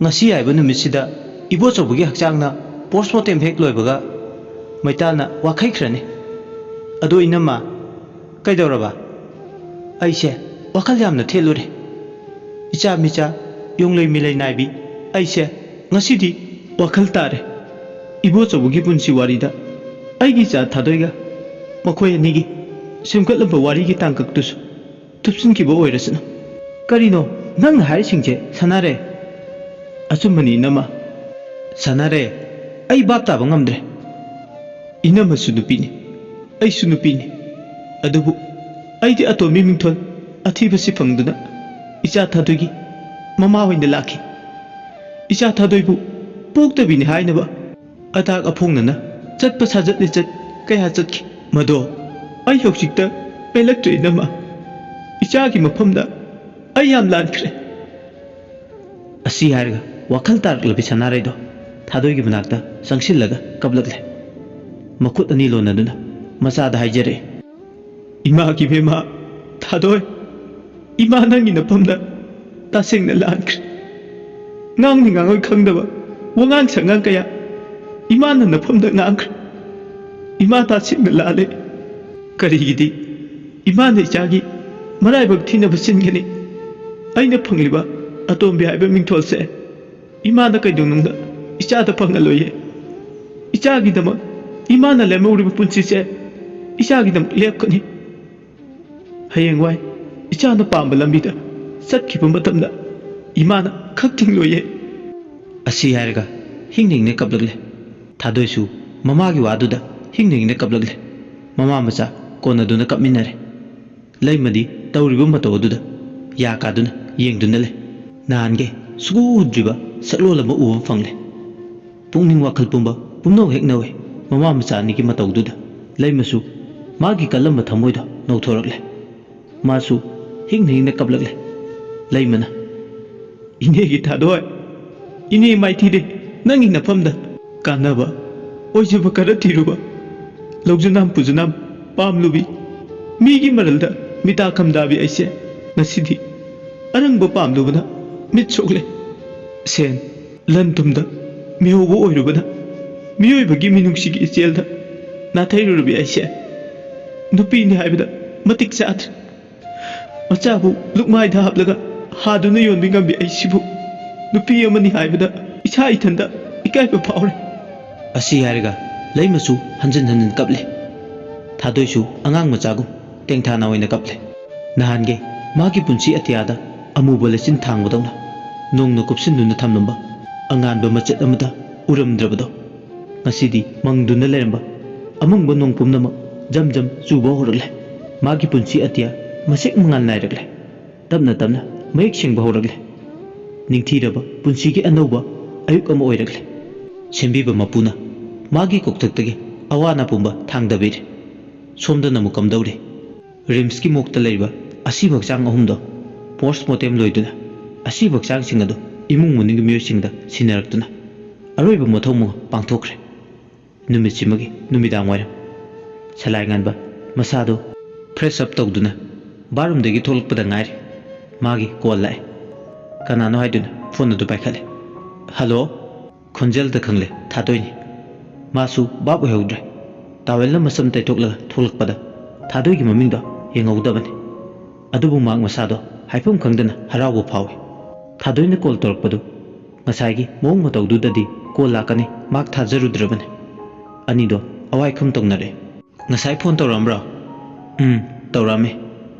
ꯉꯁꯤ ꯍꯥꯏꯕ ꯅꯨꯃꯤꯠꯁꯤꯗ ꯏꯕꯣꯆꯧꯕꯒꯤ ꯍꯛꯆꯥꯡꯅ ꯄꯣꯁꯃꯣꯔꯇꯦꯝ ꯍꯦꯛ ꯂꯣꯏꯕꯒ ꯃꯩꯇꯥꯜꯅ ꯋꯥꯈꯩꯈ꯭ꯔꯅꯤ ꯑꯗꯣ ꯏꯅꯝꯃ ꯀꯩꯗꯧꯔꯕ ꯑꯩꯁꯦ ꯋꯥꯈꯜ ꯌꯥꯝꯅ ꯊꯦꯠꯂꯨꯔꯦ ꯏꯆꯥ ꯃꯤꯆꯥ ꯌꯣꯡꯂꯩ ꯃꯤꯂꯩ ꯅꯥꯏꯕꯤ ꯑꯩꯁꯦ ꯉꯁꯤꯗꯤ ꯋꯥꯈꯜ ꯇꯥꯔꯦ ꯏꯕꯣꯆꯧꯕꯒꯤ ꯄꯨꯟꯁꯤ ꯋꯥꯔꯤꯗ ꯑꯩꯒꯤ ꯏꯆꯥ ꯊꯥꯗꯣꯏꯒ ꯃꯈꯣꯏ ꯑꯅꯤꯒꯤ ꯁꯦꯝꯒꯠꯂꯝꯕ ꯋꯥꯔꯤꯒꯤ ꯇꯥꯡꯀꯛꯇꯨꯁꯨ ꯊꯨꯞꯆꯤꯟꯈꯤꯕ ꯑꯣꯏꯔꯁꯅꯨ ꯀꯔꯤꯅꯣ ꯅꯪꯅ ꯍꯥꯏꯔꯤꯁꯤꯡꯁꯦ ꯁꯅꯥꯔꯦ ꯑꯆꯨꯝꯕꯅꯤ ꯏꯅꯝꯃ ꯁꯅꯥꯔꯦ ꯑꯩ ꯚꯥꯞ ꯇꯥꯕ ꯉꯝꯗ꯭ꯔꯦ ꯏꯅꯝꯃꯁꯨ ꯅꯨꯄꯤꯅꯤ ꯑꯩꯁꯨ ꯅꯨꯄꯤꯅꯤ ꯑꯗꯨꯕꯨ ꯑꯩꯗꯤ ꯑꯇꯣꯝꯕꯤ ꯃꯤꯡꯊꯣꯜ ꯑꯊꯤꯕꯁꯤ ꯐꯪꯗꯨꯅ ꯏꯆꯥ ꯊꯥꯗꯣꯏꯒꯤ ꯃꯃꯥ ꯑꯣꯏꯅ ꯂꯥꯛꯈꯤ ꯏꯆꯥ ꯊꯥꯗꯣꯏꯕꯨ ꯄꯣꯛꯇꯕꯤꯅꯤ ꯍꯥꯏꯅꯕ ꯑꯇꯥꯛ ꯑꯐꯣꯡꯅꯅ ꯆꯠꯄ ꯁꯥꯖꯠ ꯂꯤꯆꯠ ꯀꯌꯥ ꯆꯠꯈꯤ ꯃꯗꯣ ꯑꯩ ꯍꯧꯖꯤꯛꯇ ꯄꯦꯜꯂꯛꯇ꯭ꯔꯦ ꯏꯅꯝꯃ ꯏꯆꯥꯒꯤ ꯃꯐꯝꯗ ꯑꯩ ꯌꯥꯝ ꯂꯥꯟꯈ꯭ꯔꯦ ꯑꯁꯤ ꯍꯥꯏꯔꯒ ꯋꯥꯈꯜ ꯇꯥꯔꯛꯂꯕꯤ ꯁꯅꯥꯔꯩꯗꯣ ꯊꯥꯗꯣꯏꯒꯤ ꯃꯅꯥꯛꯇ ꯆꯪꯁꯤꯜꯂꯒ ꯀꯞꯂꯛꯂꯦ ꯃꯈꯨꯠ ꯑꯅꯤ ꯂꯣꯟꯅꯗꯨꯅ ꯃꯆꯥꯗ ꯍꯥꯏꯖꯔꯛꯏ ꯏꯃꯥꯒꯤ ꯕꯦꯃꯥ ꯊꯥꯗꯣꯏ ꯏꯃꯥ ꯅꯪꯒꯤ ꯅꯐꯝꯗ ꯇꯁꯦꯡꯅ ꯂꯥꯟꯈ꯭ꯔꯦ ꯉꯥꯡꯅꯤ ꯉꯥꯡꯉꯣꯏ ꯈꯪꯗꯕ ꯋꯥꯉꯥꯡ ꯁꯉꯥꯡ ꯀꯌꯥ ꯏꯃꯥꯅ ꯅꯐꯝꯗ ꯉꯥꯡꯈ꯭ꯔꯦ ꯏꯃꯥ ꯇꯁꯦꯡꯅ ꯂꯥꯜꯂꯦ ꯀꯔꯤꯒꯤꯗꯤ ꯏꯃꯥꯅ ꯏꯆꯥꯒꯤ ꯃꯔꯥꯏꯕꯛ ꯊꯤꯅꯕ ꯁꯤꯟꯒꯅꯤ ꯑꯩꯅ ꯐꯪꯂꯤꯕ ꯑꯇꯣꯝꯕꯤ ꯍꯥꯏꯕ ꯃꯤꯡꯊꯣꯜꯁꯦ ꯏꯃꯥꯅ ꯀꯩꯗꯧꯅꯨꯡꯗ ꯏꯆꯥꯗ ꯐꯪꯍꯜꯂꯣꯏꯌꯦ ꯏꯆꯥꯒꯤꯗꯃꯛ ꯏꯃꯥꯅ ꯂꯦꯝꯍꯧꯔꯤꯕ ꯄꯨꯟꯁꯤꯁꯦ ꯏꯆꯥꯒꯤꯗꯃꯛ ꯂꯦꯞꯀꯅꯤ ꯍꯌꯦꯡꯋꯥꯏ ꯏꯆꯥꯅ ꯄꯥꯝꯕ ꯂꯝꯕꯤꯗ ꯆꯠꯈꯤꯕ ꯃꯇꯝꯗ ꯏꯃꯥꯅ ꯈꯛ ꯊꯤꯡꯂꯣꯏꯌꯦ ꯑꯁꯤ ꯍꯥꯏꯔꯒ ꯍꯤꯡ ꯍꯤꯡꯅ ꯀꯞꯂꯛꯂꯦ ꯊꯥꯗꯣꯏꯁꯨ ꯃꯃꯥꯒꯤ ꯋꯥꯗꯨꯗ ꯍꯤꯡ ꯍꯤꯡꯅ ꯀꯞꯂꯛꯂꯦ ꯃꯃꯥ ꯃꯆꯥ ꯀꯣꯟꯅꯗꯨꯅ ꯀꯞꯃꯤꯟꯅꯔꯦ ꯂꯩꯃꯗꯤ ꯇꯧꯔꯤꯕ ꯃꯇꯧ ꯑꯗꯨꯗ ꯌꯥ ꯀꯥꯗꯨꯅ ꯌꯦꯡꯗꯨꯅ ꯂꯩ ꯅꯍꯥꯟꯒꯩ ꯁꯨꯛꯎꯗ꯭ꯔꯤꯕ ꯁꯛꯂꯣꯟ ꯑꯃ ꯎꯕ ꯐꯪꯂꯦ ꯄꯨꯛꯅꯤꯡ ꯋꯥꯈꯜ ꯄꯨꯝꯕ ꯄꯨꯝꯅꯧ ꯍꯦꯛ ꯅꯧꯋꯦ ꯃꯃꯥ ꯃꯆꯥ ꯑꯅꯤꯒꯤ ꯃꯇꯧꯗꯨꯗ ꯂꯩꯃꯁꯨ ꯃꯥꯒꯤ ꯀꯜꯂꯝꯕ ꯊꯃꯣꯏꯗꯣ ꯅꯧꯊꯣꯔꯛꯂꯦ ꯃꯥꯁꯨ ꯍꯤꯡ ꯍꯤꯡꯅ ꯀꯞꯂꯛꯂꯦ ꯂꯩꯃꯅ ꯏꯅꯦꯒꯤ ꯊꯥꯗꯣꯏ ꯏꯅꯦ ꯃꯥꯏꯊꯤꯔꯦ ꯅꯪꯒꯤ ꯅꯐꯝꯗ ꯀꯥꯟꯅꯕ ꯑꯣꯏꯖꯕ ꯈꯔ ꯊꯤꯔꯨꯕ ꯂꯧꯖꯅꯥꯝ ꯄꯨꯖꯅꯥꯝ ꯄꯥꯝꯂꯨꯕꯤ ꯃꯤꯒꯤ ꯃꯔꯜꯗ ꯃꯤꯇꯥ ꯈꯝꯗꯥꯕꯤ ꯑꯩꯁꯦ ꯉꯁꯤꯗꯤ ꯑꯔꯪꯕ ꯄꯥꯝꯂꯨꯕꯅ ꯃꯤꯠ ꯁꯣꯛꯂꯦ ꯁꯦꯟ ꯂꯟ ꯊꯨꯝꯗ ꯃꯤꯍꯧꯕ ꯑꯣꯏꯔꯨꯕꯅ ꯃꯤꯑꯣꯏꯕꯒꯤ ꯃꯤꯅꯨꯡꯁꯤꯒꯤ ꯏꯆꯦꯜꯗ ꯅꯥꯊꯩꯔꯨꯔꯕꯤ ꯑꯩꯁꯦ ꯅꯨꯄꯤꯅꯤ ꯍꯥꯏꯕꯗ ꯃꯇꯤꯛ ꯆꯥꯗ꯭ꯔꯦ ꯃꯆꯥꯕꯨ ꯂꯨꯛꯃꯥꯏꯗ ꯍꯥꯞꯂꯒ ꯍꯥꯗꯨꯅ ꯌꯣꯟꯕꯤ ꯉꯝꯕꯤ ꯑꯩꯁꯤꯕꯨ ꯅꯨꯄꯤ ꯑꯃꯅꯤ ꯍꯥꯏꯕꯗ ꯏꯁꯥ ꯏꯊꯟꯗ ꯏꯀꯥꯏꯕ ꯐꯥꯎꯔꯦ ꯑꯁꯤ ꯍꯥꯏꯔꯒ ꯂꯩꯃꯁꯨ ꯍꯟꯖꯤꯟ ꯍꯟꯖꯤꯟ ꯀꯞꯂꯦ ꯊꯥꯗꯣꯏꯁꯨ ꯑꯉꯥꯡ ꯃꯆꯥꯒꯨꯝ ꯇꯦꯡꯊꯥꯅ ꯑꯣꯏꯅ ꯀꯞꯂꯦ ꯅꯍꯥꯟꯒꯩ ꯃꯥꯒꯤ ꯄꯨꯟꯁꯤ ꯑꯇꯤꯌꯥꯗ ꯑꯃꯨꯕ ꯂꯩꯆꯤꯟ ꯊꯥꯡꯕꯗꯧꯅ ꯅꯣꯡꯅ ꯀꯨꯞꯁꯤꯟꯗꯨꯅ ꯊꯝꯂꯝꯕ ꯑꯉꯥꯟꯕ ꯃꯆꯦꯠ ꯑꯃꯇ ꯎꯔꯝꯗ꯭ꯔꯕꯗꯣ ꯉꯁꯤꯗꯤ ꯃꯪꯗꯨꯅ ꯂꯩꯔꯝꯕ ꯑꯃꯪꯕ ꯅꯣꯡ ꯄꯨꯝꯅꯃꯛ ꯖꯝ ꯖꯝ ꯆꯨꯕ ꯍꯧꯔꯛꯂꯦ ꯃꯥꯒꯤ ꯄꯨꯟꯁꯤ ꯑꯇꯤꯌꯥ ꯃꯁꯦꯛ ꯃꯉꯥꯜ ꯅꯥꯏꯔꯛꯂꯦ ꯇꯞꯅ ꯇꯞꯅ ꯃꯌꯦꯛ ꯁꯦꯡꯕ ꯍꯧꯔꯛꯂꯦ ꯅꯤꯡꯊꯤꯔꯕ ꯄꯨꯟꯁꯤꯒꯤ ꯑꯅꯧꯕ ꯑꯌꯨꯛ ꯑꯃ ꯑꯣꯏꯔꯛꯂꯦ ꯁꯦꯝꯕꯤꯕ ꯃꯄꯨꯅ ꯃꯥꯒꯤ ꯀꯣꯛꯊꯛꯇꯒꯤ ꯑꯋꯥꯅ ꯄꯨꯝꯕ ꯊꯥꯡꯗꯕꯤꯔꯦ ꯁꯣꯝꯗꯅ ꯑꯃꯨꯛ ꯀꯝꯗꯧꯔꯦ ꯔꯤꯝꯁꯀꯤ ꯃꯣꯛꯇ ꯂꯩꯔꯤꯕ ꯑꯁꯤꯕ ꯍꯛꯆꯥꯡ ꯑꯍꯨꯝꯗꯣ ꯄꯣꯁ ꯃꯣꯔꯇꯦꯝ ꯂꯣꯏꯗꯨꯅ ꯑꯁꯤꯕ ꯍꯛꯆꯥꯡꯁꯤꯡ ꯑꯗꯨ ꯏꯃꯨꯡ ꯃꯅꯨꯡꯒꯤ ꯃꯤꯑꯣꯏꯁꯤꯡꯗ ꯁꯤꯟꯅꯔꯛꯇꯨꯅ ꯑꯔꯣꯏꯕ ꯃꯊꯧ ꯃꯉꯥ ꯄꯥꯡꯊꯣꯛꯈ꯭ꯔꯦ ꯅꯨꯃꯤꯠꯁꯤꯃꯒꯤ ꯅꯨꯃꯤꯗꯥꯡ ꯋꯥꯏꯔꯝ ꯁꯂꯥꯏ ꯉꯥꯟꯕ ꯃꯁꯥꯗꯣ ꯐ꯭ꯔꯦꯁ ꯑꯞ ꯇꯧꯗꯨꯅ ꯕꯥꯔꯨꯝꯗꯒꯤ ꯊꯣꯛꯂꯛꯄꯗ ꯉꯥꯏꯔꯦ ꯃꯥꯒꯤ ꯀꯣꯜ ꯂꯥꯛꯑꯦ ꯀꯅꯥꯅꯣ ꯍꯥꯏꯗꯨꯅ ꯐꯣꯟ ꯑꯗꯨ ꯄꯥꯏꯈꯠꯂꯦ ꯍꯜꯂꯣ ꯈꯣꯟꯖꯦꯜꯗ ꯈꯪꯂꯦ ꯊꯥꯗꯣꯏꯅꯤ ꯃꯥꯁꯨ ꯕꯥꯞ ꯑꯣꯏꯍꯧꯗ꯭ꯔꯦ ꯇꯥꯋꯦꯜꯅ ꯃꯁꯝ ꯇꯩꯊꯣꯛꯂꯒ ꯊꯣꯛꯂꯛꯄꯗ ꯊꯥꯗꯣꯏꯒꯤ ꯃꯃꯤꯡꯗꯣ ꯌꯦꯡꯍꯧꯗꯕꯅꯤ ꯑꯗꯨꯕꯨ ꯃꯍꯥꯛ ꯃꯁꯥꯗꯣ ꯍꯥꯏꯐꯝ ꯈꯪꯗꯅ ꯍꯔꯥꯎꯕ ꯐꯥꯎꯏ ꯊꯥꯗꯣꯏꯅ ꯀꯣꯜ ꯇꯧꯔꯛꯄꯗꯨ ꯉꯁꯥꯏꯒꯤ ꯃꯑꯣꯡ ꯃꯇꯧꯗꯨꯗꯗꯤ ꯀꯣꯜ ꯂꯥꯛꯀꯅꯤ ꯃꯍꯥꯛ ꯊꯥꯖꯔꯨꯗ꯭ꯔꯕꯅꯤ ꯑꯅꯤꯗꯣ ꯑꯋꯥꯏꯈꯨꯝ ꯇꯧꯅꯔꯦ ꯉꯁꯥꯏ ꯐꯣꯟ ꯇꯧꯔꯛꯑꯝꯕ꯭ꯔꯣ ꯇꯧꯔꯛꯑꯝꯃꯦ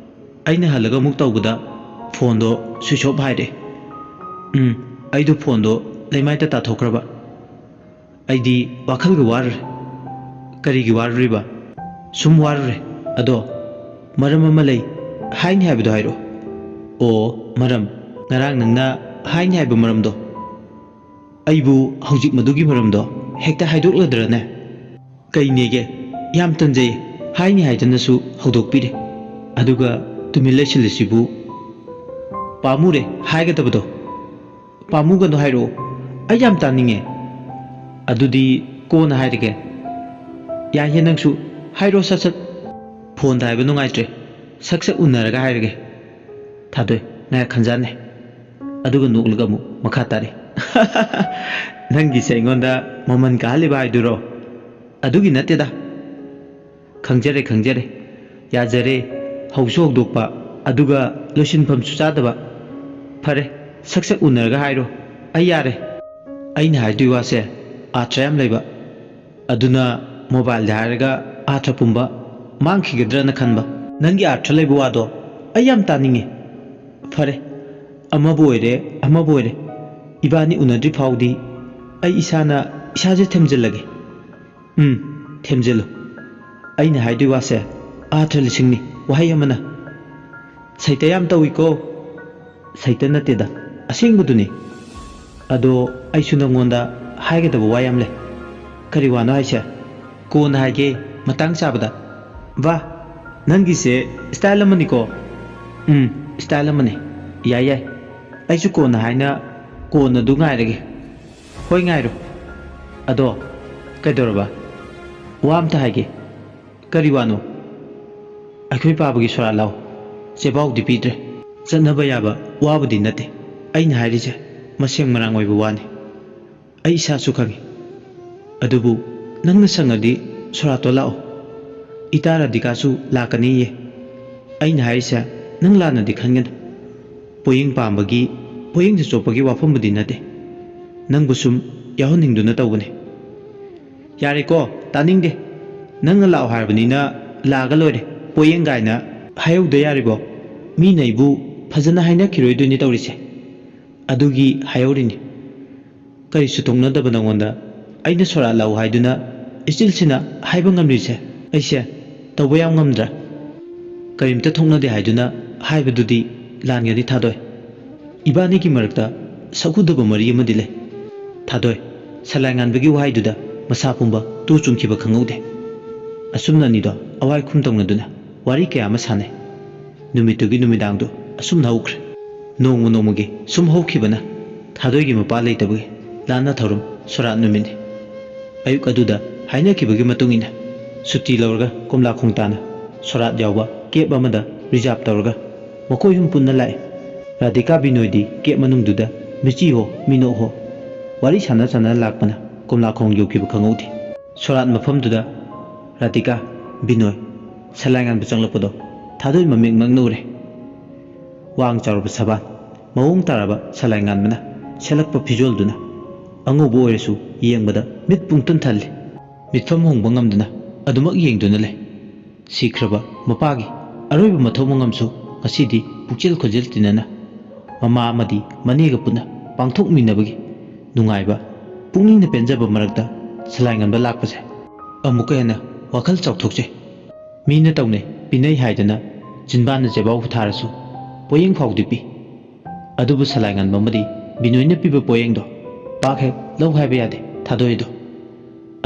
ꯑꯩꯅ ꯍꯜꯂꯒ ꯑꯃꯨꯛ ꯇꯧꯕꯗ ꯐꯣꯟꯗꯣ ꯁ꯭ꯋꯤꯆ ꯑꯣꯐ ꯍꯥꯏꯔꯦ ꯑꯩꯗꯣ ꯐꯣꯟꯗꯣ ꯂꯩꯃꯥꯏꯗ ꯇꯥꯊꯣꯛꯈ꯭ꯔꯕ ꯑꯩꯗꯤ ꯋꯥꯈꯜꯒ ꯋꯥꯔꯨꯔꯦ ꯀꯔꯤꯒꯤ ꯋꯥꯔꯨꯔꯤꯕ ꯁꯨꯝ ꯋꯥꯔꯨꯔꯦ ꯑꯗꯣ ꯃꯔꯝ ꯑꯃ ꯂꯩ ꯍꯥꯏꯅꯤ ꯍꯥꯏꯕꯗꯣ ꯍꯥꯏꯔꯛꯑꯣ ꯑꯣ ꯃꯔꯝ ꯉꯔꯥꯡ ꯅꯪꯅ ꯍꯥꯏꯅꯤ ꯍꯥꯏꯕ ꯃꯔꯝꯗꯣ ꯑꯩꯕꯨ ꯍꯧꯖꯤꯛ ꯃꯗꯨꯒꯤ ꯃꯔꯝꯗꯣ ꯍꯦꯛꯇ ꯍꯥꯏꯗꯣꯛꯂꯗ꯭ꯔꯅꯦ ꯀꯩꯅꯦꯒꯦ ꯌꯥꯝ ꯇꯟꯖꯩ ꯍꯥꯏꯅꯤ ꯍꯥꯏꯗꯅꯁꯨ ꯍꯧꯗꯣꯛꯄꯤꯔꯦ ꯑꯗꯨꯒ ꯇꯨꯃꯤꯟ ꯂꯩꯁꯤꯜꯂꯤꯁꯤꯕꯨ ꯄꯥꯝꯃꯨꯔꯦ ꯍꯥꯏꯒꯗꯕꯗꯣ ꯄꯥꯝꯃꯨꯒꯅꯣ ꯍꯥꯏꯔꯛꯑꯣ ꯑꯩ ꯌꯥꯝ ꯇꯥꯅꯤꯡꯉꯦ ꯑꯗꯨꯗꯤ ꯀꯣꯟꯅ ꯍꯥꯏꯔꯒꯦ ꯌꯥꯏꯍꯦ ꯅꯪꯁꯨ ꯍꯥꯏꯔꯣ ꯁꯠ ꯁꯠ ꯐꯣꯟꯗ ꯍꯥꯏꯕ ꯅꯨꯡꯉꯥꯏꯇ꯭ꯔꯦ ꯁꯛ ꯁꯛ ꯎꯅꯔꯒ ꯍꯥꯏꯔꯒꯦ ꯊꯥꯗꯣꯏ ꯉꯥꯏꯍꯥꯛ ꯈꯟꯖꯥꯟꯅꯦ ꯑꯗꯨꯒ ꯅꯣꯛꯂꯒ ꯑꯃꯨꯛ ꯃꯈꯥ ꯇꯥꯔꯤ ꯅꯪꯒꯤꯁꯦ ꯑꯩꯉꯣꯟꯗ ꯃꯃꯜ ꯀꯥꯍꯜꯂꯤꯕ ꯍꯥꯏꯗꯨꯔꯣ ꯑꯗꯨꯒꯤ ꯅꯠꯇꯦꯗ ꯈꯪꯖꯔꯦ ꯈꯪꯖꯔꯦ ꯌꯥꯖꯔꯦ ꯍꯧꯁꯨ ꯍꯧꯗꯣꯛꯄ ꯑꯗꯨꯒ ꯂꯣꯏꯁꯤꯟꯐꯝꯁꯨ ꯆꯥꯗꯕ ꯐꯔꯦ ꯁꯛ ꯁꯛ ꯎꯅꯔꯒ ꯍꯥꯏꯔꯣ ꯑꯩ ꯌꯥꯔꯦ ꯑꯩꯅ ꯍꯥꯏꯗꯣꯏ ꯋꯥꯁꯦ ꯑꯥꯔꯊ꯭ꯔ ꯌꯥꯝ ꯂꯩꯕ ꯑꯗꯨꯅ ꯃꯣꯕꯥꯏꯜꯗ ꯍꯥꯏꯔꯒ ꯑꯥꯔꯊ꯭ꯔ ꯄꯨꯝꯕ ꯃꯥꯡꯈꯤꯒꯗ꯭ꯔꯅ ꯈꯟꯕ ꯅꯪꯒꯤ ꯑꯥꯔꯊ꯭ꯔ ꯂꯩꯕ ꯋꯥꯗꯣ ꯑꯩ ꯌꯥꯝ ꯇꯥꯅꯤꯡꯉꯦ ꯐꯔꯦ ꯑꯃꯕꯨ ꯑꯣꯏꯔꯦ ꯑꯃꯕꯨ ꯑꯣꯏꯔꯦ ꯏꯕꯥꯅꯤ ꯎꯅꯗ꯭ꯔꯤ ꯐꯥꯎꯗꯤ ꯑꯩ ꯏꯁꯥꯁꯦ ꯊꯦꯝꯖꯤꯜꯂꯒꯦ ꯊꯦꯝꯖꯤꯜꯂꯨ ꯑꯩꯅ ꯍꯥꯏꯗꯣꯏ ꯋꯥꯁꯦ ꯑꯥꯔꯊ꯭ꯔ ꯂꯤꯁꯤꯡꯅꯤ ꯋꯥꯍꯩ ꯑꯃꯅ ꯁꯩꯇ ꯌꯥꯝ ꯇꯧꯏꯀꯣ ꯁꯩꯇ ꯅꯠꯇꯦꯗ ꯑꯁꯦꯡꯕꯗꯨꯅꯤ ꯑꯗꯣ ꯑꯩꯁꯨ ꯅꯪꯉꯣꯟꯗ ꯍꯥꯏꯒꯗꯕ ꯋꯥ ꯌꯥꯝ ꯂꯩ ꯀꯔꯤ ꯋꯥꯅꯣ ꯍꯥꯏꯁꯦ ꯀꯣꯟꯅ ꯍꯥꯏꯒꯦ ꯃꯇꯥꯡ ꯆꯥꯕꯗ ꯋꯥ ꯅꯪꯒꯤꯁꯦ ꯁ꯭ꯇꯥꯏꯜ ꯑꯃꯅꯤꯀꯣ ꯁ꯭ꯇꯥꯏꯜ ꯑꯃꯅꯤ ꯌꯥꯏ ꯌꯥꯏ ꯑꯩꯁꯨ ꯀꯣꯟꯅ ꯍꯥꯏꯅ ꯀꯣꯟꯅꯗꯨ ꯉꯥꯏꯔꯒꯦ ꯍꯣꯏ ꯉꯥꯏꯔꯣ ꯑꯗꯣ ꯀꯩꯗꯧꯔꯕ ꯋꯥ ꯑꯝꯇ ꯍꯥꯏꯒꯦ ꯀꯔꯤ ꯋꯥꯅꯣ ꯑꯩꯈꯣꯏ ꯄꯥꯕꯒꯤ ꯁꯣꯔꯥꯠ ꯂꯥꯎ ꯆꯦꯕꯥꯎꯗꯤ ꯄꯤꯗ꯭ꯔꯦ ꯆꯠꯅꯕ ꯌꯥꯕ ꯋꯥꯕꯨꯗꯤ ꯅꯠꯇꯦ ꯑꯩꯅ ꯍꯥꯏꯔꯤꯁꯦ ꯃꯁꯦꯡ ꯃꯔꯥꯡ ꯑꯣꯏꯕ ꯋꯥꯅꯤ ꯑꯩ ꯏꯁꯥꯁꯨ ꯈꯪꯉꯤ ꯑꯗꯨꯕꯨ ꯅꯪꯅ ꯁꯪꯉꯗꯤ ꯁꯣꯔꯥꯠꯇꯣ ꯂꯥꯛꯑꯣ ꯏꯇꯥ ꯔꯥꯙꯤꯀꯥꯁꯨ ꯂꯥꯛꯀꯅꯤꯌꯦ ꯑꯩꯅ ꯍꯥꯏꯔꯤꯁꯦ ꯅꯪ ꯂꯥꯟꯅꯗꯤ ꯈꯟꯒꯅꯨ ꯄꯣꯌꯦꯡ ꯄꯥꯝꯕꯒꯤ ꯄꯣꯌꯦꯡꯗ ꯆꯣꯞꯄꯒꯤ ꯋꯥꯐꯝꯕꯨꯗꯤ ꯅꯠꯇꯦ ꯅꯪꯕꯨ ꯁꯨꯝ ꯌꯥꯎꯍꯟꯅꯤꯡꯗꯨꯅ ꯇꯧꯕꯅꯤ ꯌꯥꯔꯦꯀꯣ ꯇꯥꯅꯤꯡꯗꯦ ꯅꯪꯅ ꯂꯥꯛꯑꯣ ꯍꯥꯏꯔꯕꯅꯤꯅ ꯂꯥꯛꯑꯒ ꯂꯣꯏꯔꯦ ꯄꯣꯌꯦꯡ ꯒꯥꯏꯅ ꯍꯥꯏꯍꯧꯗ ꯌꯥꯔꯤꯕꯣ ꯃꯤꯅ ꯑꯩꯕꯨ ꯐꯖꯅ ꯍꯥꯏꯅꯈꯤꯔꯣꯏꯗꯣꯏꯅꯤ ꯇꯧꯔꯤꯁꯦ ꯑꯗꯨꯒꯤ ꯍꯥꯏꯍꯧꯔꯤꯅꯤ ꯀꯔꯤꯁꯨ ꯊꯣꯛꯅꯗꯕ ꯅꯉꯣꯟꯗ ꯑꯩꯅ ꯁꯣꯔꯥꯠ ꯂꯥꯎ ꯍꯥꯏꯗꯨꯅ ꯏꯆꯤꯜꯁꯤꯅ ꯍꯥꯏꯕ ꯉꯝꯂꯤꯁꯦ ꯑꯩꯁꯦ ꯇꯧꯕ ꯌꯥꯝ ꯉꯝꯗ꯭ꯔꯥ ꯀꯔꯤꯝꯇ ꯊꯣꯛꯅꯗꯦ ꯍꯥꯏꯗꯨꯅ ꯍꯥꯏꯕꯗꯨꯗꯤ ꯂꯥꯟꯒꯅꯤ ꯊꯥꯗꯣꯏ ꯏꯕꯥꯅꯤꯒꯤ ꯃꯔꯛꯇ ꯁꯛꯎꯗꯕ ꯃꯔꯤ ꯑꯃꯗꯤ ꯂꯩ ꯊꯥꯗꯣꯏ ꯁꯂꯥꯏ ꯉꯥꯟꯕꯒꯤ ꯋꯥꯍꯩꯗꯨꯗ ꯃꯁꯥ ꯄꯨꯝꯕ ꯇꯨ ꯆꯨꯡꯈꯤꯕ ꯈꯪꯍꯧꯗꯦ ꯑꯁꯨꯝꯅ ꯑꯅꯤꯗꯣ ꯑꯋꯥꯏꯈꯨꯝ ꯇꯧꯅꯗꯨꯅ ꯋꯥꯔꯤ ꯀꯌꯥ ꯑꯃ ꯁꯥꯟꯅꯩ ꯅꯨꯃꯤꯠꯇꯨꯒꯤ ꯅꯨꯃꯤꯗꯥꯡꯗꯣ ꯑꯁꯨꯝꯅ ꯍꯧꯈ꯭ꯔꯦ ꯅꯣꯡꯃ ꯅꯣꯡꯃꯒꯤ ꯁꯨꯝ ꯍꯧꯈꯤꯕꯅ ꯊꯥꯗꯣꯏꯒꯤ ꯃꯄꯥ ꯂꯩꯇꯕꯒꯤ ꯂꯥꯟꯅ ꯊꯧꯔꯝ sorat numini ayuk aduda haina kibagi matungina suti lawrga komla khongtana sorat yawba kep amada reserve tawrga makoi hum punna lai radhika binoidi kep manungduda michi ho mino ho wari sana sana lakpana komla khong yokiba khangudi sorat mafamduda radhika binoy salangan bachanglapado thadoi maming mangnure wang charba saban mawung taraba salangan mana selakpa fijolduna angubo oiresu yengbada mit pungtun thalli mitfam hongba ngamduna adumak yengduna le sikraba mapagi aroiba mathau mangamsu ngasidi pukchel khojel tinana mama amadi maniga puna pangthok minabagi nungaiba pungning penjaba marakta salangan ba lakpase amuka hena wakhal chawthokche mina tawne pinai haidana jinbana jebau tharasu poyeng phawdi pi adubu salangan mamadi binoina piba poyeng do pakhe lau haiba yade thadoi do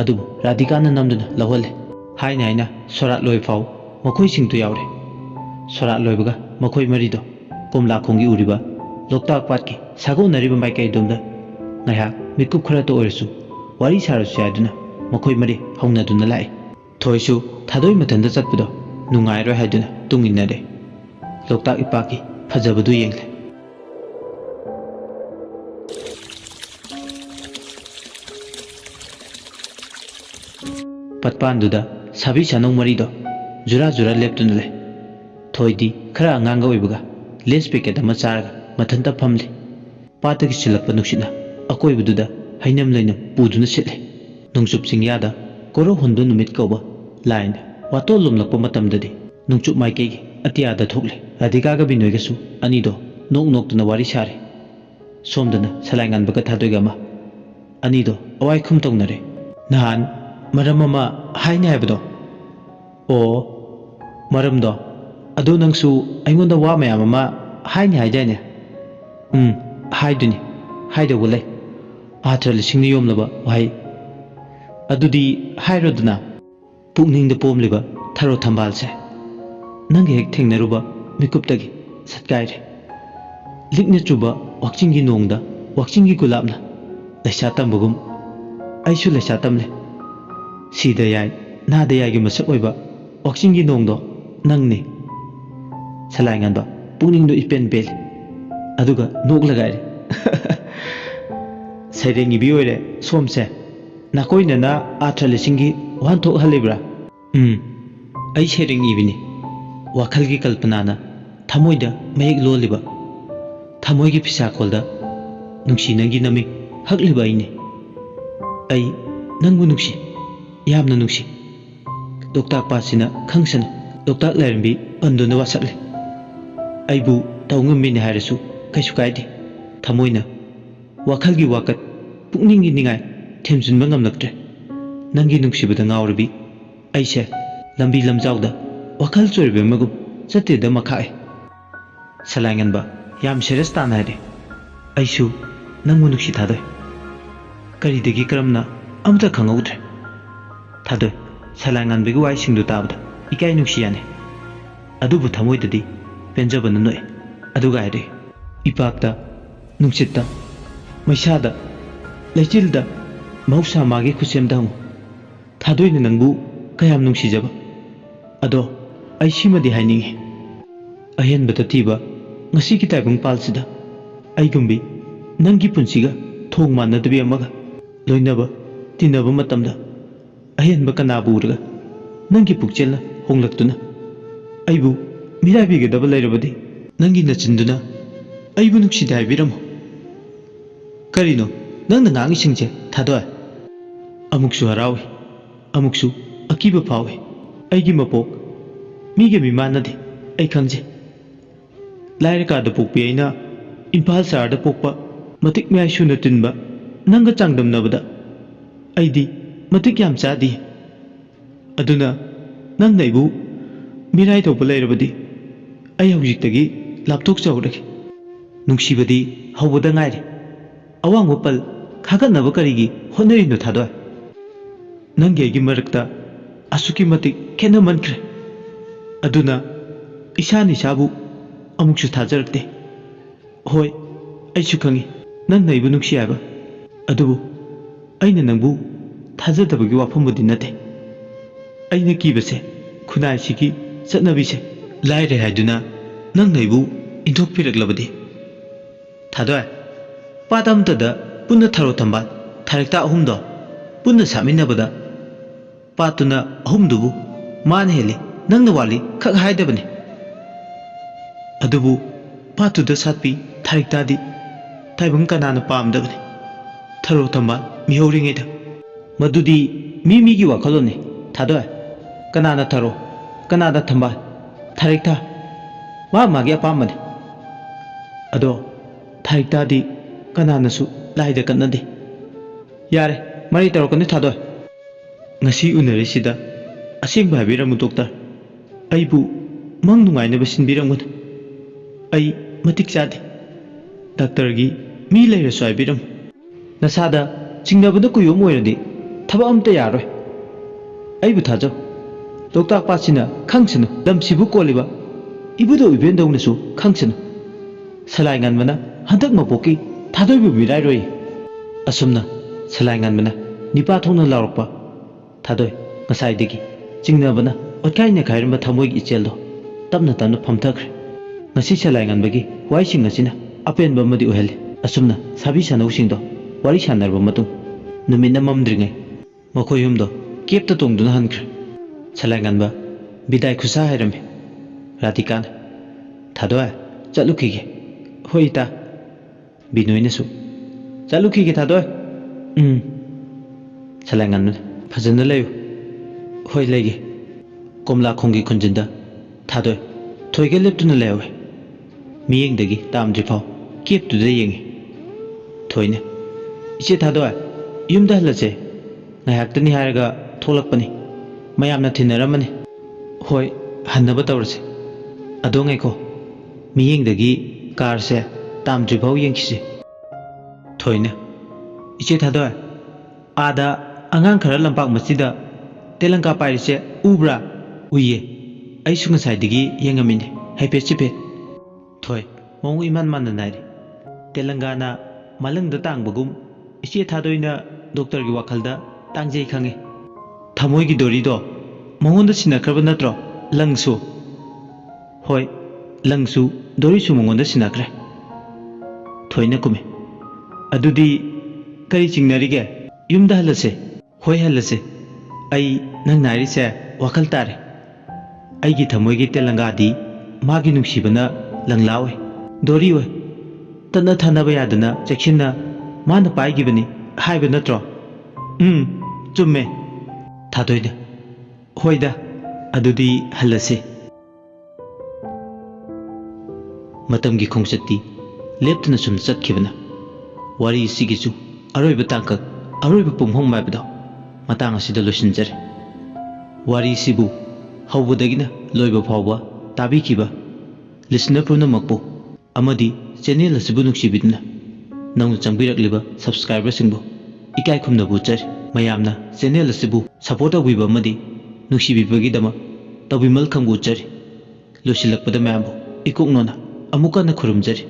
adubu radhikana namduna lawale haina haina sorat loi phau makoi singtu yaure sorat loibaga makoi marido komla khongi uriba loktak patki sago nariba maikai domda ngaya mikup khara to oirsu wari sarasu yaduna makoi mari haunaduna lai thoisu thadoi mathanda chatpudo nungai roi haiduna tunginare loktak ipaki phajabadu yengle patpanduda sabi sanong marido jura jura leptuna le thoidi khara anganga oibuga les packet ama charaga mathanta phamli patagi silakpa nuksina akoibududa hainam lainam puduna sitle nungsup singyada koro hundu numit kauba line wato lumlakpa matamdadi nungchup maikei atiyada thokle radhika ga binoigasu anido nok noktuna wari sare somdana salangan baga thadoiga ma anido awai khum tongnare nahan maram ama haina haibado o maramdo adu nangsu aingonda wa mayam ama haina haidane haiduni haidagu lei atra lisingni yomlaba wai adudi hairoduna pukningda pomliba tharo thambalse nangi hek thengnaruba mikuptagi satkaire likna chuba wakchingi nongda wakchingi gulapna laisa tambugum aisu laisa tamle sida yai nada yai gi masak oiba wakchingi nongdo nangni salainganba pukningdo ipen bel aduga noklagaire sairengi biore somse nakoina na atra lisingi wanthok halibra ai sairengi ibini wakhalgi kalpanana thamoida mayek loliba thamoigi phisakolda nungsi nangi nami hakliba aine ai nangbu nungsi yamna nungsi doktak pasina khangsana doktak lairbi panduna wasakle aibu tawngamini harasu kaisu kaide thamoina wakhalgi wakat pukningi ningai themjunba ngamlaktre nangi nungsibada ngawrbi aise lambi lamjawda wakhal choribe magum chateda makhae salanganba yam serious tana hade aisu nangmu nuksi thadoi karidagi karamna amta khangautre thadoi salangan begi wai singdu tabda ikai nuksi yane adubu thamoidadi penjabana noi aduga hade ipakta nungsitta maisada lechilda mausa magi khusemdang thadoina nangbu kayam nungsijaba ado ai simadi hainingi ahenbata tiba ngasi ki taibung palsida ai gumbi nangi punsiga thong manadabi amaga loinaba tinaba matamda ahenba kanabu urga nangi pukchelna honglaktuna aibu mirabi gadaba lairabadi nangi nachinduna aibu nuksida haibiramo karino nangna ngangi singje thadoi amuksu harawi amuksu akiba phawi aigi mapok mige mimanadi ai khangje lairka da pokpi aina impal sar da pokpa matik me ai suna tinba nanga changdam nabada aidi matik yam chadi aduna nang naibu mirai to lairabadi ai haujiktagi laptok chawraki nungsibadi hawbada ngaire awang wapal khagat naba karigi honari no thadoi nangi aigi marakta asuki matik khena mankre aduna isani sabu amuksu thajarakte hoi aisu khangi nang naibu nuksi aba adubu ꯑꯩꯅ ꯅꯪꯕꯨ ꯊꯥꯖꯗꯕꯒꯤ ꯋꯥꯐꯝꯕꯨꯗꯤ ꯅꯠꯇꯦ ꯑꯩꯅ ꯀꯤꯕꯁꯦ ꯈꯨꯟꯅꯥꯏꯁꯤꯒꯤ ꯆꯠꯅꯕꯤꯁꯦ ꯂꯥꯏꯔꯦ ꯍꯥꯏꯗꯨꯅ ꯅꯪꯅ ꯑꯩꯕꯨ ꯏꯟꯊꯣꯛꯄꯤꯔꯛꯂꯕꯗꯤ ꯊꯥꯗꯣꯏ ꯄꯥꯠ ꯑꯃꯠꯇꯗ ꯄꯨꯟꯅ ꯊꯔꯣ ꯊꯝꯕꯥꯜ ꯊꯥꯔꯤꯛꯇ ꯑꯍꯨꯝꯗꯣ ꯄꯨꯟꯅ ꯁꯥꯠꯃꯤꯟꯅꯕꯗ ꯄꯥꯠꯇꯨꯅ ꯑꯍꯨꯝꯗꯨꯕꯨ ꯃꯥꯅ ꯍꯦꯜꯂꯤ ꯅꯪꯅ ꯋꯥꯠꯂꯤ ꯈꯛ ꯍꯥꯏꯗꯕꯅꯤ ꯑꯗꯨꯕꯨ ꯄꯥꯠꯇꯨꯗ ꯁꯥꯠꯄꯤ ꯊꯥꯔꯤꯛꯇꯥꯗꯤ ꯇꯥꯏꯕꯪ ꯀꯅꯥꯅ ꯄꯥꯝꯗꯕꯅꯤ ꯊꯔꯣ ꯊꯝꯕꯥꯜ ꯃꯤꯍꯧꯔꯤꯉꯩꯗ ꯃꯗꯨꯗꯤ ꯃꯤꯒꯤ ꯋꯥꯈꯜꯂꯣꯟꯅꯤ ꯊꯥꯗꯣꯏ ꯀꯅꯥꯅ ꯊꯔꯣ ꯀꯅꯥꯅ ꯊꯝꯕꯥꯜ ꯊꯥꯔꯤꯛꯊꯥ ꯃꯥꯒꯤ ꯑꯄꯥꯝꯕꯅꯤ ꯑꯗꯣ ꯊꯥꯔꯤꯛꯇꯥꯗꯤ ꯀꯅꯥꯅꯁꯨ ꯂꯥꯏꯗ ꯀꯠꯅꯗꯦ ꯌꯥꯔꯦ ꯃꯔꯩ ꯇꯧꯔꯛꯀꯅꯨ ꯊꯥꯗꯣꯏ ꯉꯁꯤ ꯎꯅꯔꯤꯁꯤꯗ ꯑꯁꯦꯡꯕ ꯍꯥꯏꯕꯤꯔꯝꯃꯨ ꯗꯣꯛꯇꯔ ꯑꯩꯕꯨ ꯃꯪ ꯅꯨꯡꯉꯥꯏꯅꯕ ꯁꯤꯟꯕꯤꯔꯝꯒꯅꯨ ꯑꯩ ꯃꯇꯤꯛ ꯆꯥꯗꯦ ꯗꯥꯛꯇꯔꯒꯤ ꯃꯤ ꯂꯩꯔꯁꯨ ꯍꯥꯏꯕꯤꯔꯝꯃꯨ ꯅꯁꯥꯗ ꯆꯤꯡꯅꯕꯗ ꯀꯨꯌꯣꯝ ꯑꯣꯏꯔꯗꯤ ꯊꯕꯛ ꯑꯝꯇ ꯌꯥꯔꯣꯏ ꯑꯩꯕꯨ ꯊꯥꯖꯧ ꯂꯣꯛꯇꯥꯛ ꯄꯥꯠꯁꯤꯅ ꯈꯪꯁꯅꯨ ꯂꯝꯁꯤꯕꯨ ꯀꯣꯜꯂꯤꯕ ꯏꯕꯨꯙꯧ ꯏꯕꯦꯟꯗꯧꯅꯁꯨ ꯈꯪꯁꯅꯨ ꯁꯂꯥꯏ ꯉꯥꯟꯕꯅ ꯍꯟꯗꯛ ꯃꯄꯣꯛꯀꯤ ꯊꯥꯗꯣꯏꯕꯨ ꯃꯤꯔꯥꯏꯔꯣꯏ ꯑꯁꯨꯝꯅ ꯁꯂꯥꯏ ꯉꯥꯟꯕꯅ ꯅꯤꯄꯥ ꯊꯣꯛꯅ ꯂꯥꯎꯔꯛꯄ ꯊꯥꯗꯣꯏ ꯉꯁꯥꯏꯗꯒꯤ ꯆꯤꯡꯅꯕꯅ ꯑꯣꯠꯈꯥꯏ ꯅꯩꯈꯥꯏꯔꯝꯕ ꯊꯃꯣꯏꯒꯤ ꯏꯆꯦꯜꯗꯣ ꯇꯞꯅ ꯇꯞꯅ ꯐꯝꯊꯈ꯭ꯔꯦ ꯉꯁꯤ ꯁꯂꯥꯏ ꯉꯥꯟꯕꯒꯤ ꯋꯥꯍꯩꯁꯤꯡ ꯑꯁꯤꯅ ꯑꯄꯦꯟꯕ ꯑꯃꯗꯤ ꯑꯣꯏꯍꯜꯂꯤ ꯑꯁꯨꯝꯅ ꯁꯥꯕꯤ ꯁꯥꯅꯧꯁꯤꯡꯗꯣ ꯋꯥꯔꯤ ꯁꯥꯟꯅꯔꯕ ꯃꯇꯨꯡ ꯅꯨꯃꯤꯠꯅ ꯃꯝꯗ꯭ꯔꯤꯉꯩ ꯃꯈꯣꯏ ꯌꯨꯝꯗꯣ ꯀꯦꯞꯇ ꯇꯣꯡꯗꯨꯅ ꯍꯟꯈ꯭ꯔꯦ ꯁꯂꯥꯏ ꯉꯥꯟꯕ ꯕꯤꯗꯥꯏ ꯈꯨꯠꯁꯥ ꯍꯥꯏꯔꯝꯃꯤ ꯔꯥꯙꯤꯀꯥꯅ ꯊꯥꯗꯣꯏ ꯆꯠꯂꯨꯈꯤꯒꯦ ꯍꯣꯏ ꯏꯇꯥ ꯕꯤꯅꯣꯏꯅꯁꯨ ꯆꯠꯂꯨꯈꯤꯒꯦ ꯊꯥꯗꯣꯏ ꯁꯂꯥꯏ ꯉꯥꯟꯕꯅ ꯐꯖꯅ ꯂꯩꯌꯨ ꯍꯣꯏ ꯂꯩꯒꯦ ꯀꯣꯝꯂꯥꯈꯣꯡꯒꯤ ꯈꯨꯟꯖꯤꯟꯗ ꯊꯥꯗꯣꯏ ꯊꯣꯏꯒ ꯂꯦꯞꯇꯨꯅ ꯂꯩꯍꯧꯋꯦ ꯃꯤꯠꯌꯦꯡꯗꯒꯤ ꯇꯥꯝꯗ꯭ꯔꯤ ꯐꯥꯎ ꯀꯦꯞꯇꯨꯗ ꯌꯦꯡꯉꯤ ꯊꯣꯏꯅ ꯏꯆꯦ ꯊꯥꯗꯣꯏ ꯌꯨꯝꯗ ꯍꯜꯂꯁꯦ ꯉꯥꯏꯍꯥꯛꯇꯅꯤ ꯍꯥꯏꯔꯒ ꯊꯣꯛꯂꯛꯄꯅꯤ ꯃꯌꯥꯝꯅ ꯊꯤꯟꯅꯔꯝꯃꯅꯤ ꯍꯣꯏ ꯍꯟꯅꯕ ꯇꯧꯔꯁꯦ ꯑꯗꯣ ꯉꯥꯏꯈꯣ ꯃꯤꯠꯌꯦꯡꯗꯒꯤ ꯀꯥꯔꯁꯦ ꯇꯥꯝꯗ꯭ꯔꯤꯐꯥꯎ ꯌꯦꯡꯈꯤꯁꯤ ꯊꯣꯏꯅ ꯏꯆꯦ ꯊꯥꯗꯣꯏ ꯑꯥꯗ ꯑꯉꯥꯡ ꯈꯔ ꯂꯝꯄꯥꯛ ꯃꯆꯤꯗ ꯇꯦꯂꯪꯀꯥ ꯄꯥꯏꯔꯤꯁꯦ ꯎꯕ꯭ꯔꯥ ꯎꯏꯌꯦ ꯑꯩꯁꯨ ꯉꯁꯥꯏꯗꯒꯤ ꯌꯦꯡꯉꯝꯃꯤꯅꯦ ꯍꯥꯏꯐꯦꯠ ꯆꯤꯐꯦꯠ ꯊꯣꯏ ꯃꯑꯣꯡ ꯏꯃꯥꯟ ꯃꯥꯟꯅ ꯅꯥꯏꯔꯤ ꯇꯦꯂꯪꯒꯥꯅ ꯃꯥꯂꯪꯗ ꯇꯥꯡꯕꯒꯨꯝ ꯏꯆꯦ ꯊꯥꯗꯣꯏꯅ ꯗꯣꯛꯇꯔꯒꯤ ꯋꯥꯈꯜꯗ ꯇꯥꯡꯖꯩ ꯈꯪꯉꯤ ꯊꯃꯣꯏꯒꯤ ꯗꯣꯔꯤꯗꯣ ꯃꯉꯣꯟꯗ ꯁꯤꯟꯅꯈ꯭ꯔꯕ ꯅꯠꯇ꯭ꯔꯣ ꯂꯪꯁꯨ ꯍꯣꯏ ꯂꯪꯁꯨ ꯗꯣꯔꯤꯁꯨ ꯃꯉꯣꯟꯗ ꯁꯤꯟꯅꯈ꯭ꯔꯦ ꯊꯣꯏꯅ ꯀꯨꯝꯃꯤ ꯑꯗꯨꯗꯤ ꯀꯔꯤ ꯆꯤꯡꯅꯔꯤꯒꯦ ꯌꯨꯝꯗ ꯍꯜꯂꯁꯦ ꯍꯣꯏ ꯍꯜꯂꯁꯦ ꯑꯩ ꯅꯪ ꯅꯥꯏꯔꯤꯁꯦ ꯋꯥꯈꯜ ꯇꯥꯔꯦ ꯑꯩꯒꯤ ꯊꯃꯣꯏꯒꯤ ꯇꯦꯂꯪꯒꯥꯗꯤ ꯃꯥꯒꯤ ꯅꯨꯡꯁꯤꯕꯅ ꯂꯪꯂꯥ ꯑꯣꯏ ꯗꯣꯔꯤ ꯑꯣꯏ ꯇꯠꯅ ꯊꯥꯅꯕ ꯌꯥꯗꯅ ꯆꯦꯛꯁꯤꯟꯅ ꯃꯥꯅ ꯄꯥꯏꯈꯤꯕꯅꯤ ꯍꯥꯏꯕ ꯅꯠꯇ꯭ꯔꯣ ꯆꯨꯝꯃꯦ ꯊꯥꯗꯣꯏꯅ ꯍꯣꯏꯗ ꯑꯗꯨꯗꯤ ꯍꯜꯂꯁꯤ ꯃꯇꯝꯒꯤ ꯈꯣꯡꯆꯠꯇꯤ ꯂꯦꯞꯇꯅ ꯁꯨꯝ ꯆꯠꯈꯤꯕꯅ ꯋꯥꯔꯤ ꯑꯁꯤꯒꯤꯁꯨ ꯑꯔꯣꯏꯕ ꯇꯥꯡꯀꯛ ꯑꯔꯣꯏꯕ ꯄꯨꯡꯐꯝ ꯍꯥꯏꯕꯗꯣ ꯃꯇꯥꯡ ꯑꯁꯤꯗ ꯂꯣꯏꯁꯤꯟꯖꯔꯦ ꯋꯥꯔꯤꯁꯤꯕꯨ ꯍꯧꯕꯗꯒꯤꯅ ꯂꯣꯏꯕ ꯐꯥꯎꯕ ꯇꯥꯕꯤꯈꯤꯕ ꯂꯤꯁꯅꯔ ꯄꯨꯝꯅꯃꯛꯄꯨ ꯑꯃꯗꯤ ꯆꯦꯅꯦꯜ ꯑꯁꯤꯕꯨ ꯅꯨꯡꯁꯤꯕꯤꯗꯨꯅ ꯅꯧꯅ ꯆꯪꯕꯤꯔꯛꯂꯤꯕ ꯁꯕꯁꯀ꯭ꯔꯥꯏꯕꯔꯁꯤꯡꯕꯨ ꯏꯀꯥꯏ ꯈꯨꯝꯅꯕ ꯎꯠꯆꯔꯤ ꯃꯌꯥꯝꯅ ꯆꯦꯅꯦꯜ ꯑꯁꯤꯕꯨ ꯁꯄꯣꯔꯠ ꯇꯧꯕꯤꯕ ꯑꯃꯗꯤ ꯅꯨꯡꯁꯤꯕꯤꯕꯒꯤꯗꯃꯛ ꯇꯧꯕꯤꯃꯜ ꯈꯪꯕ ꯎꯠꯆꯔꯤ ꯂꯣꯏꯁꯤꯜꯂꯛꯄꯗ ꯃꯌꯥꯝꯕꯨ ꯏꯀꯣꯛꯅꯣꯅ ꯑꯃꯨꯛ ꯍꯟꯅ ꯈꯨꯔꯨꯝꯖꯔꯤ